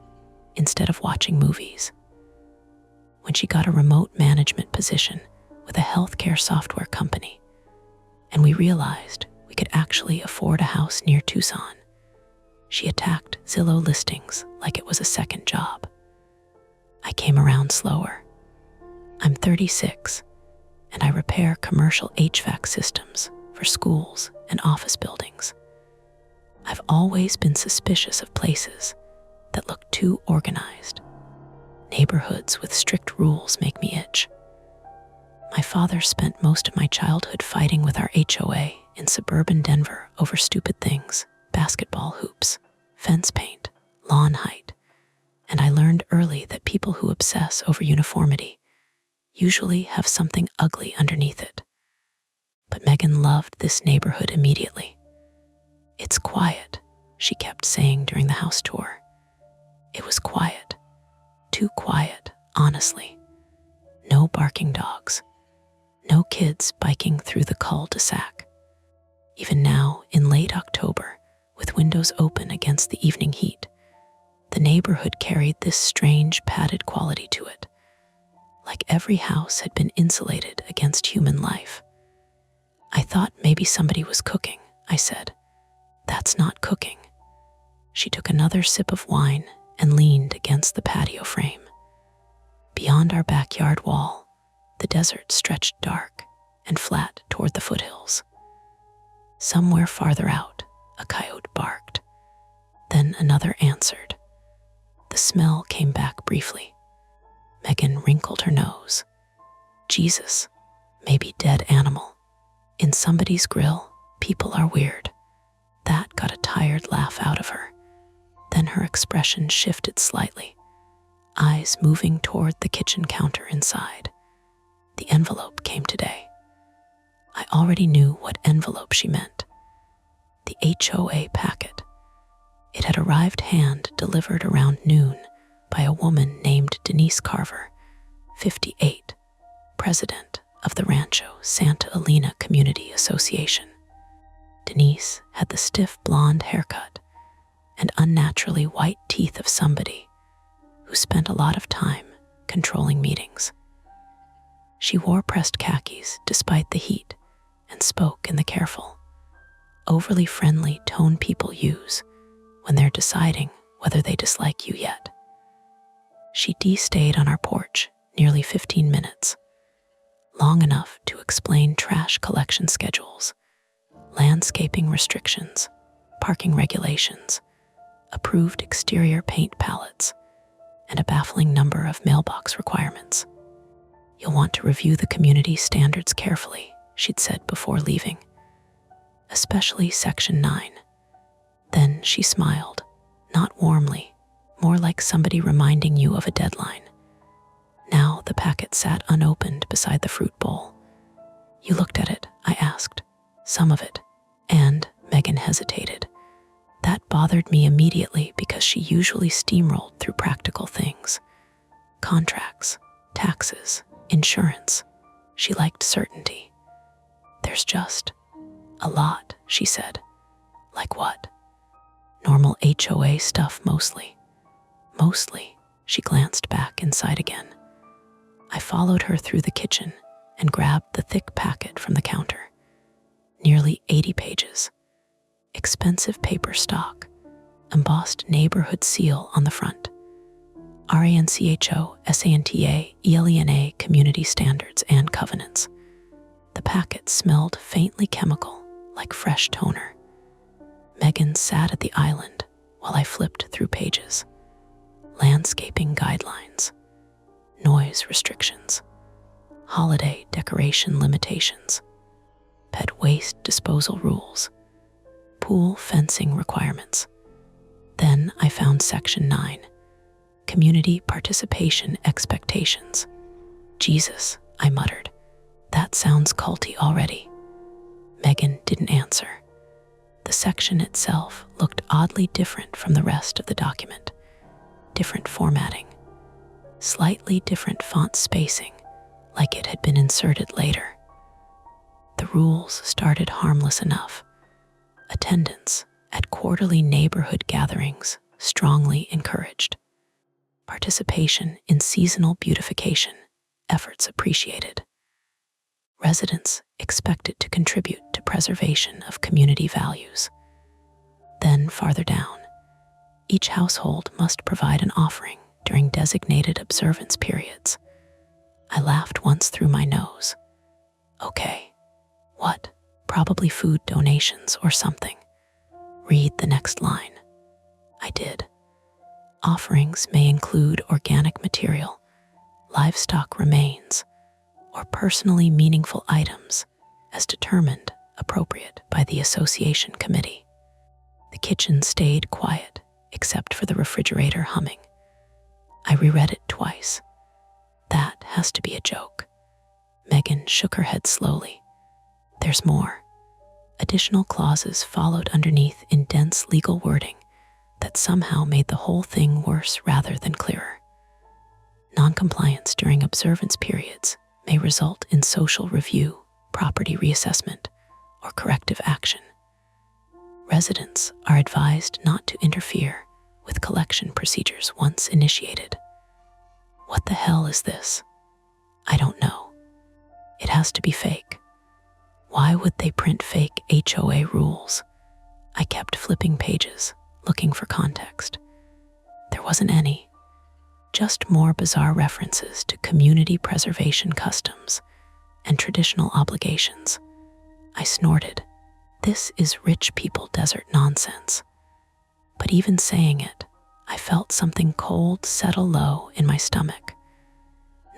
instead of watching movies. When she got a remote management position with a healthcare software company, and we realized we could actually afford a house near Tucson, she attacked Zillow listings like it was a second job. I came around slower. I'm 36, and I repair commercial HVAC systems for schools and office buildings. I've always been suspicious of places that look too organized. Neighborhoods with strict rules make me itch. My father spent most of my childhood fighting with our HOA in suburban Denver over stupid things: basketball hoops, fence paint, lawn height, and I learned early that people who obsess over uniformity usually have something ugly underneath it. But Megan loved this neighborhood immediately. "It's quiet," she kept saying during the house tour. It was quiet. Too quiet, honestly. No barking dogs. No kids biking through the cul-de-sac. Even now, in late October, with windows open against the evening heat, the neighborhood carried this strange padded quality to it, like every house had been insulated against human life. "I thought maybe somebody was cooking," I said. "That's not cooking." She took another sip of wine and leaned against the patio frame. Beyond our backyard wall, the desert stretched dark and flat toward the foothills. Somewhere farther out, a coyote barked. Then another answered. The smell came back briefly. Megan wrinkled her nose. Jesus, maybe dead animal. In somebody's grill, people are weird. That got a tired laugh out of her. Then her expression shifted slightly, eyes moving toward the kitchen counter inside. The envelope came today. I already knew what envelope she meant. The HOA packet. It had arrived hand-delivered around noon by a woman named Denise Carver, 58, president of the Rancho Santa Elena Community Association. Denise had the stiff blonde haircut and unnaturally white teeth of somebody who spent a lot of time controlling meetings. She wore pressed khakis despite the heat and spoke in the careful, overly friendly tone people use when they're deciding whether they dislike you yet. She stayed on our porch nearly 15 minutes, long enough to explain trash collection schedules, landscaping restrictions, parking regulations, approved exterior paint palettes, and a baffling number of mailbox requirements. "You'll want to review the community standards carefully," she'd said before leaving, "especially Section 9. Then she smiled, not warmly, more like somebody reminding you of a deadline. Now the packet sat unopened beside the fruit bowl. "You looked at it?" I asked. "Some of it." And Megan hesitated. That bothered me immediately because she usually steamrolled through practical things. Contracts, taxes, insurance. She liked certainty. "There's just a lot," she said. "Like what?" "Normal HOA stuff mostly." "Mostly?" She glanced back inside again. I followed her through the kitchen and grabbed the thick packet from the counter. nearly 80 pages, expensive paper stock, embossed neighborhood seal on the front, RANCHO, SANTA, ELENA, Community Standards and Covenants. The packet smelled faintly chemical, like fresh toner. Megan sat at the island while I flipped through pages. Landscaping guidelines, noise restrictions, holiday decoration limitations, pet waste disposal rules, pool fencing requirements. Then I found Section 9, Community Participation Expectations. Jesus, I muttered. That sounds culty already. Megan didn't answer. The section itself looked oddly different from the rest of the document. Different formatting, slightly different font spacing, like it had been inserted later. The rules started harmless enough. Attendance at quarterly neighborhood gatherings strongly encouraged. Participation in seasonal beautification efforts appreciated. Residents expected to contribute to preservation of community values. Then farther down, each household must provide an offering during designated observance periods. I laughed once through my nose. Okay, what? Probably food donations or something. Read the next line. I did. Offerings may include organic material, livestock remains, or personally meaningful items as determined appropriate by the association committee. The kitchen stayed quiet except for the refrigerator humming. I reread it twice. That has to be a joke. Megan shook her head slowly. There's more. Additional clauses followed underneath in dense legal wording that somehow made the whole thing worse rather than clearer. Noncompliance during observance periods may result in social review, property reassessment, or corrective action. Residents are advised not to interfere with collection procedures once initiated. What the hell is this? I don't know. It has to be fake. Why would they print fake HOA rules? I kept flipping pages, looking for context. There wasn't any. Just more bizarre references to community preservation customs and traditional obligations. I snorted. This is rich people desert nonsense. But even saying it, I felt something cold settle low in my stomach.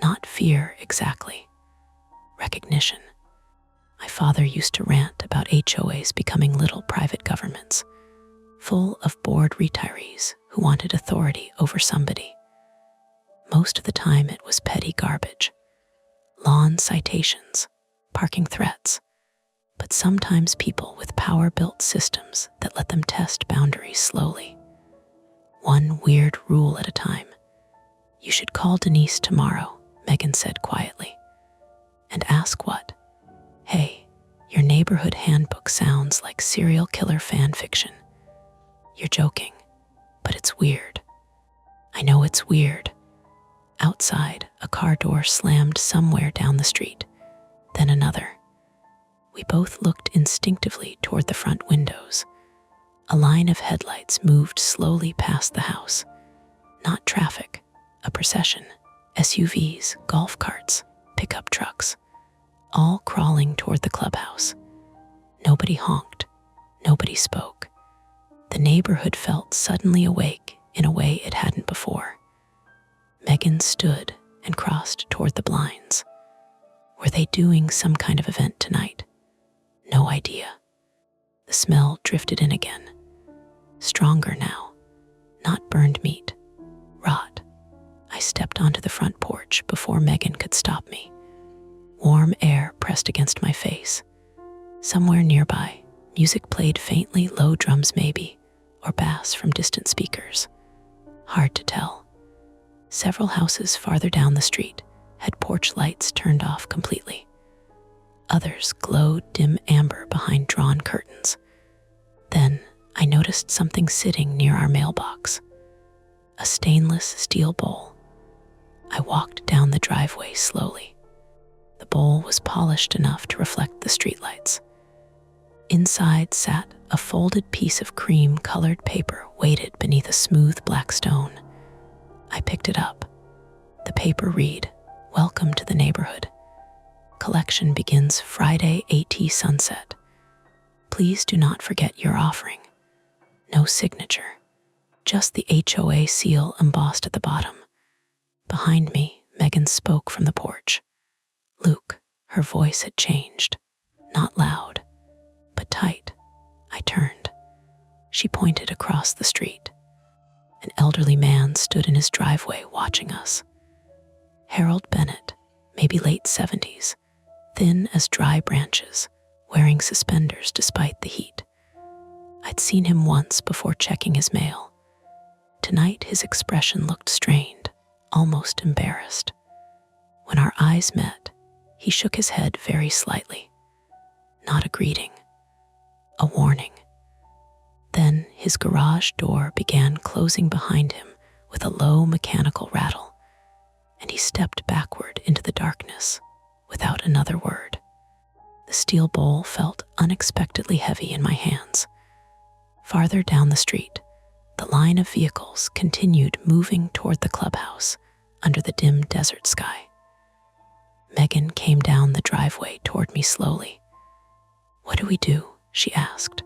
Not fear exactly. Recognition. My father used to rant about HOAs becoming little private governments, full of bored retirees who wanted authority over somebody. Most of the time it was petty garbage, lawn citations, parking threats, but sometimes people with power-built systems that let them test boundaries slowly. One weird rule at a time. You should call Denise tomorrow, Megan said quietly. And ask what? Hey, your neighborhood handbook sounds like serial killer fan fiction. You're joking, but it's weird. I know it's weird. Outside, a car door slammed somewhere down the street, then another. We both looked instinctively toward the front windows. A line of headlights moved slowly past the house. Not traffic, a procession. SUVs, golf carts, pickup trucks, all crawling toward the clubhouse. Nobody honked, nobody spoke. The neighborhood felt suddenly awake in a way it hadn't before. Megan stood and crossed toward the blinds. Were they doing some kind of event tonight? No idea. The smell drifted in again. Stronger now. Not burned meat. Rot. I stepped onto the front porch before Megan could stop me. Warm air pressed against my face. Somewhere nearby, music played faintly, low drums maybe, or bass from distant speakers. Hard to tell. Several houses farther down the street had porch lights turned off completely. Others glowed dim amber behind drawn curtains. Then I noticed something sitting near our mailbox. A stainless steel bowl. I walked down the driveway slowly. The bowl was polished enough to reflect the streetlights. Inside sat a folded piece of cream-colored paper weighted beneath a smooth black stone. I picked it up. The paper read, "Welcome to the neighborhood. Collection begins Friday 8 sunset. Please do not forget your offering." No signature, just the HOA seal embossed at the bottom. Behind me, Megan spoke from the porch. "Luke," her voice had changed. Not loud, but tight. I turned. She pointed across the street. An elderly man stood in his driveway watching us. Harold Bennett, maybe late 70s, thin as dry branches, wearing suspenders despite the heat. I'd seen him once before checking his mail. Tonight his expression looked strained, almost embarrassed. When our eyes met, he shook his head very slightly. Not a greeting, a warning. Then his garage door began closing behind him with a low mechanical rattle, and he stepped backward into the darkness without another word. The steel bowl felt unexpectedly heavy in my hands. Farther down the street, the line of vehicles continued moving toward the clubhouse under the dim desert sky. Megan came down the driveway toward me slowly. "What do we do?" she asked.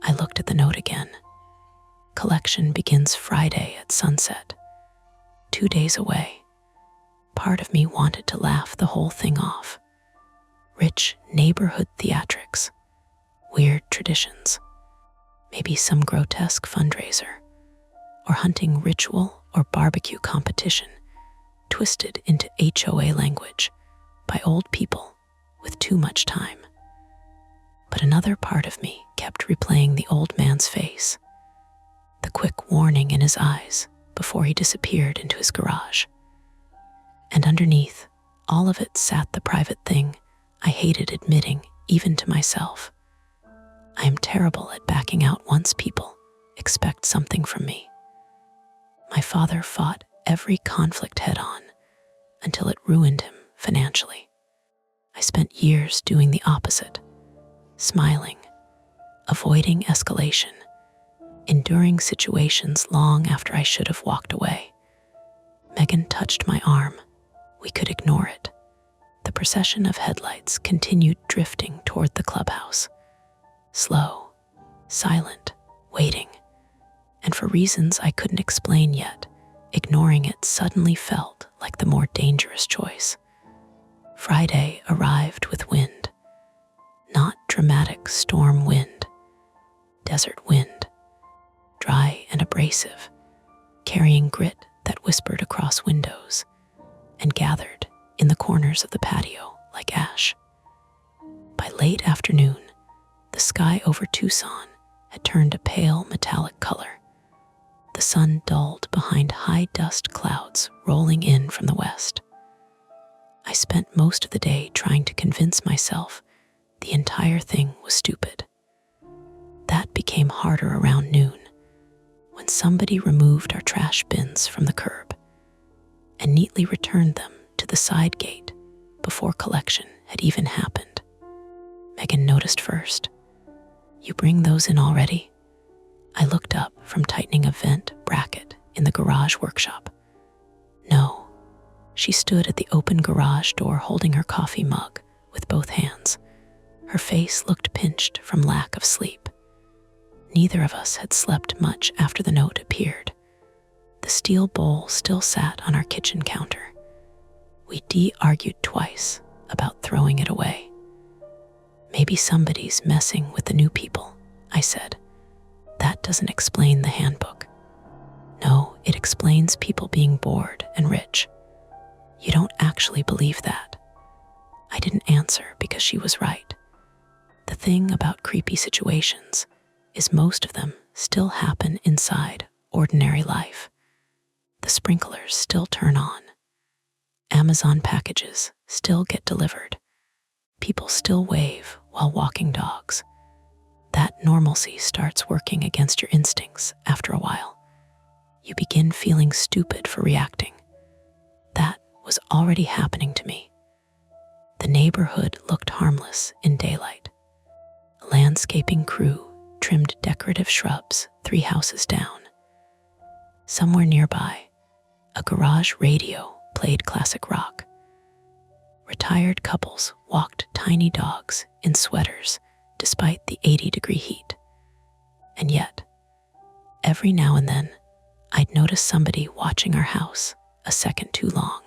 I looked at the note again. Collection begins Friday at sunset. 2 days away. Part of me wanted to laugh the whole thing off. Rich neighborhood theatrics, weird traditions, maybe some grotesque fundraiser, or hunting ritual or barbecue competition twisted into HOA language by old people with too much time. But another part of me kept replaying the old man's face, the quick warning in his eyes before he disappeared into his garage. And underneath, all of it sat the private thing I hated admitting even to myself. I am terrible at backing out once people expect something from me. My father fought every conflict head-on until it ruined him financially. I spent years doing the opposite, smiling, avoiding escalation, enduring situations long after I should have walked away. Megan touched my arm. We could ignore it. The procession of headlights continued drifting toward the clubhouse. Slow, silent, waiting. And for reasons I couldn't explain yet, ignoring it suddenly felt like the more dangerous choice. Friday arrived with wind. Not dramatic storm wind, desert wind, dry and abrasive, carrying grit that whispered across windows and gathered in the corners of the patio like ash. By late afternoon, the sky over Tucson had turned a pale metallic color. The sun dulled behind high dust clouds rolling in from the west. I spent most of the day trying to convince myself the entire thing was stupid. That became harder around noon, when somebody removed our trash bins from the curb and neatly returned them to the side gate before collection had even happened. Megan noticed first. "You bring those in already?" I looked up from tightening a vent bracket in the garage workshop. "No." She stood at the open garage door holding her coffee mug with both hands. Her face looked pinched from lack of sleep. Neither of us had slept much after the note appeared. The steel bowl still sat on our kitchen counter. We argued twice about throwing it away. "Maybe somebody's messing with the new people," I said. "That doesn't explain the handbook." "No, it explains people being bored and rich." "You don't actually believe that." I didn't answer because she was right. The thing about creepy situations is most of them still happen inside ordinary life. The sprinklers still turn on. Amazon packages still get delivered. People still wave while walking dogs. That normalcy starts working against your instincts after a while. You begin feeling stupid for reacting. That was already happening to me. The neighborhood looked harmless in daylight. A landscaping crew trimmed decorative shrubs 3 houses down. Somewhere nearby, a garage radio played classic rock. Retired couples walked tiny dogs in sweaters despite the 80-degree heat. And yet, every now and then, I'd notice somebody watching our house a second too long,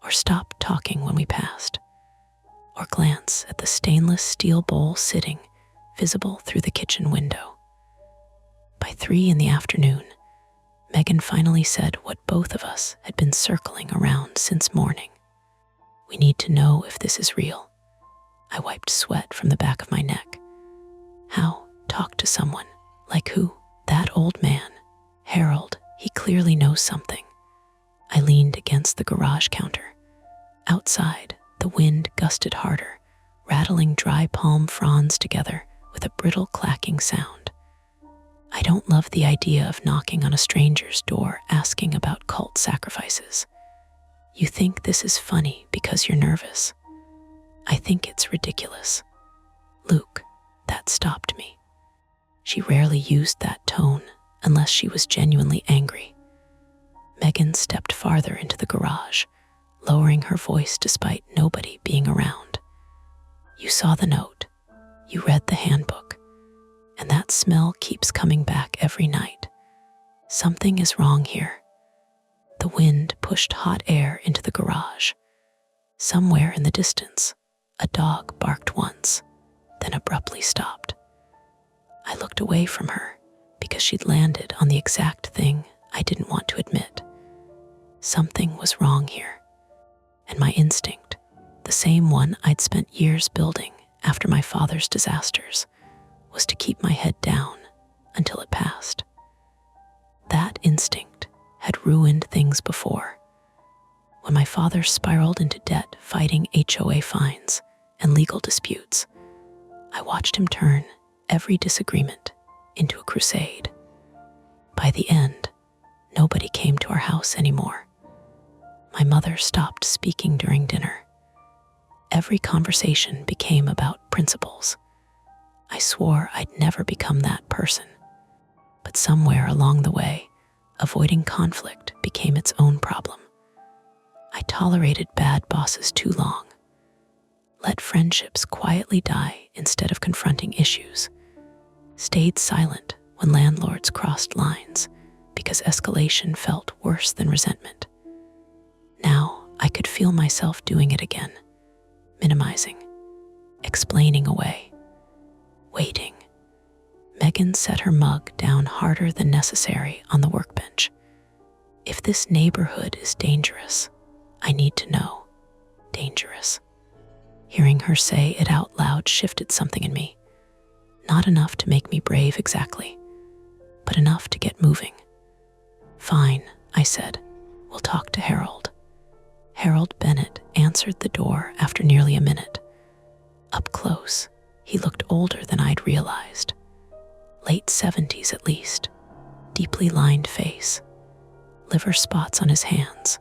or stop talking when we passed, or glance at the stainless steel bowl sitting visible through the kitchen window. By 3 in the afternoon, Megan finally said what both of us had been circling around since morning. "We need to know if this is real." I wiped sweat from the back of my neck. "How? Talk to someone? Like who?" "That old man, Harold. He clearly knows something." I leaned against the garage counter. Outside, the wind gusted harder, rattling dry palm fronds together with a brittle clacking sound. I don't love the idea of knocking on a stranger's door asking about cult sacrifices. You think this is funny because you're nervous. I think it's ridiculous. "Luke," that stopped me. She rarely used that tone unless she was genuinely angry. Megan stepped farther into the garage, lowering her voice despite nobody being around. "You saw the note. You read the handbook. And that smell keeps coming back every night. Something is wrong here." The wind pushed hot air into the garage. Somewhere in the distance, a dog barked once, then abruptly stopped. I looked away from her because she'd landed on the exact thing I didn't want to admit. Something was wrong here. And my instinct, the same one I'd spent years building after my father's disasters, was to keep my head down until it passed. That instinct had ruined things before. When my father spiraled into debt fighting HOA fines and legal disputes, I watched him turn every disagreement into a crusade. By the end, nobody came to our house anymore. My mother stopped speaking during dinner. Every conversation became about principles. I swore I'd never become that person. But somewhere along the way, avoiding conflict became its own problem. I tolerated bad bosses too long, let friendships quietly die instead of confronting issues, stayed silent when landlords crossed lines because escalation felt worse than resentment. Now I could feel myself doing it again, minimizing, explaining away, waiting. Megan set her mug down harder than necessary on the workbench. "If this neighborhood is dangerous, I need to know. Dangerous." Hearing her say it out loud shifted something in me. Not enough to make me brave exactly, but enough to get moving. "Fine," I said. "We'll talk to Harold." Harold Bennett answered the door after nearly a minute. Up close, he looked older than I'd realized. Late 70s at least, deeply lined face, liver spots on his hands,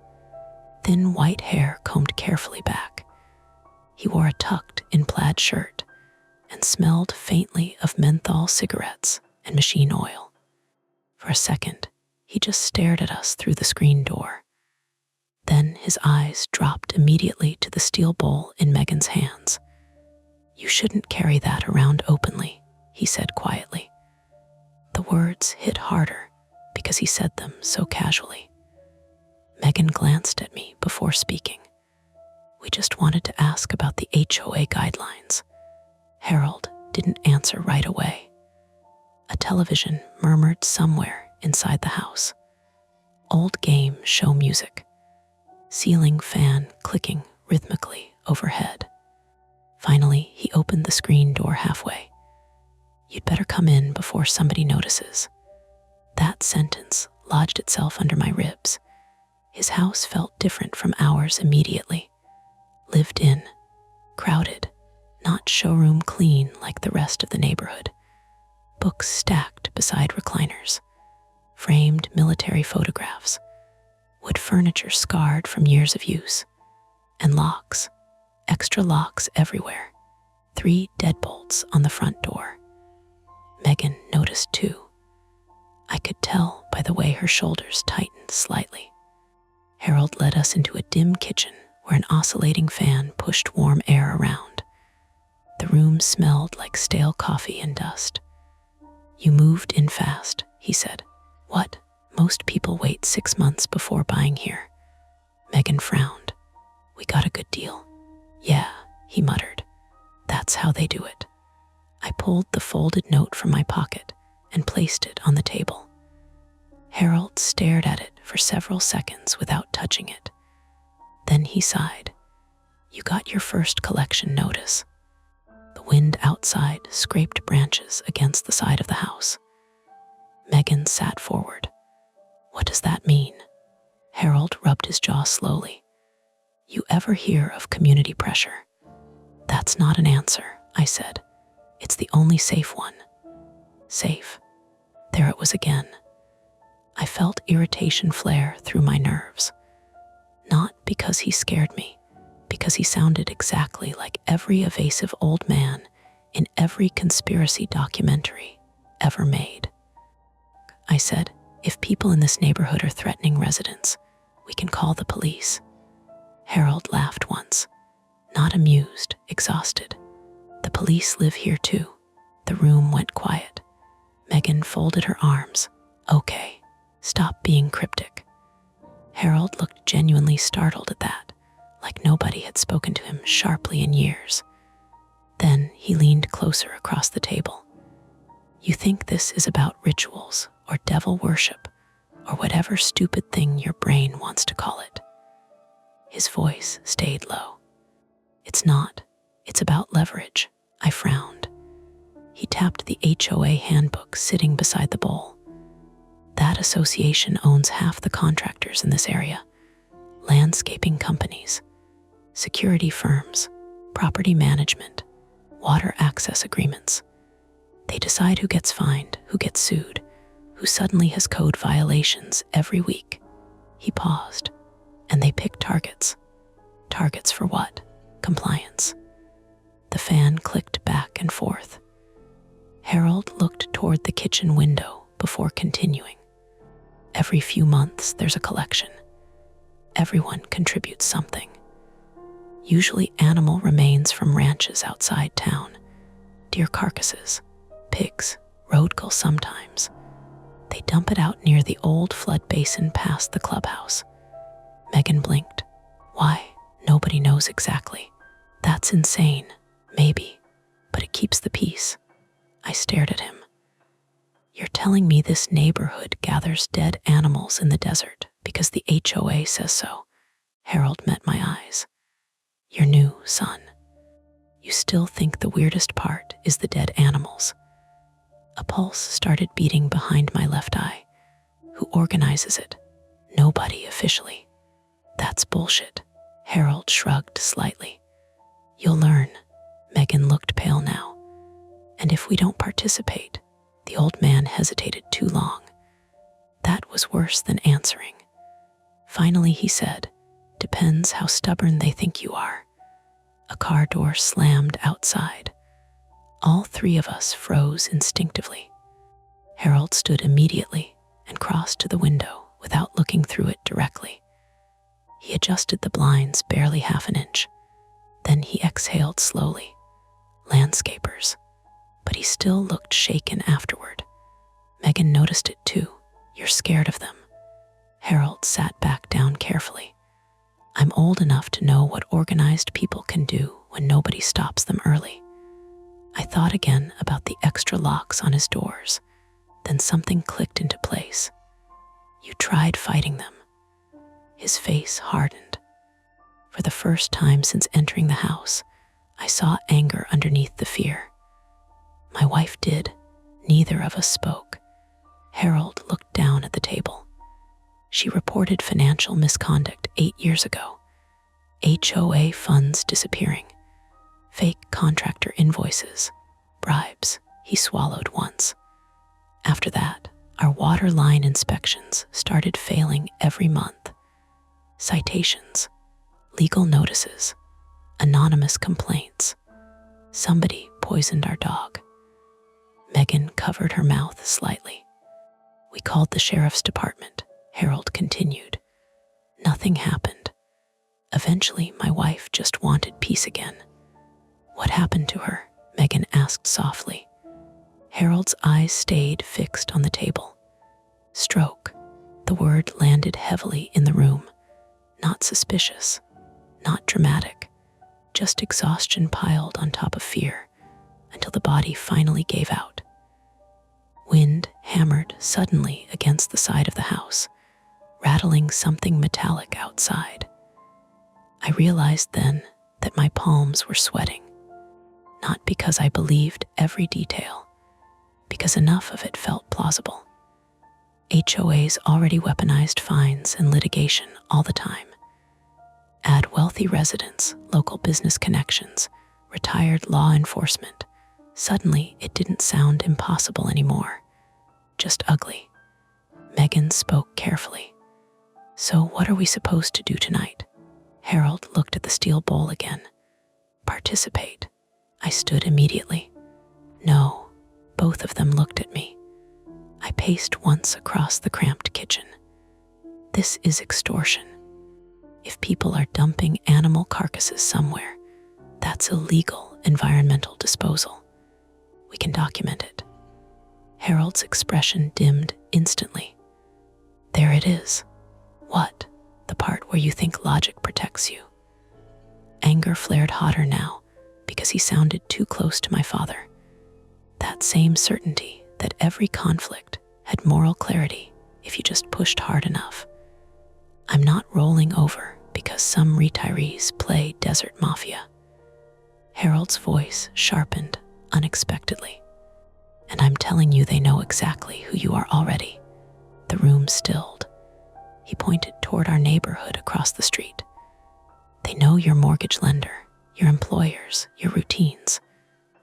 thin white hair combed carefully back. He wore a tucked-in plaid shirt and smelled faintly of menthol cigarettes and machine oil. For a second, he just stared at us through the screen door. Then his eyes dropped immediately to the steel bowl in Megan's hands. "You shouldn't carry that around openly," he said quietly. The words hit harder because he said them so casually. Megan glanced at me before speaking. "We just wanted to ask about the HOA guidelines." Harold didn't answer right away. A television murmured somewhere inside the house. Old game show music. Ceiling fan clicking rhythmically overhead. Finally, he opened the screen door halfway. "You'd better come in before somebody notices." That sentence lodged itself under my ribs. His house felt different from ours immediately. Lived in, crowded, not showroom clean like the rest of the neighborhood. Books stacked beside recliners, framed military photographs, wood furniture scarred from years of use, and locks, extra locks everywhere, 3 deadbolts on the front door. Megan noticed too. I could tell by the way her shoulders tightened slightly. Harold led us into a dim kitchen where an oscillating fan pushed warm air around. The room smelled like stale coffee and dust. "You moved in fast," he said. "What? Most people wait 6 months before buying here." Megan frowned. "We got a good deal." "Yeah," he muttered. "That's how they do it." I pulled the folded note from my pocket and placed it on the table. Harold stared at it for several seconds without touching it. Then he sighed. "You got your first collection notice." The wind outside scraped branches against the side of the house. Megan sat forward. "What does that mean?" Harold rubbed his jaw slowly. "You ever hear of community pressure?" "That's not an answer," I said. "It's the only safe one." Safe. There it was again. I felt irritation flare through my nerves. Not because he scared me, because he sounded exactly like every evasive old man in every conspiracy documentary ever made. I said, "If people in this neighborhood are threatening residents, we can call the police." Harold laughed once, not amused, exhausted. "The police live here too." The room went quiet. Megan folded her arms. "Okay, stop being cryptic." Harold looked genuinely startled at that, like nobody had spoken to him sharply in years. Then he leaned closer across the table. "You think this is about rituals or devil worship or whatever stupid thing your brain wants to call it." His voice stayed low. "It's not. It's about leverage." I frowned. He tapped the HOA handbook sitting beside the bowl. "That association owns half the contractors in this area. Landscaping companies, security firms, property management, water access agreements. They decide who gets fined, who gets sued, who suddenly has code violations every week." He paused. "And they pick targets." "Targets for what?" "Compliance." The fan clicked back and forth. Harold looked toward the kitchen window before continuing. "Every few months there's a collection. Everyone contributes something. Usually animal remains from ranches outside town, deer carcasses, pigs, roadkill sometimes. They dump it out near the old flood basin past the clubhouse." Megan blinked. "Why? Nobody knows exactly." "That's insane. Maybe. But it keeps the peace." I stared at him. "You're telling me this neighborhood gathers dead animals in the desert because the HOA says so?" Harold met my eyes. "You're new, son. You still think the weirdest part is the dead animals." A pulse started beating behind my left eye. "Who organizes it?" "Nobody officially." "That's bullshit." Harold shrugged slightly. "You'll learn." Megan looked pale now. "And if we don't participate?" The old man hesitated too long. That was worse than answering. Finally he said, "Depends how stubborn they think you are." A car door slammed outside. All 3 of us froze instinctively. Harold stood immediately and crossed to the window without looking through it directly. He adjusted the blinds barely half an inch. Then he exhaled slowly. "Landscapers." But he still looked shaken afterward. Megan noticed it too. "You're scared of them." Harold sat back down carefully. "I'm old enough to know what organized people can do when nobody stops them early." I thought again about the extra locks on his doors. Then something clicked into place. "You tried fighting them." His face hardened. For the first time since entering the house, I saw anger underneath the fear. My wife did. Neither of us spoke. Harold looked down at the table. "She reported financial misconduct 8 years ago. HOA funds disappearing. Fake contractor invoices. Bribes." He swallowed once. "After that, our water line inspections started failing every month. Citations, legal notices, anonymous complaints. Somebody poisoned our dog. Megan covered her mouth slightly. We called the sheriff's department, Harold continued. Nothing happened. Eventually, my wife just wanted peace again. What happened to her? Megan asked softly. Harold's eyes stayed fixed on the table. Stroke. The word landed heavily in the room. Not suspicious, not dramatic, just exhaustion piled on top of fear until the body finally gave out. Wind hammered suddenly against the side of the house, rattling something metallic outside. I realized then that my palms were sweating, not because I believed every detail, because enough of it felt plausible. HOAs already weaponized fines and litigation all the time. Add wealthy residents, local business connections, retired law enforcement. Suddenly, it didn't sound impossible anymore, just ugly. Megan spoke carefully. So what are we supposed to do tonight? Harold looked at the steel bowl again. Participate. I stood immediately. No, both of them looked at me. I paced once across the cramped kitchen. This is extortion. If people are dumping animal carcasses somewhere, that's illegal environmental disposal. We can document it. Harold's expression dimmed instantly. There it is. What? The part where you think logic protects you. Anger flared hotter now because he sounded too close to my father. That same certainty that every conflict had moral clarity if you just pushed hard enough. I'm not rolling over because some retirees play desert mafia. Harold's voice sharpened unexpectedly. And I'm telling you they know exactly who you are already. The room stilled. He pointed toward our neighborhood across the street. They know your mortgage lender, your employers, your routines.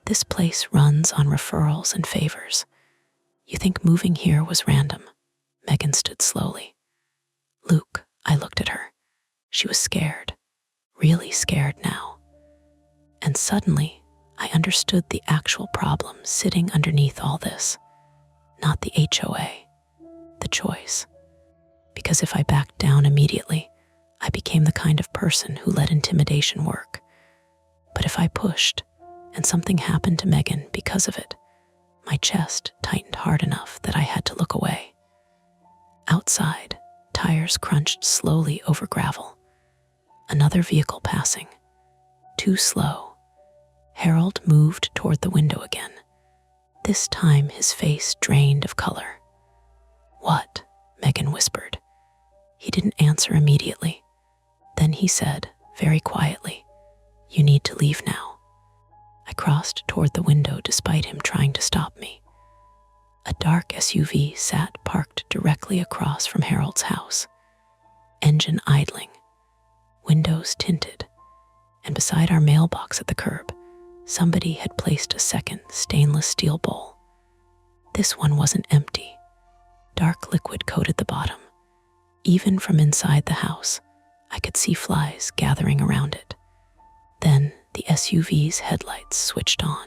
This place runs on referrals and favors. You think moving here was random? Megan stood slowly. Luke, I looked at her. She was scared, really scared now. And suddenly, I understood the actual problem sitting underneath all this. Not the HOA, the choice. Because if I backed down immediately, I became the kind of person who let intimidation work. But if I pushed, and something happened to Megan because of it, my chest tightened hard enough that I had to look away. Outside, tires crunched slowly over gravel. Another vehicle passing. Too slow. Harold moved toward the window again. This time his face drained of color. What? Megan whispered. He didn't answer immediately. Then he said, very quietly, You need to leave now. I crossed toward the window despite him trying to stop me. A dark SUV sat parked directly across from Harold's house. Engine idling, windows tinted, and beside our mailbox at the curb, somebody had placed a second stainless steel bowl. This one wasn't empty. Dark liquid coated the bottom. Even from inside the house, I could see flies gathering around it. Then the SUV's headlights switched on,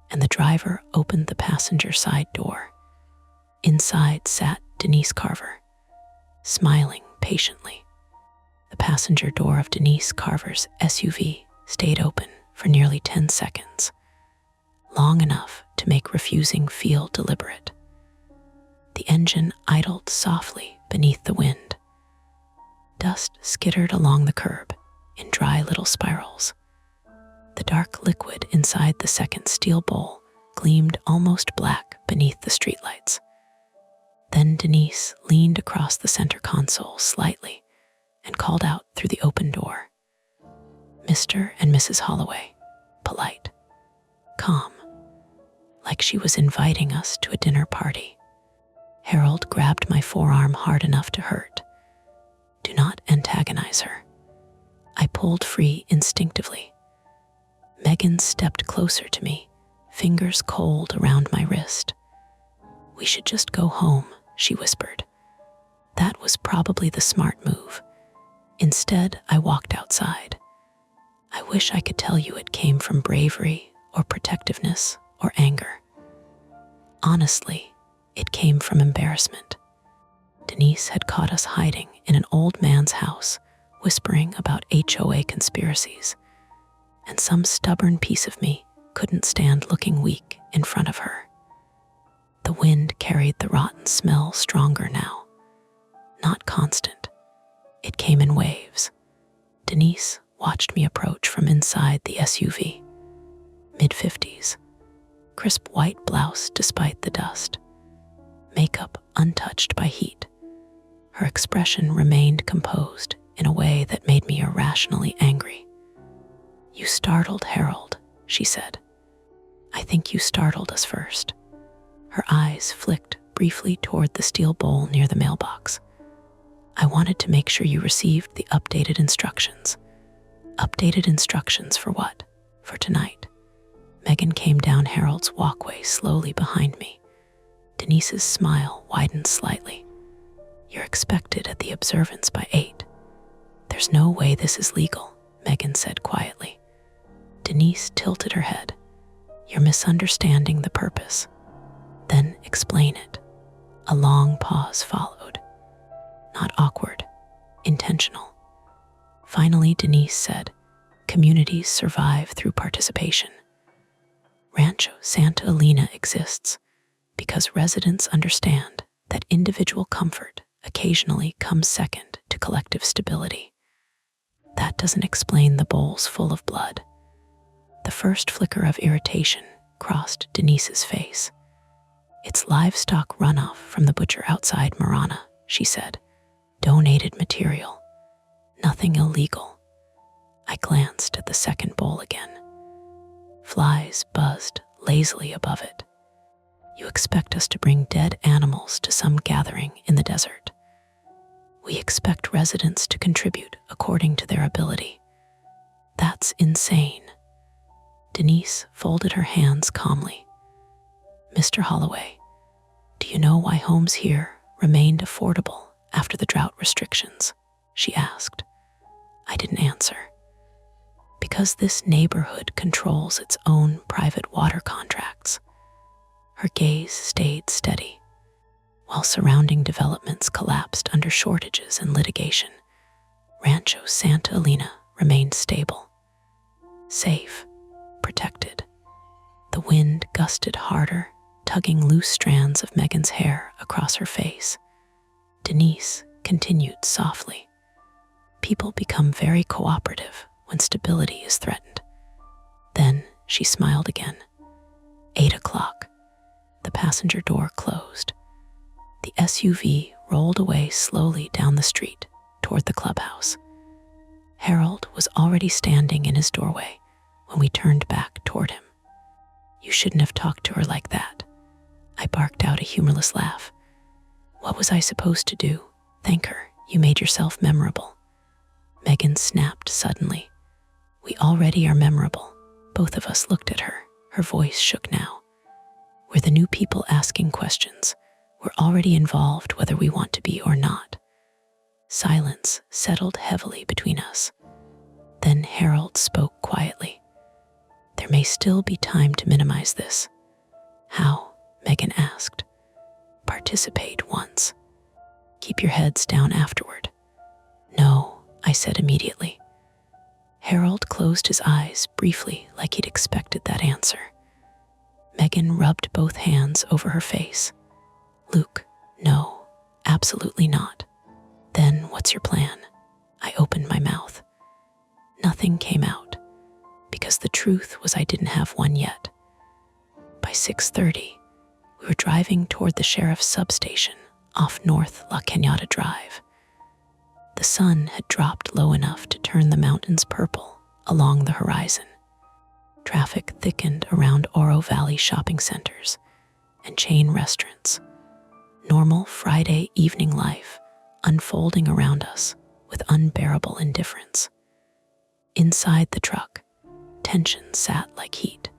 and the driver opened the passenger side door. Inside sat Denise Carver, smiling patiently. The passenger door of Denise Carver's SUV stayed open for nearly 10 seconds, long enough to make refusing feel deliberate. The engine idled softly beneath the wind. Dust skittered along the curb in dry little spirals. The dark liquid inside the second steel bowl gleamed almost black beneath the streetlights. Then Denise leaned across the center console slightly and called out through the open door. Mr. and Mrs. Holloway, polite, calm, like she was inviting us to a dinner party. Harold grabbed my forearm hard enough to hurt. Do not antagonize her. I pulled free instinctively. Megan stepped closer to me, fingers cold around my wrist. We should just go home, she whispered. That was probably the smart move. Instead, I walked outside. I wish I could tell you it came from bravery or protectiveness or anger. Honestly, it came from embarrassment. Denise had caught us hiding in an old man's house, whispering about HOA conspiracies, and some stubborn piece of me couldn't stand looking weak in front of her. The wind carried the rotten smell stronger now. Not constant. It came in waves. Denise watched me approach from inside the SUV. Mid-50s. Crisp white blouse despite the dust. Makeup untouched by heat. Her expression remained composed in a way that made me irrationally angry. "You startled Harold," she said. "I think you startled us first." Her eyes flicked briefly toward the steel bowl near the mailbox. "I wanted to make sure you received the updated instructions." "Updated instructions for what?" "For tonight." Megan came down Harold's walkway slowly behind me. Denise's smile widened slightly. "You're expected at the observance by 8. "There's no way this is legal," Megan said quietly. Denise tilted her head. "You're misunderstanding the purpose." "Then explain it." A long pause followed. Not awkward, intentional. Finally, Denise said, "Communities survive through participation. Rancho Santa Elena exists because residents understand that individual comfort occasionally comes second to collective stability. That doesn't explain the bowls full of blood." The first flicker of irritation crossed Denise's face. "It's livestock runoff from the butcher outside Marana," she said. "Donated material. Nothing illegal." I glanced at the second bowl again. Flies buzzed lazily above it. "You expect us to bring dead animals to some gathering in the desert." "We expect residents to contribute according to their ability." "That's insane." Denise folded her hands calmly. "Mr. Holloway, do you know why homes here remained affordable after the drought restrictions?" she asked. I didn't answer. "Because this neighborhood controls its own private water contracts." Her gaze stayed steady. While surrounding developments collapsed under shortages and litigation, Rancho Santa Elena remained stable. Safe, protected. The wind gusted harder, tugging loose strands of Megan's hair across her face. Denise continued softly. "People become very cooperative when stability is threatened." Then she smiled again. 8 o'clock. The passenger door closed. The SUV rolled away slowly down the street toward the clubhouse. Harold was already standing in his doorway when we turned back toward him. "You shouldn't have talked to her like that." I barked out a humorless laugh. "What was I supposed to do? Thank her. You made yourself memorable." Megan snapped suddenly. "We already are memorable." Both of us looked at her. Her voice shook now. "We're the new people asking questions. We're already involved whether we want to be or not." Silence settled heavily between us. Then Harold spoke quietly. "There may still be time to minimize this." "How?" Megan asked. "Participate once. Keep your heads down afterward." "No," I said immediately. Harold closed his eyes briefly like he'd expected that answer. Megan rubbed both hands over her face. "Luke, no, absolutely not." "Then what's your plan?" I opened my mouth. Nothing came out, because the truth was I didn't have one yet. By 6:30, we were driving toward the sheriff's substation off North La Cañada Drive. The sun had dropped low enough to turn the mountains purple along the horizon. Traffic thickened around Oro Valley shopping centers and chain restaurants. Normal Friday evening life unfolding around us with unbearable indifference. Inside the truck, tension sat like heat.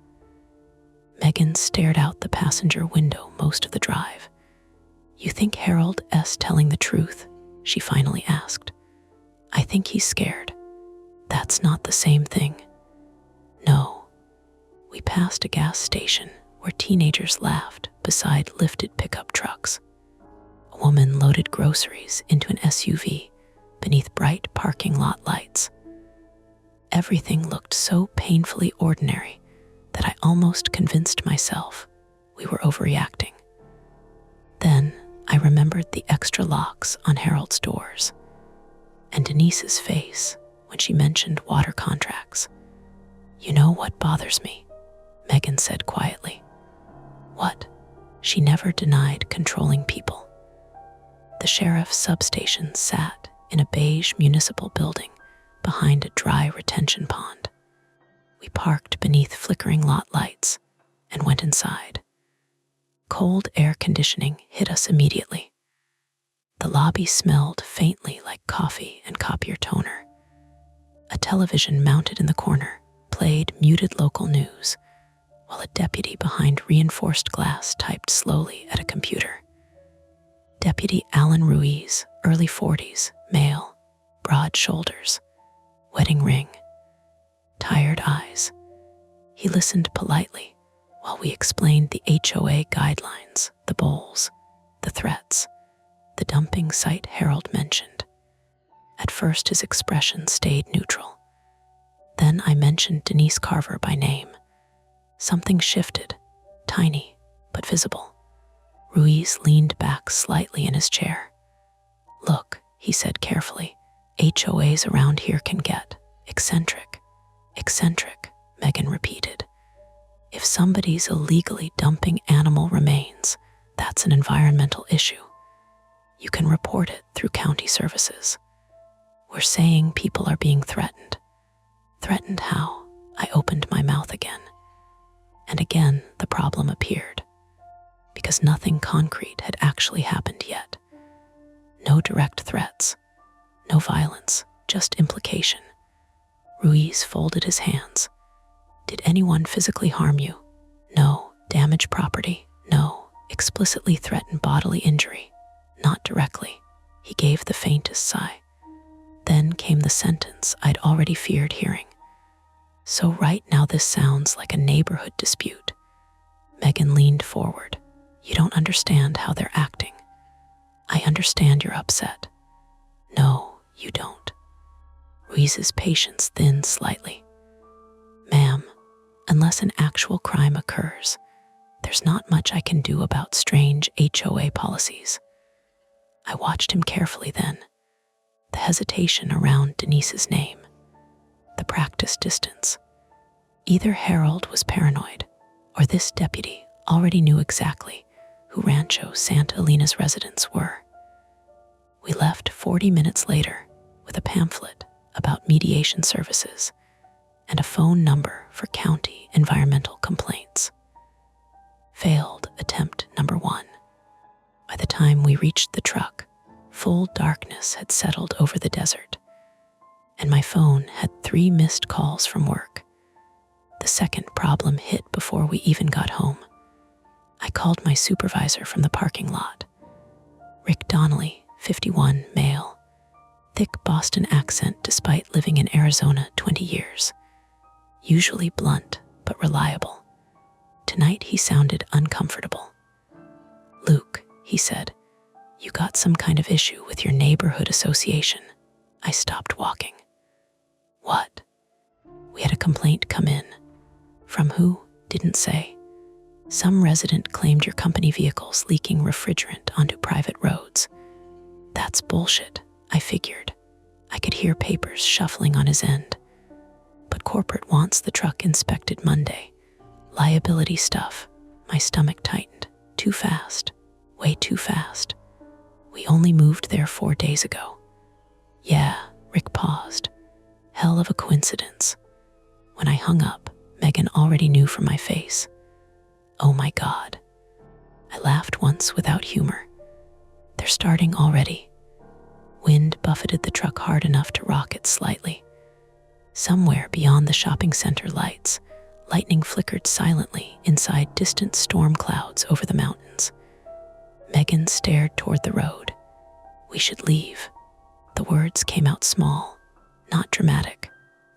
Megan stared out the passenger window most of the drive. "You think Harold S. telling the truth?" she finally asked. "I think he's scared. That's not the same thing. No. We passed a gas station where teenagers laughed beside lifted pickup trucks. A woman loaded groceries into an SUV beneath bright parking lot lights. Everything looked so painfully ordinary that I almost convinced myself we were overreacting. Then I remembered the extra locks on Harold's doors and Denise's face when she mentioned water contracts. "You know what bothers me?" Megan said quietly. "What?" She never denied controlling people. The sheriff's substation sat in a beige municipal building behind a dry retention pond. We parked beneath flickering lot lights and went inside. Cold air conditioning hit us immediately. The lobby smelled faintly like coffee and copier toner. A television mounted in the corner played muted local news, while a deputy behind reinforced glass typed slowly at a computer. Deputy Alan Ruiz, early 40s, male, broad shoulders, wedding ring, tired eyes. He listened politely while we explained the HOA guidelines, the bowls, the threats, the dumping site Harold mentioned. At first his expression stayed neutral. Then I mentioned Denise Carver by name. Something shifted, tiny but visible. Ruiz leaned back slightly in his chair. "Look," he said carefully, "HOAs around here can get eccentric." "Eccentric," Megan repeated. "If somebody's illegally dumping animal remains, that's an environmental issue. You can report it through county services. We're saying people are being threatened." Threatened how? I opened my mouth again. And again the problem appeared. Because nothing concrete had actually happened yet. No direct threats, no violence, just implication. Ruiz folded his hands. "Did anyone physically harm you?" "No." "Damage property?" "No." "Explicitly threaten bodily injury?" "Not directly." He gave the faintest sigh. Then came the sentence I'd already feared hearing. "So right now this sounds like a neighborhood dispute." Megan leaned forward. "You don't understand how they're acting." "I understand you're upset." "No, you don't." Ruiz's patience thinned slightly. "Ma'am, unless an actual crime occurs, there's not much I can do about strange HOA policies." I watched him carefully then. The hesitation around Denise's name. The practiced distance. Either Harold was paranoid, or this deputy already knew exactly who Rancho Santa Elina's residents were. We left 40 minutes later with a pamphlet about mediation services and a phone number for county environmental complaints. Failed attempt number 1. By the time we reached the truck, full darkness had settled over the desert, and my phone had 3 missed calls from work. The second problem hit before we even got home. I called my supervisor from the parking lot. Rick Donnelly, 51, male. Thick Boston accent despite living in Arizona 20 years. Usually blunt, but reliable. Tonight he sounded uncomfortable. "Luke," he said, "you got some kind of issue with your neighborhood association." I stopped walking. "What?" "We had a complaint come in." "From who?" "Didn't say. Some resident claimed your company vehicle's leaking refrigerant onto private roads." "That's bullshit," I figured. I could hear papers shuffling on his end. "But corporate wants the truck inspected Monday. Liability stuff." My stomach tightened. Too fast. Way too fast. We only moved there 4 days ago. "Yeah," Rick paused. "Hell of a coincidence." When I hung up, Megan already knew from my face. "Oh my God." I laughed once without humor. "They're starting already." Wind buffeted the truck hard enough to rock it slightly. Somewhere beyond the shopping center lights, lightning flickered silently inside distant storm clouds over the mountains. Megan stared toward the road. "We should leave." The words came out small, not dramatic,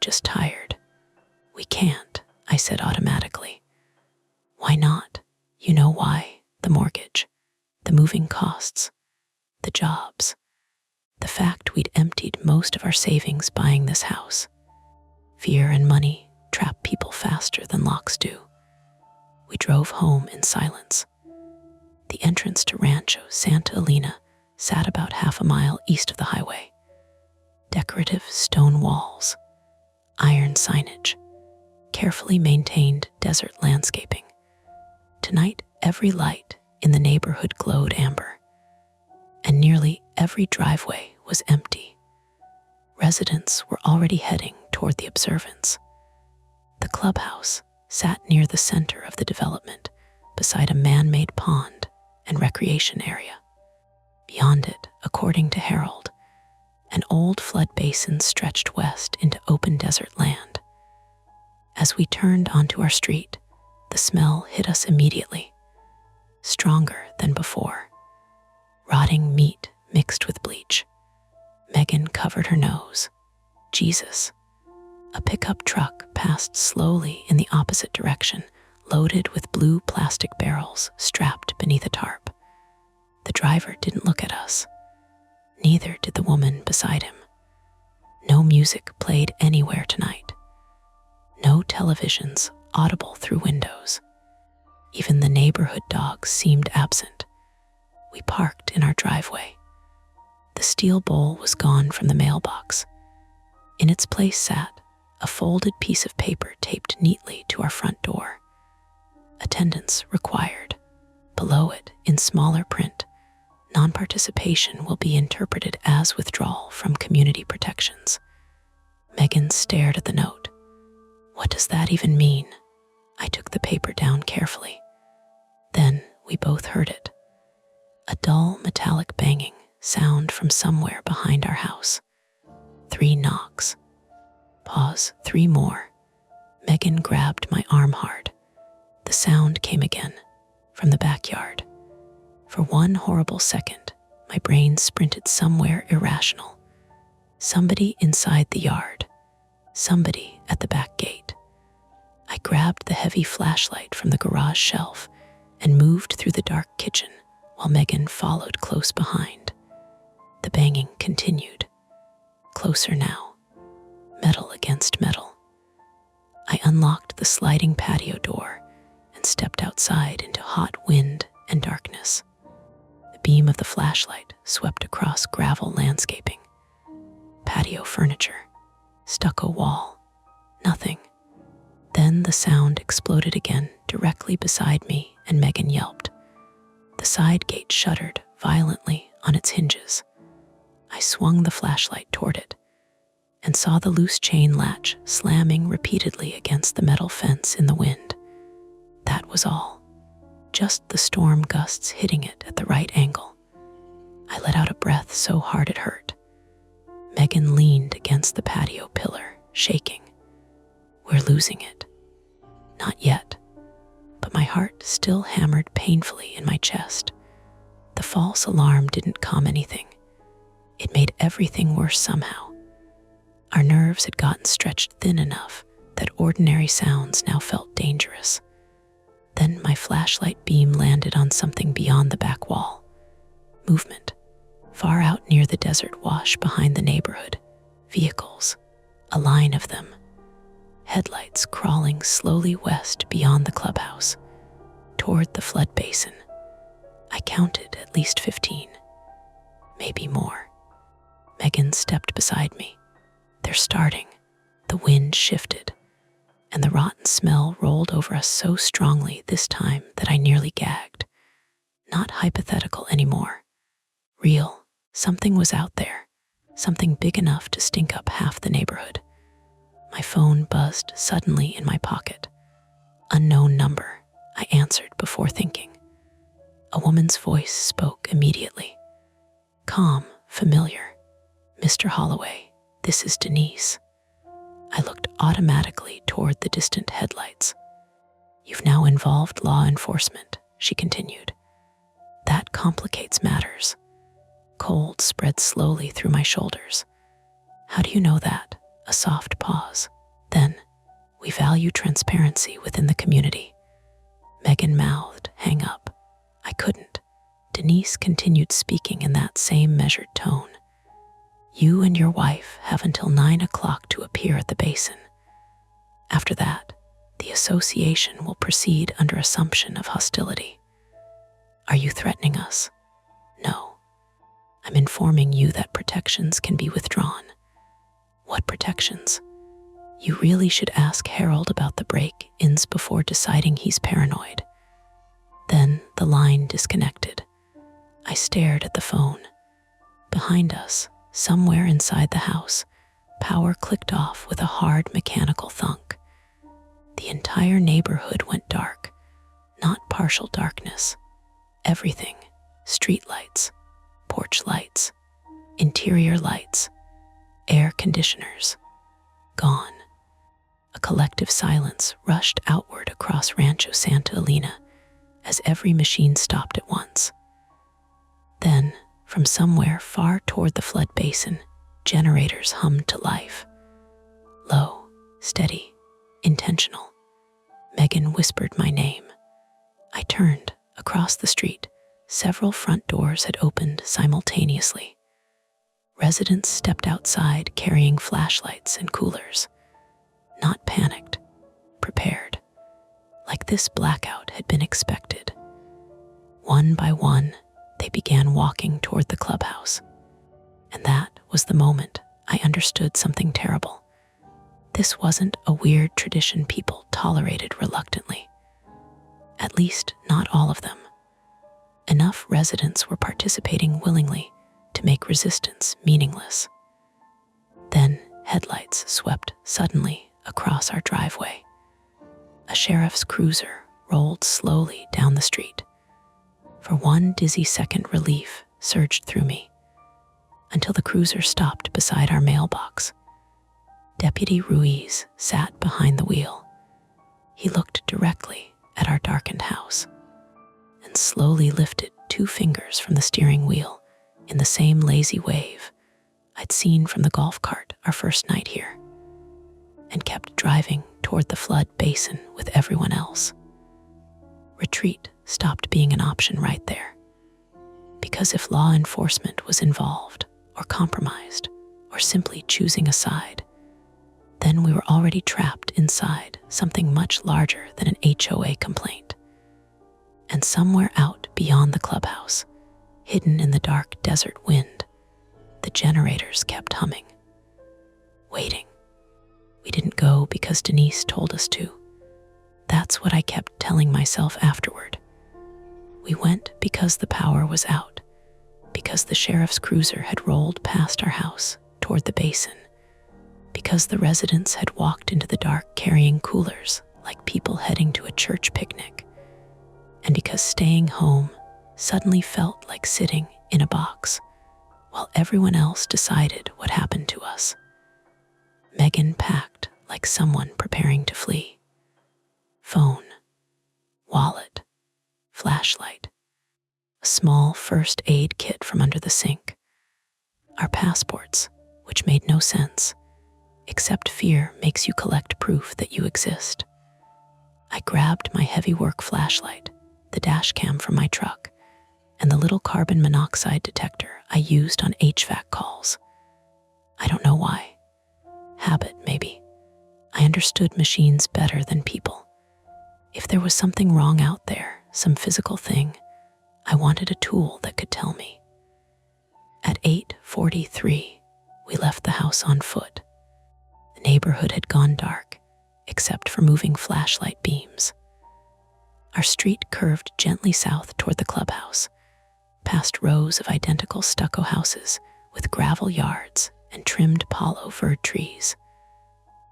just tired." "We can't," I said automatically. "Why not?" "You know why. The mortgage, the moving costs, the jobs, the fact we'd emptied most of our savings buying this house. Fear and money trap people faster than locks do." We drove home in silence. The entrance to Rancho Santa Elena sat about half a mile east of the highway. Decorative stone walls, iron signage, carefully maintained desert landscaping. Tonight, every light in the neighborhood glowed amber, and nearly every driveway was empty. Residents were already heading toward the observance. The clubhouse sat near the center of the development, beside a man-made pond and recreation area. Beyond it, according to Harold, an old flood basin stretched west into open desert land. As we turned onto our street, the smell hit us immediately, stronger than before. Rotting meat mixed with bleach. Megan covered her nose. Jesus. A pickup truck passed slowly in the opposite direction, loaded with blue plastic barrels strapped beneath a tarp. The driver didn't look at us. Neither did the woman beside him. No music played anywhere tonight. No televisions audible through windows. Even the neighborhood dogs seemed absent. We parked in our driveway. The steel bowl was gone from the mailbox. In its place sat a folded piece of paper taped neatly to our front door. "Attendance required." Below it, in smaller print, "Non-participation will be interpreted as withdrawal from community protections." Megan stared at the note. "What does that even mean?" I took the paper down carefully. Then we both heard it. A dull metallic banging sound from somewhere behind our house. 3 knocks. Pause, 3 more. Megan grabbed my arm hard. The sound came again, from the backyard. For one horrible second, my brain sprinted somewhere irrational. Somebody inside the yard. Somebody at the back gate. I grabbed the heavy flashlight from the garage shelf and moved through the dark kitchen while Megan followed close behind. The banging continued. Closer now. Metal against metal. I unlocked the sliding patio door and stepped outside into hot wind and darkness. The beam of the flashlight swept across gravel landscaping. Patio furniture. Stucco wall. Nothing. Then the sound exploded again directly beside me, and Megan yelped. The side gate shuddered violently on its hinges. I swung the flashlight toward it and saw the loose chain latch slamming repeatedly against the metal fence in the wind. That was all. Just the storm gusts hitting it at the right angle. I let out a breath so hard it hurt. Megan leaned against the patio pillar, shaking. "We're losing it." Not yet, but my heart still hammered painfully in my chest. The false alarm didn't calm anything. It made everything worse somehow. Our nerves had gotten stretched thin enough that ordinary sounds now felt dangerous. Then my flashlight beam landed on something beyond the back wall. Movement. Far out near the desert wash behind the neighborhood. Vehicles. A line of them. Headlights crawling slowly west beyond the clubhouse, toward the flood basin. I counted at least 15. Maybe more. Megan stepped beside me. "They're starting." The wind shifted, and the rotten smell rolled over us so strongly this time that I nearly gagged. Not hypothetical anymore. Real. Something was out there. Something big enough to stink up half the neighborhood. My phone buzzed suddenly in my pocket. "Unknown number," I answered before thinking. A woman's voice spoke immediately. Calm, familiar. "Mr. Holloway, this is Denise." I looked automatically toward the distant headlights. "You've now involved law enforcement," she continued. "That complicates matters." Cold spread slowly through my shoulders. "How do you know that?" A soft pause. Then, we value transparency within the community. Megan mouthed, "Hang up." I couldn't. Denise continued speaking in that same measured tone. "You and your wife have until 9 o'clock to appear at the basin. After that, the association will proceed under assumption of hostility." "Are you threatening us?" "No. I'm informing you that protections can be withdrawn." "What protections?" "You really should ask Harold about the break-ins before deciding he's paranoid." Then the line disconnected. I stared at the phone. Behind us, somewhere inside the house, power clicked off with a hard mechanical thunk. The entire neighborhood went dark. Not partial darkness. Everything. Street lights, porch lights, interior lights, air conditioners. Gone. A collective silence rushed outward across Rancho Santa Elena as every machine stopped at once. Then, from somewhere far toward the flood basin, generators hummed to life. Low, steady, intentional. Megan whispered my name. I turned. Across the street, several front doors had opened simultaneously. Residents stepped outside carrying flashlights and coolers. Not panicked, prepared. Like this blackout had been expected. One by one, they began walking toward the clubhouse. And that was the moment I understood something terrible. This wasn't a weird tradition people tolerated reluctantly. At least not all of them. Enough residents were participating willingly to make resistance meaningless. Then headlights swept suddenly across our driveway. A sheriff's cruiser rolled slowly down the street. For one dizzy second, relief surged through me, until the cruiser stopped beside our mailbox. Deputy Ruiz sat behind the wheel. He looked directly at our darkened house and slowly lifted 2 fingers from the steering wheel in the same lazy wave I'd seen from the golf cart our first night here, and kept driving toward the flood basin with everyone else. Retreat stopped being an option right there, because if law enforcement was involved or compromised or simply choosing a side, then we were already trapped inside something much larger than an HOA complaint. And somewhere out beyond the clubhouse, hidden in the dark desert wind, the generators kept humming. Waiting. We didn't go because Denise told us to. That's what I kept telling myself afterward. We went because the power was out, because the sheriff's cruiser had rolled past our house toward the basin, because the residents had walked into the dark carrying coolers like people heading to a church picnic, and because staying home suddenly felt like sitting in a box while everyone else decided what happened to us. Megan packed like someone preparing to flee. Phone, wallet, flashlight, a small first aid kit from under the sink, our passports, which made no sense, except fear makes you collect proof that you exist. I grabbed my heavy work flashlight, the dash cam from my truck, and the little carbon monoxide detector I used on HVAC calls. I don't know why. Habit, maybe. I understood machines better than people. If there was something wrong out there, some physical thing, I wanted a tool that could tell me. At 8:43, we left the house on foot. The neighborhood had gone dark, except for moving flashlight beams. Our street curved gently south toward the clubhouse, past rows of identical stucco houses with gravel yards and trimmed palo fir trees.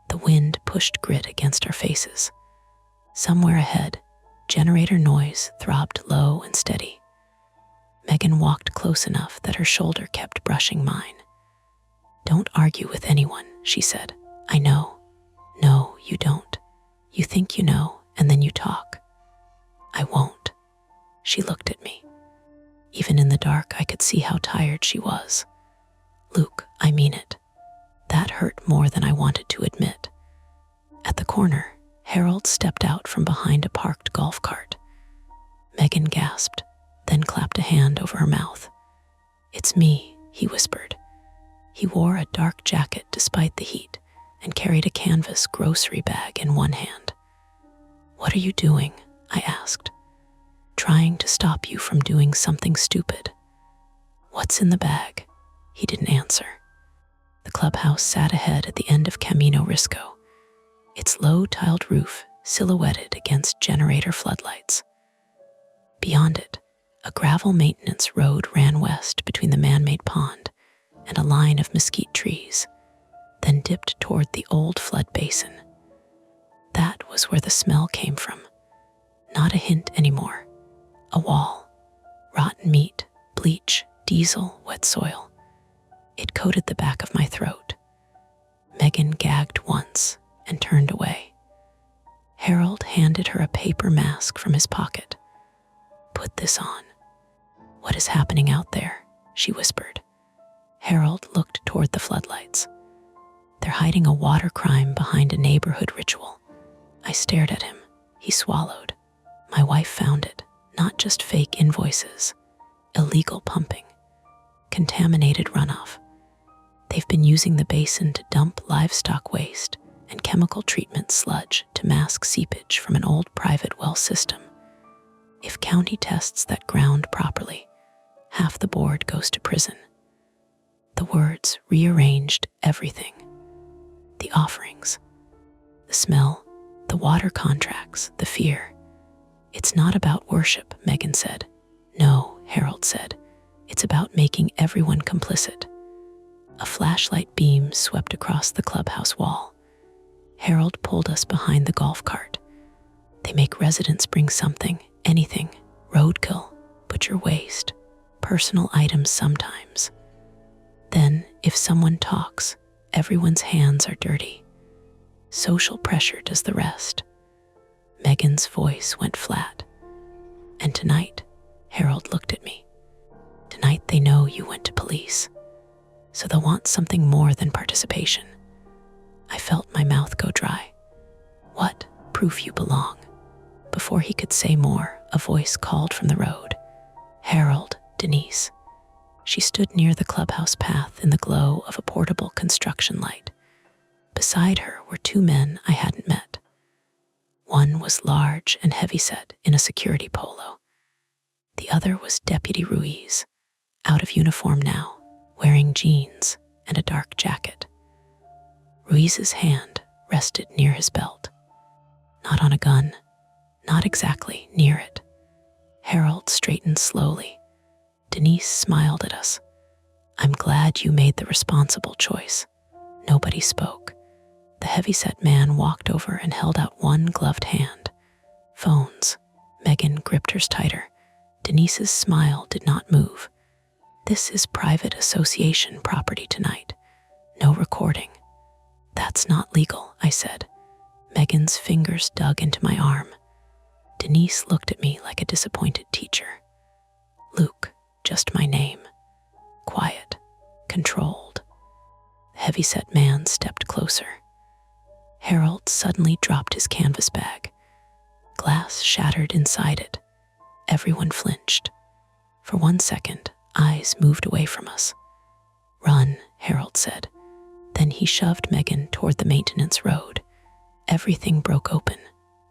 The wind pushed grit against our faces. Somewhere ahead, generator noise throbbed low and steady. Megan walked close enough that her shoulder kept brushing mine. "Don't argue with anyone," she said. "I know." "No, you don't. You think you know, and then you talk." "I won't." She looked at me. Even in the dark, I could see how tired she was. "Luke, I mean it." That hurt more than I wanted to admit. At the corner, Harold stepped out from behind a parked golf cart. Megan gasped, then clapped a hand over her mouth. "It's me," he whispered. He wore a dark jacket despite the heat and carried a canvas grocery bag in one hand. "What are you doing?" I asked. "Trying to stop you from doing something stupid." "What's in the bag?" He didn't answer. The clubhouse sat ahead at the end of Camino Risco, its low-tiled roof silhouetted against generator floodlights. Beyond it, a gravel maintenance road ran west between the man-made pond and a line of mesquite trees, then dipped toward the old flood basin. That was where the smell came from. Not a hint anymore. A wall. Rotten meat, bleach, diesel, wet soil. It coated the back of my throat. Megan gagged once and turned away. Harold handed her a paper mask from his pocket. "Put this on." "What is happening out there?" she whispered. Harold looked toward the floodlights. "They're hiding a water crime behind a neighborhood ritual." I stared at him. He swallowed. "My wife found it. Not just fake invoices. Illegal pumping. Contaminated runoff. They've been using the basin to dump livestock waste and chemical treatment sludge to mask seepage from an old private well system. If county tests that ground properly, half the board goes to prison." The words rearranged everything. The offerings, the smell, the water contracts, the fear. "It's not about worship," Megan said. "No," Harold said. "It's about making everyone complicit." A flashlight beam swept across the clubhouse wall. Harold pulled us behind the golf cart. "They make residents bring something, anything, roadkill, butcher waste, personal items sometimes. Then, if someone talks, everyone's hands are dirty. Social pressure does the rest." Megan's voice went flat. "And tonight," Harold looked at me, "tonight they know you went to police. So they'll want something more than participation." I felt my mouth go dry. "What? Proof you belong." Before he could say more, a voice called from the road. "Harold, Denise." She stood near the clubhouse path in the glow of a portable construction light. Beside her were two men I hadn't met. One was large and heavyset in a security polo. The other was Deputy Ruiz, out of uniform now, wearing jeans and a dark jacket. Ruiz's hand rested near his belt. Not on a gun, not exactly near it. Harold straightened slowly. Denise smiled at us. "I'm glad you made the responsible choice." Nobody spoke. The heavyset man walked over and held out one gloved hand. "Phones." Megan gripped hers tighter. Denise's smile did not move. "This is private association property tonight. No recording." "That's not legal," I said. Megan's fingers dug into my arm. Denise looked at me like a disappointed teacher. "Luke, just my name. Quiet, controlled." The heavyset man stepped closer. Harold suddenly dropped his canvas bag. Glass shattered inside it. Everyone flinched. For 1 second, eyes moved away from us. "Run," Harold said. Then he shoved Megan toward the maintenance road. Everything broke open.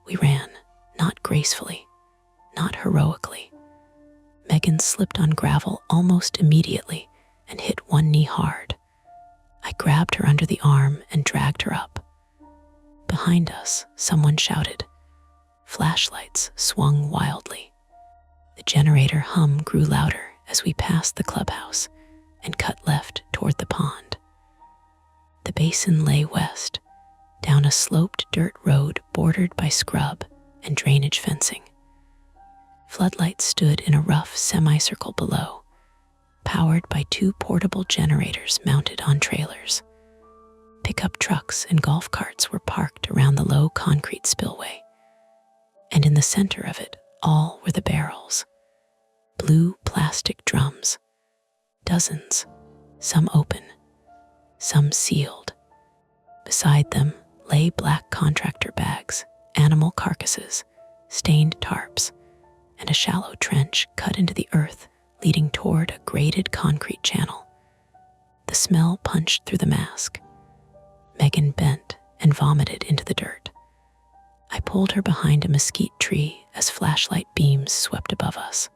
We ran, not gracefully, not heroically. Megan slipped on gravel almost immediately and hit one knee hard. I grabbed her under the arm and dragged her up. Behind us, someone shouted. Flashlights swung wildly. The generator hum grew louder as we passed the clubhouse and cut left toward the pond. The basin lay west, down a sloped dirt road bordered by scrub and drainage fencing. Floodlights stood in a rough semicircle below, powered by 2 portable generators mounted on trailers. Pickup trucks and golf carts were parked around the low concrete spillway, and in the center of it all were the barrels. Blue plastic drums, dozens, some open, some sealed. Beside them lay black contractor bags, animal carcasses, stained tarps, and a shallow trench cut into the earth leading toward a graded concrete channel. The smell punched through the mask. Megan bent and vomited into the dirt. I pulled her behind a mesquite tree as flashlight beams swept above us.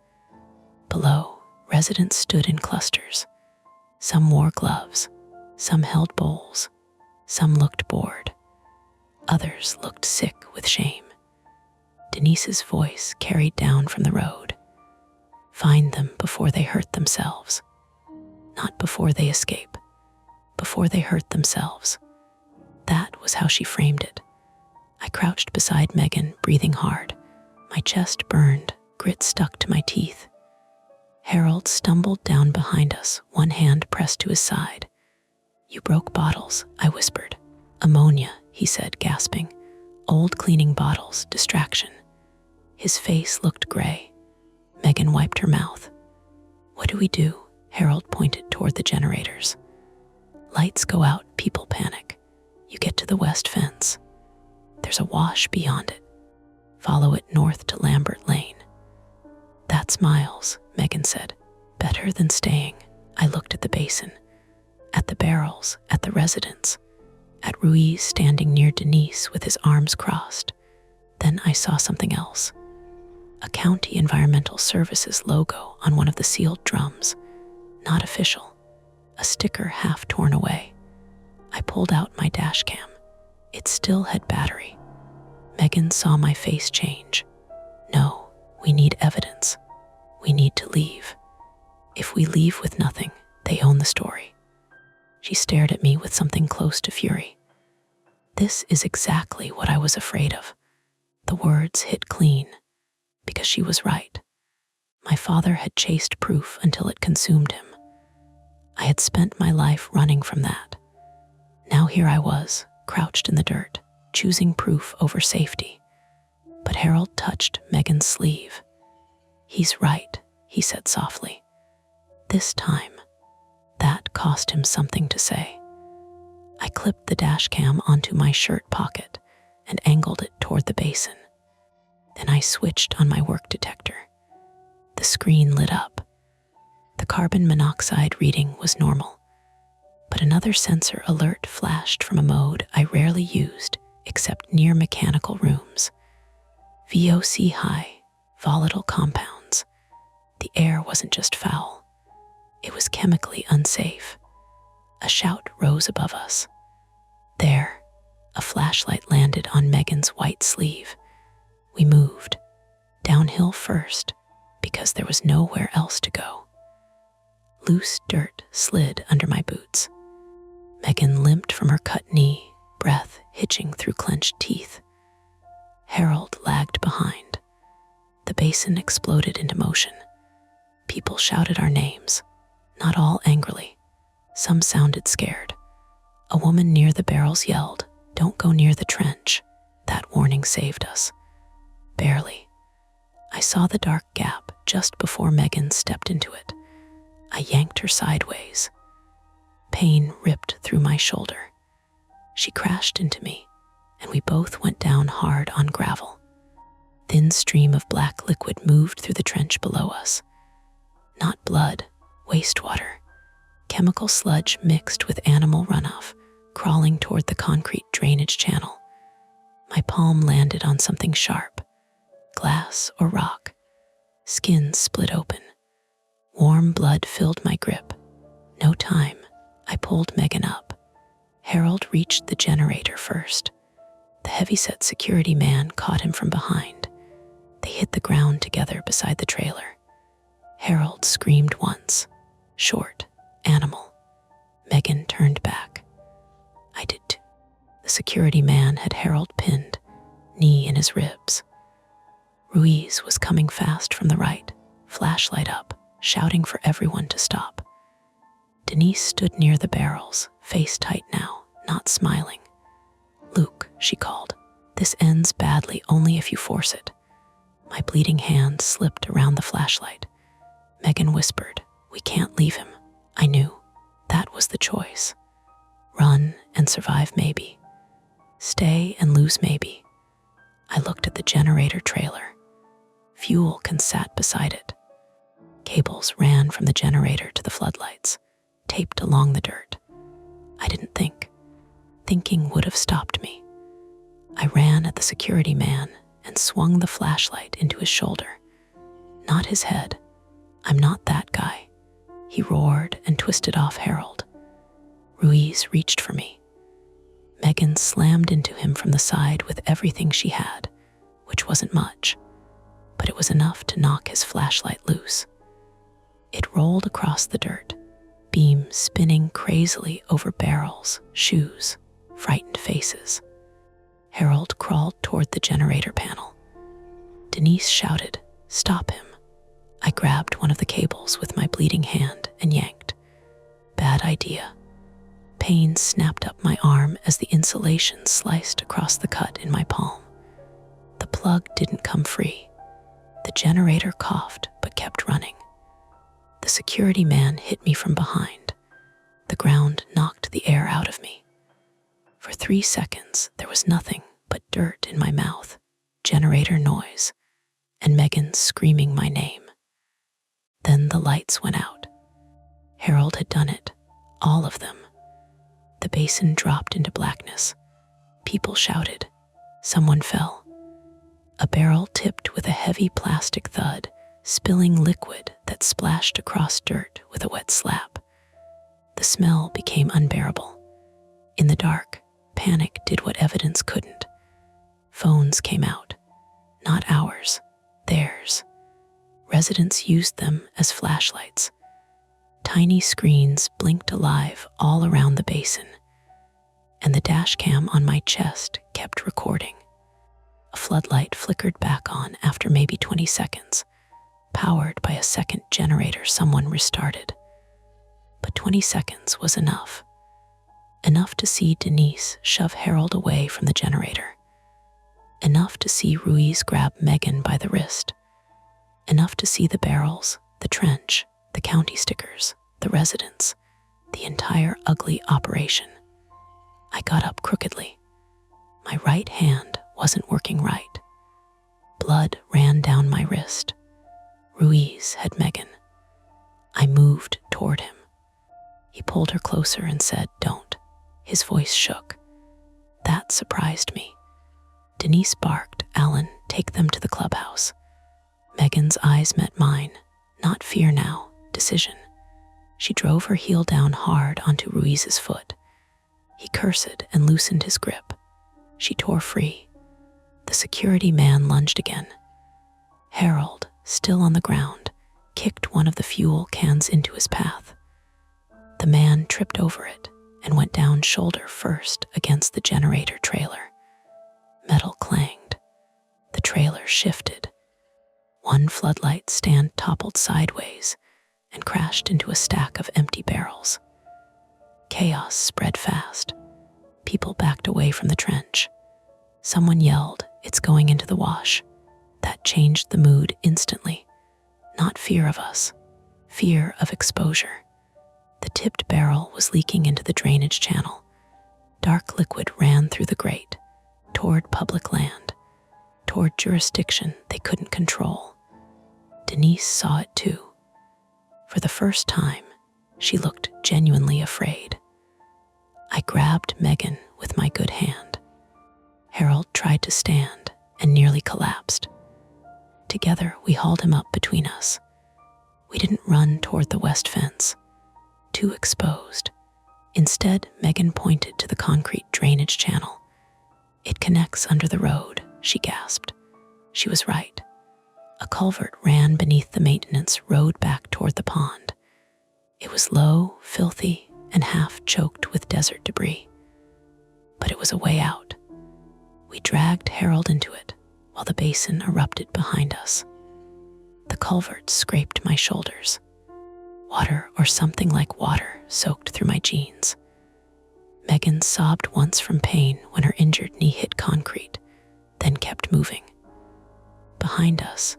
Below, residents stood in clusters. Some wore gloves, some held bowls, some looked bored. Others looked sick with shame. Denise's voice carried down from the road. Find them before they hurt themselves. Not before they escape, before they hurt themselves. That was how she framed it. I crouched beside Megan, breathing hard. My chest burned, grit stuck to my teeth. Harold stumbled down behind us, one hand pressed to his side. You broke bottles, I whispered. Ammonia, he said, gasping. Old cleaning bottles, distraction. His face looked gray. Megan wiped her mouth. What do we do? Harold pointed toward the generators. Lights go out, people panic. You get to the west fence. There's a wash beyond it. Follow it north to Lambert Lane. That's miles, Megan said. Better than staying. I looked at the basin, at the barrels, at the residents, at Ruiz standing near Denise with his arms crossed. Then I saw something else. A County Environmental Services logo on one of the sealed drums. Not official. A sticker half torn away. I pulled out my dash cam. It still had battery. Megan saw my face change. No, we need evidence. We need to leave. If we leave with nothing, they own the story. She stared at me with something close to fury. This is exactly what I was afraid of. The words hit clean, because she was right. My father had chased proof until it consumed him. I had spent my life running from that. Now here I was, crouched in the dirt, choosing proof over safety. But Harold touched Megan's sleeve. He's right, he said softly. This time, that cost him something to say. I clipped the dash cam onto my shirt pocket and angled it toward the basin. Then I switched on my work detector. The screen lit up. The carbon monoxide reading was normal, but another sensor alert flashed from a mode I rarely used except near mechanical rooms. VOC high, volatile compounds. The air wasn't just foul. It was chemically unsafe. A shout rose above us. There, a flashlight landed on Megan's white sleeve. We moved, downhill first, because there was nowhere else to go. Loose dirt slid under my boots. Megan limped from her cut knee, breath hitching through clenched teeth. Harold lagged behind. The basin exploded into motion. People shouted our names, not all angrily. Some sounded scared. A woman near the barrels yelled, "Don't go near the trench." That warning saved us. Barely. I saw the dark gap just before Megan stepped into it. I yanked her sideways. Pain ripped through my shoulder. She crashed into me, and we both went down hard on gravel. Thin stream of black liquid moved through the trench below us. Not blood, wastewater. Chemical sludge mixed with animal runoff, crawling toward the concrete drainage channel. My palm landed on something sharp, glass or rock. Skin split open. Warm blood filled my grip. No time. I pulled Megan up. Harold reached the generator first. The heavyset security man caught him from behind. They hit the ground together beside the trailer. Harold screamed once. Short, animal. Megan turned back. I did too. The security man had Harold pinned, knee in his ribs. Ruiz was coming fast from the right, flashlight up, shouting for everyone to stop. Denise stood near the barrels, face tight now, not smiling. "Luke," she called, "this ends badly only if you force it." My bleeding hand slipped around the flashlight. Megan whispered, "We can't leave him." I knew. That was the choice. Run and survive maybe. Stay and lose maybe. I looked at the generator trailer. Fuel can sat beside it. Cables ran from the generator to the floodlights, taped along the dirt. I didn't think. Thinking would have stopped me. I ran at the security man and swung the flashlight into his shoulder. Not his head. I'm not that guy. He roared and twisted off Harold. Ruiz reached for me. Megan slammed into him from the side with everything she had, which wasn't much, but it was enough to knock his flashlight loose. It rolled across the dirt, beam spinning crazily over barrels, shoes, frightened faces. Harold crawled toward the generator panel. Denise shouted, "Stop him." I grabbed one of the cables with my bleeding hand and yanked. Bad idea. Pain snapped up my arm as the insulation sliced across the cut in my palm. The plug didn't come free. The generator coughed but kept running. The security man hit me from behind. The ground knocked the air out of me. For 3 seconds, there was nothing but dirt in my mouth, generator noise, and Megan screaming my name. Then the lights went out. Harold had done it, all of them. The basin dropped into blackness. People shouted. Someone fell. A barrel tipped with a heavy plastic thud, spilling liquid that splashed across dirt with a wet slap. The smell became unbearable. In the dark, panic did what evidence couldn't. Phones came out. Not ours, theirs. Residents used them as flashlights. Tiny screens blinked alive all around the basin, and the dash cam on my chest kept recording. A floodlight flickered back on after maybe 20 seconds, powered by a second generator someone restarted. But 20 seconds was enough. Enough to see Denise shove Harold away from the generator. Enough to see Ruiz grab Megan by the wrist. Enough to see the barrels, the trench, the county stickers, the residents, the entire ugly operation. I got up crookedly. My right hand wasn't working right. Blood ran down my wrist. Ruiz had Megan. I moved toward him. He pulled her closer and said, "Don't." His voice shook. That surprised me. Denise barked, "Alan, take them to the clubhouse." Megan's eyes met mine. Not fear now, decision. She drove her heel down hard onto Ruiz's foot. He cursed and loosened his grip. She tore free. The security man lunged again. Harold, still on the ground, kicked one of the fuel cans into his path. The man tripped over it and went down shoulder first against the generator trailer. Metal clanged. The trailer shifted. One floodlight stand toppled sideways and crashed into a stack of empty barrels. Chaos spread fast. People backed away from the trench. Someone yelled, "It's going into the wash." That changed the mood instantly. Not fear of us, fear of exposure. The tipped barrel was leaking into the drainage channel. Dark liquid ran through the grate, toward public land, toward jurisdiction they couldn't control. Denise saw it too. For the first time, she looked genuinely afraid. I grabbed Megan with my good hand. Harold tried to stand and nearly collapsed. Together, we hauled him up between us. We didn't run toward the west fence, too exposed. Instead, Megan pointed to the concrete drainage channel. "It connects under the road," she gasped. She was right. A culvert ran beneath the maintenance road back toward the pond. It was low, filthy, and half choked with desert debris. But it was a way out. We dragged Harold into it while the basin erupted behind us. The culvert scraped my shoulders. Water, or something like water, soaked through my jeans. Megan sobbed once from pain when her injured knee hit concrete, then kept moving. Behind us,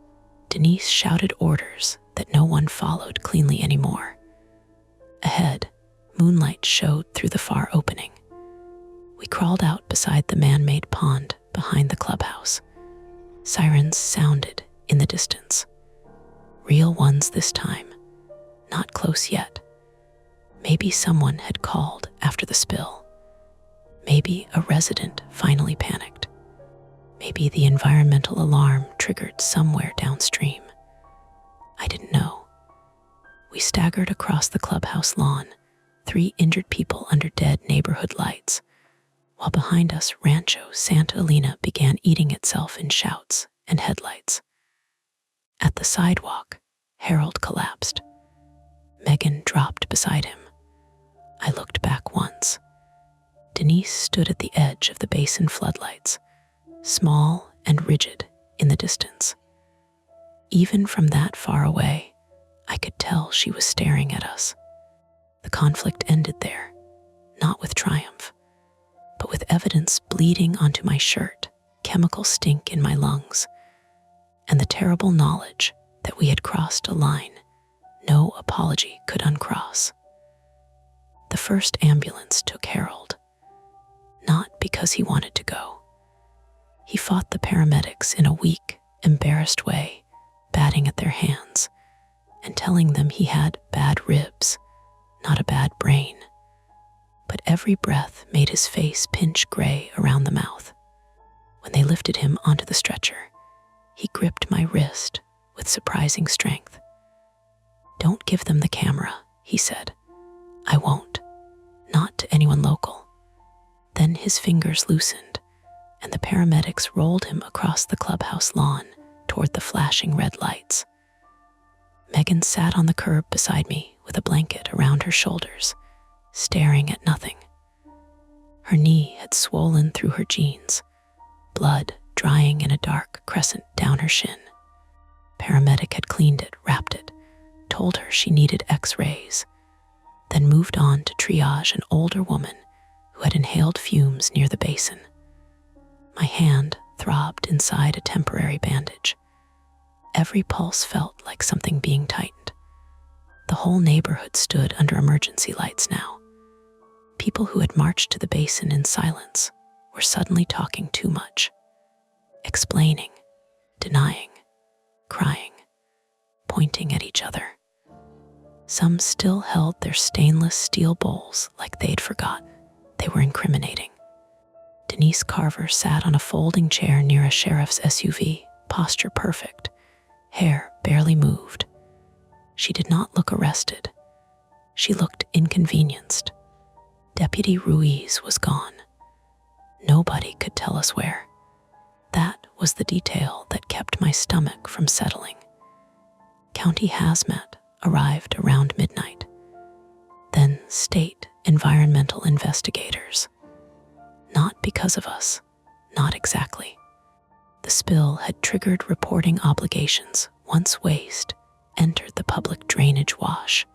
Denise shouted orders that no one followed cleanly anymore. Ahead, moonlight showed through the far opening. We crawled out beside the man-made pond behind the clubhouse. Sirens sounded in the distance. Real ones this time, not close yet. Maybe someone had called after the spill. Maybe a resident finally panicked. Maybe the environmental alarm triggered somewhere downstream. I didn't know. We staggered across the clubhouse lawn, 3 injured people under dead neighborhood lights, while behind us Rancho Santa Elena began eating itself in shouts and headlights. At the sidewalk, Harold collapsed. Megan dropped beside him. I looked back once. Denise stood at the edge of the basin floodlights, small and rigid in the distance. Even from that far away, I could tell she was staring at us. The conflict ended there, not with triumph, but with evidence bleeding onto my shirt, chemical stink in my lungs, and the terrible knowledge that we had crossed a line no apology could uncross. The first ambulance took Harold, not because he wanted to go. He fought the paramedics in a weak, embarrassed way, batting at their hands and telling them he had bad ribs, not a bad brain. But every breath made his face pinch gray around the mouth. When they lifted him onto the stretcher, he gripped my wrist with surprising strength. "Don't give them the camera," he said. "I won't. Not to anyone local." Then his fingers loosened, and the paramedics rolled him across the clubhouse lawn toward the flashing red lights. Megan sat on the curb beside me with a blanket around her shoulders, staring at nothing. Her knee had swollen through her jeans, blood drying in a dark crescent down her shin. Paramedic had cleaned it, wrapped it, told her she needed x-rays, then moved on to triage an older woman who had inhaled fumes near the basin. My hand throbbed inside a temporary bandage. Every pulse felt like something being tightened. The whole neighborhood stood under emergency lights now. People who had marched to the basin in silence were suddenly talking too much, explaining, denying, crying, pointing at each other. Some still held their stainless steel bowls like they'd forgotten they were incriminating. Denise Carver sat on a folding chair near a sheriff's SUV, posture perfect, hair barely moved. She did not look arrested. She looked inconvenienced. Deputy Ruiz was gone. Nobody could tell us where. That was the detail that kept my stomach from settling. County hazmat arrived around midnight. Then state environmental investigators. Not because of us, not exactly. The spill had triggered reporting obligations once waste entered the public drainage wash,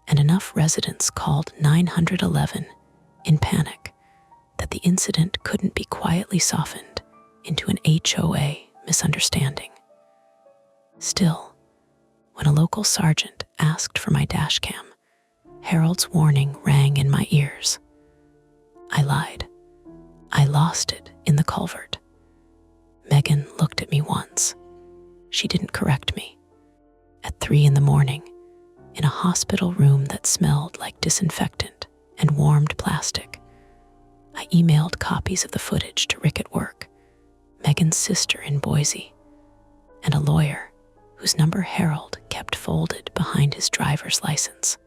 and enough residents called 911 in panic that the incident couldn't be quietly softened into an HOA misunderstanding. Still, when a local sergeant asked for my dashcam, Harold's warning rang in my ears. I lied. I lost it in the culvert. Megan looked at me once. She didn't correct me. At 3 a.m, in a hospital room that smelled like disinfectant and warmed plastic, I emailed copies of the footage to Rick at work, Megan's sister in Boise, and a lawyer whose number Harold kept folded behind his driver's license.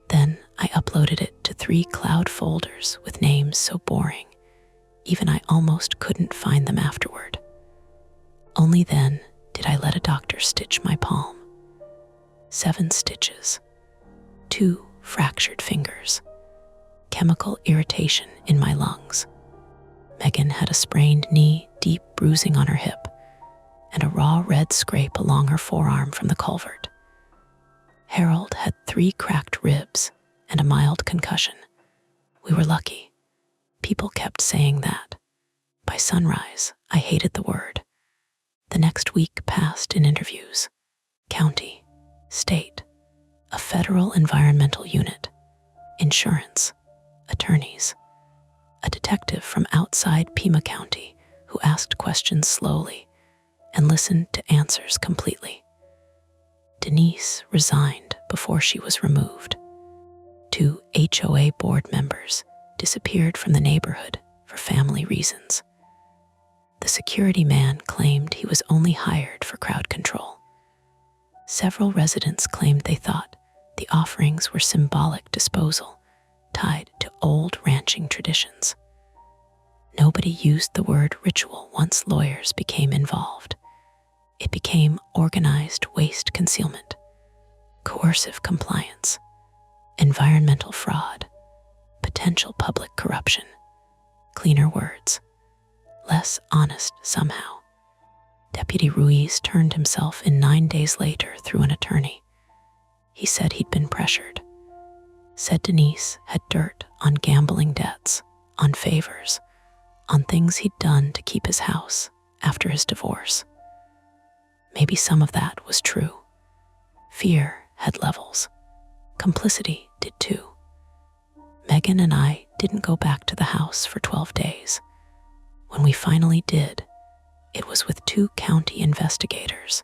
Then I uploaded it to 3 cloud folders with names so boring, even I almost couldn't find them afterward. Only then did I let a doctor stitch my palm. 7 stitches, 2 fractured fingers, chemical irritation in my lungs. Megan had a sprained knee, deep bruising on her hip, and a raw red scrape along her forearm from the culvert. Harold had 3 cracked ribs and a mild concussion. We were lucky. People kept saying that. By sunrise, I hated the word. The next week passed in interviews. County, state, a federal environmental unit, insurance, attorneys. a detective from outside Pima County who asked questions slowly and listened to answers completely. Denise resigned before she was removed. 2 HOA board members disappeared from the neighborhood for family reasons. The security man claimed he was only hired for crowd control. Several residents claimed they thought the offerings were symbolic disposal tied to old ranching traditions. Nobody used the word ritual once lawyers became involved. It became organized waste concealment, coercive compliance, environmental fraud, potential public corruption. Cleaner words, less honest somehow. Deputy Ruiz turned himself in 9 days later through an attorney. He said he'd been pressured. Said Denise had dirt on gambling debts, on favors, on things he'd done to keep his house after his divorce. Maybe some of that was true. Fear had levels. Complicity did too. Megan and I didn't go back to the house for 12 days. When we finally did, it was with 2 county investigators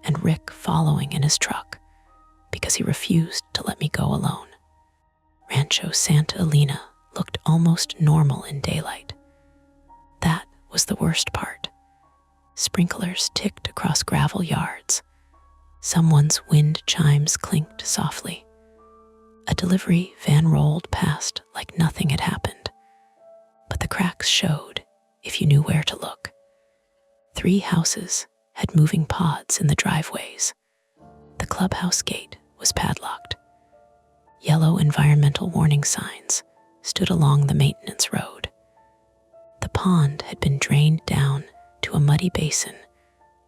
and Rick following in his truck because he refused to let me go alone. Rancho Santa Elena looked almost normal in daylight. That was the worst part. Sprinklers ticked across gravel yards. Someone's wind chimes clinked softly. A delivery van rolled past like nothing had happened. But the cracks showed if you knew where to look. 3 houses had moving pods in the driveways. The clubhouse gate was padlocked. Yellow environmental warning signs stood along the maintenance road. The pond had been drained down to a muddy basin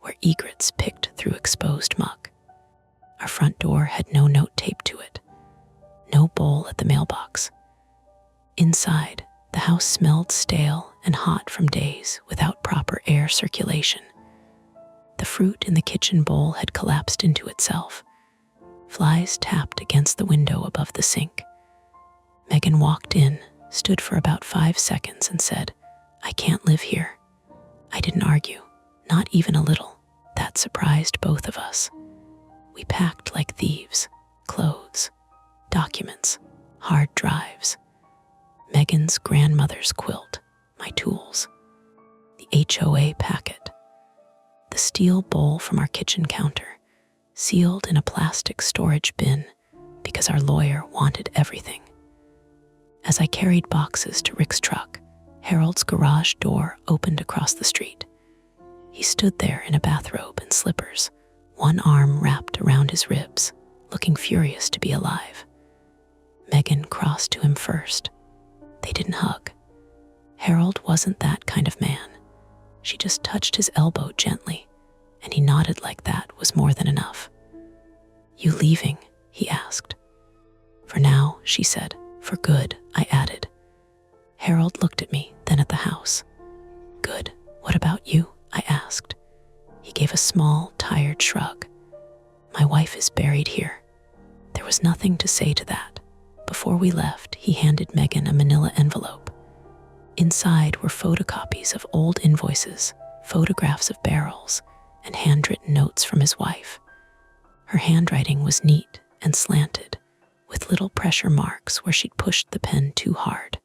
where egrets picked through exposed muck. Our front door had no note taped to it, no bowl at the mailbox. Inside, the house smelled stale and hot from days without proper air circulation. The fruit in the kitchen bowl had collapsed into itself. Flies tapped against the window above the sink. Megan walked in, stood for about 5 seconds and said, "I can't live here." I didn't argue, not even a little. That surprised both of us. We packed like thieves, clothes, documents, hard drives, Megan's grandmother's quilt, my tools, the HOA packet, the steel bowl from our kitchen counter, sealed in a plastic storage bin because our lawyer wanted everything. As I carried boxes to Rick's truck, Harold's garage door opened across the street. He stood there in a bathrobe and slippers, one arm wrapped around his ribs, looking furious to be alive. Megan crossed to him first. They didn't hug. Harold wasn't that kind of man. She just touched his elbow gently, and he nodded like that was more than enough. "You leaving?" he asked. "For now," she said. "For good," I added. Harold looked at me, then at the house. "Good. What about you?" I asked. He gave a small, tired shrug. "My wife is buried here." There was nothing to say to that. Before we left, he handed Megan a manila envelope. Inside were photocopies of old invoices, photographs of barrels, and handwritten notes from his wife. Her handwriting was neat and slanted, with little pressure marks where she'd pushed the pen too hard.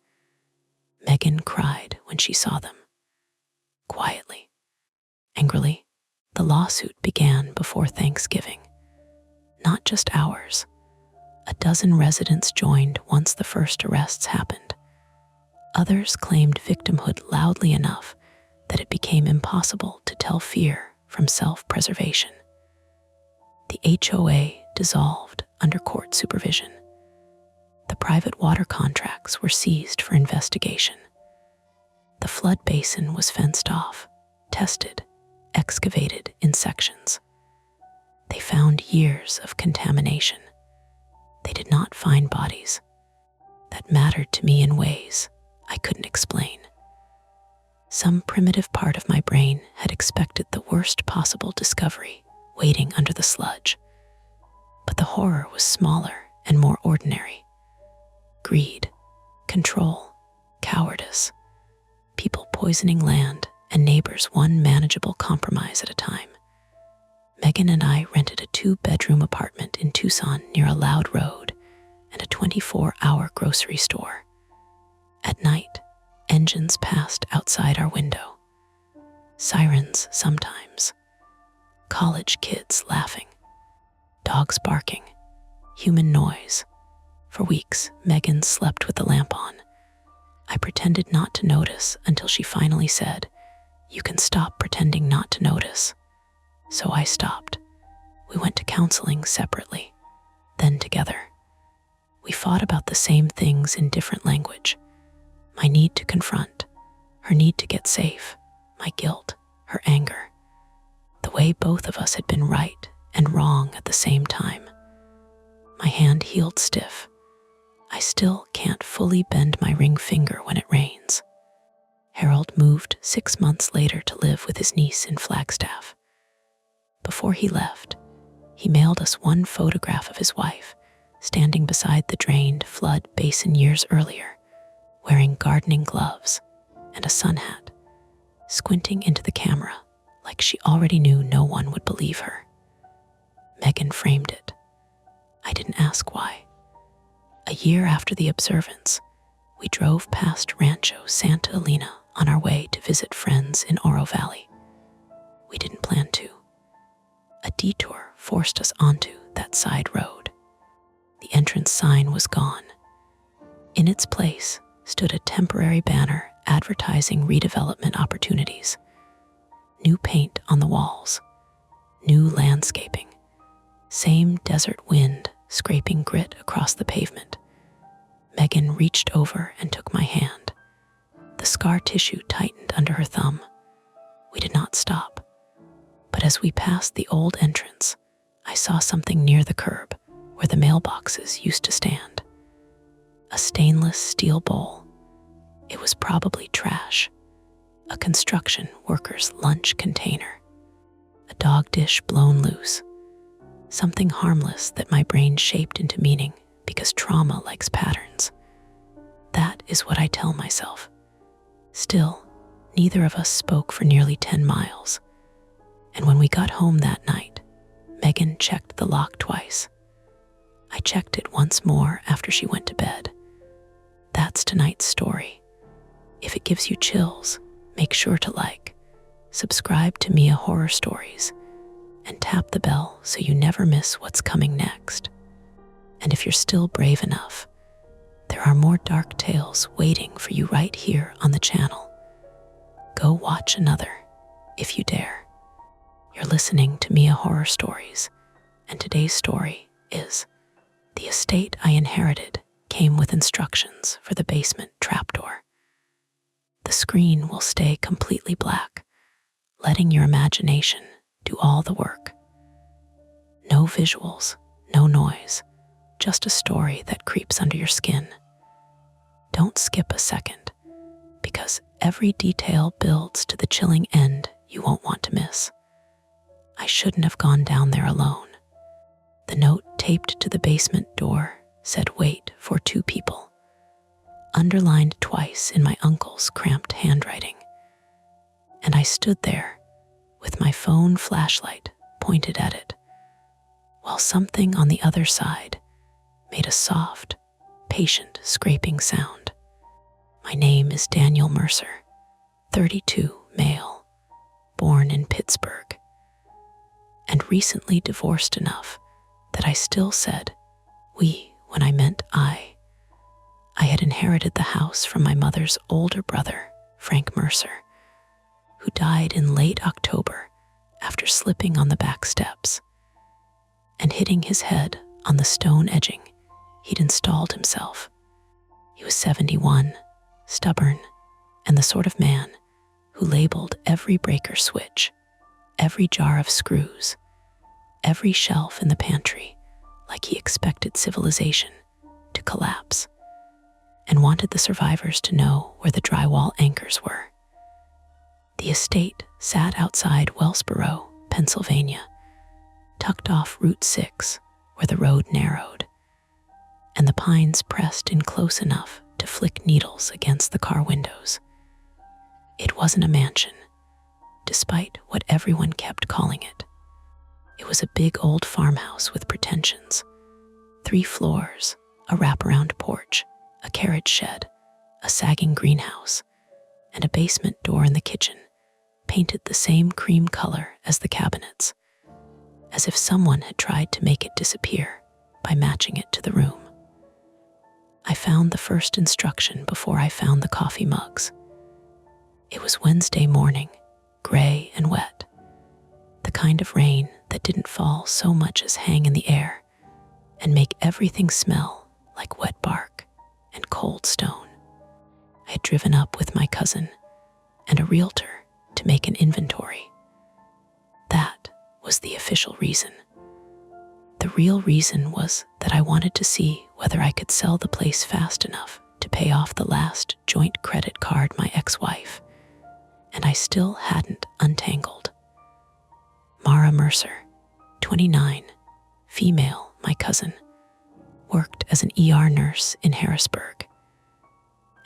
Megan cried when she saw them. Quietly, angrily, the lawsuit began before Thanksgiving. Not just ours. A dozen residents joined once the first arrests happened. Others claimed victimhood loudly enough that it became impossible to tell fear from self-preservation. The HOA dissolved under court supervision. The private water contracts were seized for investigation. The flood basin was fenced off, tested, excavated in sections. They found years of contamination. They did not find bodies. That mattered to me in ways I couldn't explain. Some primitive part of my brain had expected the worst possible discovery waiting under the sludge. But the horror was smaller and more ordinary. Greed, control, cowardice, people poisoning land, and neighbors one manageable compromise at a time. Megan and I rented a 2-bedroom apartment in Tucson near a loud road and a 24-hour grocery store. At night, engines passed outside our window. Sirens sometimes. College kids laughing. Dogs barking. Human noise. For weeks, Megan slept with the lamp on. I pretended not to notice until she finally said, "You can stop pretending not to notice." So I stopped. We went to counseling separately, then together. We fought about the same things in different language. My need to confront, her need to get safe, my guilt, her anger. The way both of us had been right and wrong at the same time. My hand healed stiff. I still can't fully bend my ring finger when it rains. Harold moved 6 months later to live with his niece in Flagstaff. Before he left, he mailed us one photograph of his wife standing beside the drained flood basin years earlier, wearing gardening gloves and a sun hat, squinting into the camera like she already knew no one would believe her. Megan framed it. I didn't ask why. A year after the observance, we drove past Rancho Santa Elena on our way to visit friends in Oro Valley. We didn't plan to. A detour forced us onto that side road. The entrance sign was gone. In its place stood a temporary banner advertising redevelopment opportunities. New paint on the walls, new landscaping, same desert wind scraping grit across the pavement. Megan reached over and took my hand. The scar tissue tightened under her thumb. We did not stop. But as we passed the old entrance, I saw something near the curb where the mailboxes used to stand. A stainless steel bowl. It was probably trash. A construction worker's lunch container. A dog dish blown loose. Something harmless that my brain shaped into meaning because trauma likes patterns. That is what I tell myself. Still, neither of us spoke for nearly 10 miles. And when we got home that night, Megan checked the lock twice. I checked it once more after she went to bed. That's tonight's story. If it gives you chills, make sure to like, subscribe to Mia Horror Stories, and tap the bell so you never miss what's coming next. And if you're still brave enough, there are more dark tales waiting for you right here on the channel. Go watch another, if you dare. You're listening to Mia Horror Stories, and today's story is The Estate I Inherited Came with Instructions for the Basement Trapdoor. The screen will stay completely black, letting your imagination do all the work. No visuals, no noise, just a story that creeps under your skin. Don't skip a second, because every detail builds to the chilling end you won't want to miss. I shouldn't have gone down there alone. The note taped to the basement door said wait for 2 people, underlined twice in my uncle's cramped handwriting. And I stood there with my phone flashlight pointed at it, while something on the other side made a soft, patient scraping sound. My name is Daniel Mercer, 32, male, born in Pittsburgh, and recently divorced enough that I still said we when I meant I. I had inherited the house from my mother's older brother, Frank Mercer, who died in late October after slipping on the back steps and hitting his head on the stone edging he'd installed himself. He was 71, stubborn, and the sort of man who labeled every breaker switch, every jar of screws, every shelf in the pantry like he expected civilization to collapse and wanted the survivors to know where the drywall anchors were. The estate sat outside Wellsboro, Pennsylvania, tucked off Route 6 where the road narrowed, and the pines pressed in close enough to flick needles against the car windows. It wasn't a mansion, despite what everyone kept calling it. It was a big old farmhouse with pretensions. 3 floors, a wraparound porch, a carriage shed, a sagging greenhouse, and a basement door in the kitchen, painted the same cream color as the cabinets, as if someone had tried to make it disappear by matching it to the room. I found the first instruction before I found the coffee mugs. It was Wednesday morning, gray and wet, the kind of rain that didn't fall so much as hang in the air and make everything smell like wet bark and cold stone. I had driven up with my cousin and a realtor to make an inventory. That was the official reason. The real reason was that I wanted to see whether I could sell the place fast enough to pay off the last joint credit card my ex-wife, and I still hadn't untangled. Mara Mercer, 29, female, my cousin, worked as an ER nurse in Harrisburg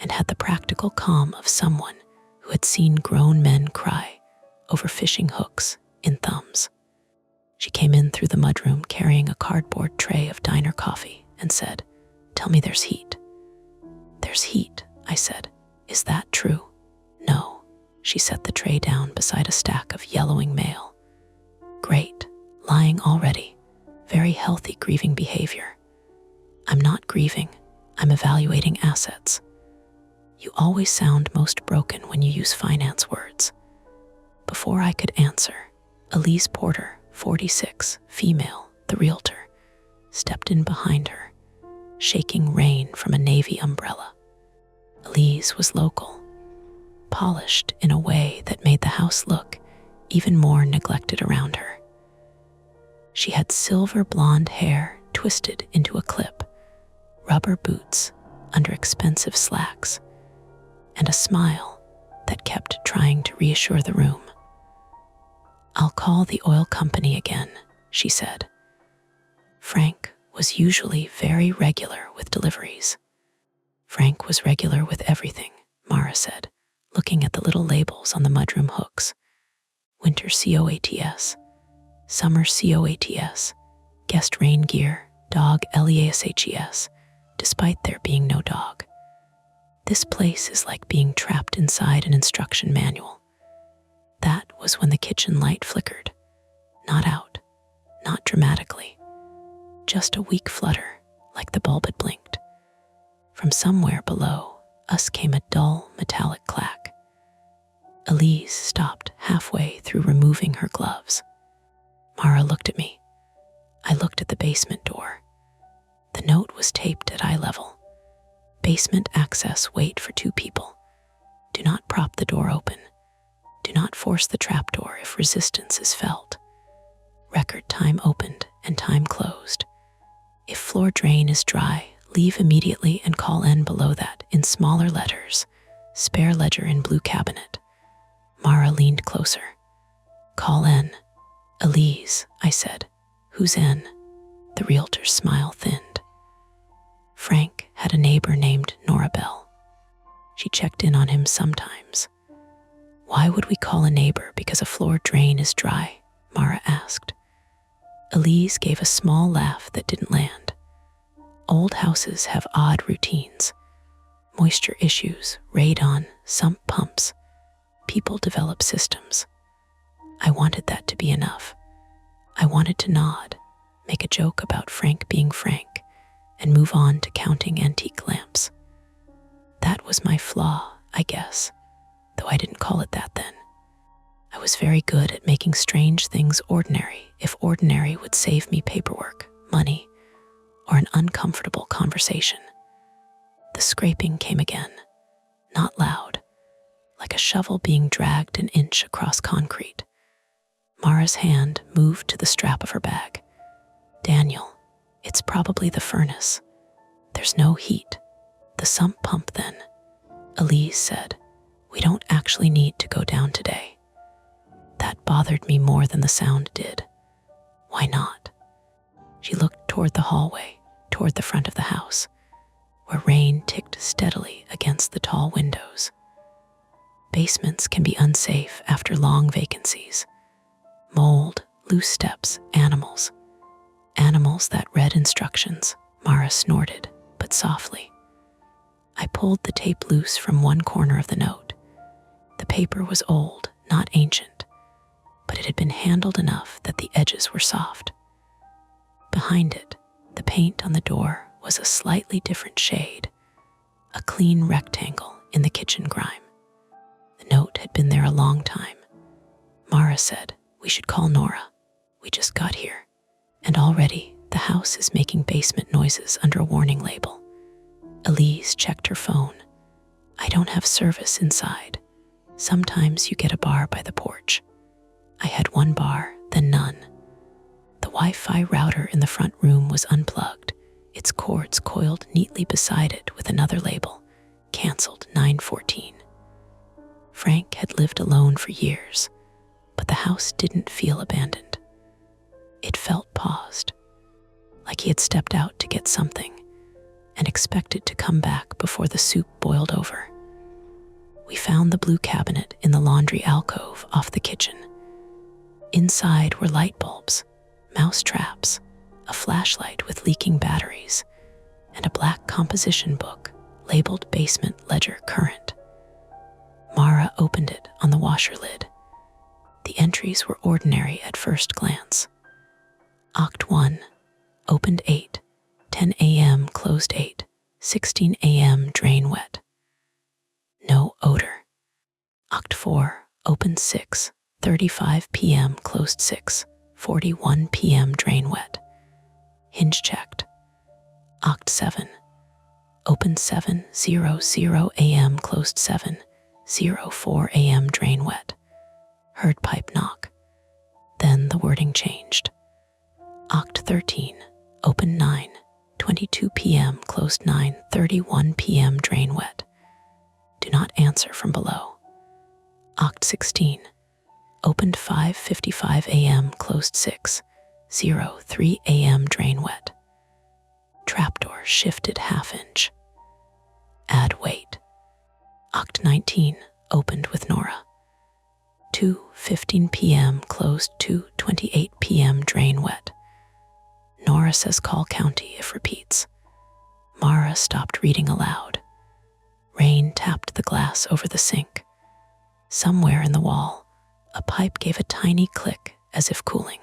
and had the practical calm of someone who had seen grown men cry over fishing hooks in thumbs. She came in through the mudroom carrying a cardboard tray of diner coffee and said, "Tell me there's heat." "There's heat," I said. "Is that true?" "No." She set the tray down beside a stack of yellowing mail. "Great. Lying already. Very healthy grieving behavior." "I'm not grieving. I'm evaluating assets." "You always sound most broken when you use finance words." Before I could answer, Elise Porter, 46, female, the realtor, stepped in behind her, shaking rain from a navy umbrella. Elise was local, polished in a way that made the house look even more neglected around her. She had silver blonde hair twisted into a clip, rubber boots under expensive slacks, and a smile that kept trying to reassure the room. "I'll call the oil company again," she said. Frank was usually very regular with deliveries. Frank was regular with everything, Mara said, looking at the little labels on the mudroom hooks. Winter COATS, summer COATS, guest rain gear, dog LEASHES, despite there being no dog. "This place is like being trapped inside an instruction manual." That was when the kitchen light flickered. Not out, not dramatically. Just a weak flutter, like the bulb had blinked. From somewhere below us came a dull, metallic clack. Elise stopped halfway through removing her gloves. Mara looked at me. I looked at the basement door. The note was taped at eye level. "Basement access, wait for 2 people. Do not prop the door open. Do not force the trapdoor if resistance is felt. Record time opened and time closed. If floor drain is dry, leave immediately and call N below that in smaller letters. Spare ledger in blue cabinet." Mara leaned closer. "Call N." "Elise," I said. "Who's N?" The realtor's smile thinned. Frank had a neighbor named Norabelle. She checked in on him sometimes. "Why would we call a neighbor because a floor drain is dry?" Mara asked. Elise gave a small laugh that didn't land. Old houses have odd routines. Moisture issues, radon, sump pumps. People develop systems. I wanted that to be enough. I wanted to nod, make a joke about Frank being Frank, and move on to counting antique lamps. That was my flaw, I guess, though I didn't call it that then. I was very good at making strange things ordinary if ordinary would save me paperwork, money, or an uncomfortable conversation. The scraping came again, not loud, like a shovel being dragged an inch across concrete. Mara's hand moved to the strap of her bag. "Daniel, it's probably the furnace. There's no heat. The sump pump then." Elise said, "We don't actually need to go down today." That bothered me more than the sound did. "Why not?" She looked toward the hallway, toward the front of the house, where rain ticked steadily against the tall windows. Basements can be unsafe after long vacancies. Mold, loose steps, animals. Animals that read instructions, Mara snorted, but softly. I pulled the tape loose from one corner of the note. The paper was old, not ancient, but it had been handled enough that the edges were soft. Behind it, the paint on the door was a slightly different shade, a clean rectangle in the kitchen grime. The note had been there a long time. Mara said, "We should call Nora. We just got here. And already, the house is making basement noises under a warning label." Elise checked her phone. "I don't have service inside. Sometimes you get a bar by the porch." I had one bar, then none. The Wi-Fi router in the front room was unplugged, its cords coiled neatly beside it with another label, "Cancelled 9/14." Frank had lived alone for years, but the house didn't feel abandoned. It felt paused, like he had stepped out to get something and expected to come back before the soup boiled over. We found the blue cabinet in the laundry alcove off the kitchen. Inside were light bulbs, mouse traps, a flashlight with leaking batteries, and a black composition book labeled Basement Ledger Current. Mara opened it on the washer lid. The entries were ordinary at first glance. Oct 1, opened 8, 10 a.m. closed 8, 16 a.m. drain wet. No odor. Oct 4, opened 6, 35 p.m. closed 6, 41 p.m. drain wet. Hinge checked. Oct 7, opened 7:00 a.m. closed 7:04 a.m. drain wet. Heard pipe knock. Then the wording changed. Oct 13, open 9:22 p.m. closed 9:31 p.m. drain wet. Do not answer from below. Oct 16, opened 5:55 a.m. closed 6:03 a.m. drain wet. Trapdoor shifted half-inch. Add weight. Oct 19, opened with Nora. 2:15 p.m. closed 2:28 p.m. drain wet. Nora says call county if repeats. Mara stopped reading aloud. Rain tapped the glass over the sink. Somewhere in the wall, a pipe gave a tiny click as if cooling.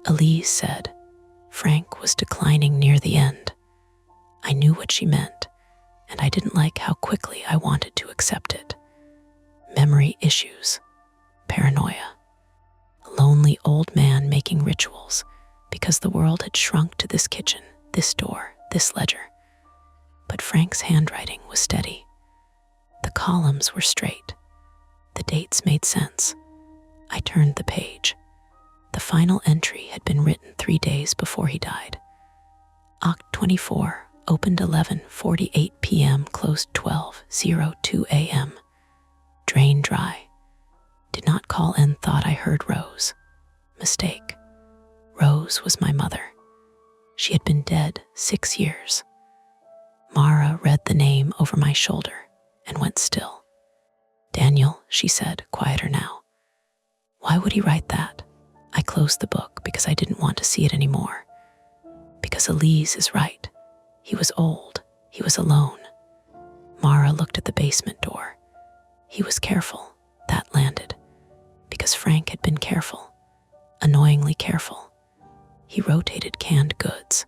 Elise said, Frank was declining near the end. I knew what she meant, and I didn't like how quickly I wanted to accept it. Memory issues, paranoia, a lonely old man making rituals because the world had shrunk to this kitchen, this door, this ledger. But Frank's handwriting was steady. The columns were straight. The dates made sense. I turned the page. The final entry had been written 3 days before he died. Oct 24, opened 11:48 p.m., closed 12:02 a.m. Drain dry. Did not call and thought I heard Rose. Mistake. Rose was my mother. She had been dead 6 years. Mara read the name over my shoulder and went still. Daniel, she said, quieter now. Why would he write that? I closed the book because I didn't want to see it anymore. Because Elise is right. He was old. He was alone. Mara looked at the basement door. He was careful. That landed. Because Frank had been careful. Annoyingly careful. He rotated canned goods.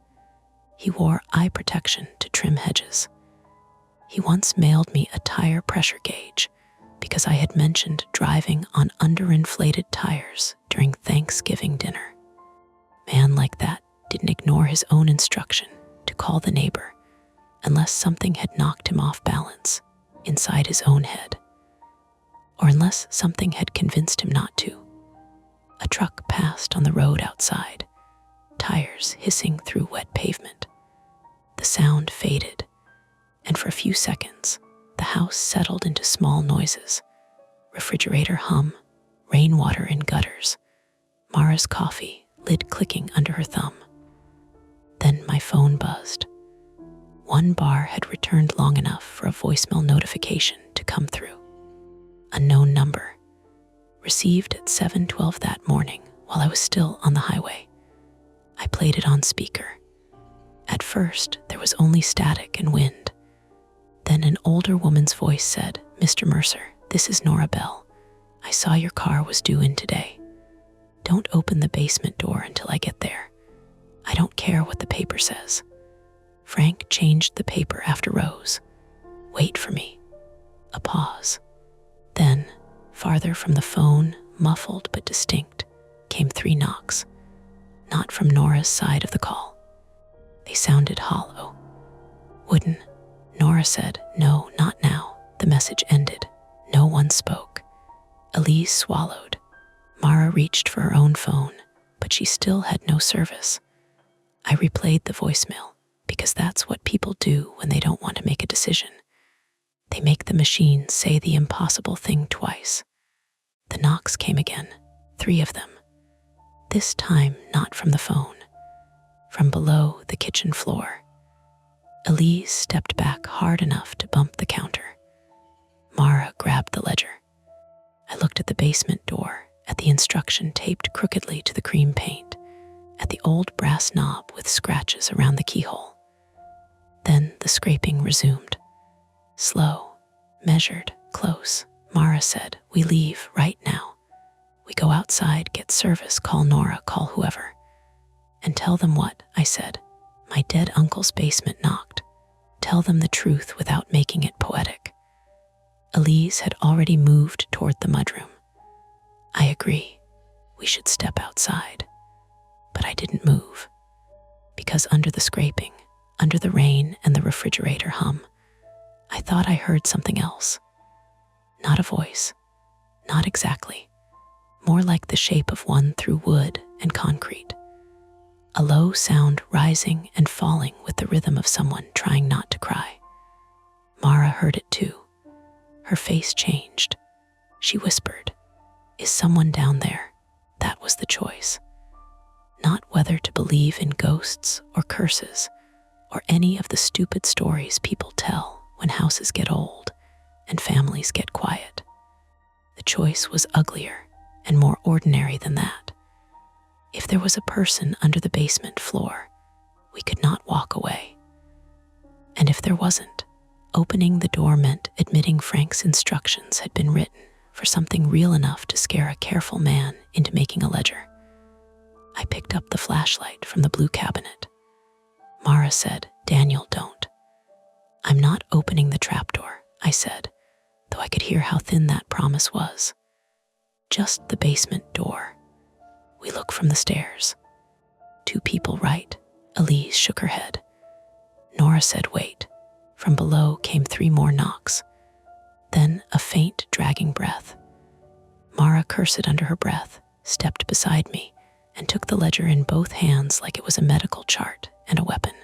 He wore eye protection to trim hedges. He once mailed me a tire pressure gauge because I had mentioned driving on underinflated tires during Thanksgiving dinner. Man like that didn't ignore his own instruction to call the neighbor unless something had knocked him off balance inside his own head, or unless something had convinced him not to. A truck passed on the road outside, tires hissing through wet pavement. The sound faded, and for a few seconds, the house settled into small noises. Refrigerator hum, rainwater in gutters, Mara's coffee, lid clicking under her thumb. Then my phone buzzed. One bar had returned long enough for a voicemail notification to come through. Unknown number. Received at 7:12 that morning while I was still on the highway. I played it on speaker. At first, there was only static and wind. Then an older woman's voice said, "Mr. Mercer, this is Nora Bell. I saw your car was due in today. Don't open the basement door until I get there. I don't care what the paper says." Frank changed the paper after Rose. "Wait for me." A pause. Then, farther from the phone, muffled but distinct, came 3 knocks. Not from Nora's side of the call. They sounded hollow. "Wooden." Nora said, "No, not now." The message ended. No one spoke. Elise swallowed. Mara reached for her own phone, but she still had no service. I replayed the voicemail, because that's what people do when they don't want to make a decision. They make the machine say the impossible thing twice. The knocks came again, 3 of them. This time not from the phone, from below the kitchen floor. Elise stepped back hard enough to bump the counter. Mara grabbed the ledger. I looked at the basement door, at the instruction taped crookedly to the cream paint, at the old brass knob with scratches around the keyhole. Then the scraping resumed. Slow, measured, close. Mara said, "We leave right now. We go outside, get service, call Nora, call whoever." "And tell them what?" I said. "My dead uncle's basement knocked. Tell them the truth without making it poetic." Elise had already moved toward the mudroom. "I agree. We should step outside." But I didn't move. Because under the scraping, under the rain and the refrigerator hum, I thought I heard something else. Not a voice. Not exactly. More like the shape of one through wood and concrete. A low sound rising and falling with the rhythm of someone trying not to cry. Mara heard it too. Her face changed. She whispered, "Is someone down there?" That was the choice. Not whether to believe in ghosts or curses, or any of the stupid stories people tell when houses get old and families get quiet. The choice was uglier and more ordinary than that. If there was a person under the basement floor, we could not walk away. And if there wasn't, opening the door meant admitting Frank's instructions had been written for something real enough to scare a careful man into making a ledger. I picked up the flashlight from the blue cabinet. Mara said, "Daniel, don't." "I'm not opening the trapdoor," I said, though I could hear how thin that promise was. "Just the basement door." We look from the stairs. 2 people right. Elise shook her head. Nora said, "Wait." From below came 3 more knocks. Then a faint, dragging breath. Mara cursed under her breath, stepped beside me, and took the ledger in both hands like it was a medical chart and a weapon.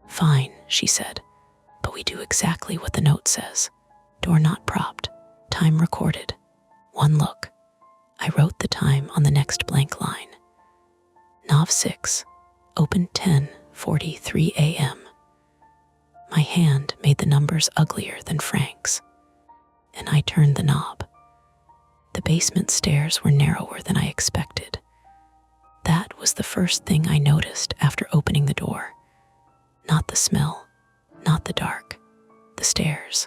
"Fine," she said, "but we do exactly what the note says. Door not propped, time recorded. 1 look." I wrote the time on the next blank line. Nov 6, opened 10:43 a.m. My hand made the numbers uglier than Frank's, and I turned the knob. The basement stairs were narrower than I expected. That was the first thing I noticed after opening the door. Not the smell, not the dark, the stairs.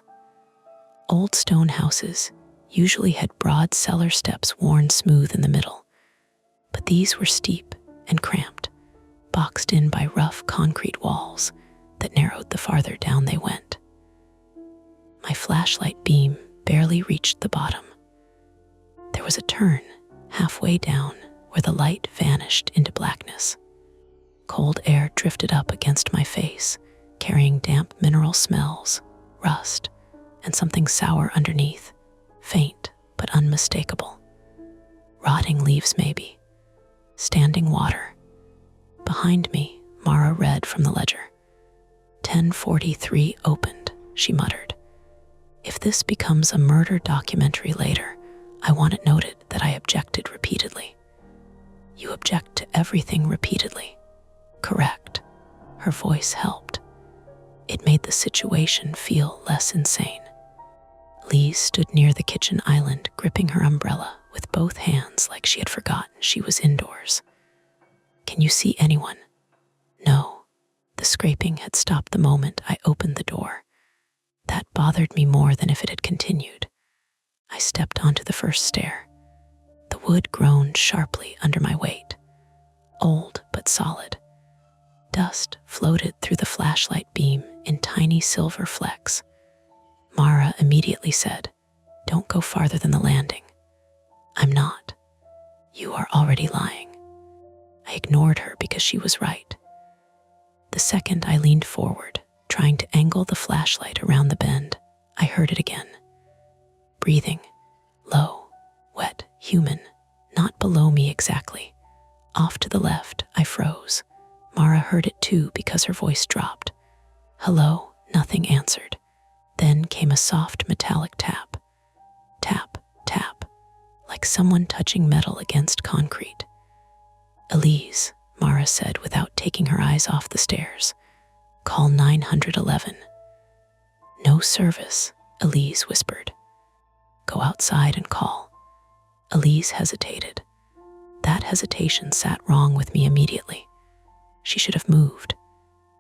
Old stone houses usually had broad cellar steps worn smooth in the middle, but these were steep and cramped, boxed in by rough concrete walls that narrowed the farther down they went. My flashlight beam barely reached the bottom. There was a turn halfway down where the light vanished into blackness. Cold air drifted up against my face, carrying damp mineral smells, rust, and something sour underneath, faint but unmistakable. Rotting leaves maybe. Standing water. Behind me, Mara read from the ledger. 10:43 opened, she muttered. If this becomes a murder documentary later, I want it noted that I objected repeatedly. You object to everything repeatedly. Correct. Her voice helped. It made the situation feel less insane. Elise stood near the kitchen island, gripping her umbrella with both hands like she had forgotten she was indoors. "Can you see anyone?" No. The scraping had stopped the moment I opened the door. That bothered me more than if it had continued. I stepped onto the first stair. The wood groaned sharply under my weight, old but solid. Dust floated through the flashlight beam in tiny silver flecks. Mara immediately said, "Don't go farther than the landing." "I'm not. You are already lying." I ignored her because she was right. The second I leaned forward, trying to angle the flashlight around the bend, I heard it again. Breathing, low, wet, human, not below me exactly. Off to the left, I froze. Mara heard it too because her voice dropped. "Hello?" Nothing answered. Then came a soft metallic tap. Tap, tap, like someone touching metal against concrete. "Elise," Mara said without taking her eyes off the stairs. "Call 911. "No service," Elise whispered. "Go outside and call." Elise hesitated. That hesitation sat wrong with me immediately. She should have moved.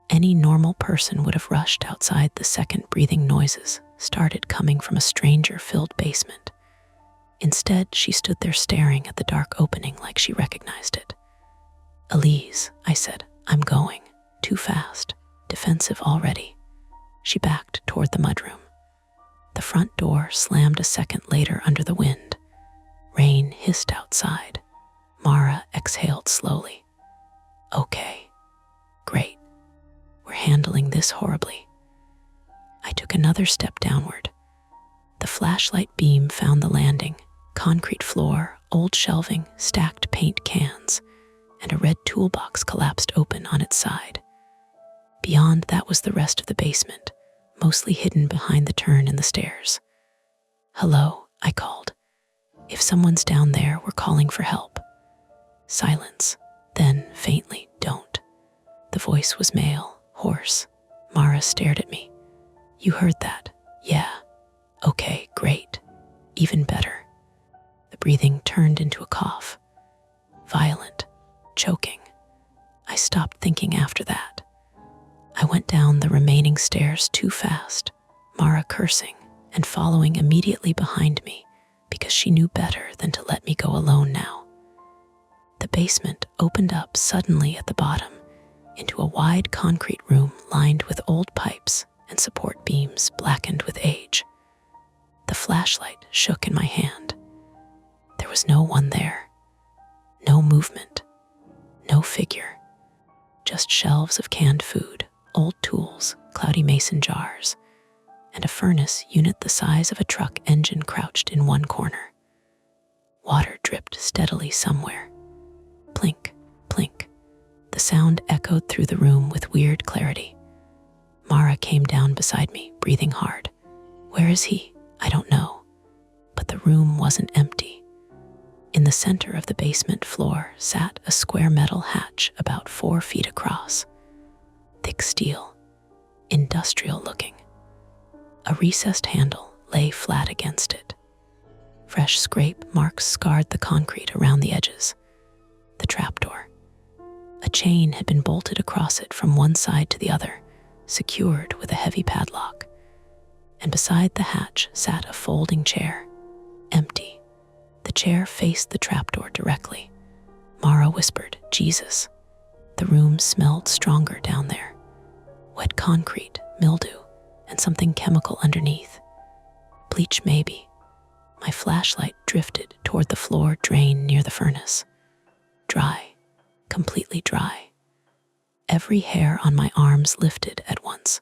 Any normal person would have rushed outside the second breathing noises started coming from a stranger-filled basement. Instead, she stood there staring at the dark opening like she recognized it. "Elise," I said, "I'm going." Too fast, defensive already. She backed toward the mudroom. The front door slammed a second later under the wind. Rain hissed outside. Mara exhaled slowly. "Okay, great. We're handling this horribly." I took another step downward. The flashlight beam found the landing, concrete floor, old shelving, stacked paint cans, and a red toolbox collapsed open on its side. Beyond that was the rest of the basement, mostly hidden behind the turn in the stairs. "Hello," I called. "If someone's down there, we're calling for help." Silence. Then, faintly, "Don't." The voice was male, hoarse. Mara stared at me. "You heard that?" "Yeah." "Okay, great. Even better." The breathing turned into a cough. Violent, choking. I stopped thinking after that. I went down the remaining stairs too fast, Mara cursing and following immediately behind me because she knew better than to let me go alone now. The basement opened up suddenly at the bottom into a wide concrete room lined with old pipes and support beams blackened with age. The flashlight shook in my hand. There was no one there. No movement. No figure. Just shelves of canned food, old tools, cloudy mason jars, and a furnace unit the size of a truck engine crouched in one corner. Water dripped steadily somewhere. Plink, plink. The sound echoed through the room with weird clarity. Mara came down beside me, breathing hard. "Where is he?" "I don't know." But the room wasn't empty. In the center of the basement floor sat a square metal hatch about 4 feet across. Thick steel, industrial looking. A recessed handle lay flat against it. Fresh scrape marks scarred the concrete around the edges. The trapdoor. A chain had been bolted across it from one side to the other, secured with a heavy padlock. And beside the hatch sat a folding chair, empty. The chair faced the trapdoor directly. Mara whispered, "Jesus." The room smelled stronger down there. Wet concrete, mildew, and something chemical underneath. Bleach maybe. My flashlight drifted toward the floor drain near the furnace. Dry, completely dry. Every hair on my arms lifted at once.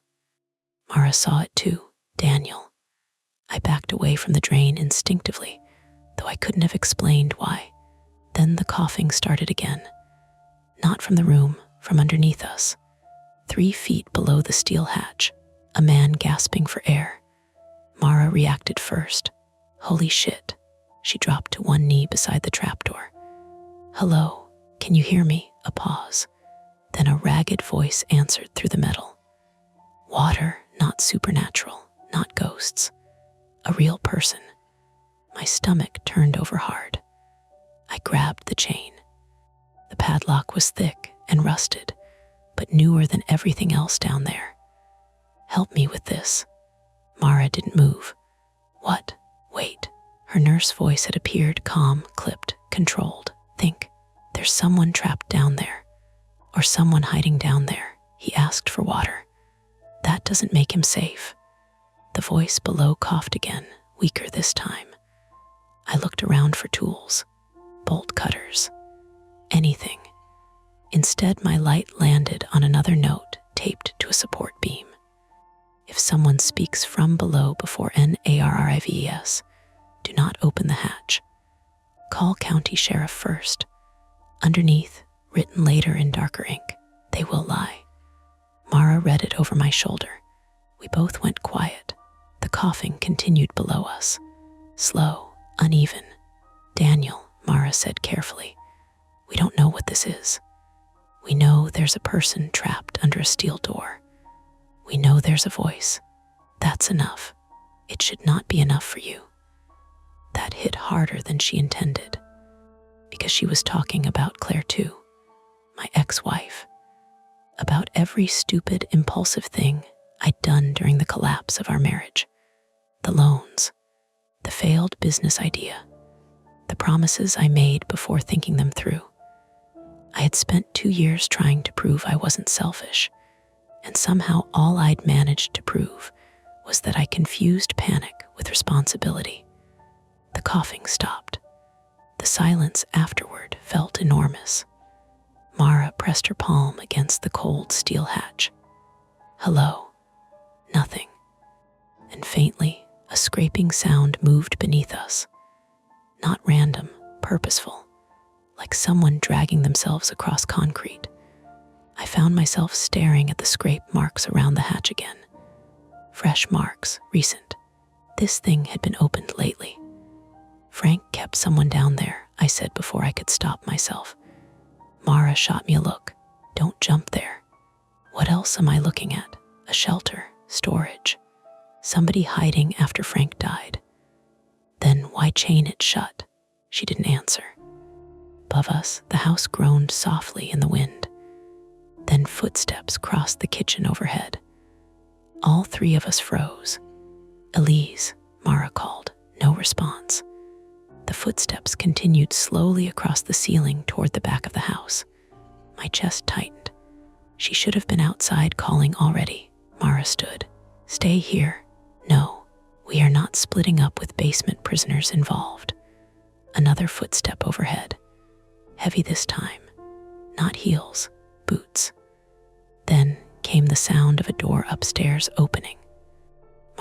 Mara saw it too. Daniel. I backed away from the drain instinctively, though I couldn't have explained why. Then the coughing started again. Not from the room, from underneath us. 3 feet below the steel hatch, a man gasping for air. Mara reacted first. Holy shit. She dropped to one knee beside the trapdoor. "Hello, can you hear me?" A pause. Then a ragged voice answered through the metal. "Water." supernatural, not ghosts. A real person. My stomach turned over hard. I grabbed the chain. The padlock was thick and rusted, but newer than everything else down there. "Help me with this." Mara didn't move. "What? Wait." Her nurse voice had appeared, calm, clipped, controlled. "Think. There's someone trapped down there. Or someone hiding down there." He asked for water. "That doesn't make him safe." The voice below coughed again, weaker this time. I looked around for tools, bolt cutters, anything. Instead, my light landed on another note taped to a support beam. "If someone speaks from below before NARRIVES, do not open the hatch. Call County Sheriff first." Underneath, written later in darker ink, "They will lie." Mara read it over my shoulder. We both went quiet. The coughing continued below us. Slow, uneven. "Daniel," Mara said carefully, "we don't know what this is. We know there's a person trapped under a steel door. We know there's a voice. That's enough. It should not be enough for you." That hit harder than she intended, because she was talking about Claire too, my ex-wife, about every stupid, impulsive thing I'd done during the collapse of our marriage. The loans, the failed business idea, the promises I made before thinking them through. I had spent 2 years trying to prove I wasn't selfish, and somehow all I'd managed to prove was that I confused panic with responsibility. The coughing stopped. The silence afterward felt enormous. Mara pressed her palm against the cold steel hatch. "Hello." Nothing. And faintly, a scraping sound moved beneath us. Not random, purposeful, like someone dragging themselves across concrete. I found myself staring at the scrape marks around the hatch again. Fresh marks, recent. This thing had been opened lately. "Frank kept someone down there," I said before I could stop myself. Mara shot me a look. "Don't jump there." What else am I looking at? A shelter, storage, somebody hiding after Frank died. Then why chain it shut? She didn't answer. Above us, the house groaned softly in the wind. Then footsteps crossed the kitchen overhead. All 3 of us froze. "Elise," Mara called. No response. The footsteps continued slowly across the ceiling toward the back of the house. My chest tightened. She should have been outside calling already. Mara stood. "Stay here." "No, we are not splitting up with basement prisoners involved." Another footstep overhead. Heavy this time. Not heels, boots. Then came the sound of a door upstairs opening.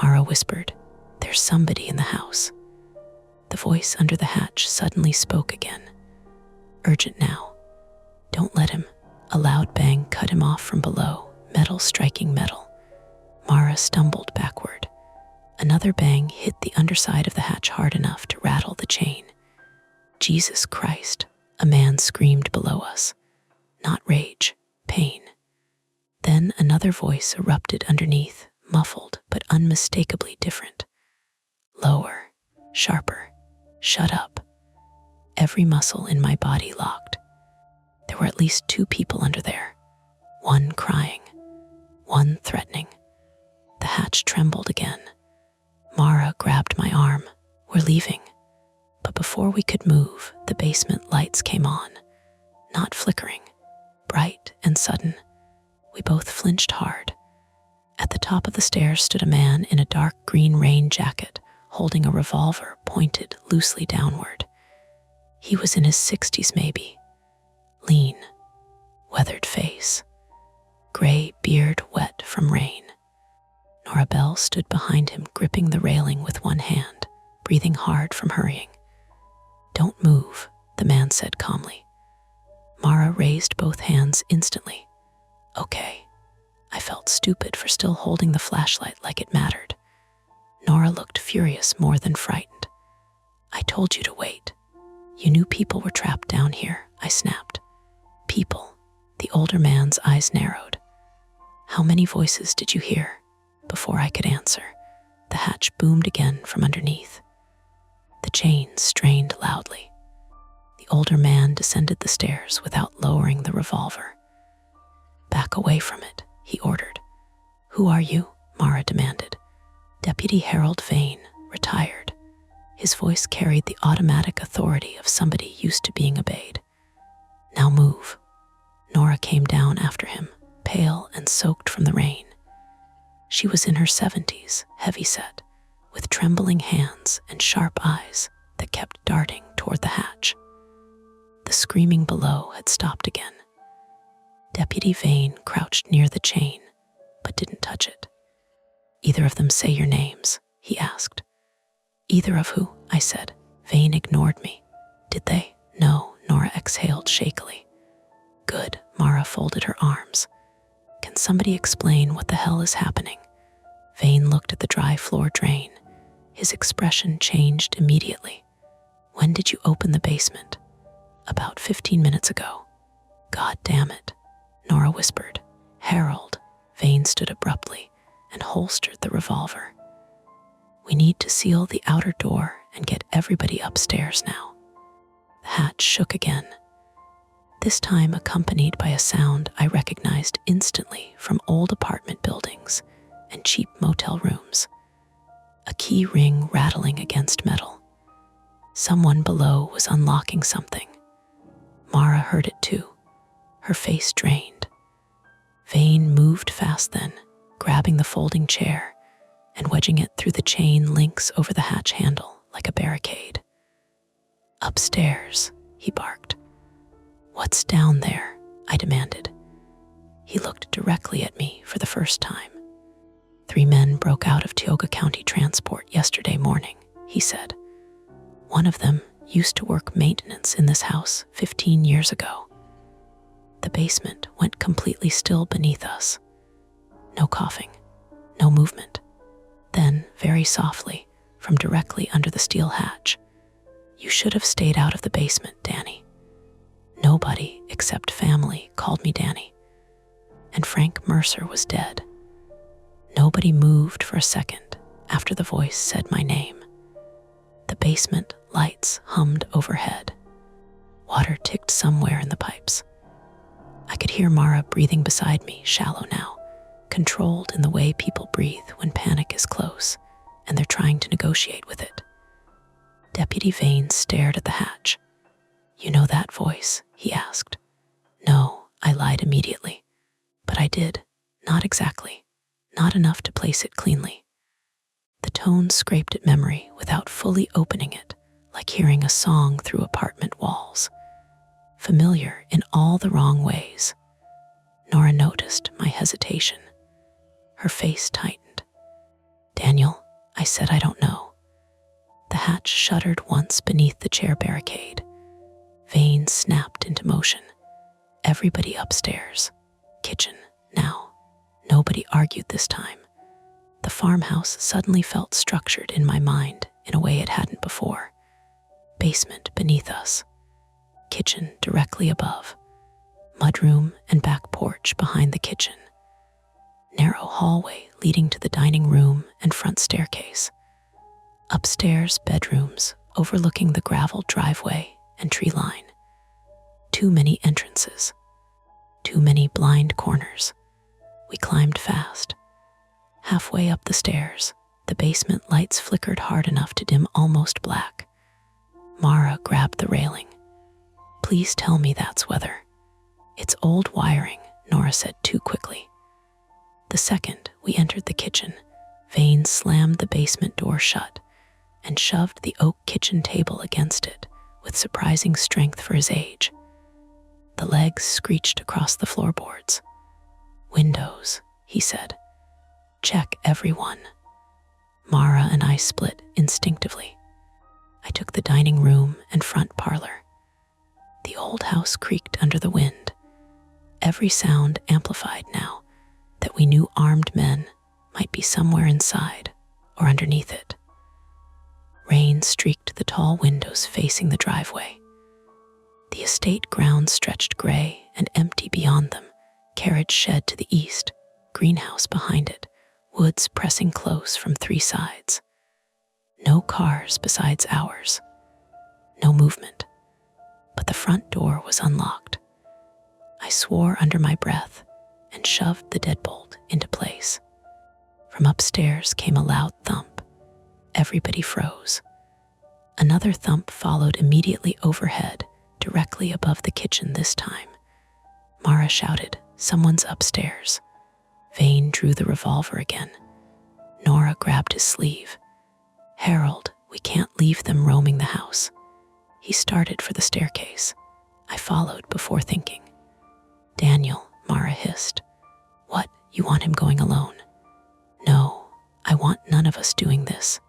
Mara whispered, "There's somebody in the house." The voice under the hatch suddenly spoke again. "Urgent now. Don't let him." A loud bang cut him off from below, metal striking metal. Mara stumbled backward. Another bang hit the underside of the hatch hard enough to rattle the chain. "Jesus Christ," a man screamed below us. Not rage, pain. Then another voice erupted underneath, muffled but unmistakably different. Lower, sharper. "Shut up." Every muscle in my body locked. There were at least 2 people under there. One crying, one threatening. The hatch trembled again. Mara grabbed my arm. "We're leaving." But before we could move, the basement lights came on. Not flickering, bright and sudden. We both flinched hard. At the top of the stairs stood a man in a dark green rain jacket, holding a revolver pointed loosely downward. He was in his 60s maybe. Lean, weathered face, gray beard wet from rain. Norabelle stood behind him, gripping the railing with one hand, breathing hard from hurrying. "Don't move," the man said calmly. Mara raised both hands instantly. "Okay." I felt stupid for still holding the flashlight like it mattered. Nora looked furious more than frightened. "I told you to wait. You knew people were trapped down here," I snapped. "People." The older man's eyes narrowed. "How many voices did you hear?" before I could answer, the hatch boomed again from underneath. The chain strained loudly. The older man descended the stairs without lowering the revolver. "Back away from it," he ordered. "Who are you?" Mara demanded. "Deputy Harold Vane, retired." His voice carried the automatic authority of somebody used to being obeyed. "Now move." Nora came down after him, pale and soaked from the rain. She was in her 70s, heavy-set, with trembling hands and sharp eyes that kept darting toward the hatch. The screaming below had stopped again. Deputy Vane crouched near the chain, but didn't touch it. "Either of them say your names?" he asked. "Either of who?" I said. Vane ignored me. "Did they?" "No," Nora exhaled shakily. "Good." Mara folded her arms. "Can somebody explain what the hell is happening?" Vane looked at the dry floor drain. His expression changed immediately. "When did you open the basement?" "About 15 minutes ago." "God damn it," Nora whispered. "Harold." Vane stood abruptly and holstered the revolver. "We need to seal the outer door and get everybody upstairs now." The hatch shook again, this time accompanied by a sound I recognized instantly from old apartment buildings and cheap motel rooms. A key ring rattling against metal. Someone below was unlocking something. Mara heard it too, her face drained. Vane moved fast then, grabbing the folding chair and wedging it through the chain links over the hatch handle like a barricade. "Upstairs," he barked. "What's down there?" I demanded. He looked directly at me for the first time. "3 men broke out of Tioga County Transport yesterday morning," he said. "One of them used to work maintenance in this house 15 years ago." The basement went completely still beneath us. No coughing, no movement. Then, very softly, from directly under the steel hatch, "You should have stayed out of the basement, Danny." Nobody except family called me Danny. And Frank Mercer was dead. Nobody moved for a second after the voice said my name. The basement lights hummed overhead. Water ticked somewhere in the pipes. I could hear Mara breathing beside me, shallow now, controlled in the way people breathe when panic is close and they're trying to negotiate with it. Deputy Vane stared at the hatch. "You know that voice?" he asked. "No," I lied immediately. "But I did. Not exactly. Not enough to place it cleanly." The tone scraped at memory without fully opening it, like hearing a song through apartment walls. Familiar in all the wrong ways. Nora noticed my hesitation. Her face tightened. "Daniel," I said, "I don't know." The hatch shuddered once beneath the chair barricade. Vane snapped into motion. Everybody upstairs. Kitchen, now. Nobody argued this time. The farmhouse suddenly felt structured in my mind in a way it hadn't before. Basement beneath us. Kitchen directly above. Mudroom and back porch behind the kitchen. Narrow hallway leading to the dining room and front staircase. Upstairs bedrooms overlooking the gravel driveway and tree line. Too many entrances. Too many blind corners. We climbed fast. Halfway up the stairs, the basement lights flickered hard enough to dim almost black. Mara grabbed the railing. "Please tell me that's weather." "It's old wiring," Nora said too quickly. The second we entered the kitchen, Vane slammed the basement door shut and shoved the oak kitchen table against it with surprising strength for his age. The legs screeched across the floorboards. "Windows," he said. "Check every one." Mara and I split instinctively. I took the dining room and front parlor. The old house creaked under the wind, every sound amplified now that we knew armed men might be somewhere inside or underneath it. Rain streaked the tall windows facing the driveway. The estate grounds stretched gray and empty beyond them, carriage shed to the east, greenhouse behind it, woods pressing close from 3 sides. No cars besides ours. No movement, but the front door was unlocked. I swore under my breath and shoved the deadbolt into place. From upstairs came a loud thump. Everybody froze. Another thump followed immediately overhead, directly above the kitchen this time. Mara shouted, "Someone's upstairs." Vane drew the revolver again. Nora grabbed his sleeve. "Harold, we can't leave them roaming the house." He started for the staircase. I followed before thinking. "Daniel," Mara hissed. "What, you want him going alone?" "No, I want none of us doing this."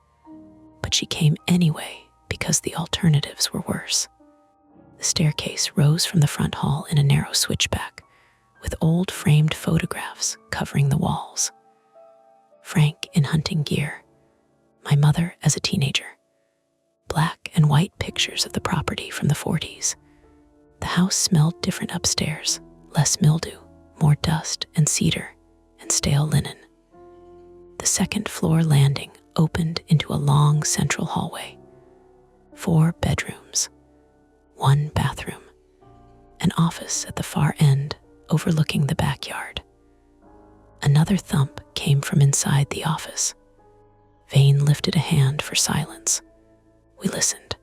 But she came anyway because the alternatives were worse. The staircase rose from the front hall in a narrow switchback, with old framed photographs covering the walls. Frank in hunting gear, my mother as a teenager, black and white pictures of the property from the 40s. The house smelled different upstairs, less mildew, more dust and cedar and stale linen. The second floor landing opened into a long central hallway. 4 bedrooms, 1 bathroom, an office at the far end overlooking the backyard. Another thump came from inside the office. Vane lifted a hand for silence. We listened,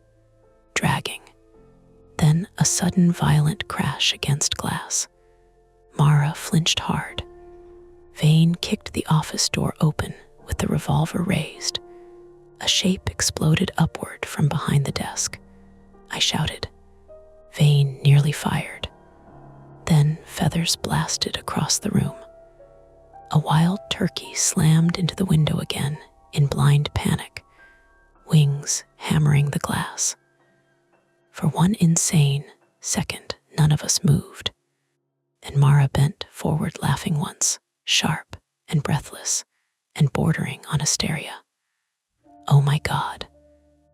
dragging. Then a sudden violent crash against glass. Mara flinched hard. Vane kicked the office door open with the revolver raised. A shape exploded upward from behind the desk. I shouted. Vane nearly fired. Then feathers blasted across the room. A wild turkey slammed into the window again in blind panic, wings hammering the glass. For one insane second, none of us moved, and Mara bent forward laughing once, sharp and breathless and bordering on hysteria. Oh my God.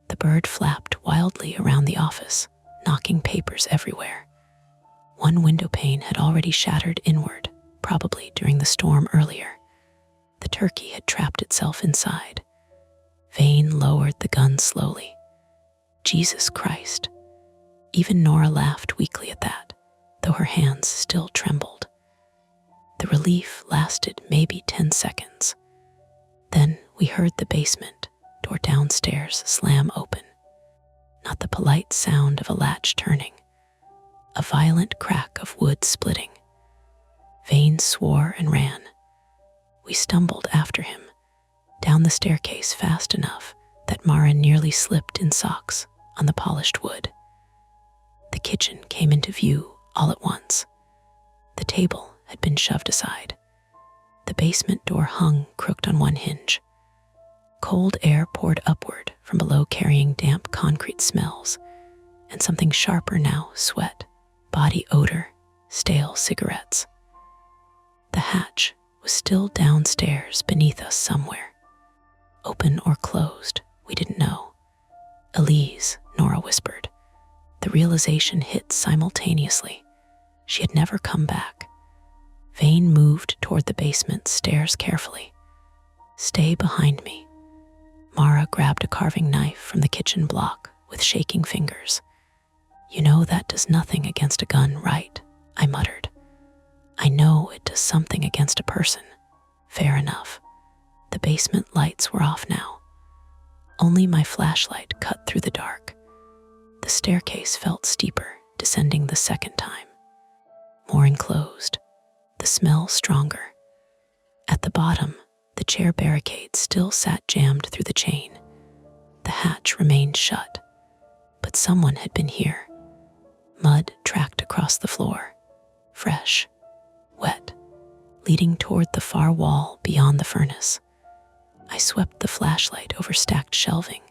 The bird flapped wildly around the office, knocking papers everywhere. One window pane had already shattered inward, probably during the storm earlier. The turkey had trapped itself inside. Vane lowered the gun slowly. Jesus Christ. Even Nora laughed weakly at that, though her hands still trembled. The relief lasted maybe 10 seconds. Then we heard the basement door downstairs slam open. Not the polite sound of a latch turning, a violent crack of wood splitting. Vane swore and ran. We stumbled after him, down the staircase fast enough that Mara nearly slipped in socks on the polished wood. The kitchen came into view all at once. The table had been shoved aside. The basement door hung crooked on one hinge. Cold air poured upward from below, carrying damp concrete smells, and something sharper now, sweat, body odor, stale cigarettes. The hatch was still downstairs beneath us somewhere. Open or closed, we didn't know. Elise, Nora whispered. The realization hit simultaneously. She had never come back. Vane moved toward the basement stairs carefully. Stay behind me. Mara grabbed a carving knife from the kitchen block with shaking fingers. You know that does nothing against a gun, right? I muttered. I know it does something against a person. Fair enough. The basement lights were off now. Only my flashlight cut through the dark. The staircase felt steeper, descending the second time. More enclosed, the smell stronger. At the bottom, the chair barricade still sat jammed through the chain. The hatch remained shut, but someone had been here. Mud tracked across the floor, fresh, wet, leading toward the far wall beyond the furnace. I swept the flashlight over stacked shelving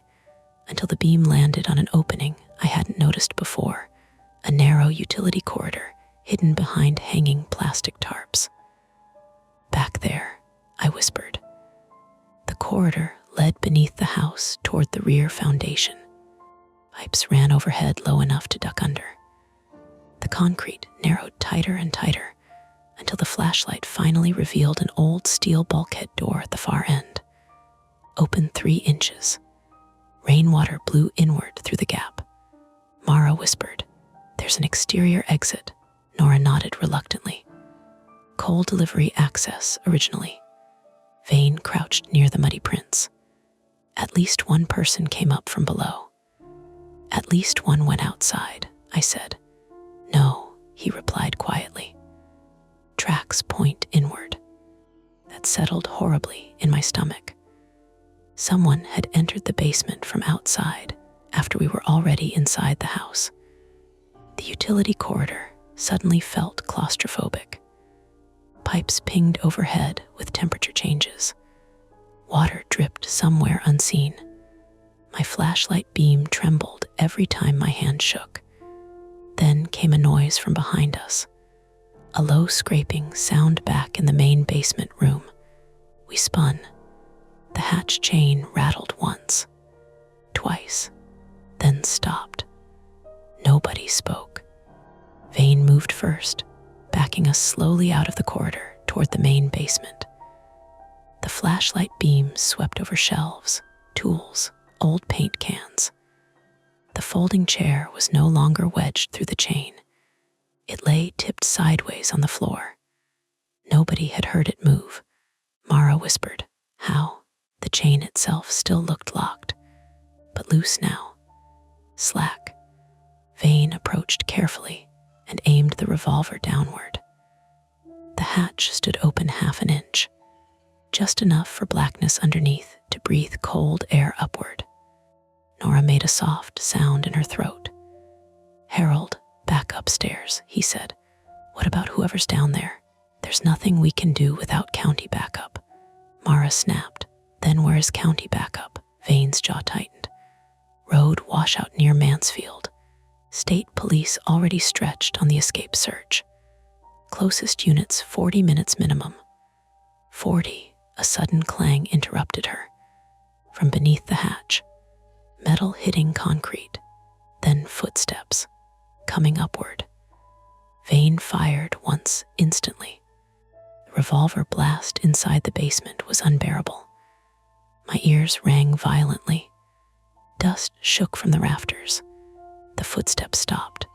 until the beam landed on an opening I hadn't noticed before, a narrow utility corridor hidden behind hanging plastic tarps. Back there, I whispered. The corridor led beneath the house toward the rear foundation. Pipes ran overhead low enough to duck under. The concrete narrowed tighter and tighter until the flashlight finally revealed an old steel bulkhead door at the far end. Open 3 inches. Rainwater blew inward through the gap. Mara whispered, "There's an exterior exit." Nora nodded reluctantly. "Coal delivery access, originally." Vane crouched near the muddy prints. "At least one person came up from below." "At least one went outside," I said. "No," he replied quietly. "Tracks point inward." That settled horribly in my stomach. Someone had entered the basement from outside after we were already inside the house. The utility corridor suddenly felt claustrophobic. Pipes pinged overhead with temperature changes. Water dripped somewhere unseen. My flashlight beam trembled every time my hand shook. Then came a noise from behind us. A low scraping sound back in the main basement room. We spun. The hatch chain rattled once, twice, then stopped. Nobody spoke. Vane moved first, backing us slowly out of the corridor toward the main basement. The flashlight beam swept over shelves, tools, old paint cans. The folding chair was no longer wedged through the chain. It lay tipped sideways on the floor. Nobody had heard it move. Mara whispered, "How?" The chain itself still looked locked, but loose now. Slack. Vane approached carefully and aimed the revolver downward. The hatch stood open 1/2 inch, just enough for blackness underneath to breathe cold air upward. Nora made a soft sound in her throat. "Harold, back upstairs," he said. "What about whoever's down there? There's nothing we can do without county backup." Mara snapped. "Then where is county backup?" Vane's jaw tightened. "Road washout near Mansfield. State police already stretched on the escape search. Closest units 40 minutes minimum." 40, a sudden clang interrupted her. From beneath the hatch, metal hitting concrete, then footsteps, coming upward. Vane fired once instantly. The revolver blast inside the basement was unbearable. My ears rang violently. Dust shook from the rafters. The footsteps stopped.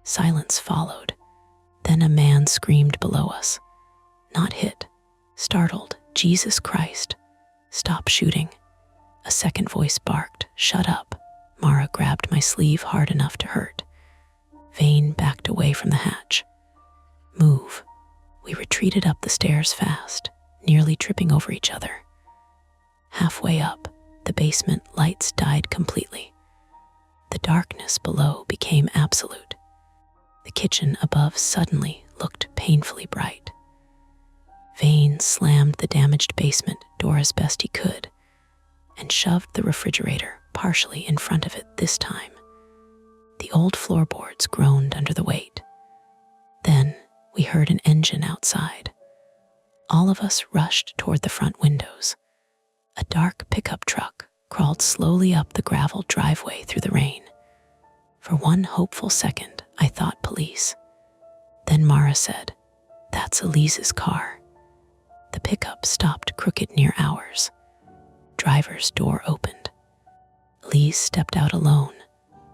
Silence followed. Then a man screamed below us. Not hit. Startled. "Jesus Christ. Stop shooting." A second voice barked, "Shut up." Mara grabbed my sleeve hard enough to hurt. Vane backed away from the hatch. "Move." We retreated up the stairs fast, nearly tripping over each other. Halfway up, the basement lights died completely. The darkness below became absolute. The kitchen above suddenly looked painfully bright. Vane slammed the damaged basement door as best he could and shoved the refrigerator partially in front of it this time. The old floorboards groaned under the weight. Then we heard an engine outside. All of us rushed toward the front windows. A dark pickup truck crawled slowly up the gravel driveway through the rain. For one hopeful second, I thought police. Then Mara said, "That's Elise's car." The pickup stopped crooked near ours. Driver's door opened. Elise stepped out alone,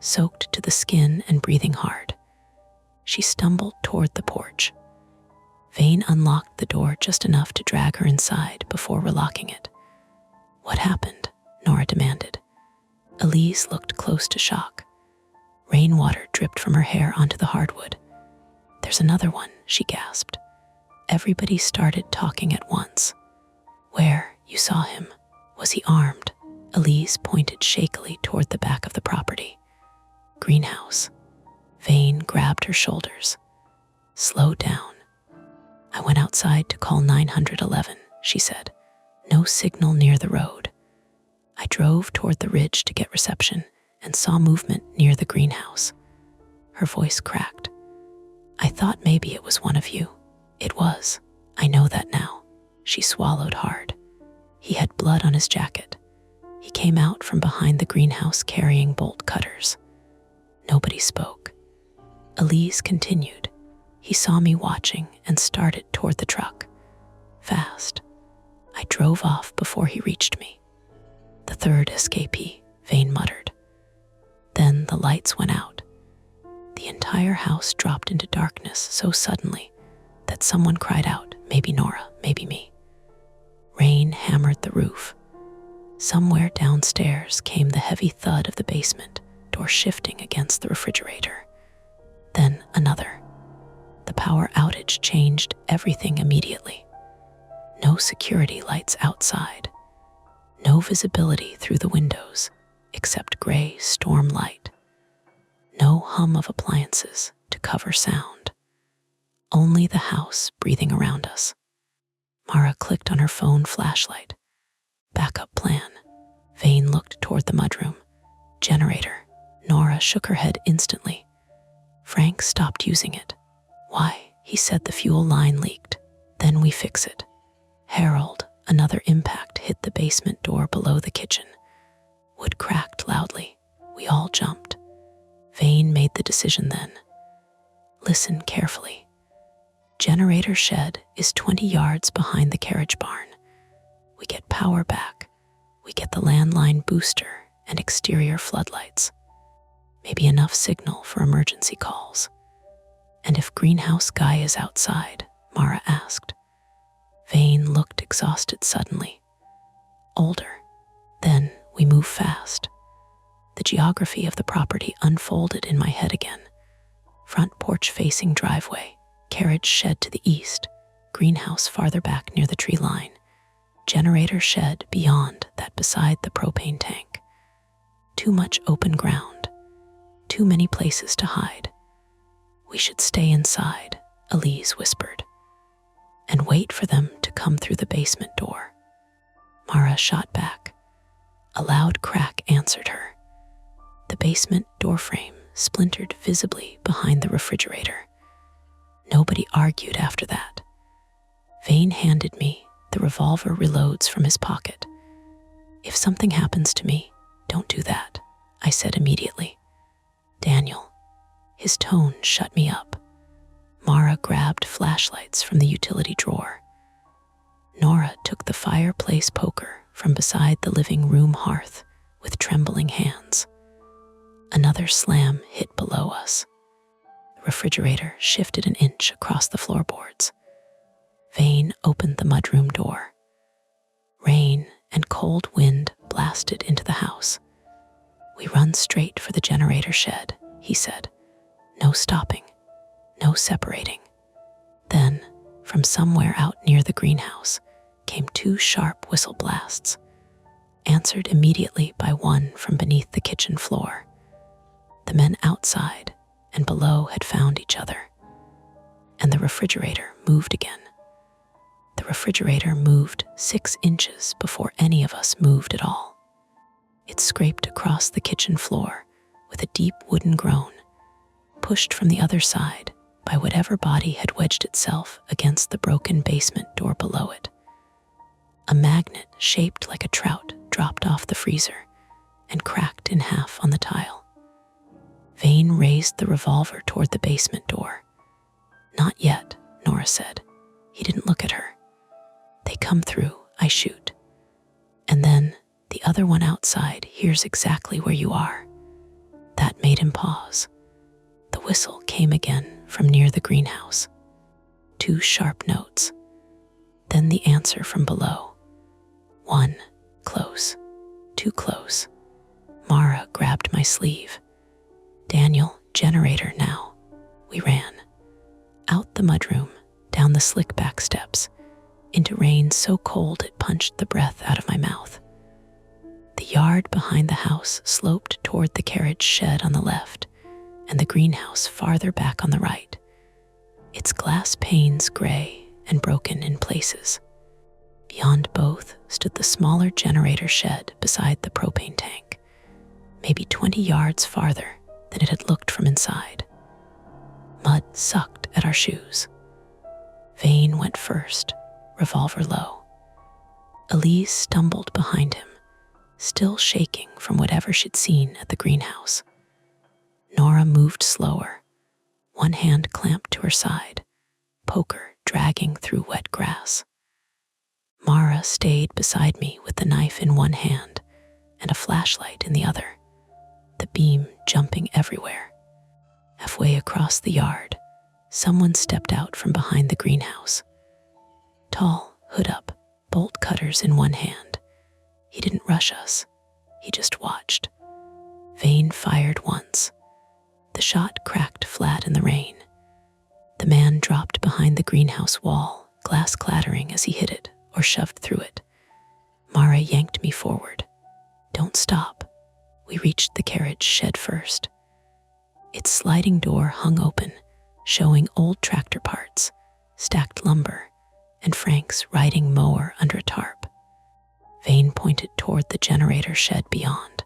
soaked to the skin and breathing hard. She stumbled toward the porch. Vane unlocked the door just enough to drag her inside before relocking it. "What happened?" Nora demanded. Elise looked close to shock. Rainwater dripped from her hair onto the hardwood. "There's another one," she gasped. Everybody started talking at once. "Where? You saw him. Was he armed?" Elise pointed shakily toward the back of the property. "Greenhouse." Vane grabbed her shoulders. "Slow down." "I went outside to call 911, she said. "No signal near the road." I drove toward the ridge to get reception and saw movement near the greenhouse. Her voice cracked. "I thought maybe it was one of you." "It was. I know that now." She swallowed hard. "He had blood on his jacket. He came out from behind the greenhouse carrying bolt cutters." Nobody spoke. Elise continued. He saw me watching and started toward the truck. Fast. I drove off before he reached me. The third escapee, Vane muttered. Then the lights went out. The entire house dropped into darkness so suddenly that someone cried out, maybe Nora, maybe me. Rain hammered the roof. Somewhere downstairs came the heavy thud of the basement door shifting against the refrigerator. Then another. The power outage changed everything immediately. No security lights outside. No visibility through the windows except gray storm light. No hum of appliances to cover sound. Only the house breathing around us. Mara clicked on her phone flashlight. Backup plan. Vane looked toward the mudroom. Generator. Nora shook her head instantly. Frank stopped using it. Why? He said the fuel line leaked. Then we fix it. Harold, another impact hit the basement door below the kitchen. Wood cracked loudly. We all jumped. Vane made the decision then. Listen carefully. Generator shed is 20 yards behind the carriage barn. We get power back. We get the landline booster and exterior floodlights. Maybe enough signal for emergency calls. And if greenhouse guy is outside, Mara asked. Vane looked exhausted suddenly. Older. Then we move fast. The geography of the property unfolded in my head again. Front porch facing driveway, carriage shed to the east, greenhouse farther back near the tree line, generator shed beyond that beside the propane tank. Too much open ground. Too many places to hide. We should stay inside, Elise whispered, and wait for them to come through the basement door. Mara shot back. A loud crack answered her. The basement doorframe splintered visibly behind the refrigerator. Nobody argued after that. Vane handed me the revolver reloads from his pocket. If something happens to me, don't do that, I said immediately. Daniel. His tone shut me up. Mara grabbed flashlights from the utility drawer. Nora took the fireplace poker from beside the living room hearth with trembling hands. Another slam hit below us. The refrigerator shifted an inch across the floorboards. Vane opened the mudroom door. Rain and cold wind blasted into the house. We run straight for the generator shed, he said. No stopping, no separating. Then, from somewhere out near the greenhouse, came 2 sharp whistle blasts, answered immediately by one from beneath the kitchen floor. The men outside and below had found each other, and the refrigerator moved again. The refrigerator moved 6 inches before any of us moved at all. It scraped across the kitchen floor with a deep wooden groan, pushed from the other side by whatever body had wedged itself against the broken basement door below it. A magnet shaped like a trout dropped off the freezer and cracked in half on the tile. Vane raised the revolver toward the basement door. Not yet, Nora said. He didn't look at her. They come through, I shoot. And then the other one outside hears exactly where you are. That made him pause. The whistle came again from near the greenhouse. 2 sharp notes. Then the answer from below. 1, close. 2 close. Mara grabbed my sleeve. Daniel, generator now. We ran. Out the mudroom, down the slick back steps, into rain so cold it punched the breath out of my mouth. The yard behind the house sloped toward the carriage shed on the left, and the greenhouse farther back on the right, its glass panes gray and broken in places. Beyond both stood the smaller generator shed beside the propane tank, maybe 20 yards farther than it had looked from inside. Mud sucked at our shoes. Vane went first, revolver low. Elise stumbled behind him, still shaking from whatever she'd seen at the greenhouse. Nora moved slower, one hand clamped to her side, poker dragging through wet grass. Mara stayed beside me with the knife in one hand and a flashlight in the other, the beam jumping everywhere. Halfway across the yard, someone stepped out from behind the greenhouse. Tall, hood up, bolt cutters in one hand. He didn't rush us. He just watched. Vane fired once. The shot cracked flat in the rain. The man dropped behind the greenhouse wall, glass clattering as he hit it or shoved through it. Mara yanked me forward. Don't stop. We reached the carriage shed first. Its sliding door hung open, showing old tractor parts, stacked lumber, and Frank's riding mower under a tarp. Vane pointed toward the generator shed beyond.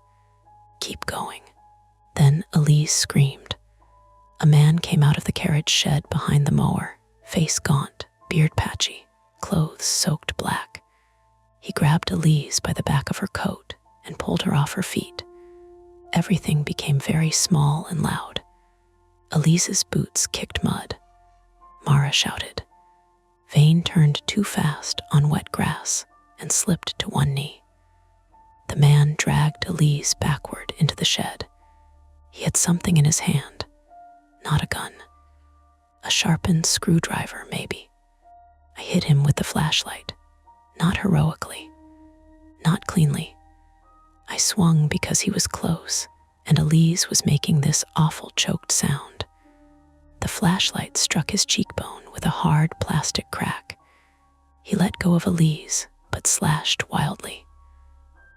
Keep going. Then Elise screamed. A man came out of the carriage shed behind the mower, face gaunt, beard patchy, clothes soaked black. He grabbed Elise by the back of her coat and pulled her off her feet. Everything became very small and loud. Elise's boots kicked mud. Mara shouted. Vane turned too fast on wet grass and slipped to one knee. The man dragged Elise backward into the shed. He had something in his hand. Not a gun. A sharpened screwdriver, maybe. I hit him with the flashlight. Not heroically. Not cleanly. I swung because he was close, and Elise was making this awful choked sound. The flashlight struck his cheekbone with a hard plastic crack. He let go of Elise, but slashed wildly.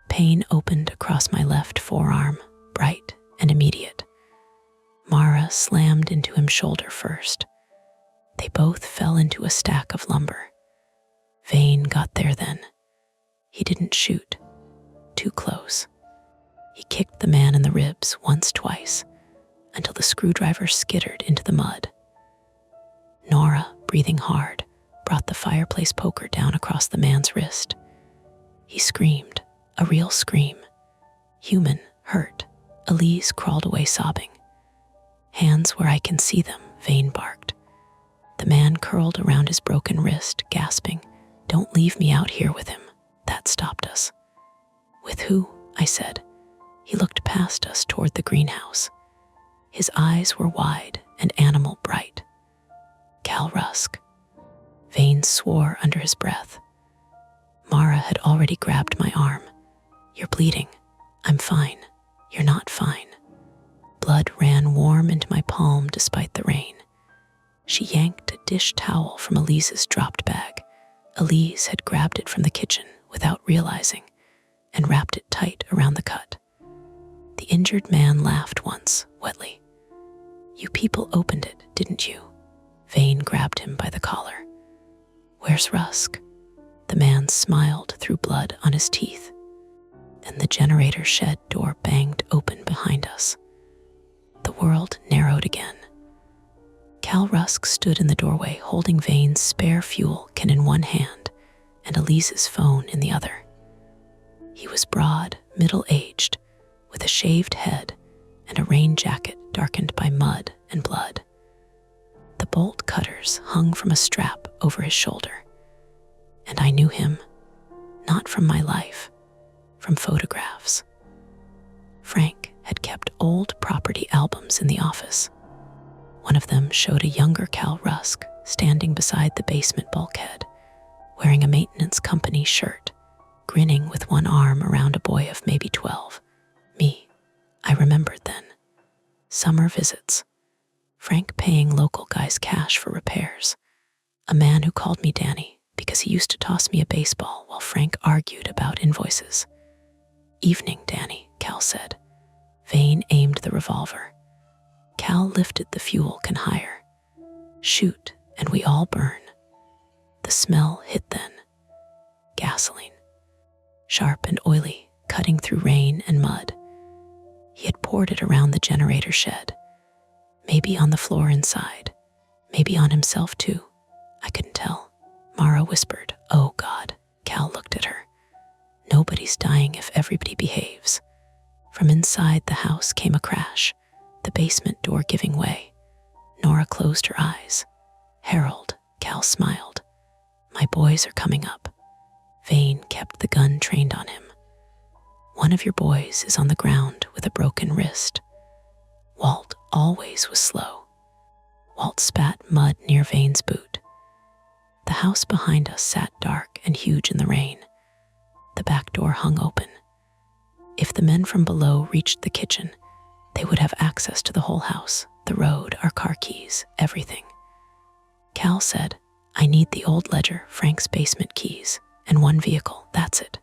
Pain opened across my left forearm, bright and immediate. Mara slammed into him shoulder first. They both fell into a stack of lumber. Vane got there then. He didn't shoot. Too close. He kicked the man in the ribs once, twice, until the screwdriver skittered into the mud. Nora, breathing hard, brought the fireplace poker down across the man's wrist. He screamed, a real scream. Human, hurt. Elise crawled away sobbing. Hands where I can see them, Vane barked. The man curled around his broken wrist, gasping, Don't leave me out here with him. That stopped us. With who? I said. He looked past us toward the greenhouse. His eyes were wide and animal bright. Cal Rusk. Vane swore under his breath. Mara had already grabbed my arm. You're bleeding. I'm fine. You're not fine. Blood ran warm into my palm despite the rain. She yanked a dish towel from Elise's dropped bag. Elise had grabbed it from the kitchen without realizing and wrapped it tight around the cut. The injured man laughed once, wetly. You people opened it, didn't you? Vane grabbed him by the collar. Where's Rusk? The man smiled through blood on his teeth. Then the generator shed door banged open behind us. The world narrowed again. Cal Rusk stood in the doorway holding Vane's spare fuel can in one hand and Elise's phone in the other. He was broad, middle-aged, with a shaved head and a rain jacket darkened by mud and blood. The bolt cutters hung from a strap over his shoulder. And I knew him, not from my life, from photographs. Frank had kept old property albums in the office. One of them showed a younger Cal Rusk standing beside the basement bulkhead, wearing a maintenance company shirt, grinning with one arm around a boy of maybe 12. Me, I remembered then. Summer visits. Frank paying local guys cash for repairs. A man who called me Danny because he used to toss me a baseball while Frank argued about invoices. Evening, Danny, Cal said. Vane aimed the revolver. Cal lifted the fuel can higher. Shoot, and we all burn. The smell hit then. Gasoline. Sharp and oily, cutting through rain and mud. He had poured it around the generator shed. Maybe on the floor inside. Maybe on himself too. I couldn't tell. Mara whispered, Oh God. Cal looked at her. Nobody's dying if everybody behaves. From inside the house came a crash, the basement door giving way. Nora closed her eyes. Harold, Cal smiled. My boys are coming up. Vane kept the gun trained on him. One of your boys is on the ground with a broken wrist. Walt always was slow. Walt spat mud near Vane's boot. The house behind us sat dark and huge in the rain. The back door hung open. If the men from below reached the kitchen, they would have access to the whole house, the road, our car keys, everything. Cal said, I need the old ledger, Frank's basement keys, and one vehicle, that's it.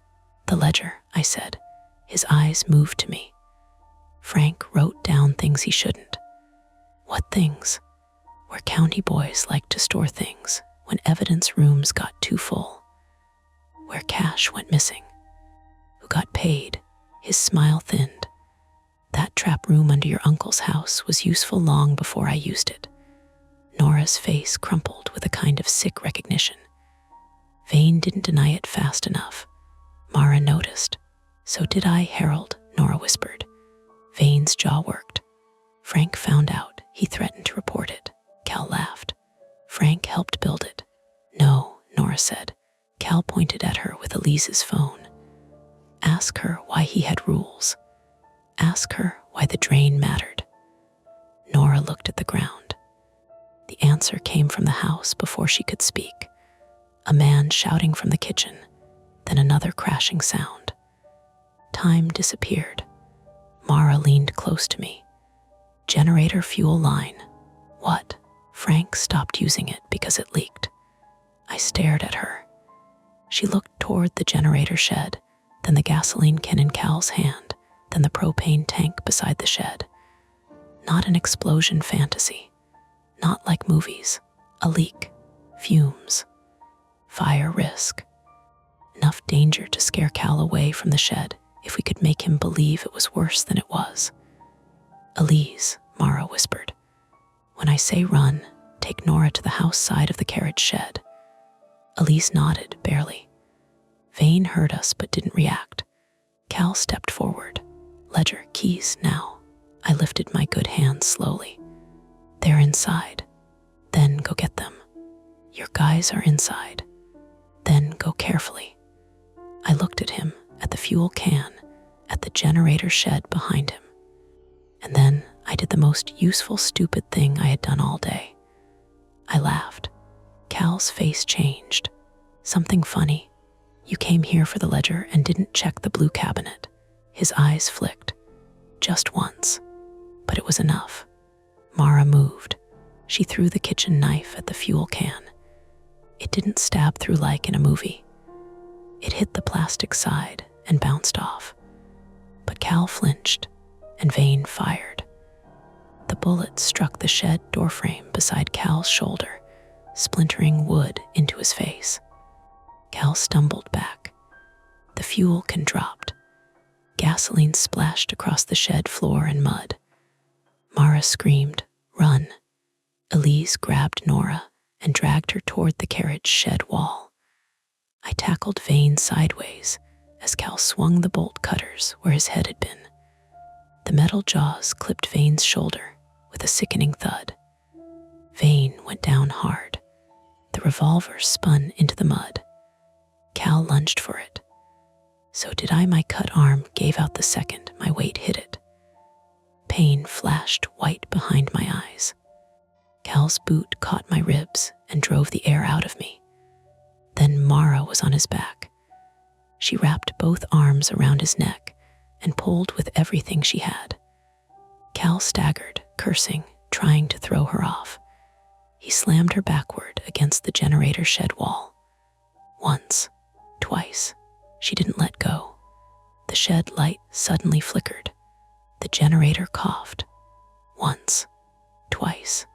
The ledger, I said. His eyes moved to me. Frank wrote down things he shouldn't. What things? Where county boys liked to store things when evidence rooms got too full. Where cash went missing. Who got paid. His smile thinned. That trap room under your uncle's house was useful long before I used it. Nora's face crumpled with a kind of sick recognition. Vane didn't deny it fast enough. Mara noticed. So did I, Harold, Nora whispered. Vane's jaw worked. Frank found out. He threatened to report it. Cal laughed. Frank helped build it. No, Nora said. Cal pointed at her with Elise's phone. Ask her why he had rules. Ask her why the drain mattered. Nora looked at the ground. The answer came from the house before she could speak. A man shouting from the kitchen, then another crashing sound. Time disappeared. Mara leaned close to me. Generator fuel line. What? Frank stopped using it because it leaked. I stared at her. She looked toward the generator shed, then the gasoline can in Cal's hand, then the propane tank beside the shed. Not an explosion fantasy. Not like movies. A leak. Fumes. Fire risk. Enough danger to scare Cal away from the shed if we could make him believe it was worse than it was. Elise, Mara whispered. When I say run, take Nora to the house side of the carriage shed. Elise nodded, barely. Vane heard us but didn't react. Cal stepped forward. Ledger, keys, now. I lifted my good hand slowly. They're inside. Then go get them. Your guys are inside. Then go carefully. I looked at him, at the fuel can, at the generator shed behind him. And then I did the most useful, stupid thing I had done all day. I laughed. Cal's face changed. Something funny. You came here for the ledger and didn't check the blue cabinet. His eyes flicked. Just once. But it was enough. Mara moved. She threw the kitchen knife at the fuel can. It didn't stab through like in a movie. It hit the plastic side and bounced off. But Cal flinched, and Vane fired. The bullet struck the shed doorframe beside Cal's shoulder, splintering wood into his face. Cal stumbled back. The fuel can dropped. Gasoline splashed across the shed floor and mud. Mara screamed, "Run!" Elise grabbed Nora and dragged her toward the carriage shed wall. I tackled Vane sideways as Cal swung the bolt cutters where his head had been. The metal jaws clipped Vane's shoulder with a sickening thud. Vane went down hard. The revolver spun into the mud. Cal lunged for it. So did I. My cut arm gave out the second my weight hit it. Pain flashed white behind my eyes. Cal's boot caught my ribs and drove the air out of me. Then Mara was on his back. She wrapped both arms around his neck and pulled with everything she had. Cal staggered, cursing, trying to throw her off. He slammed her backward against the generator shed wall. Once, twice, she didn't let go. The shed light suddenly flickered. The generator coughed. Once, twice.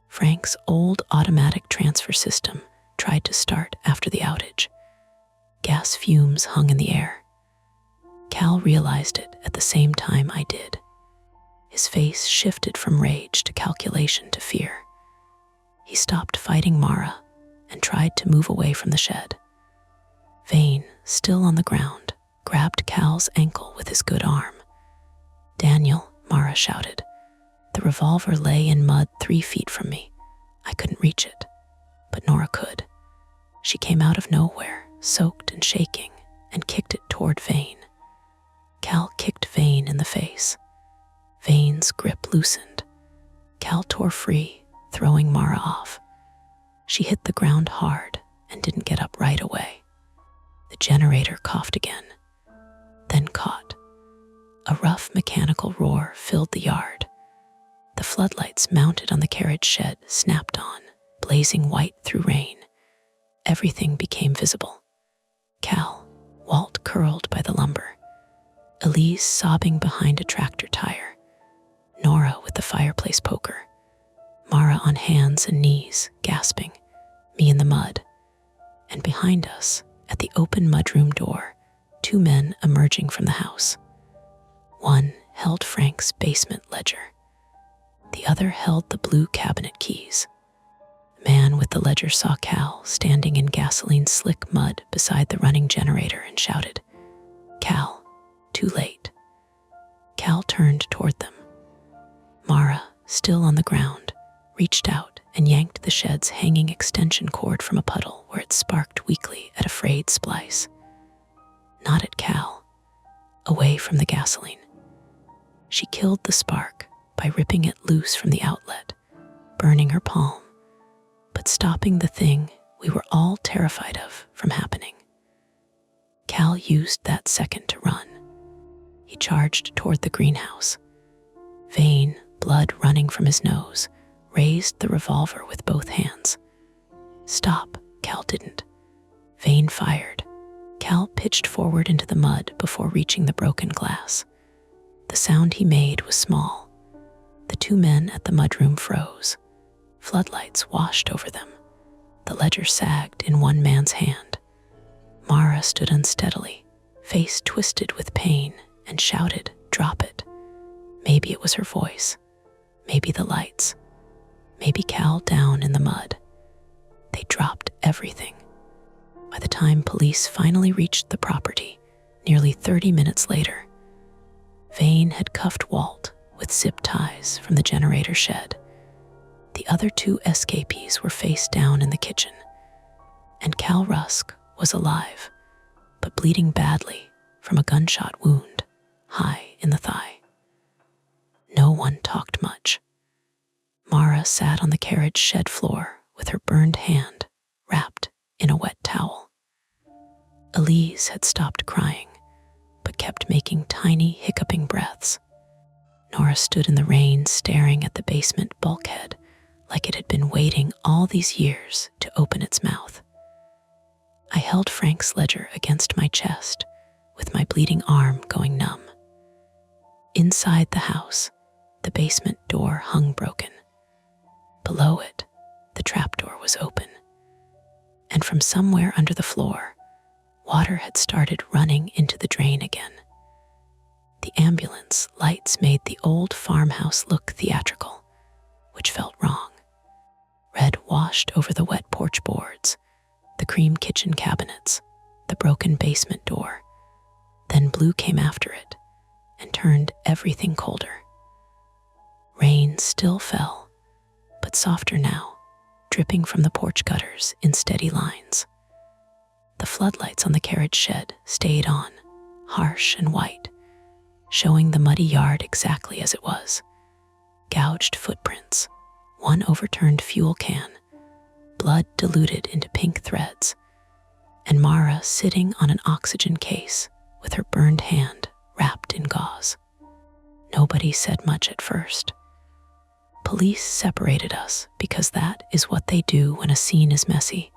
Frank's old automatic transfer system tried to start after the outage. Gas fumes hung in the air. Cal realized it at the same time I did. His face shifted from rage to calculation to fear. He stopped fighting Mara and tried to move away from the shed. Vane, still on the ground, grabbed Cal's ankle with his good arm. "Daniel," Mara shouted. The revolver lay in mud 3 feet from me. I couldn't reach it, but Nora could. She came out of nowhere, soaked and shaking, and kicked it toward Vane. Cal kicked Vane in the face. Vane's grip loosened. Cal tore free, throwing Mara off. She hit the ground hard and didn't get up right away. The generator coughed again, then caught. A rough mechanical roar filled the yard. The floodlights mounted on the carriage shed snapped on, blazing white through rain. Everything became visible. Cal, Walt curled by the lumber. Elise sobbing behind a tractor tire. Nora with the fireplace poker. Mara on hands and knees, gasping. Me in the mud. And behind us, at the open mudroom door, 2 men emerging from the house. One held Frank's basement ledger. The other held the blue cabinet keys. The man with the ledger saw Cal standing in gasoline-slick mud beside the running generator and shouted, "Cal, too late." Cal turned toward them. Mara, still on the ground, reached out and yanked the shed's hanging extension cord from a puddle where it sparked weakly at a frayed splice. Not at Cal, away from the gasoline. She killed the spark by ripping it loose from the outlet, burning her palm, but stopping the thing we were all terrified of from happening. Cal used that second to run. He charged toward the greenhouse. Vane, blood running from his nose, raised the revolver with both hands. Stop, Cal didn't. Vane fired. Cal pitched forward into the mud before reaching the broken glass. The sound he made was small. The 2 men at the mudroom froze. Floodlights washed over them. The ledger sagged in one man's hand. Mara stood unsteadily, face twisted with pain, and shouted, "Drop it." Maybe it was her voice. Maybe the lights. Maybe Cal down in the mud. They dropped everything. By the time police finally reached the property, nearly 30 minutes later, Vane had cuffed Walt with zip ties from the generator shed. The other 2 escapees were face down in the kitchen, and Cal Rusk was alive, but bleeding badly from a gunshot wound high in the thigh. No one talked much. Mara sat on the carriage shed floor with her burned hand wrapped in a wet towel. Elise had stopped crying, but kept making tiny hiccuping breaths. Nora stood in the rain staring at the basement bulkhead like it had been waiting all these years to open its mouth. I held Frank's ledger against my chest, with my bleeding arm going numb. Inside the house, the basement door hung broken. Below it, the trapdoor was open. And from somewhere under the floor, water had started running into the drain again. The ambulance lights made the old farmhouse look theatrical, which felt wrong. Red washed over the wet porch boards, the cream kitchen cabinets, the broken basement door. Then blue came after it and turned everything colder. Rain still fell, but softer now, dripping from the porch gutters in steady lines. The floodlights on the carriage shed stayed on, harsh and white, showing the muddy yard exactly as it was. Gouged footprints, one overturned fuel can, blood diluted into pink threads, and Mara sitting on an oxygen case with her burned hand wrapped in gauze. Nobody said much at first. Police separated us because that is what they do when a scene is messy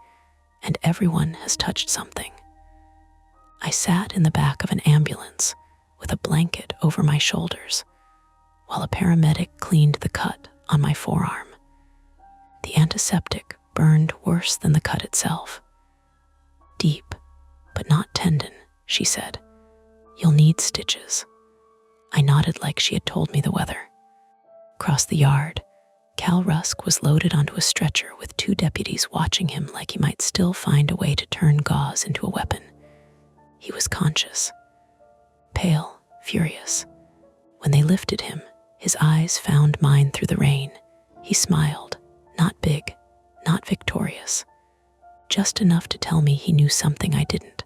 and everyone has touched something. I sat in the back of an ambulance with a blanket over my shoulders while a paramedic cleaned the cut on my forearm. The antiseptic burned worse than the cut itself. "Deep, but not tendon," she said. "You'll need stitches." I nodded like she had told me the weather. Across the yard, Cal Rusk was loaded onto a stretcher with 2 deputies watching him like he might still find a way to turn gauze into a weapon. He was conscious, pale, furious. When they lifted him, His eyes found mine through the rain. He smiled, not big, not victorious, just enough to tell me he knew something I didn't.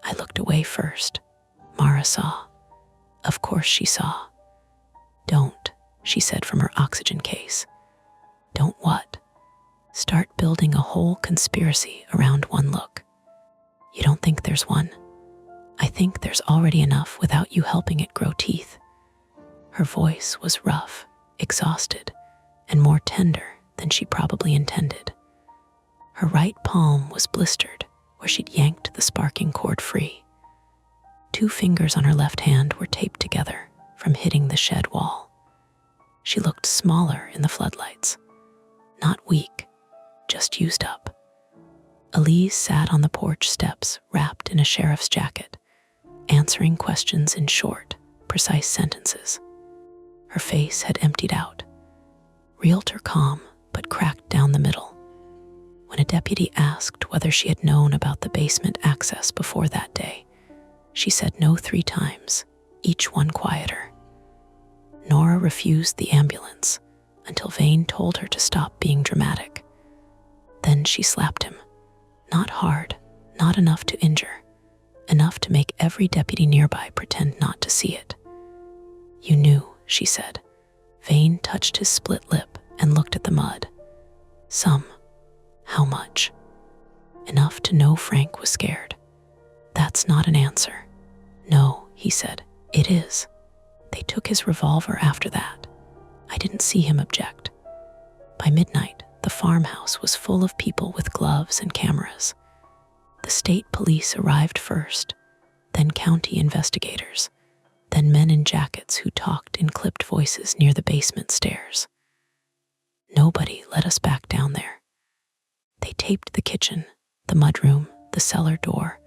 I looked away first. Mara saw. Of course she saw. "Don't," she said from her oxygen case. "Don't what?" "Start building a whole conspiracy around one look. You don't think there's one? I think there's already enough without you helping it grow teeth." Her voice was rough, exhausted, and more tender than she probably intended. Her right palm was blistered where she'd yanked the sparking cord free. 2 fingers on her left hand were taped together from hitting the shed wall. She looked smaller in the floodlights. Not weak, just used up. Elise sat on the porch steps wrapped in a sheriff's jacket, answering questions in short, precise sentences. Her face had emptied out. Realtor calm, but cracked down the middle. When a deputy asked whether she had known about the basement access before that day, she said no 3 times, each one quieter. Nora refused the ambulance until Vane told her to stop being dramatic. Then she slapped him. Not hard, not enough to injure, enough to make every deputy nearby pretend not to see it. "You knew," she said. Vane touched his split lip and looked at the mud. "Some. How much?" "Enough to know Frank was scared." "That's not an answer." "No," he said. "It is. They took his revolver after that. I didn't see him object." By midnight, the farmhouse was full of people with gloves and cameras. The state police arrived first, then county investigators, then men in jackets who talked in clipped voices near the basement stairs. Nobody let us back down there. They taped the kitchen, the mudroom, the cellar door,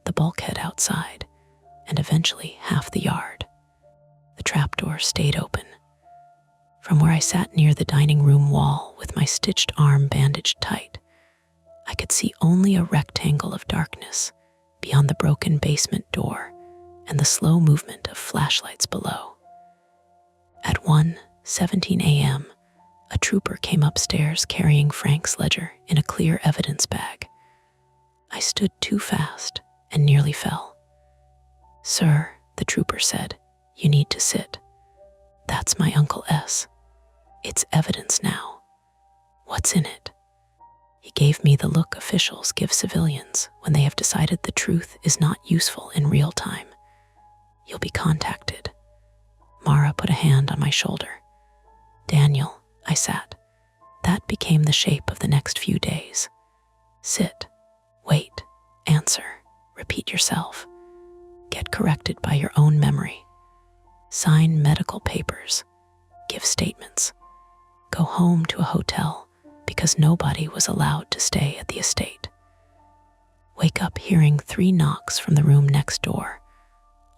the bulkhead outside, and eventually half the yard. The trapdoor stayed open. From where I sat near the dining room wall with my stitched arm bandaged tight, I could see only a rectangle of darkness beyond the broken basement door and the slow movement of flashlights below. At 1:17 a.m., a trooper came upstairs carrying Frank's ledger in a clear evidence bag. I stood too fast and nearly fell. "Sir," the trooper said, "you need to sit. That's my Uncle S. It's evidence now. What's in it?" He gave me the look officials give civilians when they have decided the truth is not useful in real time. "You'll be contacted." Mara put a hand on my shoulder. "Daniel," I sat. That became the shape of the next few days. Sit, wait, answer, repeat yourself. Get corrected by your own memory. Sign medical papers. Give statements. Go home to a hotel because nobody was allowed to stay at the estate. Wake up hearing 3 knocks from the room next door,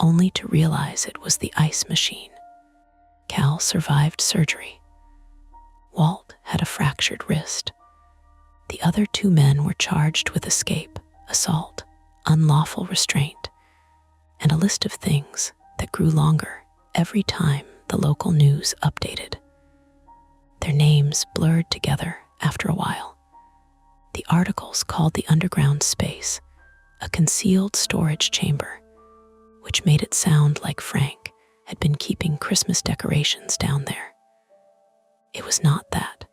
only to realize it was the ice machine. Cal survived surgery. Walt had a fractured wrist. The other 2 men were charged with escape, assault, unlawful restraint, and a list of things that grew longer every time the local news updated. Their names blurred together after a while. The articles called the underground space a concealed storage chamber, which made it sound like Frank had been keeping Christmas decorations down there. It was not that.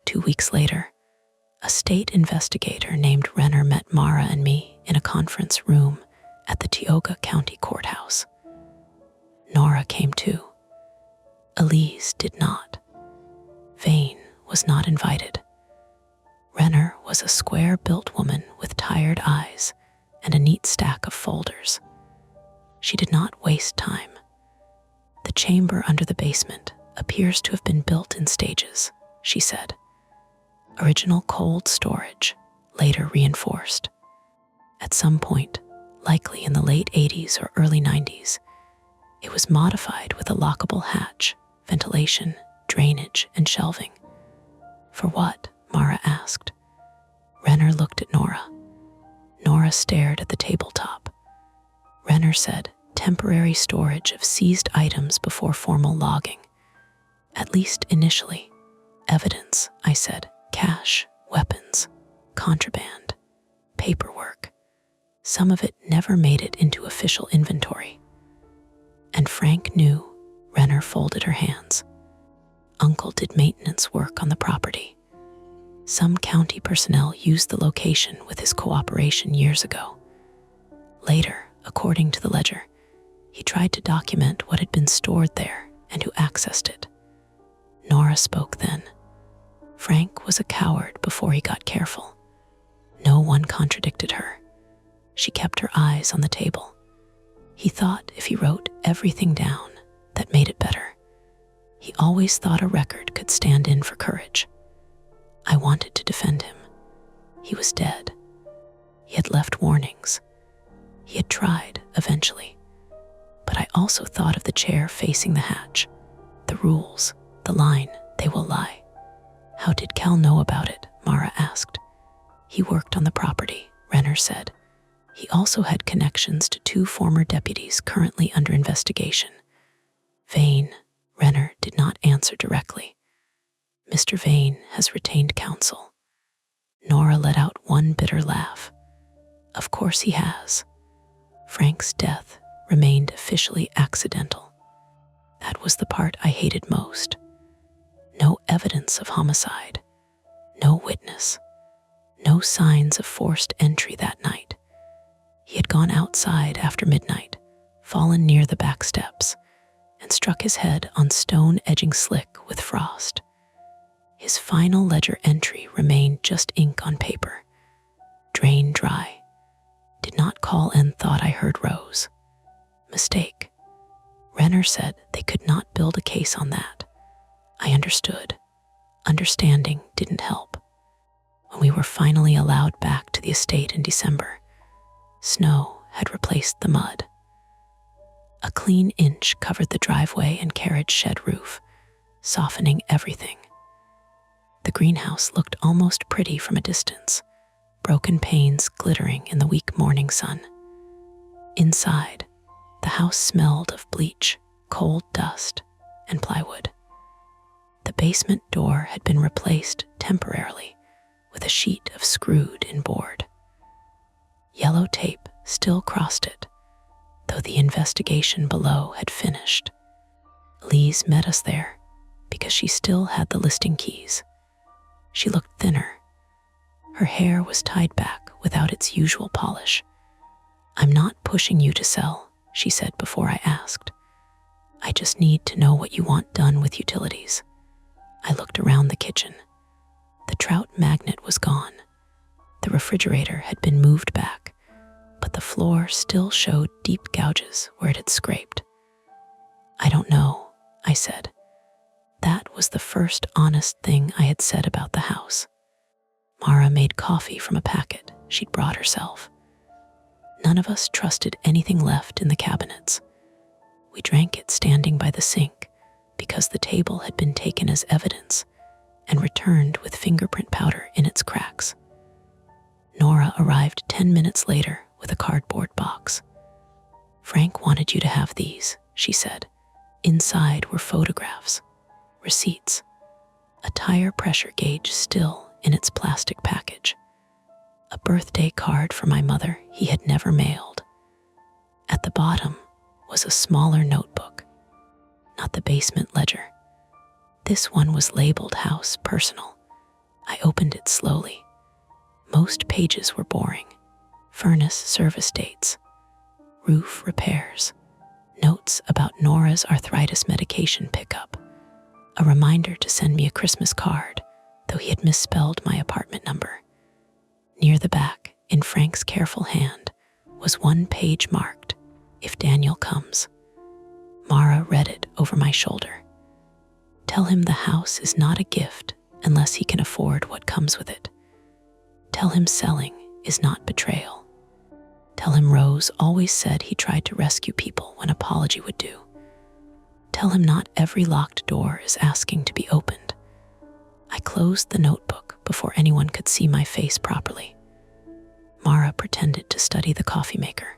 2 weeks later, a state investigator named Renner met Mara and me in a conference room at the Tioga County Courthouse. Nora came too. Elise did not. Vane was not invited. Renner was a square-built woman with tired eyes and a neat stack of folders. She did not waste time. The chamber under the basement appears to have been built in stages, she said. Original cold storage, later reinforced. At some point, likely in the late 80s or early 90s, it was modified with a lockable hatch, ventilation, drainage, and shelving. For what? Mara asked. Renner looked at Nora. Nora stared at the tabletop. Renner said, temporary storage of seized items before formal logging. At least initially. Evidence, I said. Cash, weapons, contraband, paperwork. Some of it never made it into official inventory. And Frank knew. Renner folded her hands. Uncle did maintenance work on the property. Some county personnel used the location with his cooperation years ago. Later, according to the ledger, he tried to document what had been stored there and who accessed it. Nora spoke then. Frank was a coward before he got careful. No one contradicted her. She kept her eyes on the table. He thought if he wrote everything down, that made it better. He always thought a record could stand in for courage. I wanted to defend him. He was dead. He had left warnings. He had tried, eventually. But I also thought of the chair facing the hatch, the rules, the line, they will lie. How did Cal know about it? Mara asked. He worked on the property, Renner said. He also had connections to 2 former deputies currently under investigation. Vane, Renner did not answer directly. Mr. Vane has retained counsel. Nora let out one bitter laugh. Of course he has. Frank's death remained officially accidental. That was the part I hated most. No evidence of homicide. No witness. No signs of forced entry that night. He had gone outside after midnight, fallen near the back steps, and struck his head on stone edging slick with frost. His final ledger entry remained just ink on paper. Drain dry. Did not call and thought I heard Rose. Mistake. Renner said they could not build a case on that. I understood. Understanding didn't help. When we were finally allowed back to the estate in December, snow had replaced the mud. A clean inch covered the driveway and carriage shed roof, softening everything. The greenhouse looked almost pretty from a distance, broken panes glittering in the weak morning sun. Inside, the house smelled of bleach, cold dust, and plywood. The basement door had been replaced temporarily with a sheet of screwed-in board. Yellow tape still crossed it, though the investigation below had finished. Lise met us there because she still had the listing keys. She looked thinner. Her hair was tied back without its usual polish. I'm not pushing you to sell, she said before I asked. I just need to know what you want done with utilities. I looked around the kitchen. The trout magnet was gone. The refrigerator had been moved back, but the floor still showed deep gouges where it had scraped. I don't know, I said. That was the first honest thing I had said about the house. Mara made coffee from a packet she'd brought herself. None of us trusted anything left in the cabinets. We drank it standing by the sink because the table had been taken as evidence and returned with fingerprint powder in its cracks. Nora arrived 10 minutes later with a cardboard box. Frank wanted you to have these, she said. Inside were photographs, receipts, a tire pressure gauge still in its plastic package, a birthday card for my mother he had never mailed. At the bottom was a smaller notebook, not the basement ledger. This one was labeled House Personal. I opened it slowly. Most pages were boring. Furnace service dates, roof repairs, notes about Nora's arthritis medication pickup, a reminder to send me a Christmas card, though he had misspelled my apartment number. Near the back, in Frank's careful hand, was one page marked, "If Daniel comes." Mara read it over my shoulder. Tell him the house is not a gift unless he can afford what comes with it. Tell him selling is not betrayal. Tell him Rose always said he tried to rescue people when apology would do. Tell him not every locked door is asking to be opened. I closed the notebook before anyone could see my face properly. Mara pretended to study the coffee maker.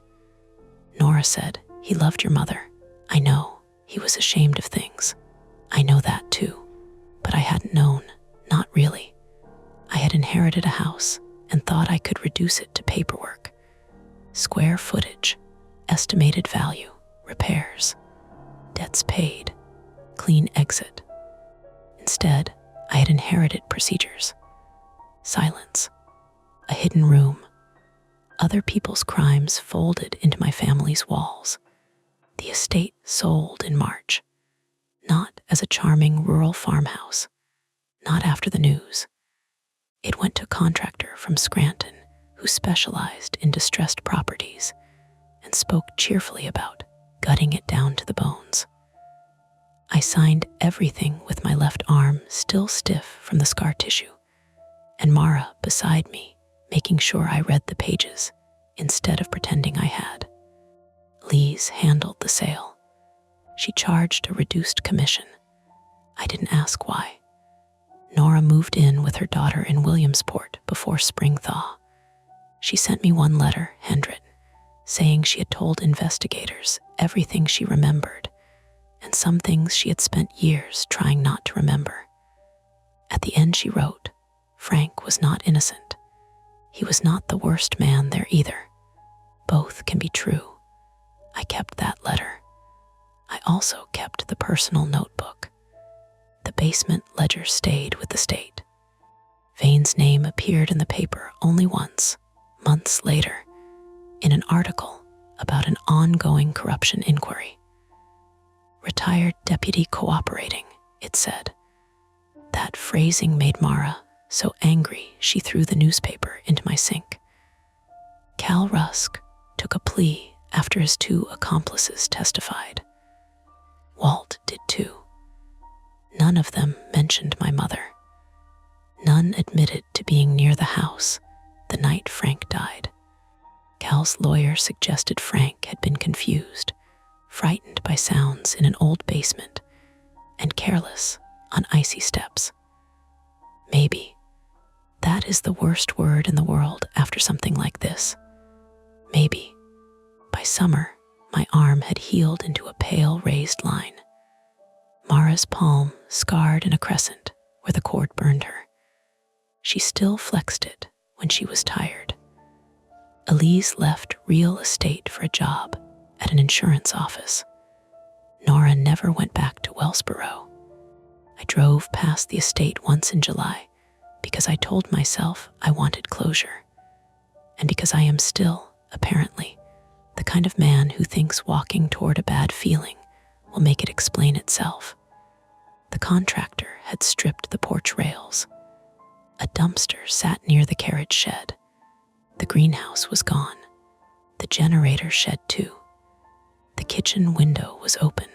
Nora said, "He loved your mother. I know, he was ashamed of things. I know that too, but I hadn't known, not really. I had inherited a house and thought I could reduce it to paperwork. Square footage, estimated value, repairs, debts paid, clean exit. Instead, I had inherited procedures. Silence, a hidden room, other people's crimes folded into my family's walls. The estate sold in March, not as a charming rural farmhouse, not after the news. It went to a contractor from Scranton who specialized in distressed properties and spoke cheerfully about gutting it down to the bones. I signed everything with my left arm still stiff from the scar tissue, and Mara beside me, making sure I read the pages instead of pretending I had. Lise handled the sale. She charged a reduced commission. I didn't ask why. Nora moved in with her daughter in Williamsport before spring thaw. She sent me one letter, handwritten, saying she had told investigators everything she remembered and some things she had spent years trying not to remember. At the end she wrote, Frank was not innocent. He was not the worst man there either. Both can be true. I kept that letter. I also kept the personal notebook. The basement ledger stayed with the state. Vane's name appeared in the paper only once, months later, in an article about an ongoing corruption inquiry. Retired deputy cooperating, it said. That phrasing made Mara so angry she threw the newspaper into my sink. Cal Rusk took a plea after his 2 accomplices testified. Walt did too. None of them mentioned my mother. None admitted to being near the house the night Frank died. Cal's lawyer suggested Frank had been confused, frightened by sounds in an old basement, and careless on icy steps. Maybe. That is the worst word in the world after something like this. Maybe. By summer, my arm had healed into a pale raised line. Mara's palm scarred in a crescent where the cord burned her. She still flexed it when she was tired. Elise left real estate for a job at an insurance office. Nora never went back to Wellsboro. I drove past the estate once in July because I told myself I wanted closure, and because I am still, apparently, the kind of man who thinks walking toward a bad feeling will make it explain itself. The contractor had stripped the porch rails. A dumpster sat near the carriage shed. The greenhouse was gone. The generator shed too. The kitchen window was open.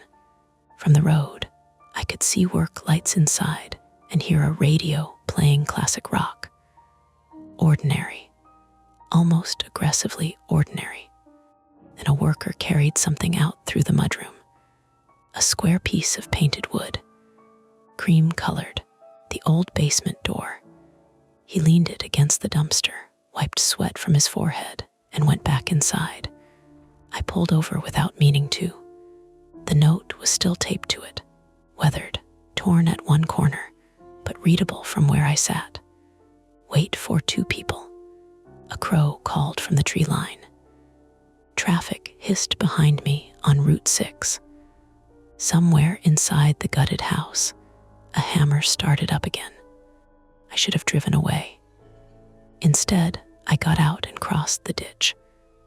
From the road, I could see work lights inside and hear a radio playing classic rock. Ordinary, almost aggressively ordinary. Then a worker carried something out through the mudroom. A square piece of painted wood, cream-colored, the old basement door. He leaned it against the dumpster, wiped sweat from his forehead, and went back inside. I pulled over without meaning to. The note was still taped to it, weathered, torn at one corner, but readable from where I sat. Wait for 2 people. A crow called from the tree line. Traffic hissed behind me on Route 6. Somewhere inside the gutted house, a hammer started up again. I should have driven away. Instead, I got out and crossed the ditch,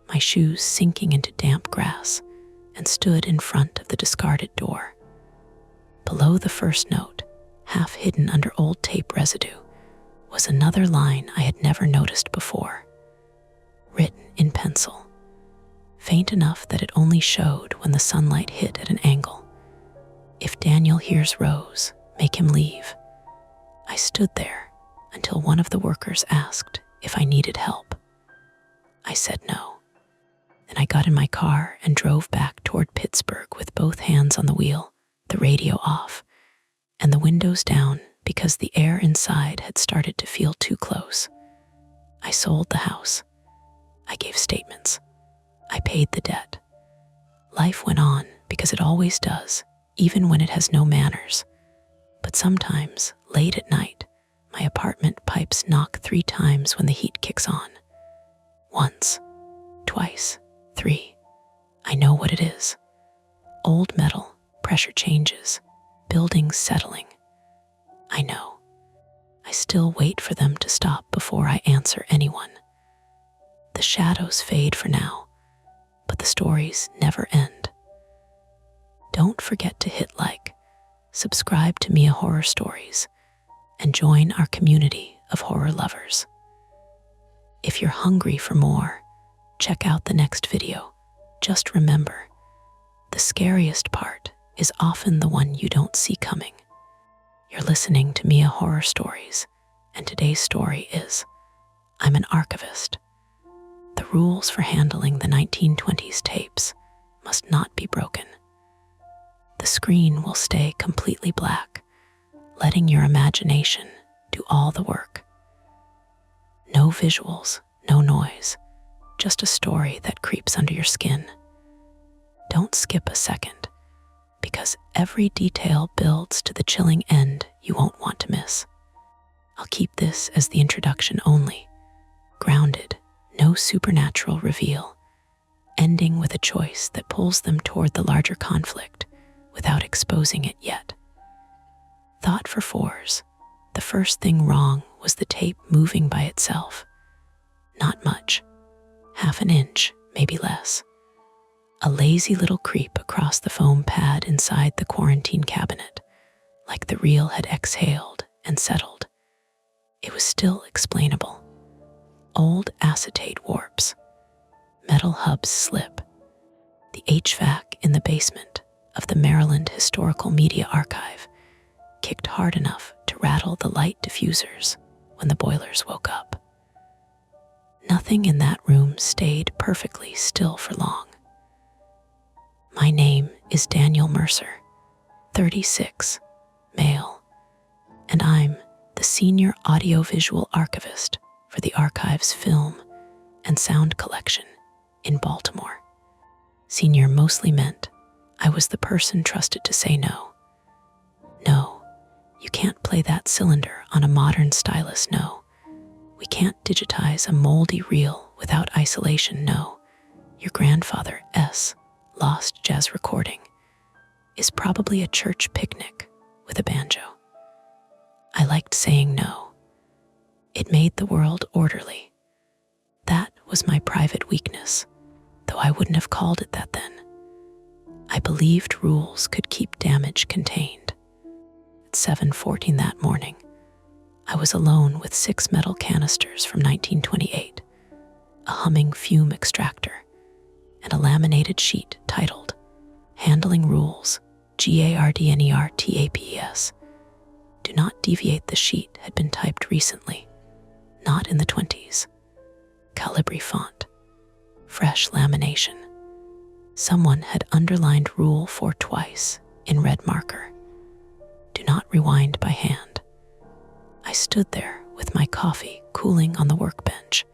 my shoes sinking into damp grass, and stood in front of the discarded door. Below the first note, half hidden under old tape residue, was another line I had never noticed before, written in pencil, faint enough that it only showed when the sunlight hit at an angle. If Daniel hears Rose, make him leave. I stood there until one of the workers asked if I needed help. I said no. Then I got in my car and drove back toward Pittsburgh with both hands on the wheel, the radio off, and the windows down because the air inside had started to feel too close. I sold the house. I gave statements. I paid the debt. Life went on because it always does, even when it has no manners. But sometimes, late at night, my apartment pipes knock 3 times when the heat kicks on. Once, twice, 3. I know what it is. Old metal, pressure changes, buildings settling. I know. I still wait for them to stop before I answer anyone. The shadows fade for now, but the stories never end. Don't forget to hit like, subscribe to Mia Horror Stories, and join our community of horror lovers. If you're hungry for more, check out the next video. Just remember, the scariest part is often the one you don't see coming. You're listening to Mia Horror Stories, and today's story is I'm an archivist. The rules for handling the 1920s tapes must not be broken. The screen will stay completely black, letting your imagination do all the work. No visuals, no noise, just a story that creeps under your skin. Don't skip a second, because every detail builds to the chilling end you won't want to miss. I'll keep this as the introduction only, grounded, no supernatural reveal, ending with a choice that pulls them toward the larger conflict without exposing it yet. Thought for 4s, the first thing wrong was the tape moving by itself. Not much, half an inch, maybe less. A lazy little creep across the foam pad inside the quarantine cabinet, like the reel had exhaled and settled. It was still explainable. Old acetate warps, metal hubs slip. The HVAC in the basement of the Maryland Historical Media Archive kicked hard enough to rattle the light diffusers when the boilers woke up. Nothing in that room stayed perfectly still for long. My name is Daniel Mercer, 36, male, and I'm the senior audiovisual archivist for the archive's film and sound collection in Baltimore. Senior mostly meant I was the person trusted to say no. No, you can't play that cylinder on a modern stylus, no. We can't digitize a moldy reel without isolation, no. Your grandfather S. lost jazz recording is probably a church picnic with a banjo. I liked saying no. It made the world orderly. That was my private weakness, though I wouldn't have called it that then. I believed rules could keep damage contained. At 7:14 that morning, I was alone with 6 metal canisters from 1928, a humming fume extractor, and a laminated sheet titled Handling Rules, GARDNERTAPES. Do not deviate. The sheet had been typed recently, not in the 20s. Calibri font, fresh lamination. Someone had underlined Rule 4 twice in red marker. Do not rewind by hand. I stood there with my coffee cooling on the workbench,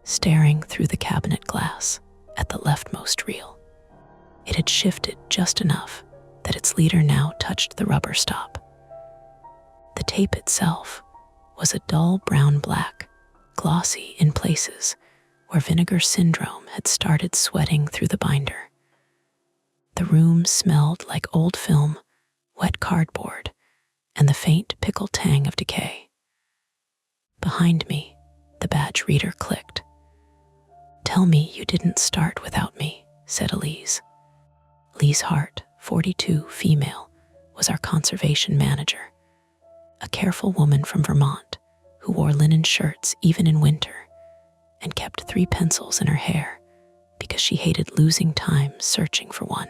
staring through the cabinet glass at the leftmost reel. It had shifted just enough that its leader now touched the rubber stop. The tape itself was a dull brown-black, glossy in places where vinegar syndrome had started sweating through the binder. The room smelled like old film, wet cardboard, and the faint pickle tang of decay. Behind me, the badge reader clicked. "Tell me you didn't start without me," said Elise. Elise Hart, 42, female, was our conservation manager, a careful woman from Vermont who wore linen shirts even in winter and kept 3 pencils in her hair because she hated losing time searching for one.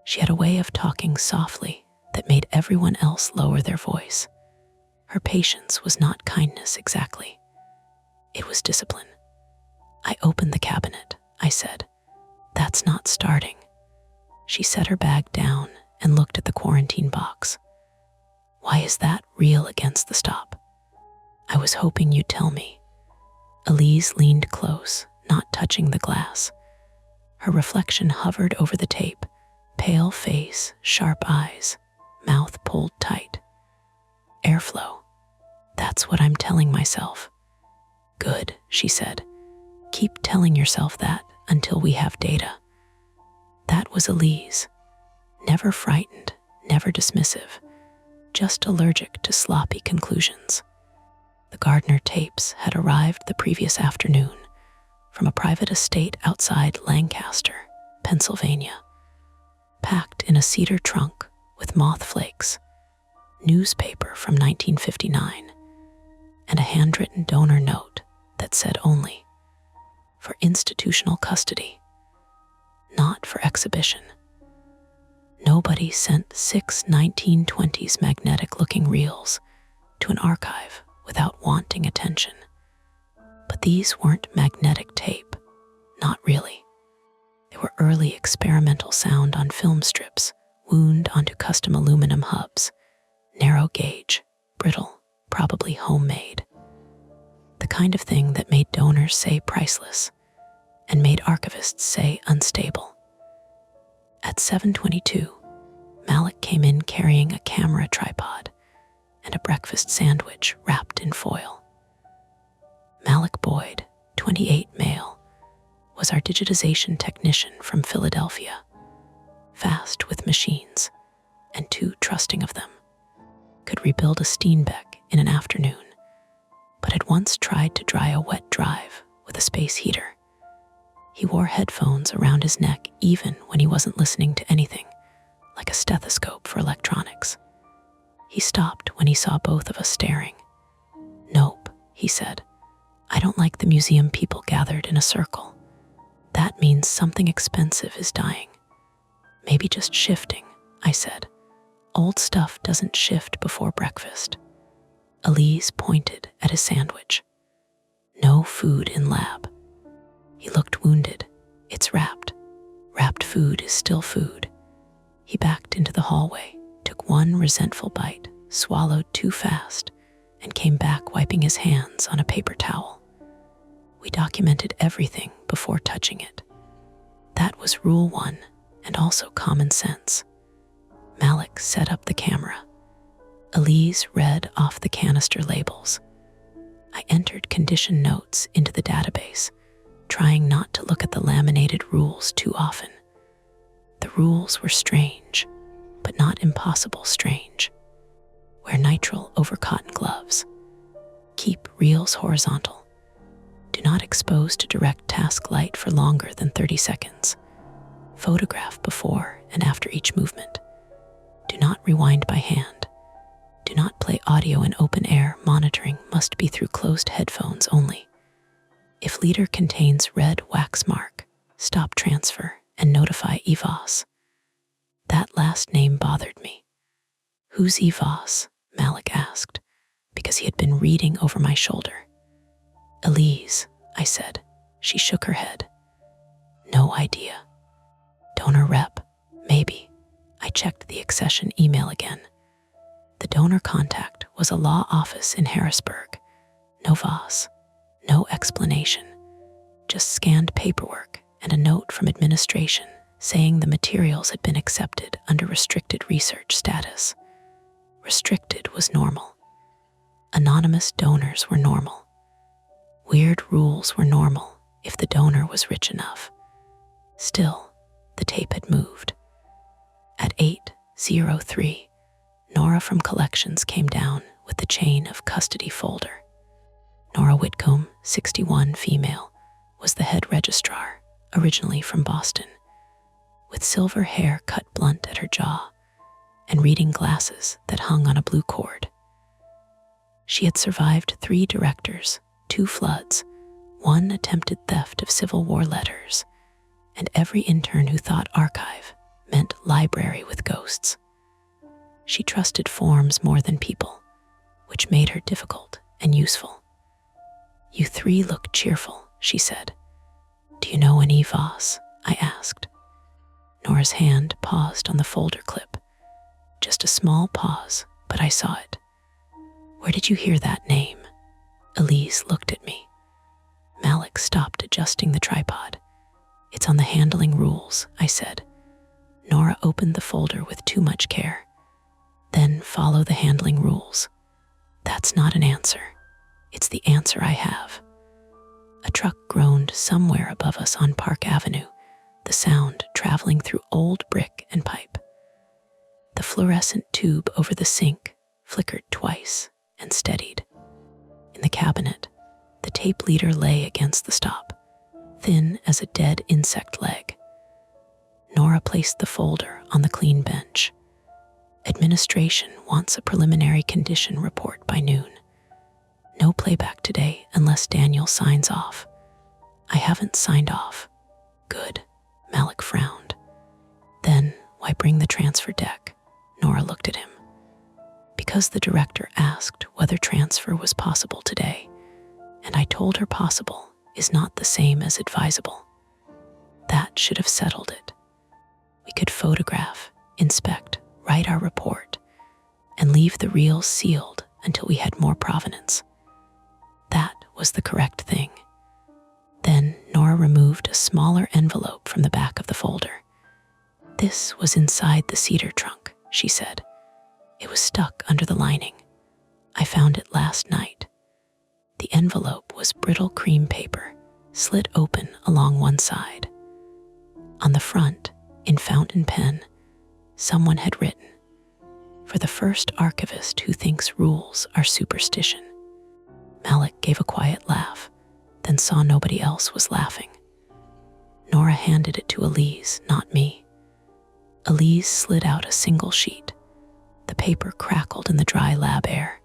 She had a way of talking softly that made everyone else lower their voice. Her patience was not kindness exactly. It was discipline. "I opened the cabinet," I said. "That's not starting." She set her bag down and looked at the quarantine box. "Why is that reel against the stop?" "I was hoping you'd tell me." Elise leaned close, not touching the glass. Her reflection hovered over the tape, pale face, sharp eyes, mouth pulled tight. Airflow. That's what I'm telling myself. Good, she said. Keep telling yourself that until we have data. That was Elise. Never frightened, never dismissive, just allergic to sloppy conclusions. The Gardner tapes had arrived the previous afternoon from a private estate outside Lancaster, Pennsylvania, packed in a cedar trunk with moth flakes, newspaper from 1959, and a handwritten donor note that said only, for institutional custody, not for exhibition. Nobody sent 6 1920s magnetic-looking reels to an archive without wanting attention. But these weren't magnetic tape, not really. They were early experimental sound on film strips wound onto custom aluminum hubs, narrow gauge, brittle, probably homemade. The kind of thing that made donors say priceless and made archivists say unstable. At 7:22, Malik came in carrying a camera tripod and a breakfast sandwich wrapped in foil. Malik Boyd, 28 male, was our digitization technician from Philadelphia, fast with machines and too trusting of them. Could rebuild a Steenbeck in an afternoon, but had once tried to dry a wet drive with a space heater. He wore headphones around his neck even when he wasn't listening to anything, like a stethoscope for electronics. He stopped when he saw both of us staring. "Nope," he said. "I don't like the museum people gathered in a circle. That means something expensive is dying. Maybe just shifting," I said. "Old stuff doesn't shift before breakfast." Elise pointed at his sandwich. "No food in lab." He looked wounded. "It's wrapped. Wrapped food is still food." He backed into the hallway, took one resentful bite, swallowed too fast, and came back wiping his hands on a paper towel. We documented everything before touching it. That was rule 1, and also common sense. Malik set up the camera. Elise read off the canister labels. I entered condition notes into the database, trying not to look at the laminated rules too often. The rules were strange, but not impossible strange. Wear nitrile over cotton gloves. Keep reels horizontal. Do not expose to direct task light for longer than 30 seconds. Photograph before and after each movement. Do not rewind by hand. Do not play audio in open air. Monitoring must be through closed headphones only. If leader contains red wax mark, stop transfer and notify EVOS. That last name bothered me. "Who's EVOS?" Malik asked, because he had been reading over my shoulder. "Elise," I said. She shook her head. "No idea." "Donor rep, maybe." I checked the accession email again. The donor contact was a law office in Harrisburg. No VOS, no explanation, just scanned paperwork and a note from administration saying the materials had been accepted under restricted research status. Restricted was normal. Anonymous donors were normal. Weird rules were normal if the donor was rich enough. Still, the tape had moved. At 8:03, Nora from Collections came down with the chain of custody folder. Nora Whitcomb, 61, female, was the head registrar, originally from Boston, with silver hair cut blunt at her jaw and reading glasses that hung on a blue cord. She had survived 3 directors, 2 floods, 1 attempted theft of Civil War letters, and every intern who thought archive meant library with ghosts. She trusted forms more than people, which made her difficult and useful. "You 3 look cheerful," she said. "Do you know any VOS?" I asked. Nora's hand paused on the folder clip. Just a small pause, but I saw it. "Where did you hear that name?" Elise looked at me. Malik stopped adjusting the tripod. "It's on the handling rules," I said. Nora opened the folder with too much care. "Then follow the handling rules." That's not an answer. It's the answer I have. A truck groaned somewhere above us on Park Avenue, the sound traveling through old brick and pipe. The fluorescent tube over the sink flickered twice and steadied. In the cabinet, the tape leader lay against the stop, thin as a dead insect leg. Nora placed the folder on the clean bench. Administration wants a preliminary condition report by noon. No playback today unless Daniel signs off. I haven't signed off. Good, Malik frowned. Then why bring the transfer deck? Nora looked at him. Because the director asked whether transfer was possible today, and I told her possible is not the same as advisable. That should have settled it. We could photograph, inspect, write our report, and leave the reels sealed until we had more provenance. That was the correct thing. Then Nora removed a smaller envelope from the back of the folder. This was inside the cedar trunk, she said. It was stuck under the lining. I found it last night. The envelope was brittle cream paper, slit open along one side. On the front, in fountain pen, someone had written, "For the first archivist who thinks rules are superstition." Malik gave a quiet laugh, then saw nobody else was laughing. Nora handed it to Elise, not me. Elise slid out a single sheet. The paper crackled in the dry lab air.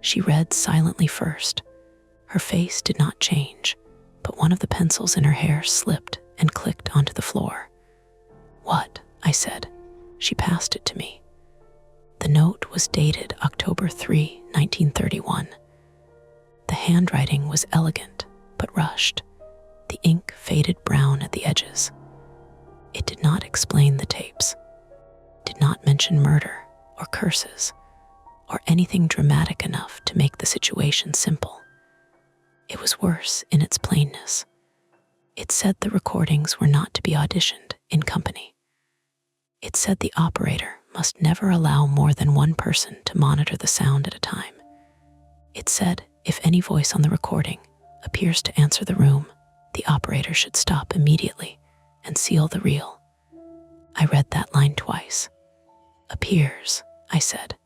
She read silently first. Her face did not change, but one of the pencils in her hair slipped and clicked onto the floor. "What?" I said. She passed it to me. The note was dated October 3, 1931. The handwriting was elegant, but rushed. The ink faded brown at the edges. It did not explain the tapes, did not mention murder or curses, or anything dramatic enough to make the situation simple. It was worse in its plainness. It said the recordings were not to be auditioned in company. It said the operator must never allow more than one person to monitor the sound at a time. It said if any voice on the recording appears to answer the room, the operator should stop immediately and seal the reel. I read that line twice. "Appears," I said.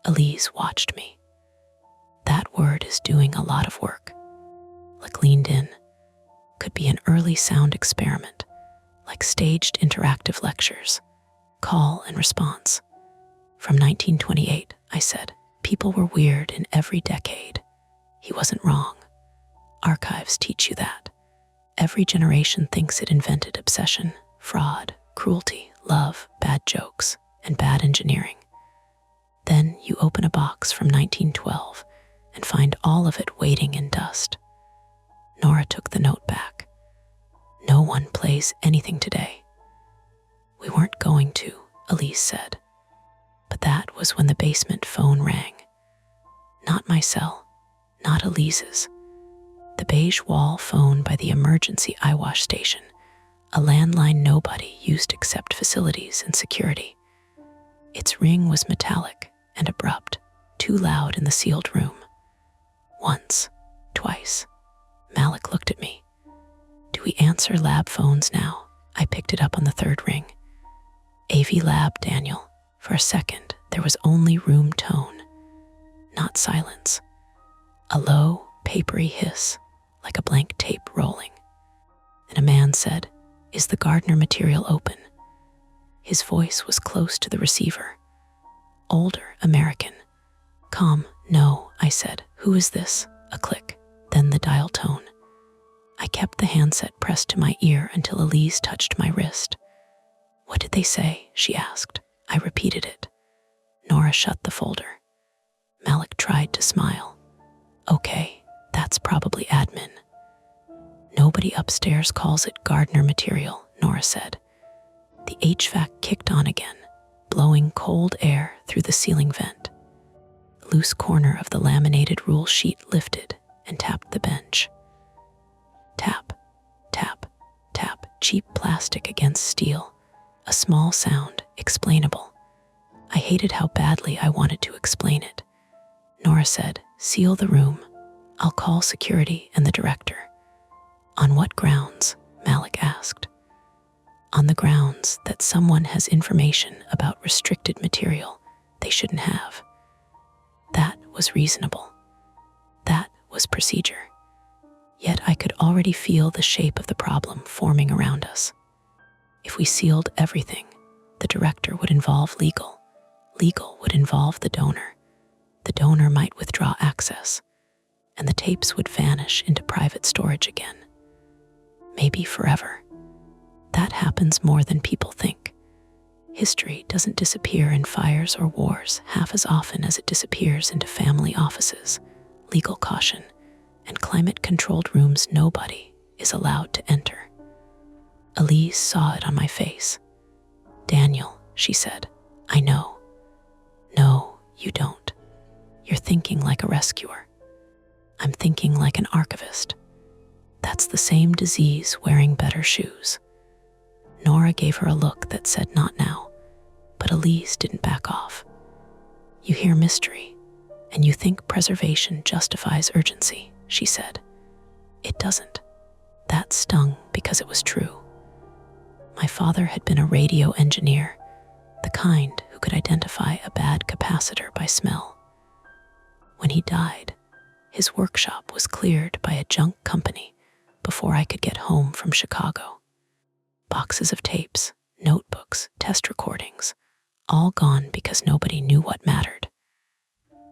Elise watched me. That word is doing a lot of work. Like leaned in. Could be an early sound experiment, like staged interactive lectures, call and response. From 1928, I said, people were weird in every decade. He wasn't wrong. Archives teach you that. Every generation thinks it invented obsession, fraud, cruelty, love, bad jokes, and bad engineering. Then you open a box from 1912 and find all of it waiting in dust. Nora took the note back. No one plays anything today. We weren't going to, Elise said. But that was when the basement phone rang. Not my cell, not Elise's. The beige wall phone by the emergency eyewash station, a landline nobody used except facilities and security. Its ring was metallic and abrupt, too loud in the sealed room. Once, twice. Malik looked at me. Do we answer lab phones now? I picked it up on the third ring. AV lab, Daniel. For a second, there was only room tone, not silence. A low, papery hiss, like a blank tape rolling. And a man said, "Is the Gardner material open?" His voice was close to the receiver. Older, American. "Calm, no," I said. "Who is this?" A click, then the dial tone. I kept the handset pressed to my ear until Elise touched my wrist. "What did they say?" she asked. I repeated it. Nora shut the folder. Malik tried to smile. "Okay, that's probably admin." "Nobody upstairs calls it Gardner material," Nora said. The HVAC kicked on again, blowing cold air through the ceiling vent. The loose corner of the laminated rule sheet lifted and tapped the bench. Tap, tap, tap, cheap plastic against steel. A small sound, explainable. I hated how badly I wanted to explain it. Nora said, "Seal the room. I'll call security and the director." "On what grounds?" Malik asked. "On the grounds that someone has information about restricted material they shouldn't have." That was reasonable. That was procedure. Yet I could already feel the shape of the problem forming around us. If we sealed everything, the director would involve legal. Legal would involve the donor. The donor might withdraw access, and the tapes would vanish into private storage again. Maybe forever. That happens more than people think. History doesn't disappear in fires or wars half as often as it disappears into family offices, legal caution, and climate-controlled rooms nobody is allowed to enter. Elise saw it on my face. "Daniel," she said, "I know." "No, you don't. You're thinking like a rescuer. I'm thinking like an archivist. That's the same disease wearing better shoes." Nora gave her a look that said not now, but Elise didn't back off. "You hear mystery, and you think preservation justifies urgency," she said. "It doesn't." That stung because it was true. My father had been a radio engineer, the kind who could identify a bad capacitor by smell. When he died, his workshop was cleared by a junk company before I could get home from Chicago. Boxes of tapes, notebooks, test recordings, all gone because nobody knew what mattered.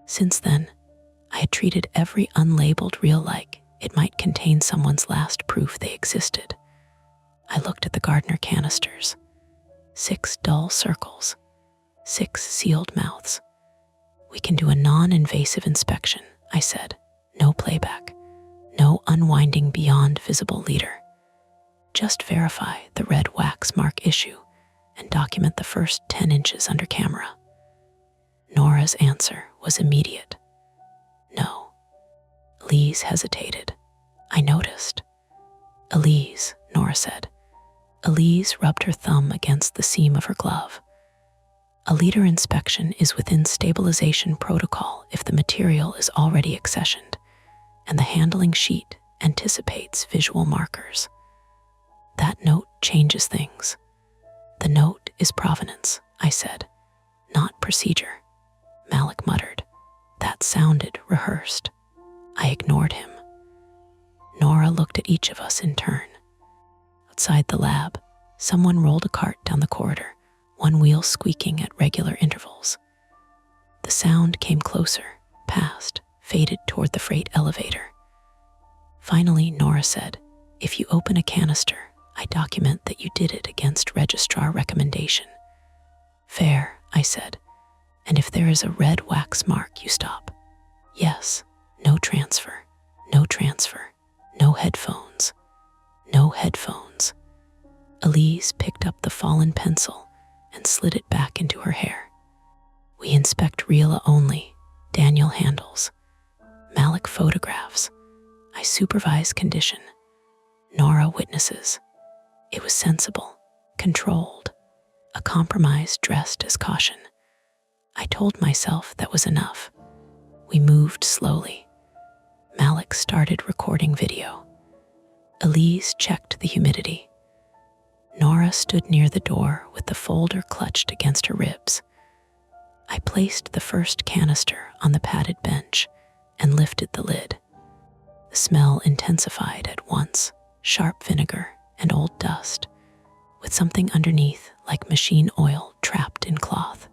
Since then, I had treated every unlabeled reel like it might contain someone's last proof they existed. I looked at the Gardner canisters. 6 dull circles, 6 sealed mouths. "We can do a non-invasive inspection," I said. "No playback, no unwinding beyond visible leader. Just verify the red wax mark issue and document the first 10 inches under camera." Nora's answer was immediate. "No." Elise hesitated. I noticed. "Elise," Nora said. Elise rubbed her thumb against the seam of her glove. "A leader inspection is within stabilization protocol if the material is already accessioned, and the handling sheet anticipates visual markers. That note changes things." "The note is provenance," I said, "not procedure." Malik muttered. That sounded rehearsed. I ignored him. Nora looked at each of us in turn. Outside the lab, someone rolled a cart down the corridor, one wheel squeaking at regular intervals. The sound came closer, passed, faded toward the freight elevator. Finally, Nora said, "If you open a canister, I document that you did it against registrar recommendation." "Fair," I said. "And if there is a red wax mark, you stop." "Yes, no transfer, no transfer, no headphones, no headphones." Elise picked up the fallen pencil and slid it back into her hair. "We inspect Rila only. Daniel handles. Malik photographs. I supervise condition. Nora witnesses." It was sensible, controlled, a compromise dressed as caution. I told myself that was enough. We moved slowly. Malik started recording video. Elise checked the humidity. Nora stood near the door with the folder clutched against her ribs. I placed the first canister on the padded bench and lifted the lid. The smell intensified at once, sharp vinegar and old dust, with something underneath like machine oil trapped in cloth.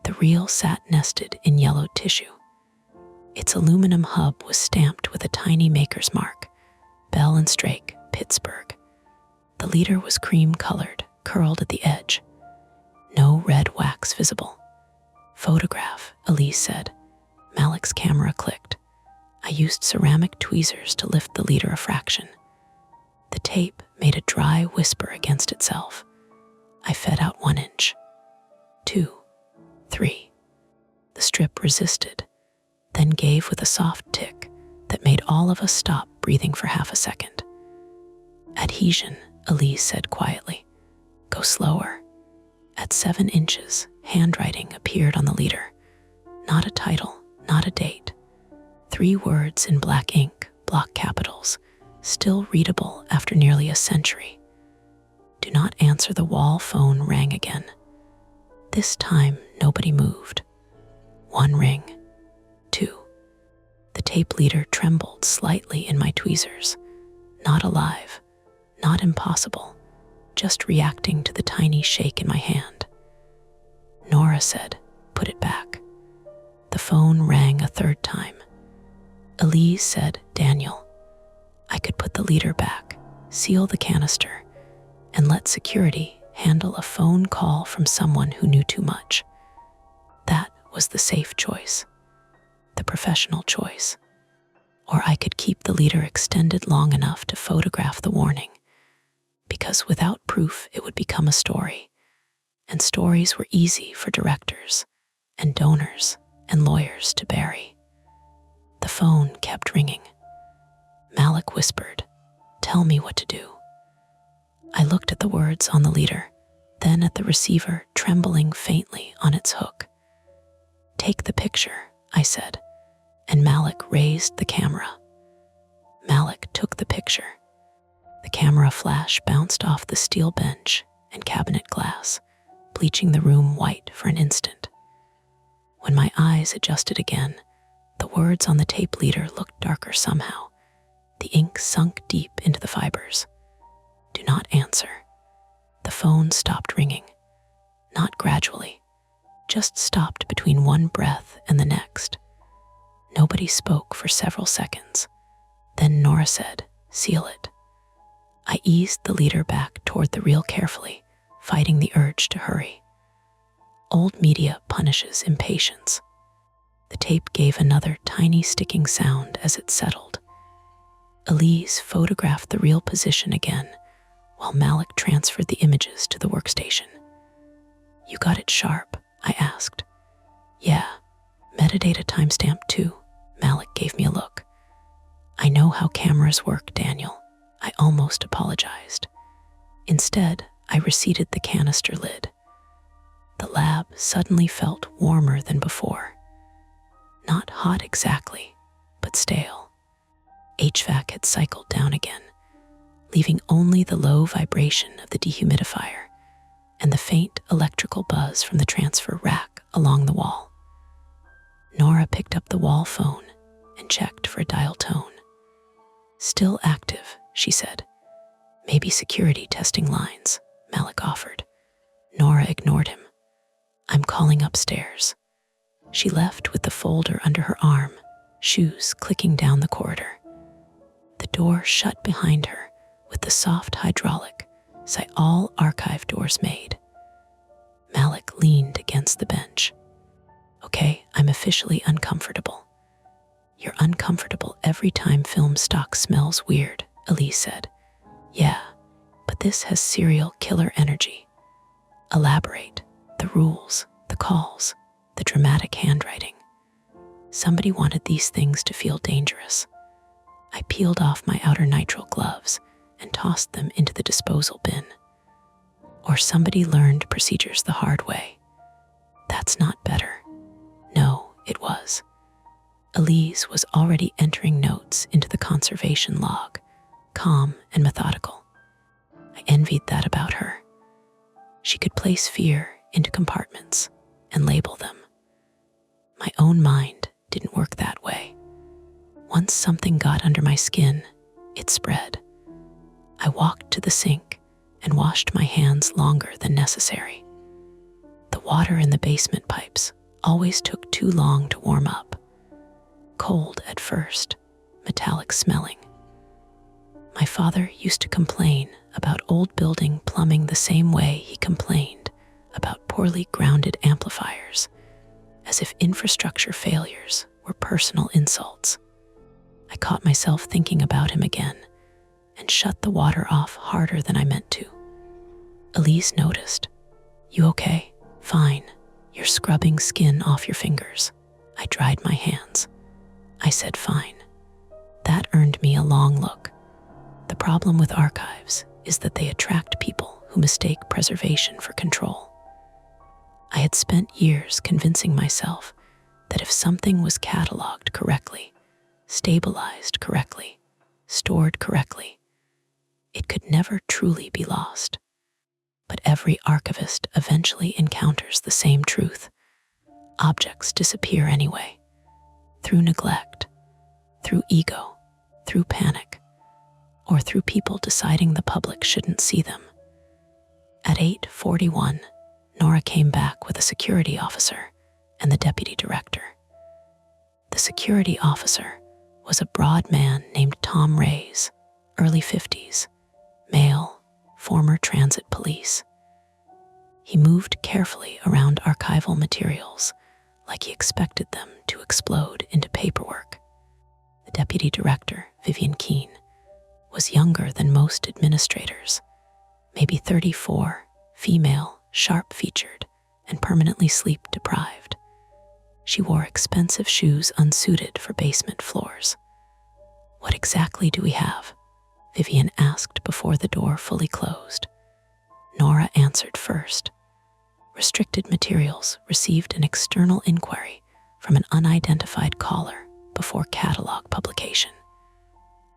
The reel sat nested in yellowed tissue. Its aluminum hub was stamped with a tiny maker's mark, Bell and Strake, Pittsburgh. The leader was cream-colored, curled at the edge. No red wax visible. "Photograph," Elise said. Malik's camera clicked. I used ceramic tweezers to lift the leader a fraction. The tape made a dry whisper against itself. I fed out 1 inch. 2, 3. The strip resisted, then gave with a soft tick that made all of us stop breathing for half a second. "Adhesion," Elise said quietly. "Go slower." At 7 inches, handwriting appeared on the leader. Not a title, not a date. 3 words in black ink, block capitals, still readable after nearly a century. Do not answer. The wall phone rang again. This time, nobody moved. 1 ring. 2. The tape leader trembled slightly in my tweezers. Not alive, not impossible, just reacting to the tiny shake in my hand. Nora said, "Put it back." The phone rang a 3rd time. Elise said, "Daniel, I could put the leader back, seal the canister, and let security handle a phone call from someone who knew too much." That was the safe choice, the professional choice. Or I could keep the leader extended long enough to photograph the warning, because without proof it would become a story, and stories were easy for directors and donors and lawyers to bury. The phone kept ringing. Malik whispered, "Tell me what to do." I looked at the words on the leader, then at the receiver trembling faintly on its hook. "Take the picture," I said, and Malik raised the camera. Malik took the picture. The camera flash bounced off the steel bench and cabinet glass, bleaching the room white for an instant. When my eyes adjusted again, the words on the tape leader looked darker somehow. The ink sunk deep into the fibers. "Do not answer." The phone stopped ringing. Not gradually, just stopped between one breath and the next. Nobody spoke for several seconds. Then Nora said, "Seal it." I eased the leader back toward the reel carefully, fighting the urge to hurry. Old media punishes impatience. The tape gave another tiny sticking sound as it settled. Elise photographed the reel position again, while Malik transferred the images to the workstation. "You got it sharp?" I asked. "Yeah, metadata timestamp too." Malik gave me a look. "I know how cameras work, Daniel." I almost apologized. Instead, I reseated the canister lid. The lab suddenly felt warmer than before. Not hot exactly, but stale. HVAC had cycled down again, leaving only the low vibration of the dehumidifier and the faint electrical buzz from the transfer rack along the wall. Nora picked up the wall phone and checked for a dial tone. "Still active," she said. "Maybe security testing lines," Malik offered. Nora ignored him. "I'm calling upstairs." She left with the folder under her arm, shoes clicking down the corridor. The door shut behind her with the soft hydraulic say all archive doors made. Malik leaned against the bench. "Okay, I'm officially uncomfortable." "You're uncomfortable every time film stock smells weird," Elise said. "Yeah, but this has serial killer energy." "Elaborate. The rules, the calls, the dramatic handwriting." Somebody wanted these things to feel dangerous. I peeled off my outer nitrile gloves and tossed them into the disposal bin. Or somebody learned procedures the hard way. That's not better. No, it was. Elise was already entering notes into the conservation log, calm and methodical. I envied that about her. She could place fear into compartments and label them. My own mind didn't work that way. Once something got under my skin, it spread. I walked to the sink and washed my hands longer than necessary. The water in the basement pipes always took too long to warm up. Cold at first, metallic smelling. My father used to complain about old building plumbing the same way he complained about poorly grounded amplifiers, as if infrastructure failures were personal insults. I caught myself thinking about him again and shut the water off harder than I meant to. Elise noticed. "You okay?" "Fine. You're scrubbing skin off your fingers." I dried my hands. I said fine. That earned me a long look. The problem with archives is that they attract people who mistake preservation for control. I had spent years convincing myself that if something was cataloged correctly, stabilized correctly, stored correctly, it could never truly be lost. But every archivist eventually encounters the same truth. Objects disappear anyway, through neglect, through ego, through panic, or through people deciding the public shouldn't see them. At 8:41, Nora came back with a security officer and the deputy director. The security officer was a broad man named Tom Reyes, early 50s, male, former transit police. He moved carefully around archival materials like he expected them to explode into paperwork. The deputy director, Vivian Keene, was younger than most administrators, maybe 34, female, sharp-featured, and permanently sleep-deprived. She wore expensive shoes unsuited for basement floors. "What exactly do we have?" Vivian asked before the door fully closed. Nora answered first. Restricted materials received an external inquiry from an unidentified caller before catalog publication.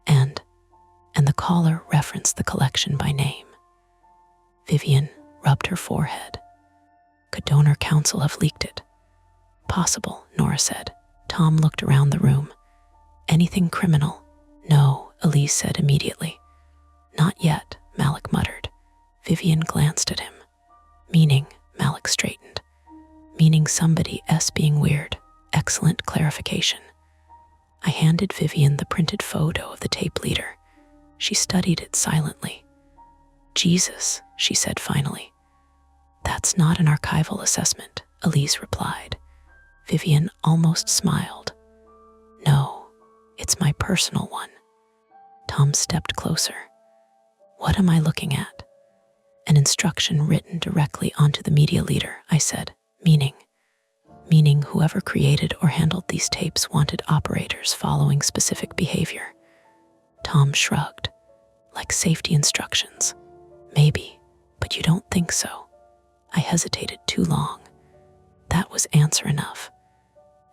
And the caller referenced the collection by name. Vivian rubbed her forehead. Could donor counsel have leaked it? Possible, Nora said. Tom looked around the room. Anything criminal? No, Elise said immediately. Not yet, Malik muttered. Vivian glanced at him. Meaning, Malik straightened. Meaning somebody S being weird. Excellent clarification. I handed Vivian the printed photo of the tape leader. She studied it silently. Jesus, she said finally. That's not an archival assessment, Elise replied. Vivian almost smiled. No, it's my personal one. Tom stepped closer. What am I looking at? An instruction written directly onto the media leader, I said, meaning whoever created or handled these tapes wanted operators following specific behavior. Tom shrugged, like safety instructions. Maybe, but you don't think so. I hesitated too long. That was answer enough.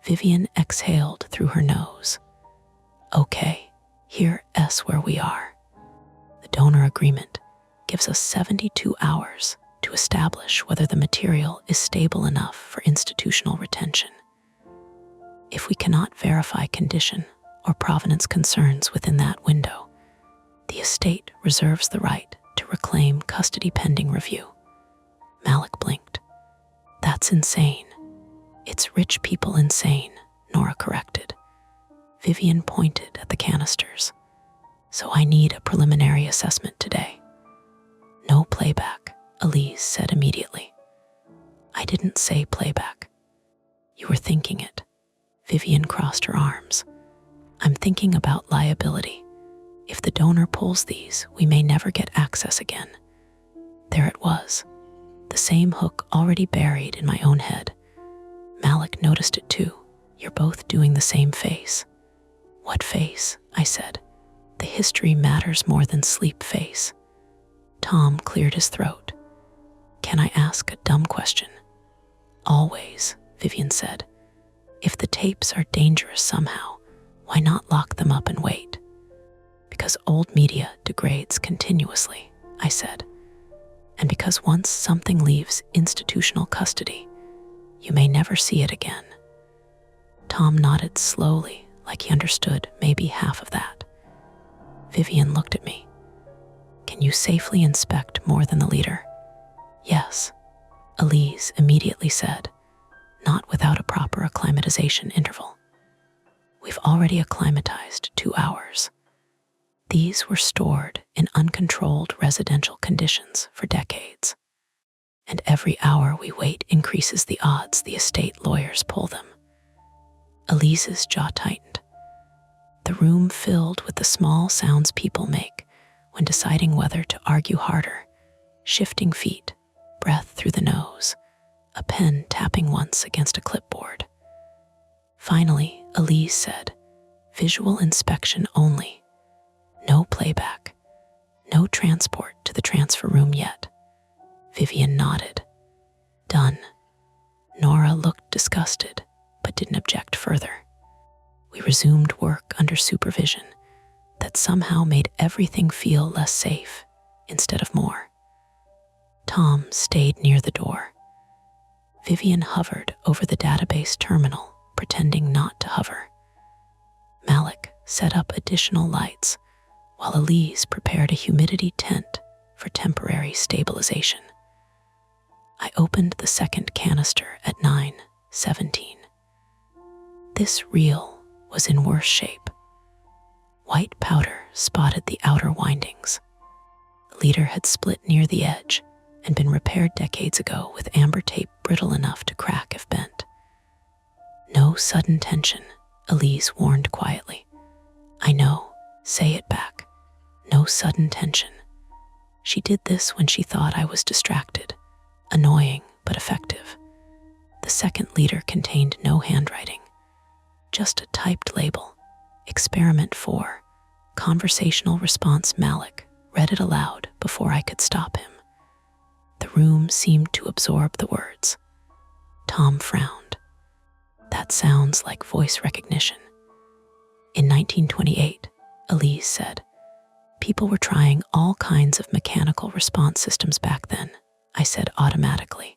Vivian exhaled through her nose. Okay, here's where we are. The donor agreement gives us 72 hours to establish whether the material is stable enough for institutional retention. If we cannot verify condition or provenance concerns within that window, the estate reserves the right to reclaim custody pending review. Malik blinked. That's insane. It's rich people insane, Nora corrected. Vivian pointed at the canisters. So I need a preliminary assessment today. No playback, Elise said immediately. I didn't say playback. You were thinking it. Vivian crossed her arms. I'm thinking about liability. If the donor pulls these, we may never get access again. There it was, the same hook already buried in my own head. Malik noticed it too. You're both doing the same face. What face? I said. The history matters more than sleep face. Tom cleared his throat. Can I ask a dumb question? Always, Vivian said. If the tapes are dangerous somehow, why not lock them up and wait? Because old media degrades continuously, I said. And because once something leaves institutional custody, you may never see it again. Tom nodded slowly, like he understood maybe half of that. Vivian looked at me. Can you safely inspect more than the leader? Yes, Elise immediately said, not without a proper acclimatization interval. We've already acclimatized 2 hours. These were stored in uncontrolled residential conditions for decades. And every hour we wait increases the odds the estate lawyers pull them. Elise's jaw tightened. The room filled with the small sounds people make when deciding whether to argue harder, shifting feet, breath through the nose, a pen tapping once against a clipboard. Finally, Elise said, visual inspection only. No playback. No transport to the transfer room yet. Vivian nodded. Done. Nora looked disgusted, but didn't object further. We resumed work under supervision that somehow made everything feel less safe instead of more. Tom stayed near the door. Vivian hovered over the database terminal, pretending not to hover. Malik set up additional lights, while Elise prepared a humidity tent for temporary stabilization. I opened the second canister at 9:17. This reel was in worse shape. White powder spotted the outer windings. The leader had split near the edge and been repaired decades ago with amber tape brittle enough to crack if bent. No sudden tension, Elise warned quietly. I know, say it back. No sudden tension. She did this when she thought I was distracted, annoying but effective. The second leader contained no handwriting, just a typed label, Experiment 4, Conversational Response. Malik read it aloud before I could stop him. The room seemed to absorb the words. Tom frowned. That sounds like voice recognition. In 1928, Elise said, people were trying all kinds of mechanical response systems back then, I said automatically.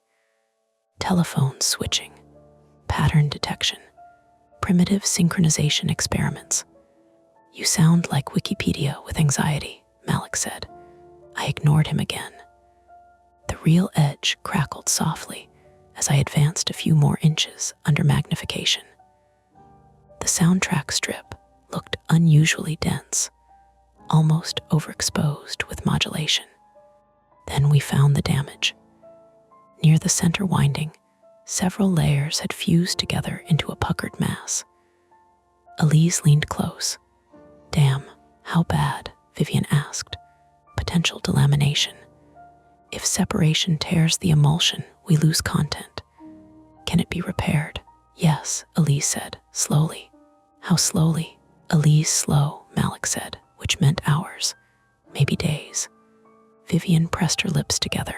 Telephone switching, pattern detection, primitive synchronization experiments. You sound like Wikipedia with anxiety, Malik said. I ignored him again. The real edge crackled softly as I advanced a few more inches under magnification. The soundtrack strip looked unusually dense, almost overexposed with modulation. Then we found the damage. Near the center winding, several layers had fused together into a puckered mass. Elise leaned close. Damn, how bad? Vivian asked. Potential delamination. If separation tears the emulsion, we lose content. Can it be repaired? Yes, Elise said, slowly. How slowly? Elise slow, Malik said, which meant hours, maybe days. Vivian pressed her lips together.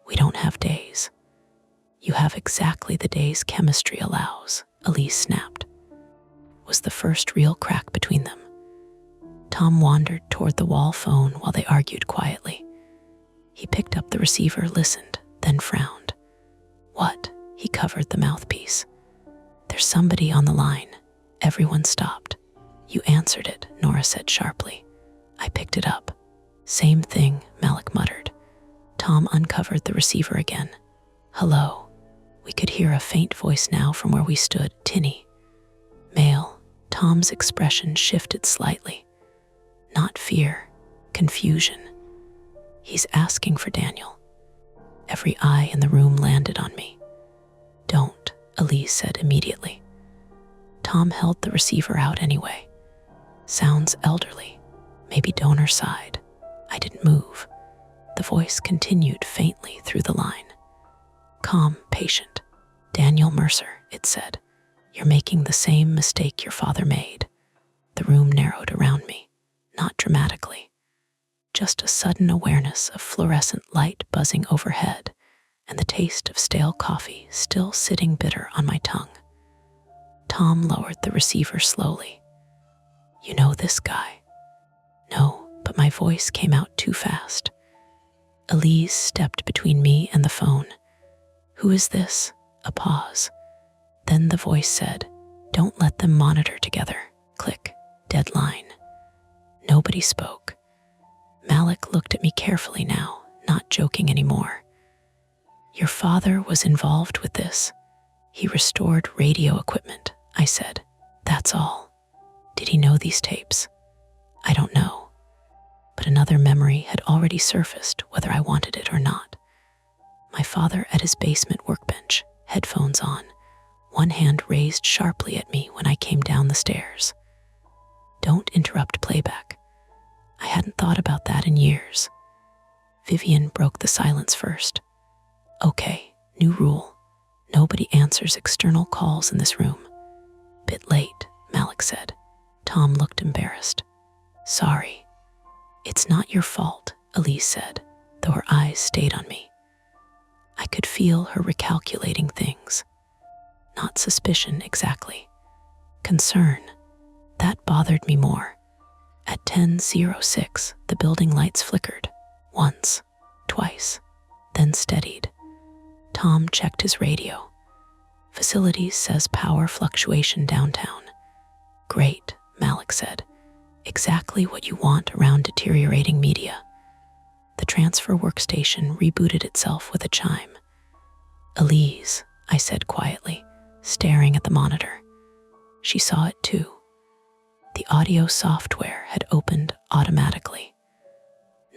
We don't have days. You have exactly the days chemistry allows, Elise snapped. Was the first real crack between them. Tom wandered toward the wall phone while they argued quietly. He picked up the receiver, listened, then frowned. What? He covered the mouthpiece. There's somebody on the line. Everyone stopped. You answered it, Nora said sharply. I picked it up. Same thing, Malik muttered. Tom uncovered the receiver again. Hello. We could hear a faint voice now from where we stood, tinny. Male. Tom's expression shifted slightly. Not fear, confusion. He's asking for Daniel. Every eye in the room landed on me. Don't, Elise said immediately. Tom held the receiver out anyway. Sounds elderly, maybe donor side. I didn't move. The voice continued faintly through the line. Calm, patient. Daniel Mercer, it said. You're making the same mistake your father made. The room narrowed around me, not dramatically. Just a sudden awareness of fluorescent light buzzing overhead and the taste of stale coffee still sitting bitter on my tongue. Tom lowered the receiver slowly. You know this guy? No, but my voice came out too fast. Elise stepped between me and the phone. Who is this? A pause. Then the voice said, don't let them monitor together. Click. Deadline. Nobody spoke. Malik looked at me carefully now, not joking anymore. Your father was involved with this. He restored radio equipment, I said. That's all. Did he know these tapes? I don't know. But another memory had already surfaced, whether I wanted it or not. My father at his basement workbench, headphones on, one hand raised sharply at me when I came down the stairs. Don't interrupt playback. I hadn't thought about that in years. Vivian broke the silence first. Okay, new rule. Nobody answers external calls in this room. Bit late, Malik said. Tom looked embarrassed. Sorry. It's not your fault, Elise said, though her eyes stayed on me. I could feel her recalculating things. Not suspicion exactly. Concern. That bothered me more. At 10:06, the building lights flickered. Once, twice, then steadied. Tom checked his radio. Facilities says power fluctuation downtown. Great, Malik said. Exactly what you want around deteriorating media. The transfer workstation rebooted itself with a chime. Elise, I said quietly, staring at the monitor. She saw it too. The audio software had opened automatically.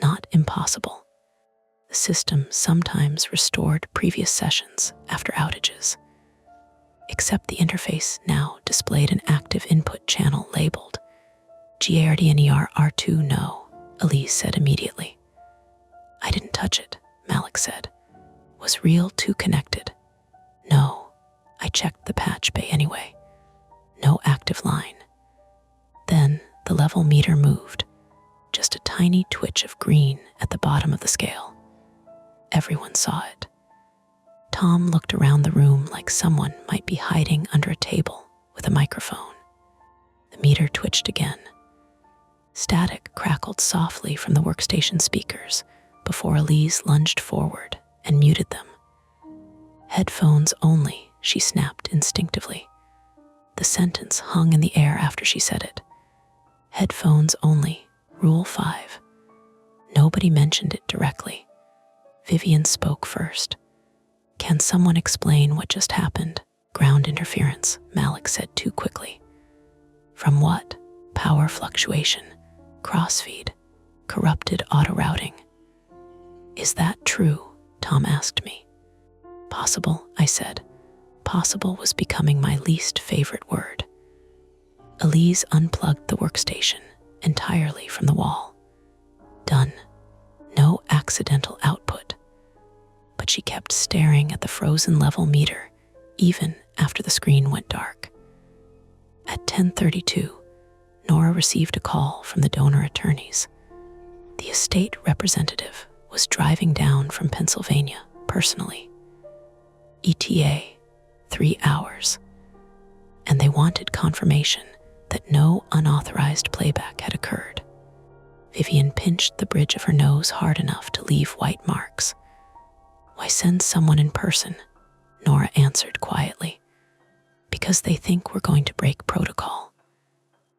Not impossible. The system sometimes restored previous sessions after outages. Except the interface now displayed an active input channel labeled GARDNER R2 no, Elise said immediately. I didn't touch it, Malik said. Was Reel 2 connected? No. I checked the patch bay anyway. No active line. Then the level meter moved, just a tiny twitch of green at the bottom of the scale. Everyone saw it. Tom looked around the room like someone might be hiding under a table with a microphone. The meter twitched again. Static crackled softly from the workstation speakers before Elise lunged forward and muted them. Headphones only, she snapped instinctively. The sentence hung in the air after she said it. Headphones only, Rule 5. Nobody mentioned it directly. Vivian spoke first. Can someone explain what just happened? Ground interference, Malik said too quickly. From what? Power fluctuation, crossfeed, corrupted auto-routing. Is that true? Tom asked me. Possible, I said. Possible was becoming my least favorite word. Elise unplugged the workstation entirely from the wall. Done. No accidental output. But she kept staring at the frozen level meter even after the screen went dark. At 10:32, Nora received a call from the donor attorneys. The estate representative was driving down from Pennsylvania personally. ETA, 3 hours. And they wanted confirmation that no unauthorized playback had occurred. Vivian pinched the bridge of her nose hard enough to leave white marks. Why send someone in person? Nora answered quietly. Because they think we're going to break protocol.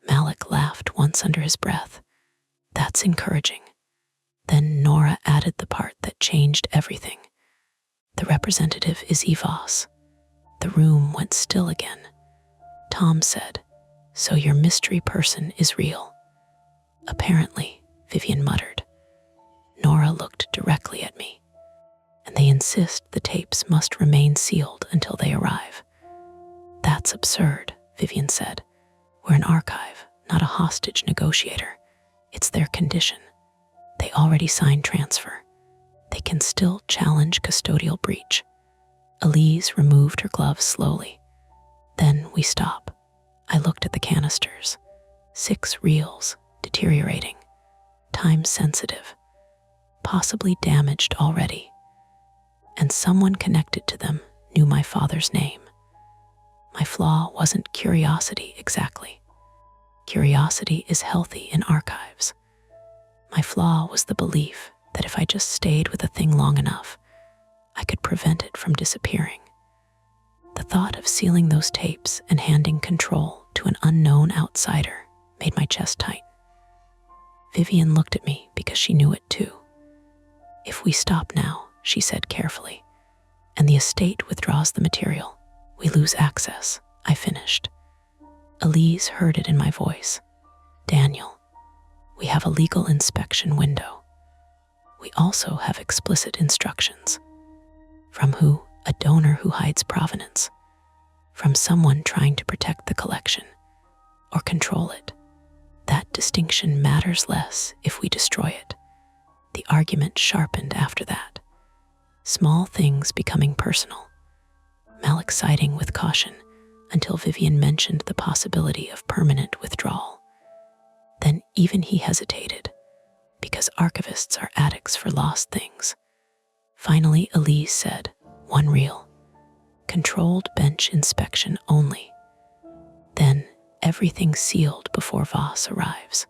Malik laughed once under his breath. That's encouraging. Then Nora added the part that changed everything. The representative is Evos. The room went still again. Tom said, So your mystery person is real. Apparently, Vivian muttered. Nora looked directly at me. And they insist the tapes must remain sealed until they arrive. That's absurd, Vivian said. We're an archive, not a hostage negotiator. It's their condition. They already signed transfer. They can still challenge custodial breach. Elise removed her gloves slowly. Then we stop. I looked at the canisters. 6 reels, deteriorating. Time sensitive. Possibly damaged already. And someone connected to them knew my father's name. My flaw wasn't curiosity exactly. Curiosity is healthy in archives. My flaw was the belief that if I just stayed with a thing long enough, I could prevent it from disappearing. The thought of sealing those tapes and handing control to an unknown outsider made my chest tight. Vivian looked at me because she knew it too. If we stop now, she said carefully, and the estate withdraws the material, we lose access, I finished. Elise heard it in my voice. Daniel, we have a legal inspection window. We also have explicit instructions. From who? A donor who hides provenance. From someone trying to protect the collection or control it. That distinction matters less if we destroy it. The argument sharpened after that. Small things becoming personal. Malik siding with caution until Vivian mentioned the possibility of permanent withdrawal. Then even he hesitated, because archivists are addicts for lost things. Finally, Elise said, 1 reel. controlled bench inspection only. Then everything sealed before Voss arrives.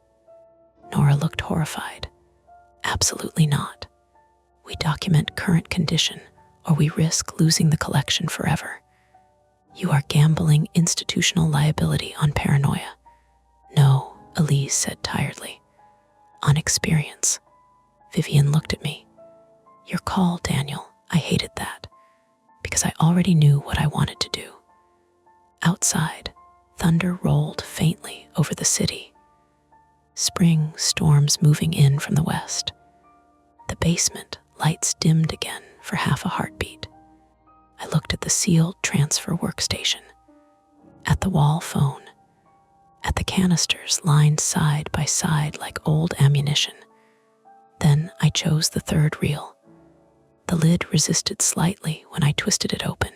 Nora looked horrified. Absolutely not. We document current condition, or we risk losing the collection forever. You are gambling institutional liability on paranoia. No, Elise said tiredly. On experience. Vivian looked at me. Your call, Daniel. I hated that, because I already knew what I wanted to do. Outside, thunder rolled faintly over the city. Spring storms moving in from the west. The basement, lights dimmed again for half a heartbeat. I looked at the sealed transfer workstation, at the wall phone, at the canisters lined side by side like old ammunition. Then I chose the third reel. The lid resisted slightly when I twisted it open.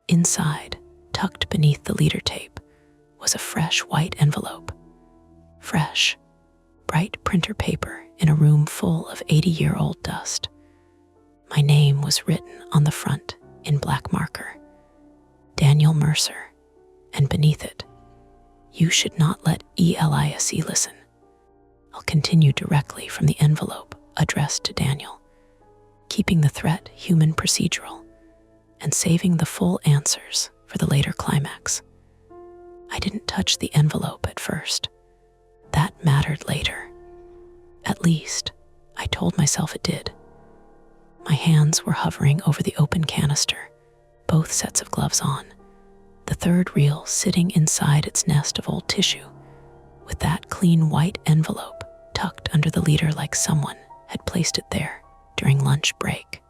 Inside, tucked beneath the leader tape, was a fresh white envelope. Fresh, bright printer paper in a room full of 80-year-old dust. My name was written on the front in black marker. Daniel Mercer, and beneath it, you should not let ELISE listen. I'll continue directly from the envelope addressed to Daniel, keeping the threat human procedural and saving the full answers for the later climax. I didn't touch the envelope at first. That mattered later. At least, I told myself it did. My hands were hovering over the open canister, both sets of gloves on, the third reel sitting inside its nest of old tissue, with that clean white envelope tucked under the leader like someone had placed it there during lunch break.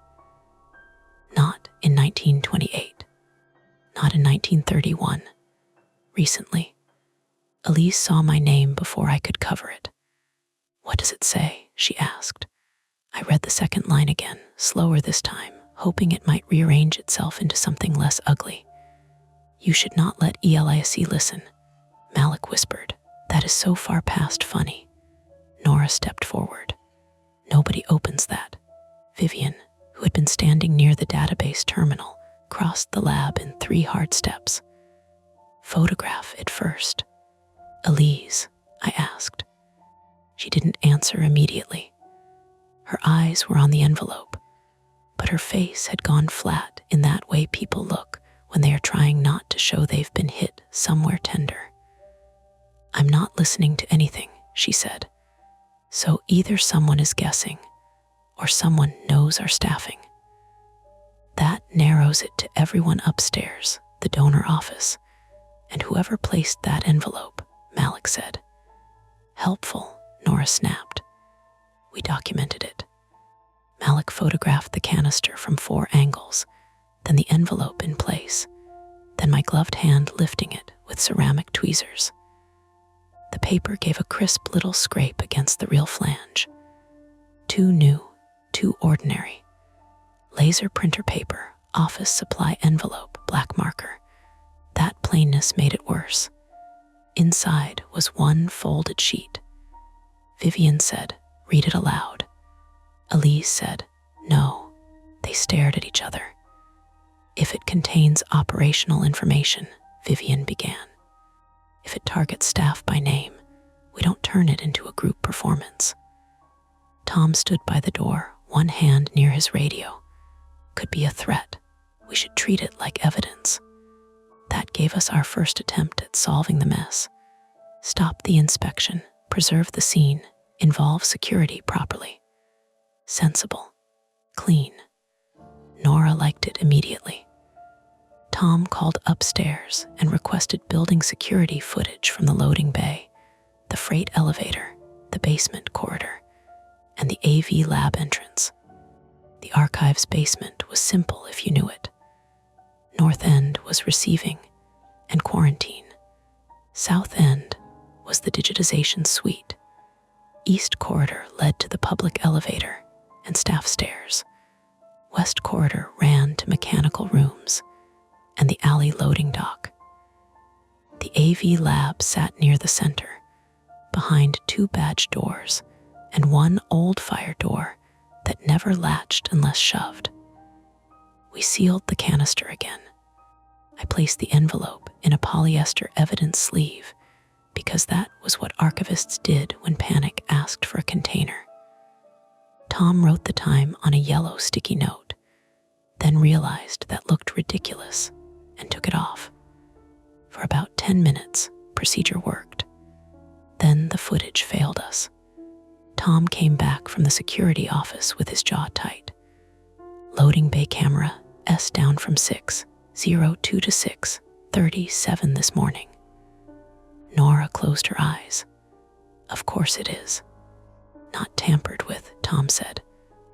Not in 1928. Not in 1931. Recently, Elise saw my name before I could cover it. What does it say? She asked. I read the second line again, slower this time, hoping it might rearrange itself into something less ugly. You should not let ELISE listen, Malik whispered. That is so far past funny. Nora stepped forward. Nobody opens that. Vivian, who had been standing near the database terminal, crossed the lab in 3 hard steps. Photograph it first. Elise, I asked. She didn't answer immediately. Her eyes were on the envelope, but her face had gone flat in that way people look when they are trying not to show they've been hit somewhere tender. I'm not listening to anything, she said. So either someone is guessing, or someone knows our staffing. That narrows it to everyone upstairs, the donor office, and whoever placed that envelope, Malik said. Helpful, Nora snapped. We documented it. Malik photographed the canister from 4 angles, then the envelope in place, then my gloved hand lifting it with ceramic tweezers. The paper gave a crisp little scrape against the real flange. Too new, too ordinary. Laser printer paper, office supply envelope, black marker. That plainness made it worse. Inside was one folded sheet. Vivian said, read it aloud. Elise said, no. They stared at each other. If it contains operational information, Vivian began. If it targets staff by name, we don't turn it into a group performance. Tom stood by the door, one hand near his radio. Could be a threat. We should treat it like evidence. That gave us our first attempt at solving the mess. Stop the inspection, preserve the scene, involve security properly. Sensible. Clean. Nora liked it immediately. Tom called upstairs and requested building security footage from the loading bay, the freight elevator, the basement corridor, and the AV lab entrance. The archive's basement was simple if you knew it. North End was receiving and quarantine. South End was the digitization suite. East corridor led to the public elevator and staff stairs. West corridor ran to mechanical rooms and the alley loading dock. The AV lab sat near the center, behind 2 badge doors and 1 old fire door that never latched unless shoved. We sealed the canister again, I placed the envelope in a polyester evidence sleeve because that was what archivists did when panic asked for a container. Tom wrote the time on a yellow sticky note, then realized that looked ridiculous and took it off. For about 10 minutes, procedure worked. Then the footage failed us. Tom came back from the security office with his jaw tight. Loading bay camera, S down from 6:02 to 6:37 this morning. Nora closed her eyes. Of course it is. Not tampered with, Tom said.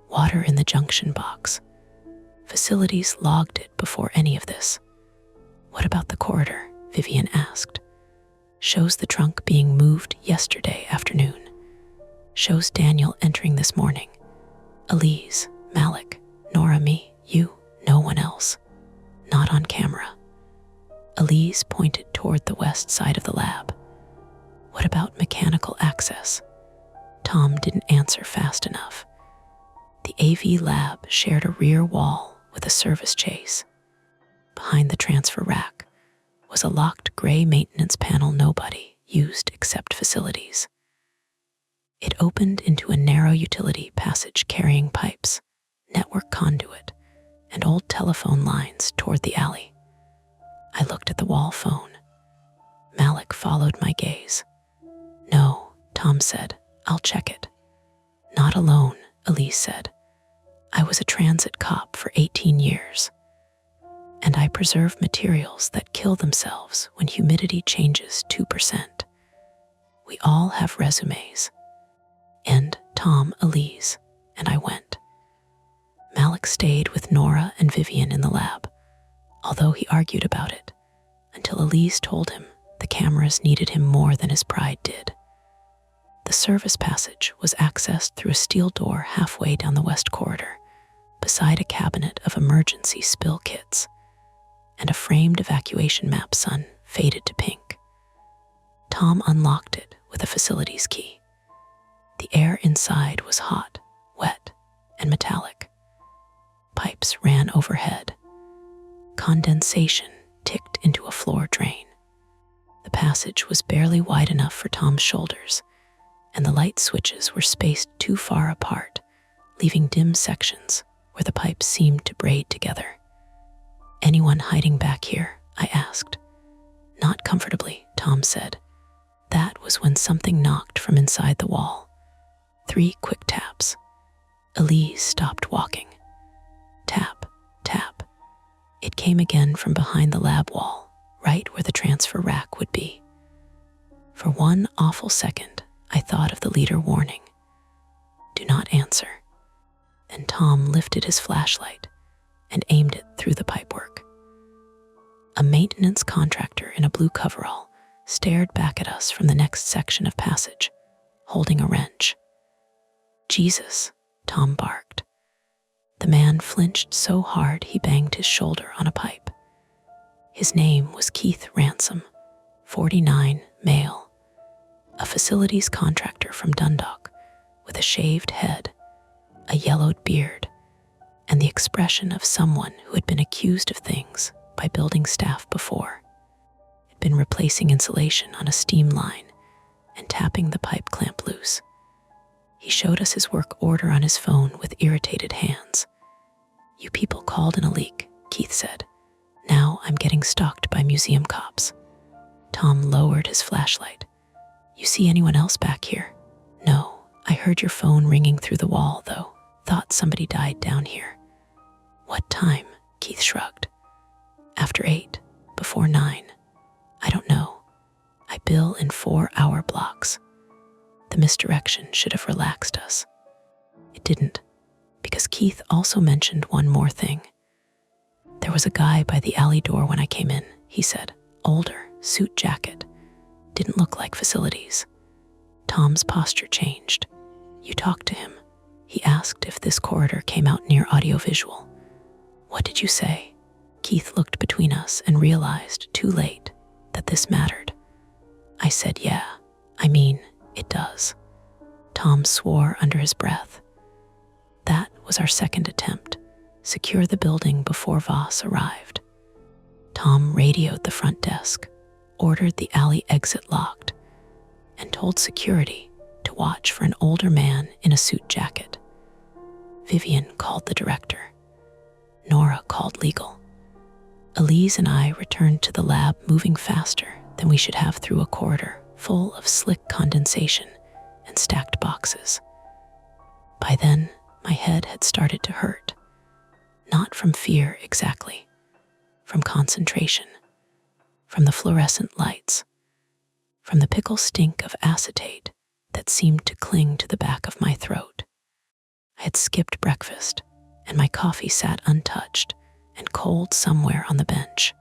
Water in the junction box. Facilities logged it before any of this. What about the corridor? Vivian asked. Shows the trunk being moved yesterday afternoon. Shows Daniel entering this morning. Elise, Malik, Nora, me, you, no one else. Not on camera. Elise pointed toward the west side of the lab. What about mechanical access? Tom didn't answer fast enough. The AV lab shared a rear wall with a service chase. Behind the transfer rack was a locked gray maintenance panel nobody used except facilities. It opened into a narrow utility passage carrying pipes, network conduit, and old telephone lines toward the alley. I looked at the wall phone. Malik followed my gaze. No, Tom said. I'll check it. Not alone, Elise said. I was a transit cop for 18 years. And I preserve materials that kill themselves when humidity changes 2%. We all have resumes. And Tom, Elise, and I went. Malik stayed with Nora and Vivian in the lab, although he argued about it, until Elise told him the cameras needed him more than his pride did. The service passage was accessed through a steel door halfway down the west corridor, beside a cabinet of emergency spill kits, and a framed evacuation map sun faded to pink. Tom unlocked it with a facilities key. The air inside was hot, wet, and metallic. Pipes ran overhead. Condensation ticked into a floor drain. The passage was barely wide enough for Tom's shoulders, and the light switches were spaced too far apart, leaving dim sections where the pipes seemed to braid together. Anyone hiding back here? I asked. Not comfortably, Tom said. That was when something knocked from inside the wall. 3 quick taps. Elise stopped walking. Tap, tap. It came again from behind the lab wall, right where the transfer rack would be. For one awful second, I thought of the leader warning. Do not answer. Then Tom lifted his flashlight and aimed it through the pipework. A maintenance contractor in a blue coverall stared back at us from the next section of passage, holding a wrench. Jesus, Tom barked. The man flinched so hard he banged his shoulder on a pipe. His name was Keith Ransom, 49, male, a facilities contractor from Dundalk with a shaved head, a yellowed beard, and the expression of someone who had been accused of things by building staff before. He'd been replacing insulation on a steam line and tapping the pipe clamp loose. He showed us his work order on his phone with irritated hands. You people called in a leak, Keith said. Now I'm getting stalked by museum cops. Tom lowered his flashlight. You see anyone else back here? No, I heard your phone ringing through the wall, though. Thought somebody died down here. What time? Keith shrugged. After 8, before 9. I don't know. I bill in 4-hour blocks. The misdirection should have relaxed us. It didn't, because Keith also mentioned one more thing. There was a guy by the alley door when I came in, he said. Older, suit jacket. Didn't look like facilities. Tom's posture changed. You talked to him. He asked if this corridor came out near audiovisual. What did you say? Keith looked between us and realized, too late, that this mattered. I said, yeah, it does. Tom swore under his breath. That was our second attempt. Secure the building before Voss arrived. Tom radioed the front desk, ordered the alley exit locked, and told security to watch for an older man in a suit jacket. Vivian called the director. Nora called legal. Elise and I returned to the lab, moving faster than we should have through a corridor full of slick condensation and stacked boxes. By then, my head had started to hurt. Not from fear exactly, from concentration, from the fluorescent lights, from the pickle stink of acetate that seemed to cling to the back of my throat. I had skipped breakfast, and my coffee sat untouched and cold somewhere on the bench.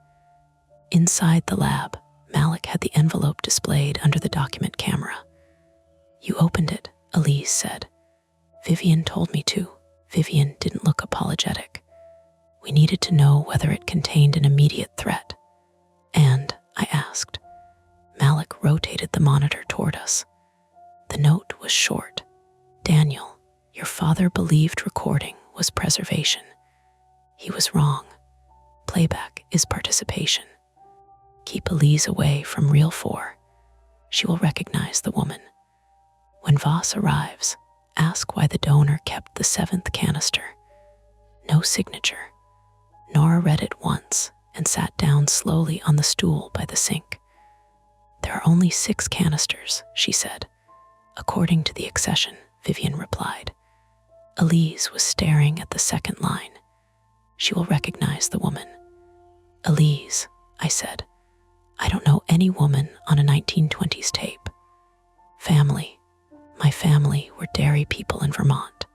Inside the lab, Malik had the envelope displayed under the document camera. "You opened it," Elise said. "Vivian told me to." Vivian didn't look apologetic. "We needed to know whether it contained an immediate threat." "And?" I asked. Malik rotated the monitor toward us. The note was short. "Daniel, your father believed recording was preservation. He was wrong. Playback is participation. Keep Elise away from Reel 4. She will recognize the woman. When Voss arrives, ask why the donor kept the 7th canister. No signature." Nora read it once and sat down slowly on the stool by the sink. "There are only 6 canisters," she said. "According to the accession," Vivian replied. Elise was staring at the second line. "She will recognize the woman." "Elise," I said, "I don't know any woman on a 1920s tape. Family. My family were dairy people in Vermont.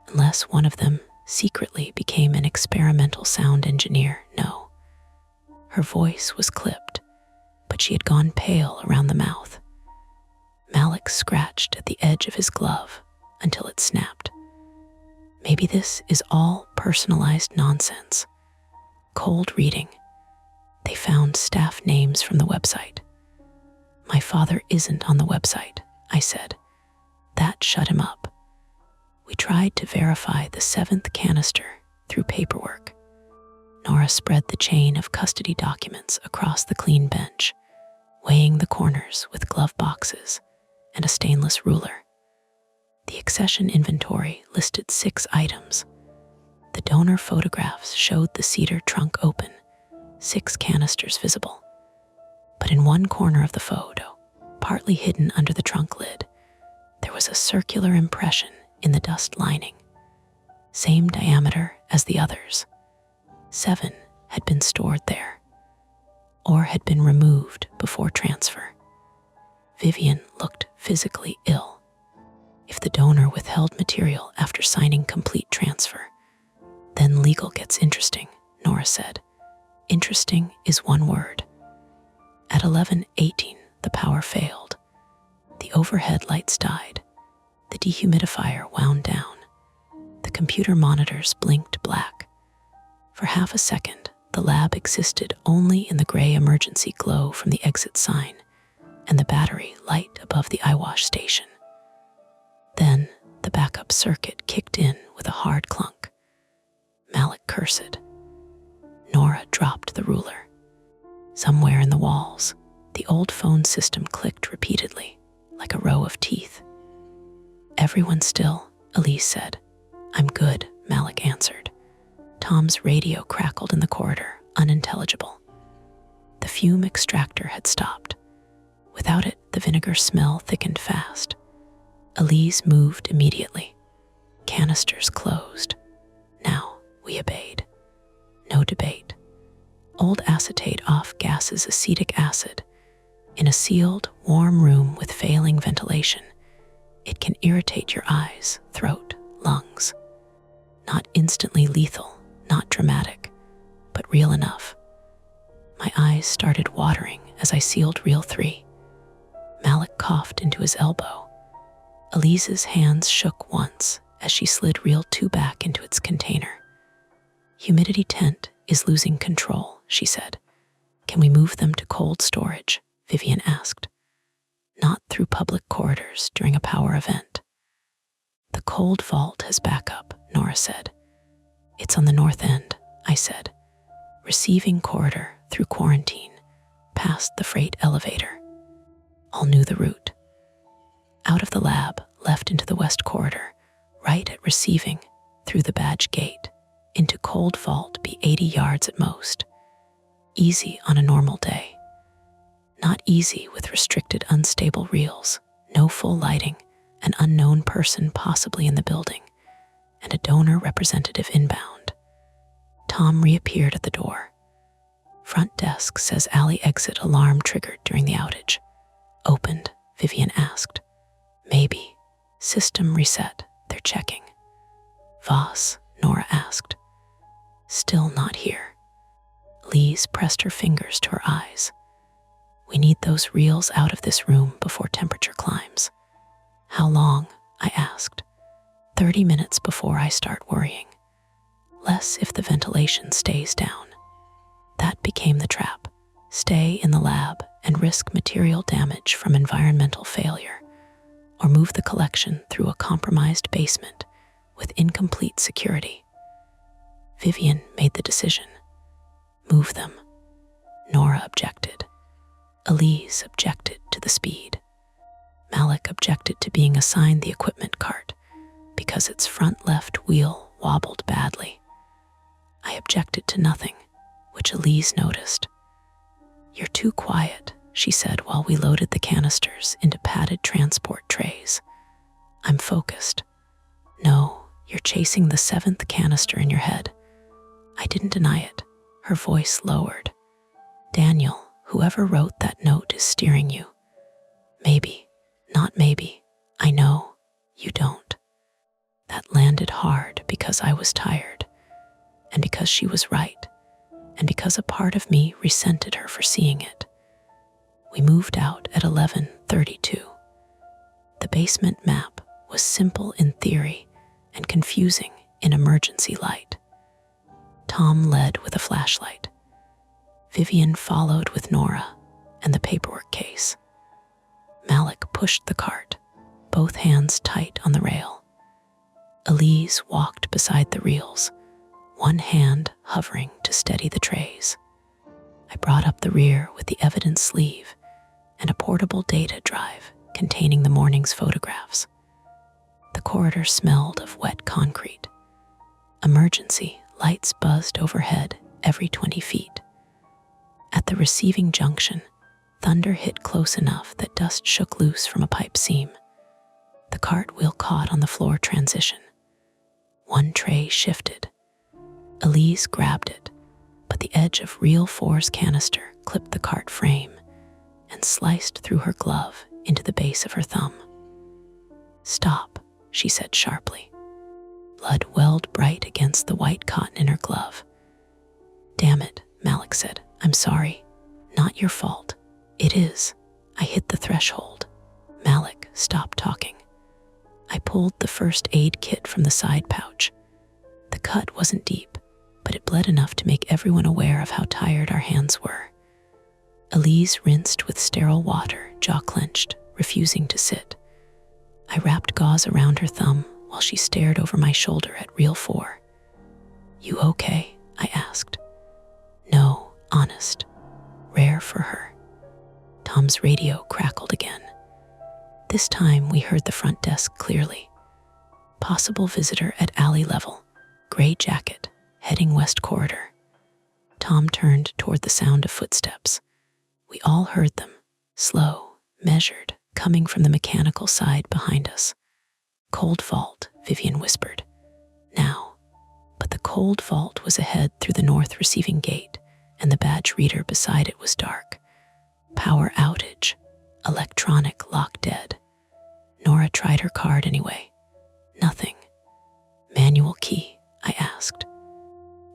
Unless one of them secretly became an experimental sound engineer, no." Her voice was clipped, but she had gone pale around the mouth. Malik scratched at the edge of his glove until it snapped. "Maybe this is all personalized nonsense. Cold reading. They found staff names from the website." "My father isn't on the website," I said. That shut him up. We tried to verify the 7th canister through paperwork. Nora spread the chain of custody documents across the clean bench, weighing the corners with glove boxes and a stainless ruler. The accession inventory listed 6 items. The donor photographs showed the cedar trunk open, 6 canisters visible. But in one corner of the photo, partly hidden under the trunk lid, there was a circular impression in the dust lining. Same diameter as the others. 7 had been stored there, or had been removed before transfer. Vivian looked physically ill. If the donor withheld material after signing complete transfer, then legal gets interesting, Nora said. Interesting is one word. At 11:18, the power failed. The overhead lights died. The dehumidifier wound down. The computer monitors blinked black. For half a second, the lab existed only in the gray emergency glow from the exit sign and the battery light above the eyewash station. Then the backup circuit kicked in with a hard clunk. Malik cursed. Nora dropped the ruler. Somewhere in the walls, the old phone system clicked repeatedly, like a row of teeth. "Everyone still," Elise said. "I'm good," Malik answered. Tom's radio crackled in the corridor, unintelligible. The fume extractor had stopped. Without it, the vinegar smell thickened fast. Elise moved immediately. Canisters closed. Now we obeyed. No debate. Old acetate off gases acetic acid. In a sealed, warm room with failing ventilation, it can irritate your eyes, throat, lungs. Not instantly lethal, not dramatic, but real enough. My eyes started watering as I sealed Reel 3. Malik coughed into his elbow. Elise's hands shook once as she slid Reel 2 back into its container. "Humidity tent is losing control," she said. "Can we move them to cold storage?" Vivian asked. "Not through public corridors during a power event." "The cold vault has backup," Nora said. "It's on the north end," I said. receiving corridor through quarantine, past the freight elevator. All knew the route. Out of the lab, left into the west corridor, right at receiving, through the badge gate, into cold vault be 80 yards at most. Easy on a normal day. Not easy with restricted unstable reels, no full lighting, an unknown person possibly in the building, and a donor representative inbound. Tom reappeared at the door. Front desk says alley exit alarm triggered during the outage. Opened, Vivian asked. Maybe. System reset, they're checking. Voss, Nora asked. Still not here. Lise pressed her fingers to her eyes. We need those reels out of this room before temperature climbs. How long? I asked. 30 minutes before I start worrying. Less if the ventilation stays down. That became the trap. Stay in the lab and risk material damage from environmental failure, or move the collection through a compromised basement with incomplete security. Vivian made the decision. Move them. Nora objected. Elise objected to the speed. Malik objected to being assigned the equipment cart because its front left wheel wobbled badly. I objected to nothing, which Elise noticed. You're too quiet, she said while we loaded the canisters into padded transport trays. I'm focused. No, you're chasing the 7th canister in your head. I didn't deny it. Her voice lowered. Daniel, whoever wrote that note is steering you. Maybe, not maybe. I know, you don't. That landed hard because I was tired, and because she was right, and because a part of me resented her for seeing it. We moved out at 11:32. The basement map was simple in theory and confusing in emergency light. Tom led with a flashlight. Vivian followed with Nora and the paperwork case. Malik pushed the cart, both hands tight on the rail. Elise walked beside the reels, one hand hovering to steady the trays. I brought up the rear with the evidence sleeve and a portable data drive containing the morning's photographs. The corridor smelled of wet concrete. Emergency lights buzzed overhead every 20 feet. At the receiving junction, thunder hit close enough that dust shook loose from a pipe seam. The cart wheel caught on the floor transition. One tray shifted. Elise grabbed it, but the edge of Reel 4's canister clipped the cart frame and sliced through her glove into the base of her thumb. Stop, she said sharply. Blood welled bright against the white cotton in her glove. Damn it, Malik said. I'm sorry. Not your fault. It is. I hit the threshold. Malik stopped talking. I pulled the first aid kit from the side pouch. The cut wasn't deep, but it bled enough to make everyone aware of how tired our hands were. Elise rinsed with sterile water, jaw clenched, refusing to sit. I wrapped gauze around her thumb while she stared over my shoulder at Reel 4. You okay? I asked. No, honest. Rare for her. Tom's radio crackled again. This time we heard the front desk clearly. Possible visitor at alley level, gray jacket, heading west corridor. Tom turned toward the sound of footsteps. We all heard them, slow, measured, coming from the mechanical side behind us. Cold vault, Vivian whispered. Now. But the cold vault was ahead through the north receiving gate, and the badge reader beside it was dark. Power outage. Electronic lock dead. Nora tried her card anyway. Nothing. Manual key, I asked.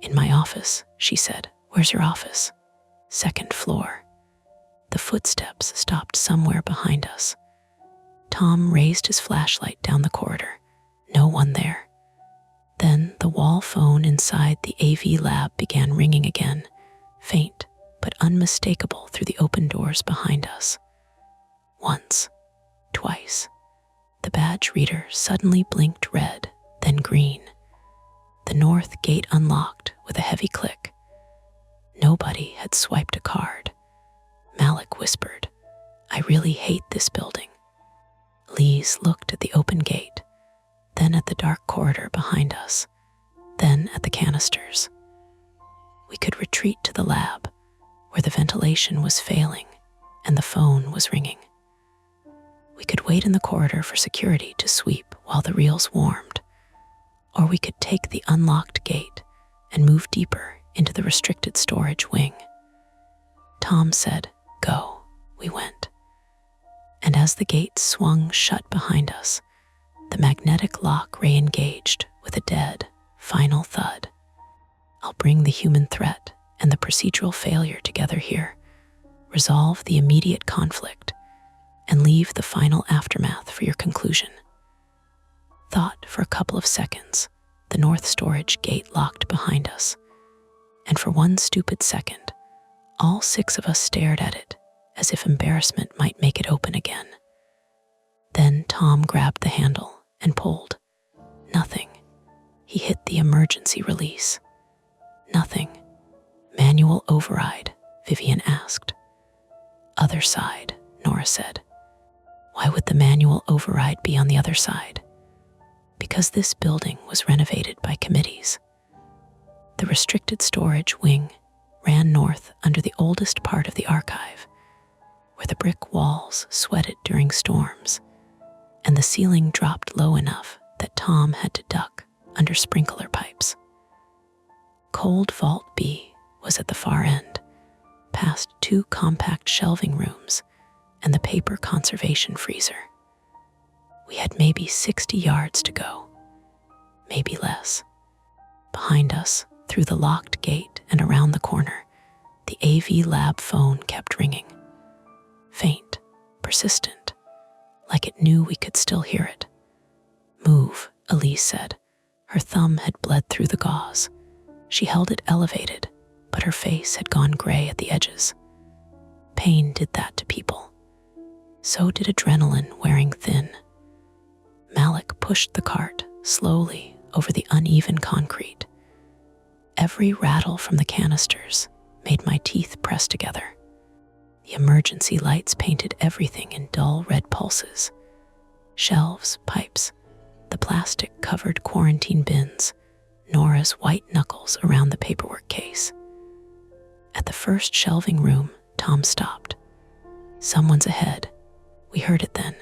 In my office, she said. Where's your office? 2nd floor. The footsteps stopped somewhere behind us. Tom raised his flashlight down the corridor. No one there. Then the wall phone inside the AV lab began ringing again, faint but unmistakable through the open doors behind us. Once, twice. The badge reader suddenly blinked red, then green. The north gate unlocked with a heavy click. swiped a card. Malik whispered, "I really hate this building." Lise looked at the open gate, then at the dark corridor behind us, then at the canisters. We could retreat to the lab, where the ventilation was failing and the phone was ringing. We could wait in the corridor for security to sweep while the reels warmed, or we could take the unlocked gate and move deeper into the restricted storage wing. Tom said, "Go." We went. And as the gate swung shut behind us, the magnetic lock re-engaged with a dead, final thud. I'll bring the human threat and the procedural failure together here, resolve the immediate conflict, and leave the final aftermath for your conclusion. Thought for a couple of seconds, the north storage gate locked behind us, and for one stupid second, all 6 of us stared at it as if embarrassment might make it open again. Then Tom grabbed the handle and pulled. Nothing. He hit the emergency release. Nothing. Manual override, Vivian asked. Other side, Nora said. Why would the manual override be on the other side? Because this building was renovated by committees. The restricted storage wing ran north under the oldest part of the archive, where the brick walls sweated during storms, and the ceiling dropped low enough that Tom had to duck under sprinkler pipes. Cold Vault B was at the far end, past 2 compact shelving rooms and the paper conservation freezer. We had maybe 60 yards to go, maybe less. Behind us, through the locked gate and around the corner, the AV lab phone kept ringing. Faint, persistent, like it knew we could still hear it. "Move," Elise said. Her thumb had bled through the gauze. She held it elevated, but her face had gone gray at the edges. Pain did that to people. So did adrenaline wearing thin. Malik pushed the cart slowly over the uneven concrete. Every rattle from the canisters made my teeth press together. The emergency lights painted everything in dull red pulses. Shelves, pipes, the plastic-covered quarantine bins, Nora's white knuckles around the paperwork case. At the first shelving room, Tom stopped. Someone's ahead. We heard it then.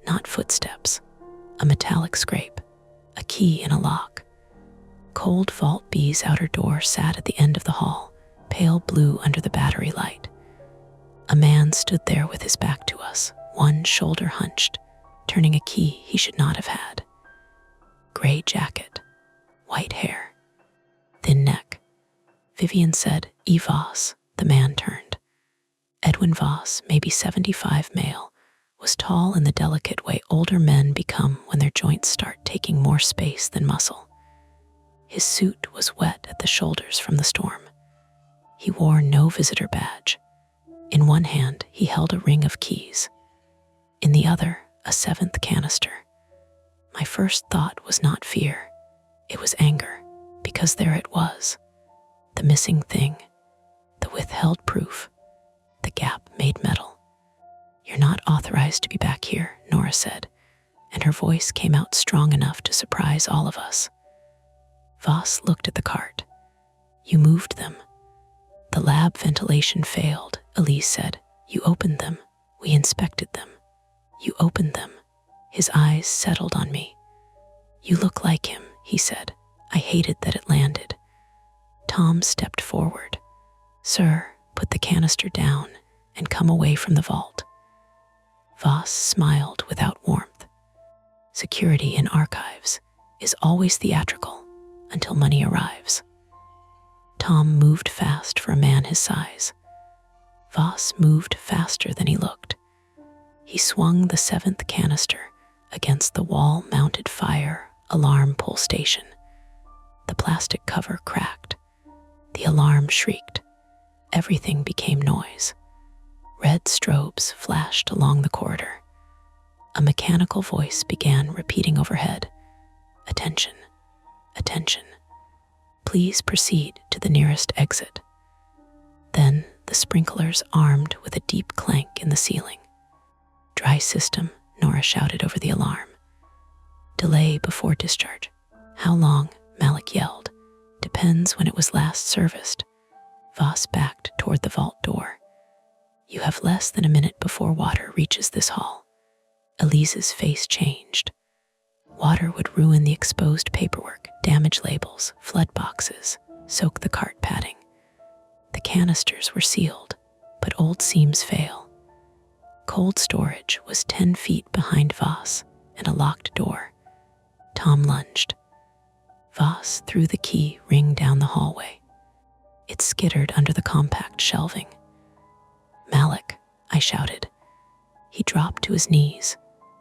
Not footsteps. A metallic scrape. A key in a lock. Cold Vault B's outer door sat at the end of the hall, pale blue under the battery light. A man stood there with his back to us, one shoulder hunched, turning a key he should not have had. Gray jacket, white hair, thin neck. Vivian said, "E. Voss." The man turned. Edwin Voss, maybe 75 male, was tall in the delicate way older men become when their joints start taking more space than muscle. His suit was wet at the shoulders from the storm. He wore no visitor badge. In one hand, he held a ring of keys. In the other, a 7th canister. My first thought was not fear. It was anger, because there it was. The missing thing. The withheld proof. The gap made metal. "You're not authorized to be back here," Nora said, and her voice came out strong enough to surprise all of us. Voss looked at the cart. "You moved them." "The lab ventilation failed," Elise said. "You opened them. We inspected them. You opened them." His eyes settled on me. "You look like him," he said. I hated that it landed. Tom stepped forward. "Sir, put the canister down and come away from the vault." Voss smiled without warmth. Security in archives is always theatrical until money arrives. Tom moved fast for a man his size. Voss moved faster than he looked. He swung the 7th canister against the wall-mounted fire alarm pull station. The plastic cover cracked. The alarm shrieked. Everything became noise. Red strobes flashed along the corridor. A mechanical voice began repeating overhead, "Attention, attention. Please proceed to the nearest exit." Then the sprinklers armed with a deep clank in the ceiling. Dry system, Nora shouted over the alarm. Delay before discharge. How long? Malik yelled. Depends when it was last serviced. Voss backed toward the vault door. You have less than a minute before water reaches this hall. Elise's face changed. Water would ruin the exposed paperwork, damage labels, flood boxes, soak the cart padding. The canisters were sealed, but old seams fail. Cold storage was 10 feet behind Voss and a locked door. Tom lunged. Voss threw the key ring down the hallway. It skittered under the compact shelving. Malik, I shouted. He dropped to his knees,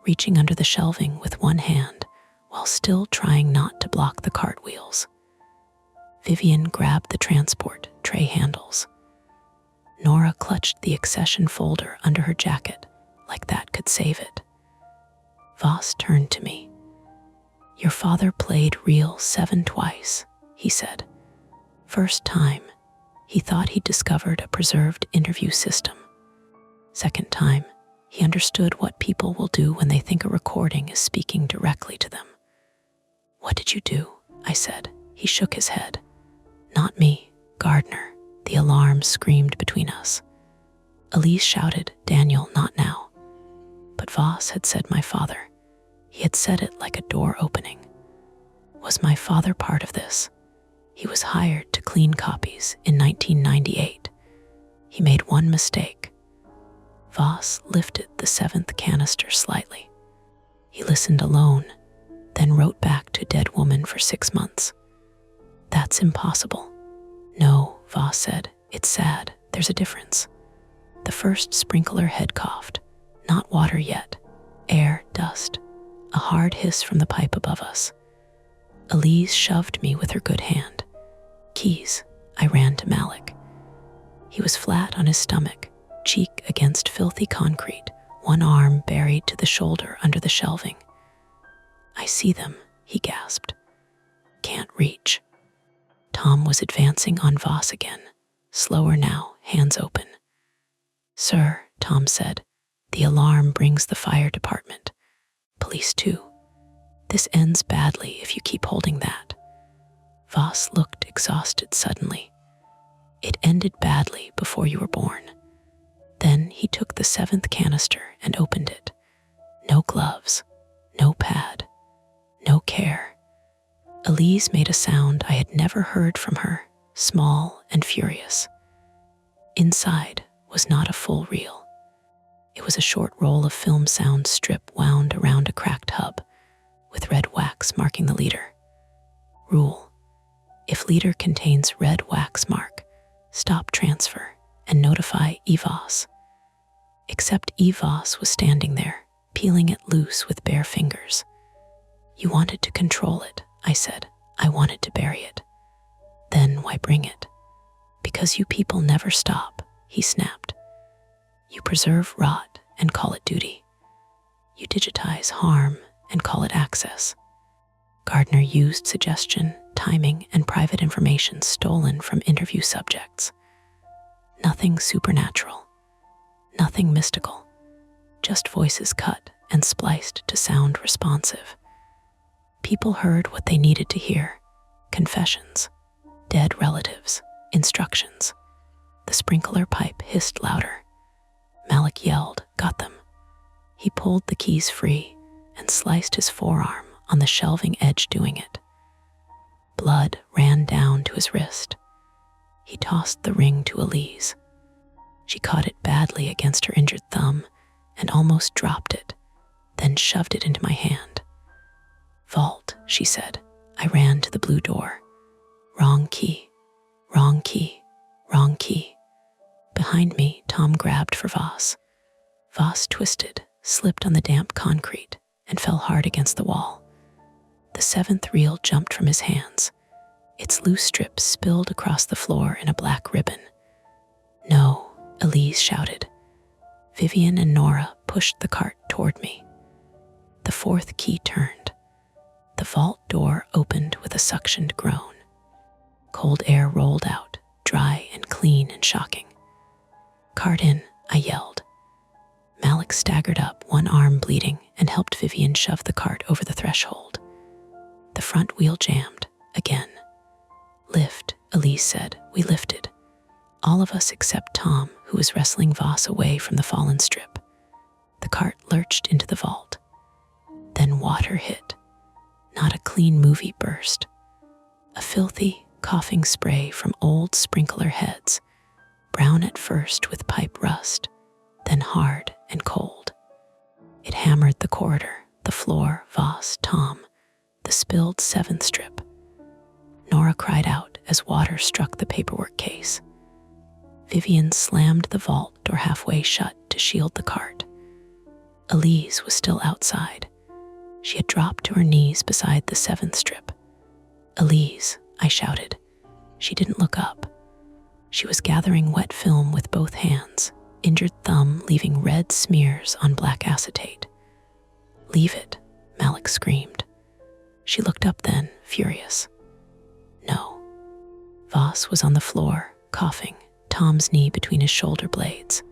reaching under the shelving with one hand while still trying not to block the cartwheels. Vivian grabbed the transport tray handles. Nora clutched the accession folder under her jacket like that could save it. Voss turned to me. Your father played reel 7 twice, he said. First time, he thought he'd discovered a preserved interview system. Second time, he understood what people will do when they think a recording is speaking directly to them. What did you do? I said. He shook his head. Not me, Gardner. The alarm screamed between us. Elise shouted, Daniel, not now. But Voss had said my father. He had said it like a door opening. Was my father part of this? He was hired to clean copies in 1998. He made one mistake. Voss lifted the 7th canister slightly. He listened alone, then wrote back to dead woman for 6 months. That's impossible. No, Voss said. It's sad. There's a difference. The first sprinkler head coughed. Not water yet. Air, dust. A hard hiss from the pipe above us. Elise shoved me with her good hand. Keys. I ran to Malik. He was flat on his stomach, cheek against filthy concrete, one arm buried to the shoulder under the shelving. I see them, he gasped. Can't reach. Tom was advancing on Voss again, slower now, hands open. Sir, Tom said, the alarm brings the fire department. Police too. This ends badly if you keep holding that. Voss looked exhausted suddenly. It ended badly before you were born. Then he took the 7th canister and opened it. No gloves, no pad, no care. Elise made a sound I had never heard from her, small and furious. Inside was not a full reel. It was a short roll of film sound strip wound around a cracked hub, with red wax marking the leader. Rule: if leader contains red wax mark, stop transfer and notify EVOS. Except EVOS was standing there, peeling it loose with bare fingers. You wanted to control it, I said. I wanted to bury it. Then why bring it? Because you people never stop, he snapped. You preserve rot and call it duty. You digitize harm and call it access. Gardner used suggestion, timing, and private information stolen from interview subjects. Nothing supernatural, nothing mystical, just voices cut and spliced to sound responsive. People heard what they needed to hear: confessions, dead relatives, instructions. The sprinkler pipe hissed louder. Malik yelled, got them. He pulled the keys free and sliced his forearm on the shelving edge doing it. Blood ran down to his wrist. He tossed the ring to Elise. She caught it badly against her injured thumb and almost dropped it, then shoved it into my hand. Vault, she said. I ran to the blue door. Wrong key, wrong key, wrong key. Behind me, Tom grabbed for Voss. Voss twisted, slipped on the damp concrete, and fell hard against the wall. The 7th reel jumped from his hands. Its loose strips spilled across the floor in a black ribbon. No, Elise shouted. Vivian and Nora pushed the cart toward me. The 4th key turned. The vault door opened with a suctioned groan. Cold air rolled out, dry and clean and shocking. Cart in, I yelled. Malik staggered up, one arm bleeding, and helped Vivian shove the cart over the threshold. The front wheel jammed, again. Lift, Elise said. We lifted. All of us except Tom, who was wrestling Voss away from the fallen strip. The cart lurched into the vault. Then water hit. Not a clean movie burst. A filthy, coughing spray from old sprinkler heads, brown at first with pipe rust, then hard and cold. It hammered the corridor, the floor, Voss, Tom, the spilled seventh strip. Nora cried out as water struck the paperwork case. Vivian slammed the vault door halfway shut to shield the cart. Elise was still outside. She had dropped to her knees beside the seventh strip. Elise, I shouted. She didn't look up. She was gathering wet film with both hands, injured thumb leaving red smears on black acetate. Leave it, Malik screamed. She looked up then, furious. No. Voss was on the floor, coughing, Tom's knee between his shoulder blades.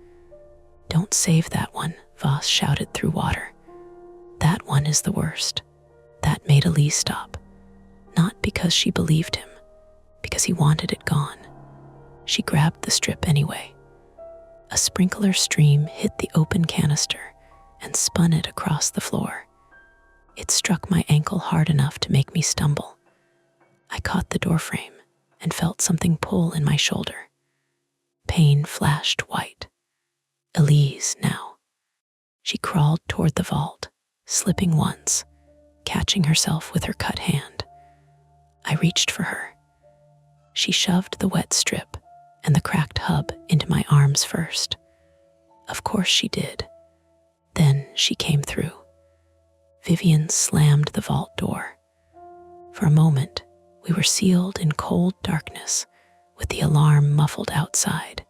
Don't save that one, Voss shouted through water. That one is the worst. That made Elise stop. Not because she believed him, because he wanted it gone. She grabbed the strip anyway. A sprinkler stream hit the open canister and spun it across the floor. It struck my ankle hard enough to make me stumble. I caught the doorframe and felt something pull in my shoulder. Pain flashed white. Elise now. She crawled toward the vault, slipping once, catching herself with her cut hand. I reached for her. She shoved the wet strip and the cracked hub into my arms first. Of course she did. Then she came through. Vivian slammed the vault door. For a moment, we were sealed in cold darkness, with the alarm muffled outside,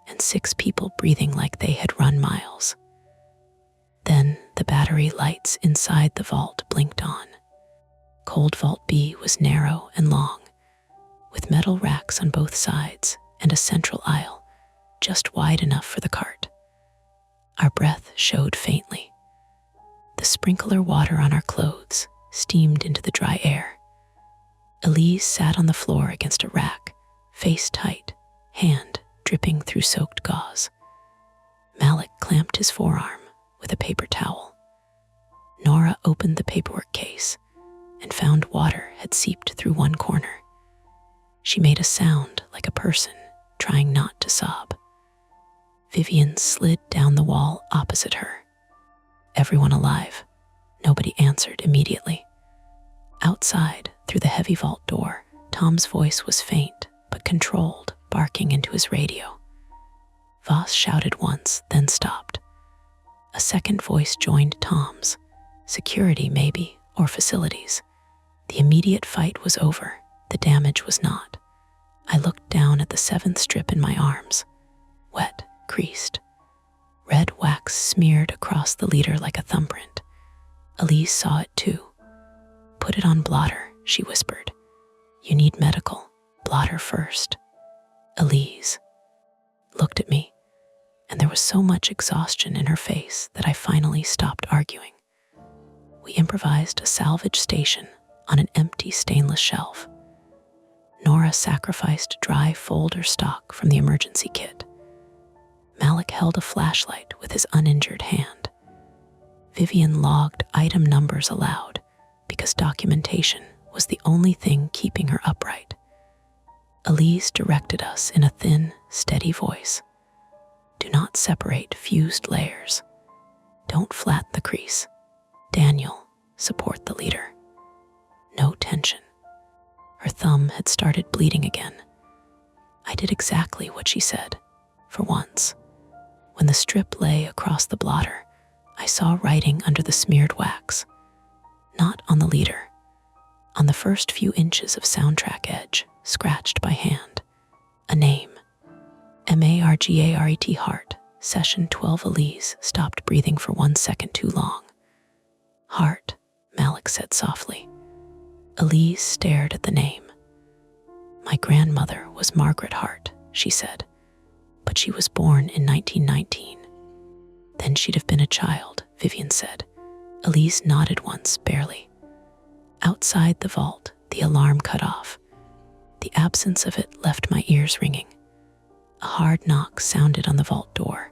and 6 people breathing like they had run miles. Then the battery lights inside the vault blinked on. Cold Vault B was narrow and long, with metal racks on both sides and a central aisle, just wide enough for the cart. Our breath showed faintly. The sprinkler water on our clothes steamed into the dry air. Elise sat on the floor against a rack, face tight, hand dripping through soaked gauze. Malik clamped his forearm with a paper towel. Nora opened the paperwork case and found water had seeped through one corner. She made a sound like a person trying not to sob. Vivian slid down the wall opposite her. Everyone alive. Nobody answered immediately. Outside, through the heavy vault door, Tom's voice was faint but controlled, barking into his radio. Voss shouted once, then stopped. A second voice joined Tom's. Security, maybe, or facilities. The immediate fight was over. The damage was not. I looked down at the 7th strip in my arms. Wet, creased. Red wax smeared across the leader like a thumbprint. Elise saw it too. Put it on blotter, she whispered. You need medical. Blotter first. Elise looked at me, and there was so much exhaustion in her face that I finally stopped arguing. We improvised a salvage station on an empty stainless shelf. Nora sacrificed dry folder stock from the emergency kit. Malik held a flashlight with his uninjured hand. Vivian logged item numbers aloud because documentation was the only thing keeping her upright. Elise directed us in a thin, steady voice. Do not separate fused layers. Don't flatten the crease. Daniel, support the leader. No tension. Her thumb had started bleeding again. I did exactly what she said, for once. When the strip lay across the blotter, I saw writing under the smeared wax. Not on the leader. On the first few inches of soundtrack edge, scratched by hand. A name. Margaret Hart, Session 12. Elise stopped breathing for 1 second too long. Hart, Malik said softly. Elise stared at the name. My grandmother was Margaret Hart, she said. but she was born in 1919. Then she'd have been a child, Vivian said. Elise nodded once, barely. Outside the vault, the alarm cut off. The absence of it left my ears ringing. A hard knock sounded on the vault door.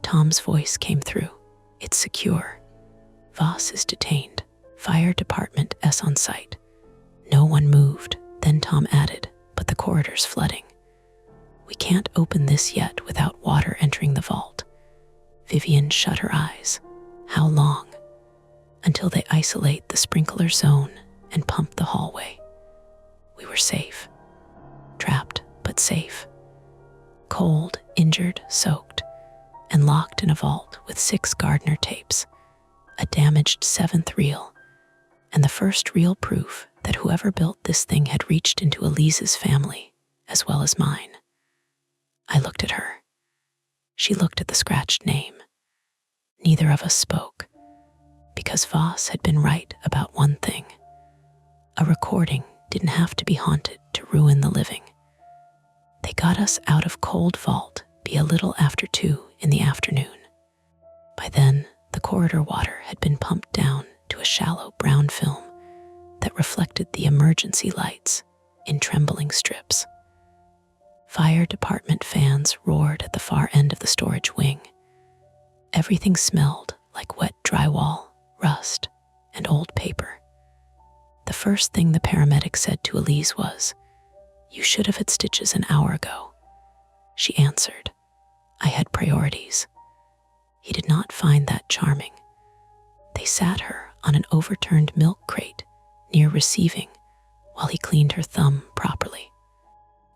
Tom's voice came through. It's secure. Voss is detained. Fire department S on site. No one moved. Then Tom added, but the corridor's flooding. We can't open this yet without water entering the vault. Vivian shut her eyes. How long? Until they isolate the sprinkler zone and pump the hallway. We were safe. Trapped, but safe. Cold, injured, soaked, and locked in a vault with 6 Gardner tapes, a damaged 7th reel, and the first real proof that whoever built this thing had reached into Elise's family, as well as mine. I looked at her. She looked at the scratched name. Neither of us spoke, because Voss had been right about one thing. A recording didn't have to be haunted to ruin the living. They got us out of cold vault be a little after 2 in the afternoon. By then, the corridor water had been pumped down to a shallow brown film that reflected the emergency lights in trembling strips. Fire department fans roared at the far end of the storage wing. Everything smelled like wet drywall, rust, and old paper. The first thing the paramedic said to Elise was, "You should have had stitches an hour ago." She answered, "I had priorities." He did not find that charming. They sat her on an overturned milk crate near receiving while he cleaned her thumb properly.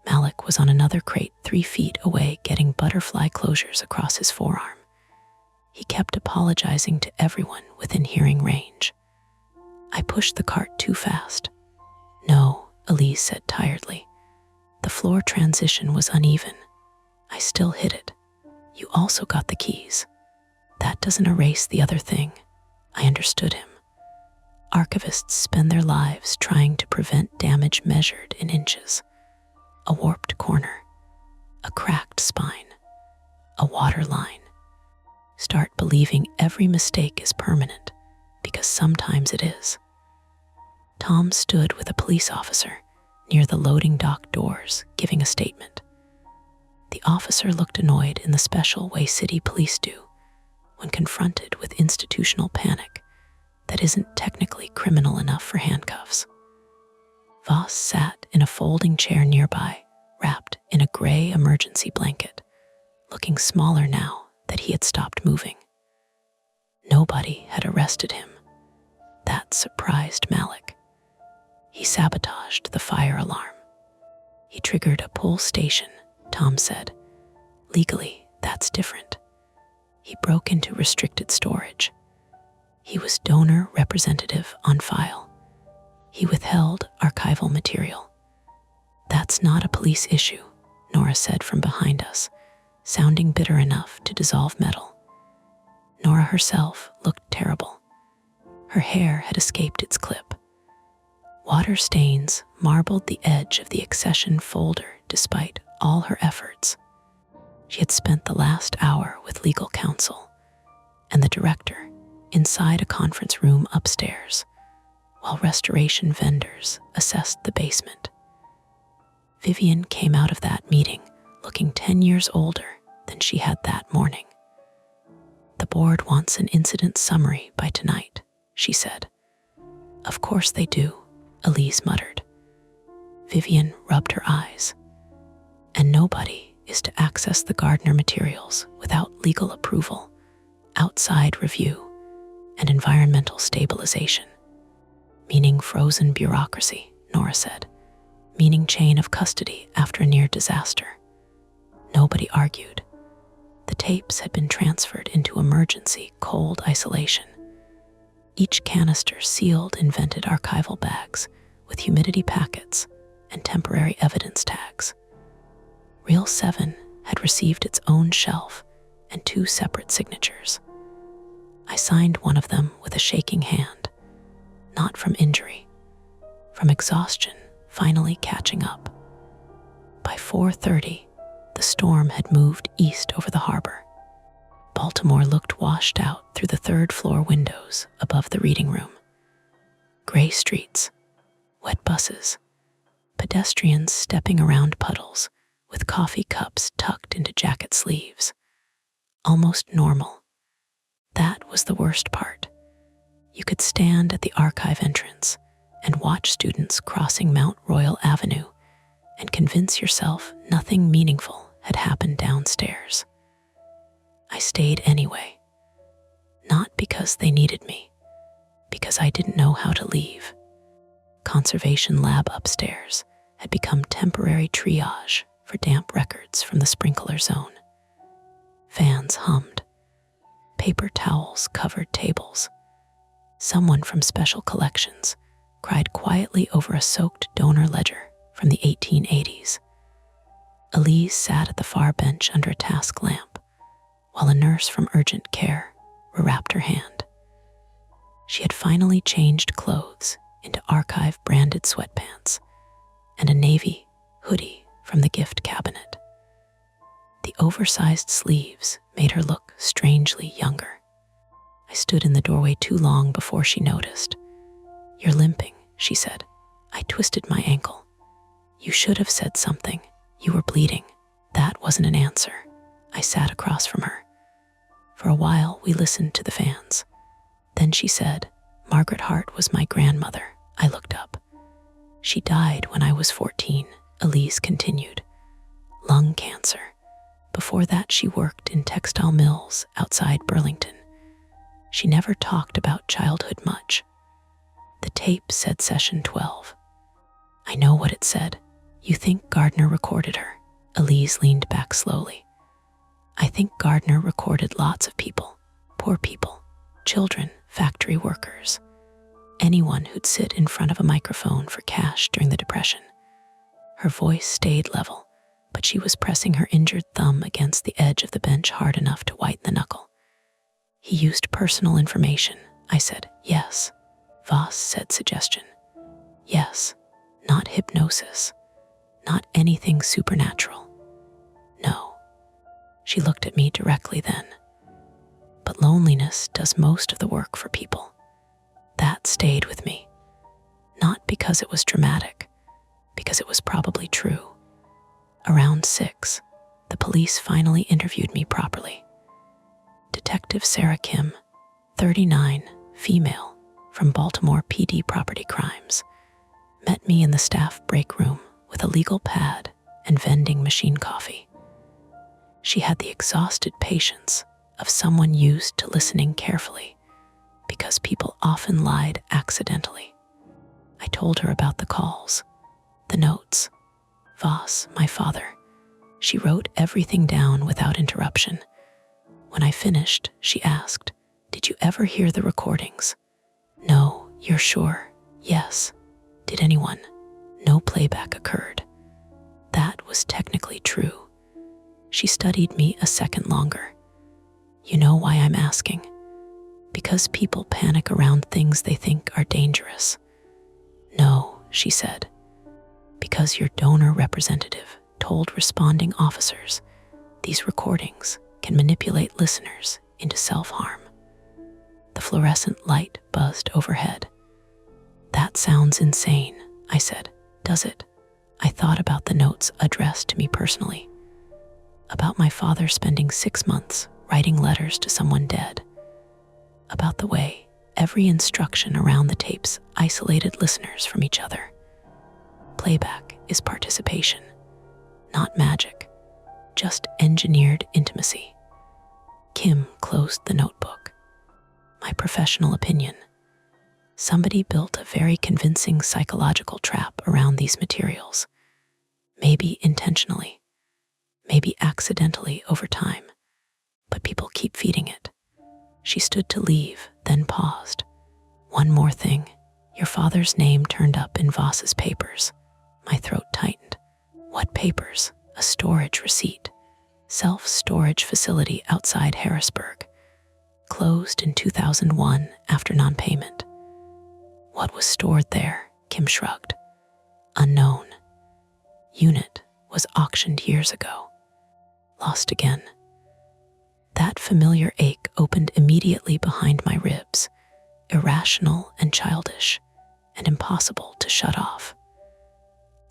Malik was on another crate 3 feet away getting butterfly closures across his forearm. He kept apologizing to everyone within hearing range. I pushed the cart too fast. "No," Elise said tiredly. "The floor transition was uneven. I still hit it. You also got the keys. That doesn't erase the other thing." I understood him. Archivists spend their lives trying to prevent damage measured in inches. A warped corner, a cracked spine, a water line. Start believing every mistake is permanent, because sometimes it is. Tom stood with a police officer near the loading dock doors, giving a statement. The officer looked annoyed in the special way city police do when confronted with institutional panic that isn't technically criminal enough for handcuffs. Voss sat in a folding chair nearby, wrapped in a gray emergency blanket, looking smaller now that he had stopped moving. Nobody had arrested him. That surprised Malik. He sabotaged the fire alarm. He triggered a pull station, Tom said. Legally, that's different. He broke into restricted storage. He was donor representative on file. He withheld archival material. "That's not a police issue," Nora said from behind us, sounding bitter enough to dissolve metal. Nora herself looked terrible. Her hair had escaped its clip. Water stains marbled the edge of the accession folder despite all her efforts. She had spent the last hour with legal counsel and the director inside a conference room upstairs, while restoration vendors assessed the basement. Vivian came out of that meeting looking 10 years older than she had that morning. "The board wants an incident summary by tonight," she said. "Of course they do," Elise muttered. Vivian rubbed her eyes. "And nobody is to access the Gardner materials without legal approval, outside review, and environmental stabilization." "Meaning frozen bureaucracy," Nora said. "Meaning chain of custody after a near disaster." Nobody argued. The tapes had been transferred into emergency cold isolation. Each canister sealed in vented archival bags with humidity packets and temporary evidence tags. Reel 7 had received its own shelf and 2 separate signatures. I signed one of them with a shaking hand, not from injury, from exhaustion finally catching up. By 4:30, The storm had moved east over the harbor. Baltimore looked washed out through the third-floor windows above the reading room. Gray streets, wet buses, pedestrians stepping around puddles with coffee cups tucked into jacket sleeves. Almost normal. That was the worst part. You could stand at the archive entrance and watch students crossing Mount Royal Avenue and convince yourself nothing meaningful had happened downstairs. I stayed anyway, not because they needed me, because I didn't know how to leave. Conservation lab upstairs had become temporary triage for damp records from the sprinkler zone. Fans hummed. Paper towels covered tables. Someone from Special Collections cried quietly over a soaked donor ledger from the 1880s. Elise sat at the far bench under a task lamp, while a nurse from urgent care wrapped her hand. She had finally changed clothes into archive-branded sweatpants and a navy hoodie from the gift cabinet. The oversized sleeves made her look strangely younger. I stood in the doorway too long before she noticed. "You're limping," she said. "I twisted my ankle." "You should have said something. You were bleeding." That wasn't an answer. I sat across from her. For a while, we listened to the fans. Then she said, "Margaret Hart was my grandmother." I looked up. "She died when I was 14, Elise continued. "Lung cancer. Before that, she worked in textile mills outside Burlington. She never talked about childhood much." The tape said session 12. I know what it said. "You think Gardner recorded her?" Elise leaned back slowly. "I think Gardner recorded lots of people. Poor people. Children, factory workers. Anyone who'd sit in front of a microphone for cash during the Depression." Her voice stayed level, but she was pressing her injured thumb against the edge of the bench hard enough to whiten the knuckle. "He used personal information," I said. "Yes." Voss said suggestion. "Yes, not hypnosis. Not anything supernatural. No." She looked at me directly then. "But loneliness does most of the work for people." That stayed with me. Not because it was dramatic, because it was probably true. Around 6, the police finally interviewed me properly. Detective Sarah Kim, 39, female, from Baltimore PD Property Crimes, met me in the staff break room with a legal pad and vending machine coffee. She had the exhausted patience of someone used to listening carefully, because people often lied accidentally. I told her about the calls, the notes. Voss, my father, she wrote everything down without interruption. When I finished, she asked, "Did you ever hear the recordings?" "No." "You're sure?" "Yes." "Did anyone?" "No playback occurred." That was technically true. She studied me a second longer. "You know why I'm asking?" "Because people panic around things they think are dangerous." "No," she said. "Because your donor representative told responding officers these recordings can manipulate listeners into self-harm." The fluorescent light buzzed overhead. "That sounds insane," I said. "Does it?" I thought about the notes addressed to me personally. About my father spending 6 months writing letters to someone dead. About the way every instruction around the tapes isolated listeners from each other. Playback is participation, not magic, just engineered intimacy. Kim closed the notebook. "My professional opinion. Somebody built a very convincing psychological trap around these materials. Maybe intentionally, maybe accidentally over time, but people keep feeding it." She stood to leave, then paused. "One more thing. Your father's name turned up in Voss's papers." My throat tightened. "What papers?" "A storage receipt. Self-storage facility outside Harrisburg. Closed in 2001 after non-payment." "What was stored there?" Kim shrugged. "Unknown. Unit was auctioned years ago." lost again. That familiar ache opened immediately behind my ribs, irrational and childish, and impossible to shut off.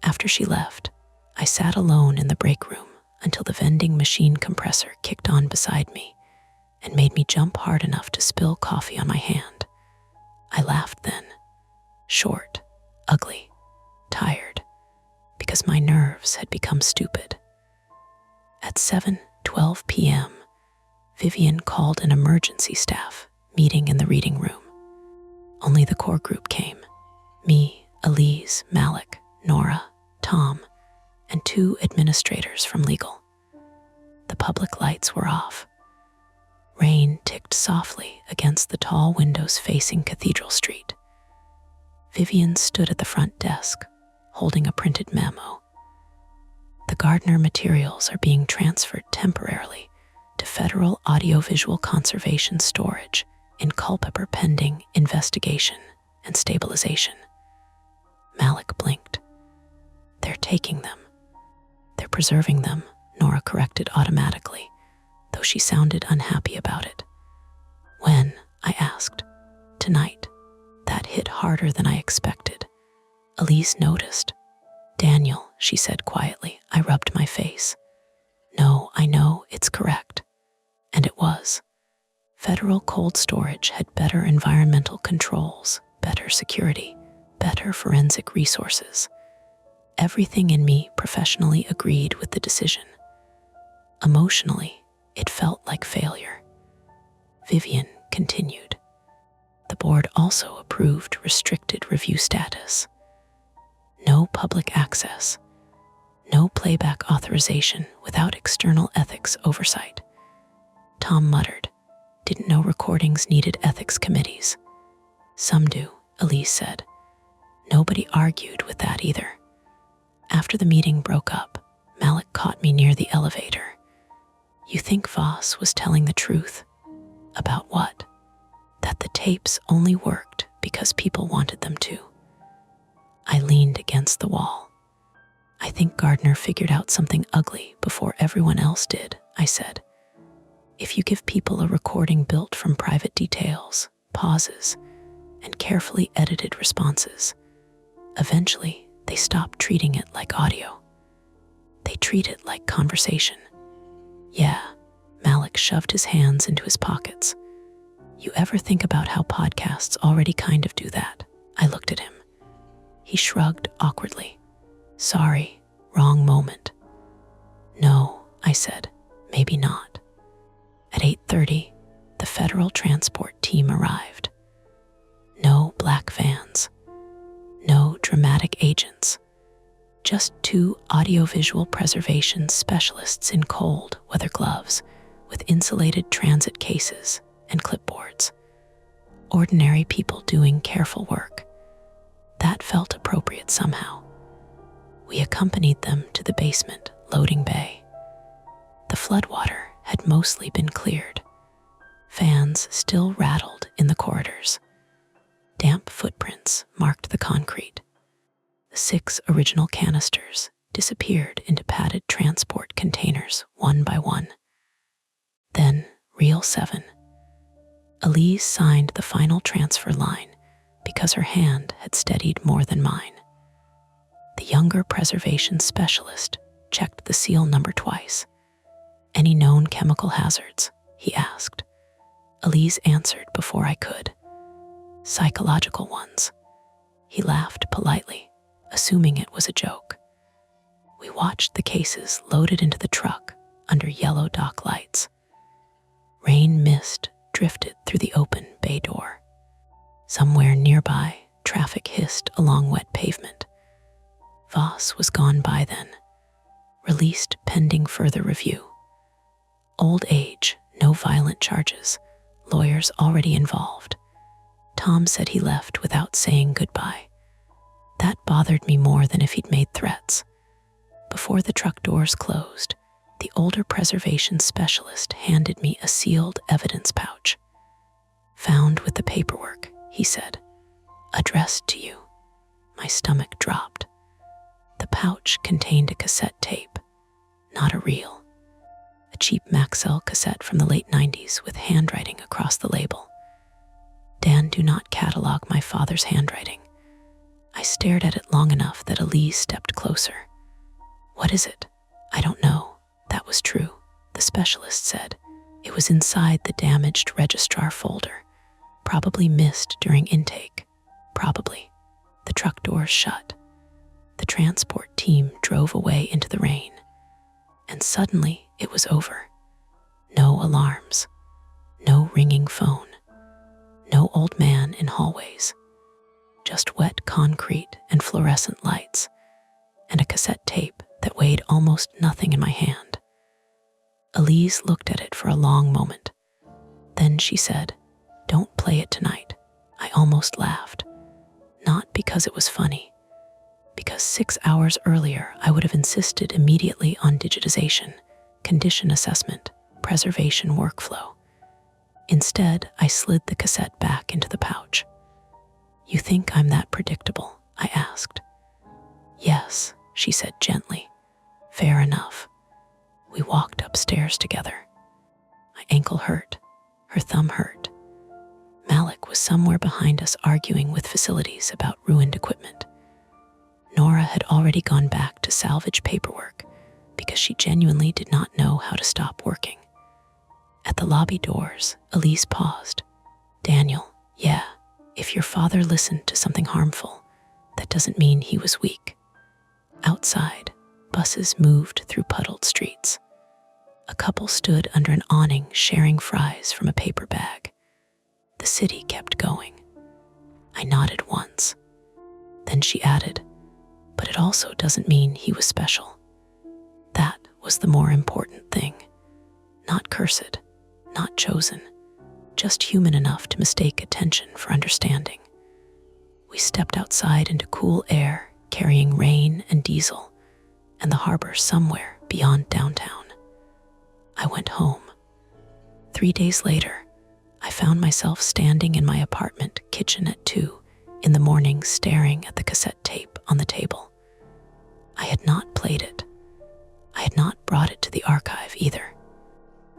After she left, I sat alone in the break room until the vending machine compressor kicked on beside me and made me jump hard enough to spill coffee on my hand. I laughed then, short, ugly, tired, because my nerves had become stupid. At 7:12 p.m., Vivian called an emergency staff meeting in the reading room. Only the core group came: me, Elise, Malik, Nora, Tom, and 2 administrators from legal. The public lights were off. Rain ticked softly against the tall windows facing Cathedral Street. Vivian stood at the front desk, holding a printed memo. The Gardner materials are being transferred temporarily to Federal Audiovisual Conservation Storage in Culpeper pending investigation and stabilization. Malik blinked. They're taking them. They're preserving them, Nora corrected automatically, though she sounded unhappy about it. When? I asked. Tonight. That hit harder than I expected. Elise noticed. Daniel, she said quietly. I rubbed my face. No, I know, it's correct. And it was. Federal cold storage had better environmental controls, better security, better forensic resources. Everything in me professionally agreed with the decision. Emotionally, it felt like failure. Vivian continued. The board also approved restricted review status. No public access. No playback authorization without external ethics oversight. Tom muttered. Didn't know recordings needed ethics committees. Some do, Elise said. Nobody argued with that either. After the meeting broke up, Malik caught me near the elevator. You think Voss was telling the truth? About what? That the tapes only worked because people wanted them to. I leaned against the wall. I think Gardner figured out something ugly before everyone else did, I said. If you give people a recording built from private details, pauses, and carefully edited responses, eventually they stop treating it like audio. They treat it like conversation. Yeah, Malik shoved his hands into his pockets. You ever think about how podcasts already kind of do that? I looked at him. He shrugged awkwardly. Sorry, wrong moment. No, I said, maybe not. At 8:30, the federal transport team arrived. No black vans. No dramatic agents. Just 2 audiovisual preservation specialists in cold weather gloves with insulated transit cases and clipboards. Ordinary people doing careful work. That felt appropriate somehow. We accompanied them to the basement loading bay. The floodwater had mostly been cleared. Fans still rattled in the corridors. Damp footprints marked the concrete. The 6 original canisters disappeared into padded transport containers one by one. Then, Reel 7. Elise signed the final transfer line because her hand had steadied more than mine. The younger preservation specialist checked the seal number twice. Any known chemical hazards? He asked. Elise answered before I could. Psychological ones. He laughed politely, assuming it was a joke. We watched the cases loaded into the truck under yellow dock lights. Rain mist drifted through the open bay door. Somewhere nearby, traffic hissed along wet pavement. Voss was gone by then, released pending further review. Old age, no violent charges, lawyers already involved. Tom said he left without saying goodbye. That bothered me more than if he'd made threats. Before the truck doors closed, the older preservation specialist handed me a sealed evidence pouch. Found with the paperwork, he said. Addressed to you. My stomach dropped. The pouch contained a cassette tape, not a reel. a cheap Maxell cassette from the late 90s with handwriting across the label. Dan, do not catalog my father's handwriting. I stared at it long enough that Elise stepped closer. What is it? I don't know. That was true, the specialist said. It was inside the damaged registrar folder, probably missed during intake. Probably. The truck doors shut. The transport team drove away into the rain. And suddenly it was over. No alarms. No ringing phone. No old man in hallways. Just wet concrete and fluorescent lights, and a cassette tape that weighed almost nothing in my hand. Elise looked at it for a long moment. Then she said, "Don't play it tonight." I almost laughed. Not because it was funny, because 6 hours earlier I would have insisted immediately on digitization, condition assessment, preservation workflow. Instead, I slid the cassette back into the pouch. "You think I'm that predictable?" I asked. "Yes," she said gently. "Fair enough." We walked upstairs together. My ankle hurt. Her thumb hurt. Malik was somewhere behind us arguing with facilities about ruined equipment. Nora had already gone back to salvage paperwork because she genuinely did not know how to stop working. At the lobby doors, Elise paused. "Daniel, yeah, if your father listened to something harmful, that doesn't mean he was weak." Outside, buses moved through puddled streets. A couple stood under an awning sharing fries from a paper bag. The city kept going. I nodded once. Then she added, "But it also doesn't mean he was special." That was the more important thing. Not cursed, not chosen, just human enough to mistake attention for understanding. We stepped outside into cool air, carrying rain and diesel, and the harbor somewhere beyond downtown. I went home. 3 days later, I found myself standing in my apartment kitchen at 2 in the morning, staring at the cassette tape on the table. I had not played it. I had not brought it to the archive either.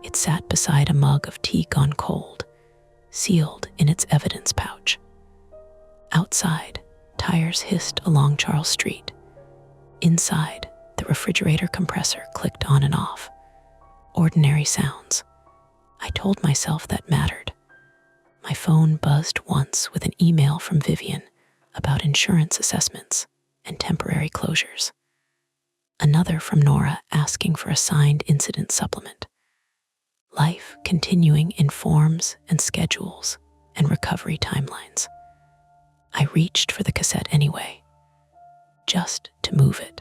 It sat beside a mug of tea gone cold, sealed in its evidence pouch. Outside, tires hissed along Charles Street. Inside, the refrigerator compressor clicked on and off. Ordinary sounds. I told myself that mattered. My phone buzzed once with an email from Vivian about insurance assessments and temporary closures. Another from Nora asking for a signed incident supplement. Life continuing in forms and schedules and recovery timelines. I reached for the cassette anyway, just to move it,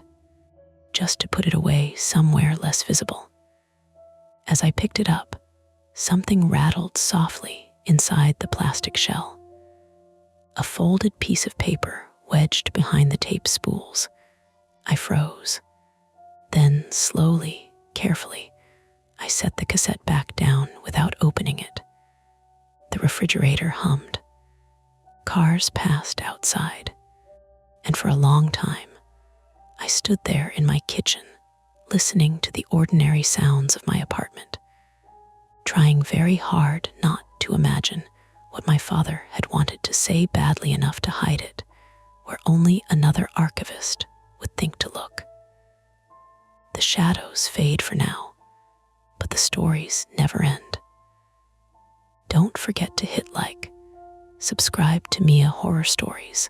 just to put it away somewhere less visible. As I picked it up, something rattled softly inside the plastic shell. A folded piece of paper wedged behind the tape spools. I froze. Then, slowly, carefully, I set the cassette back down without opening it. The refrigerator hummed. Cars passed outside. And for a long time, I stood there in my kitchen, listening to the ordinary sounds of my apartment, trying very hard not to imagine what my father had wanted to say badly enough to hide it, where only another archivist would think to look. The shadows fade for now, but the stories never end. Don't forget to hit like, subscribe to Mia Horror Stories,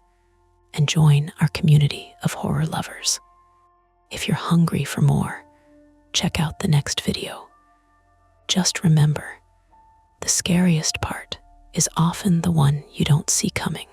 and join our community of horror lovers. If you're hungry for more, check out the next video. Just remember, the scariest part is often the one you don't see coming.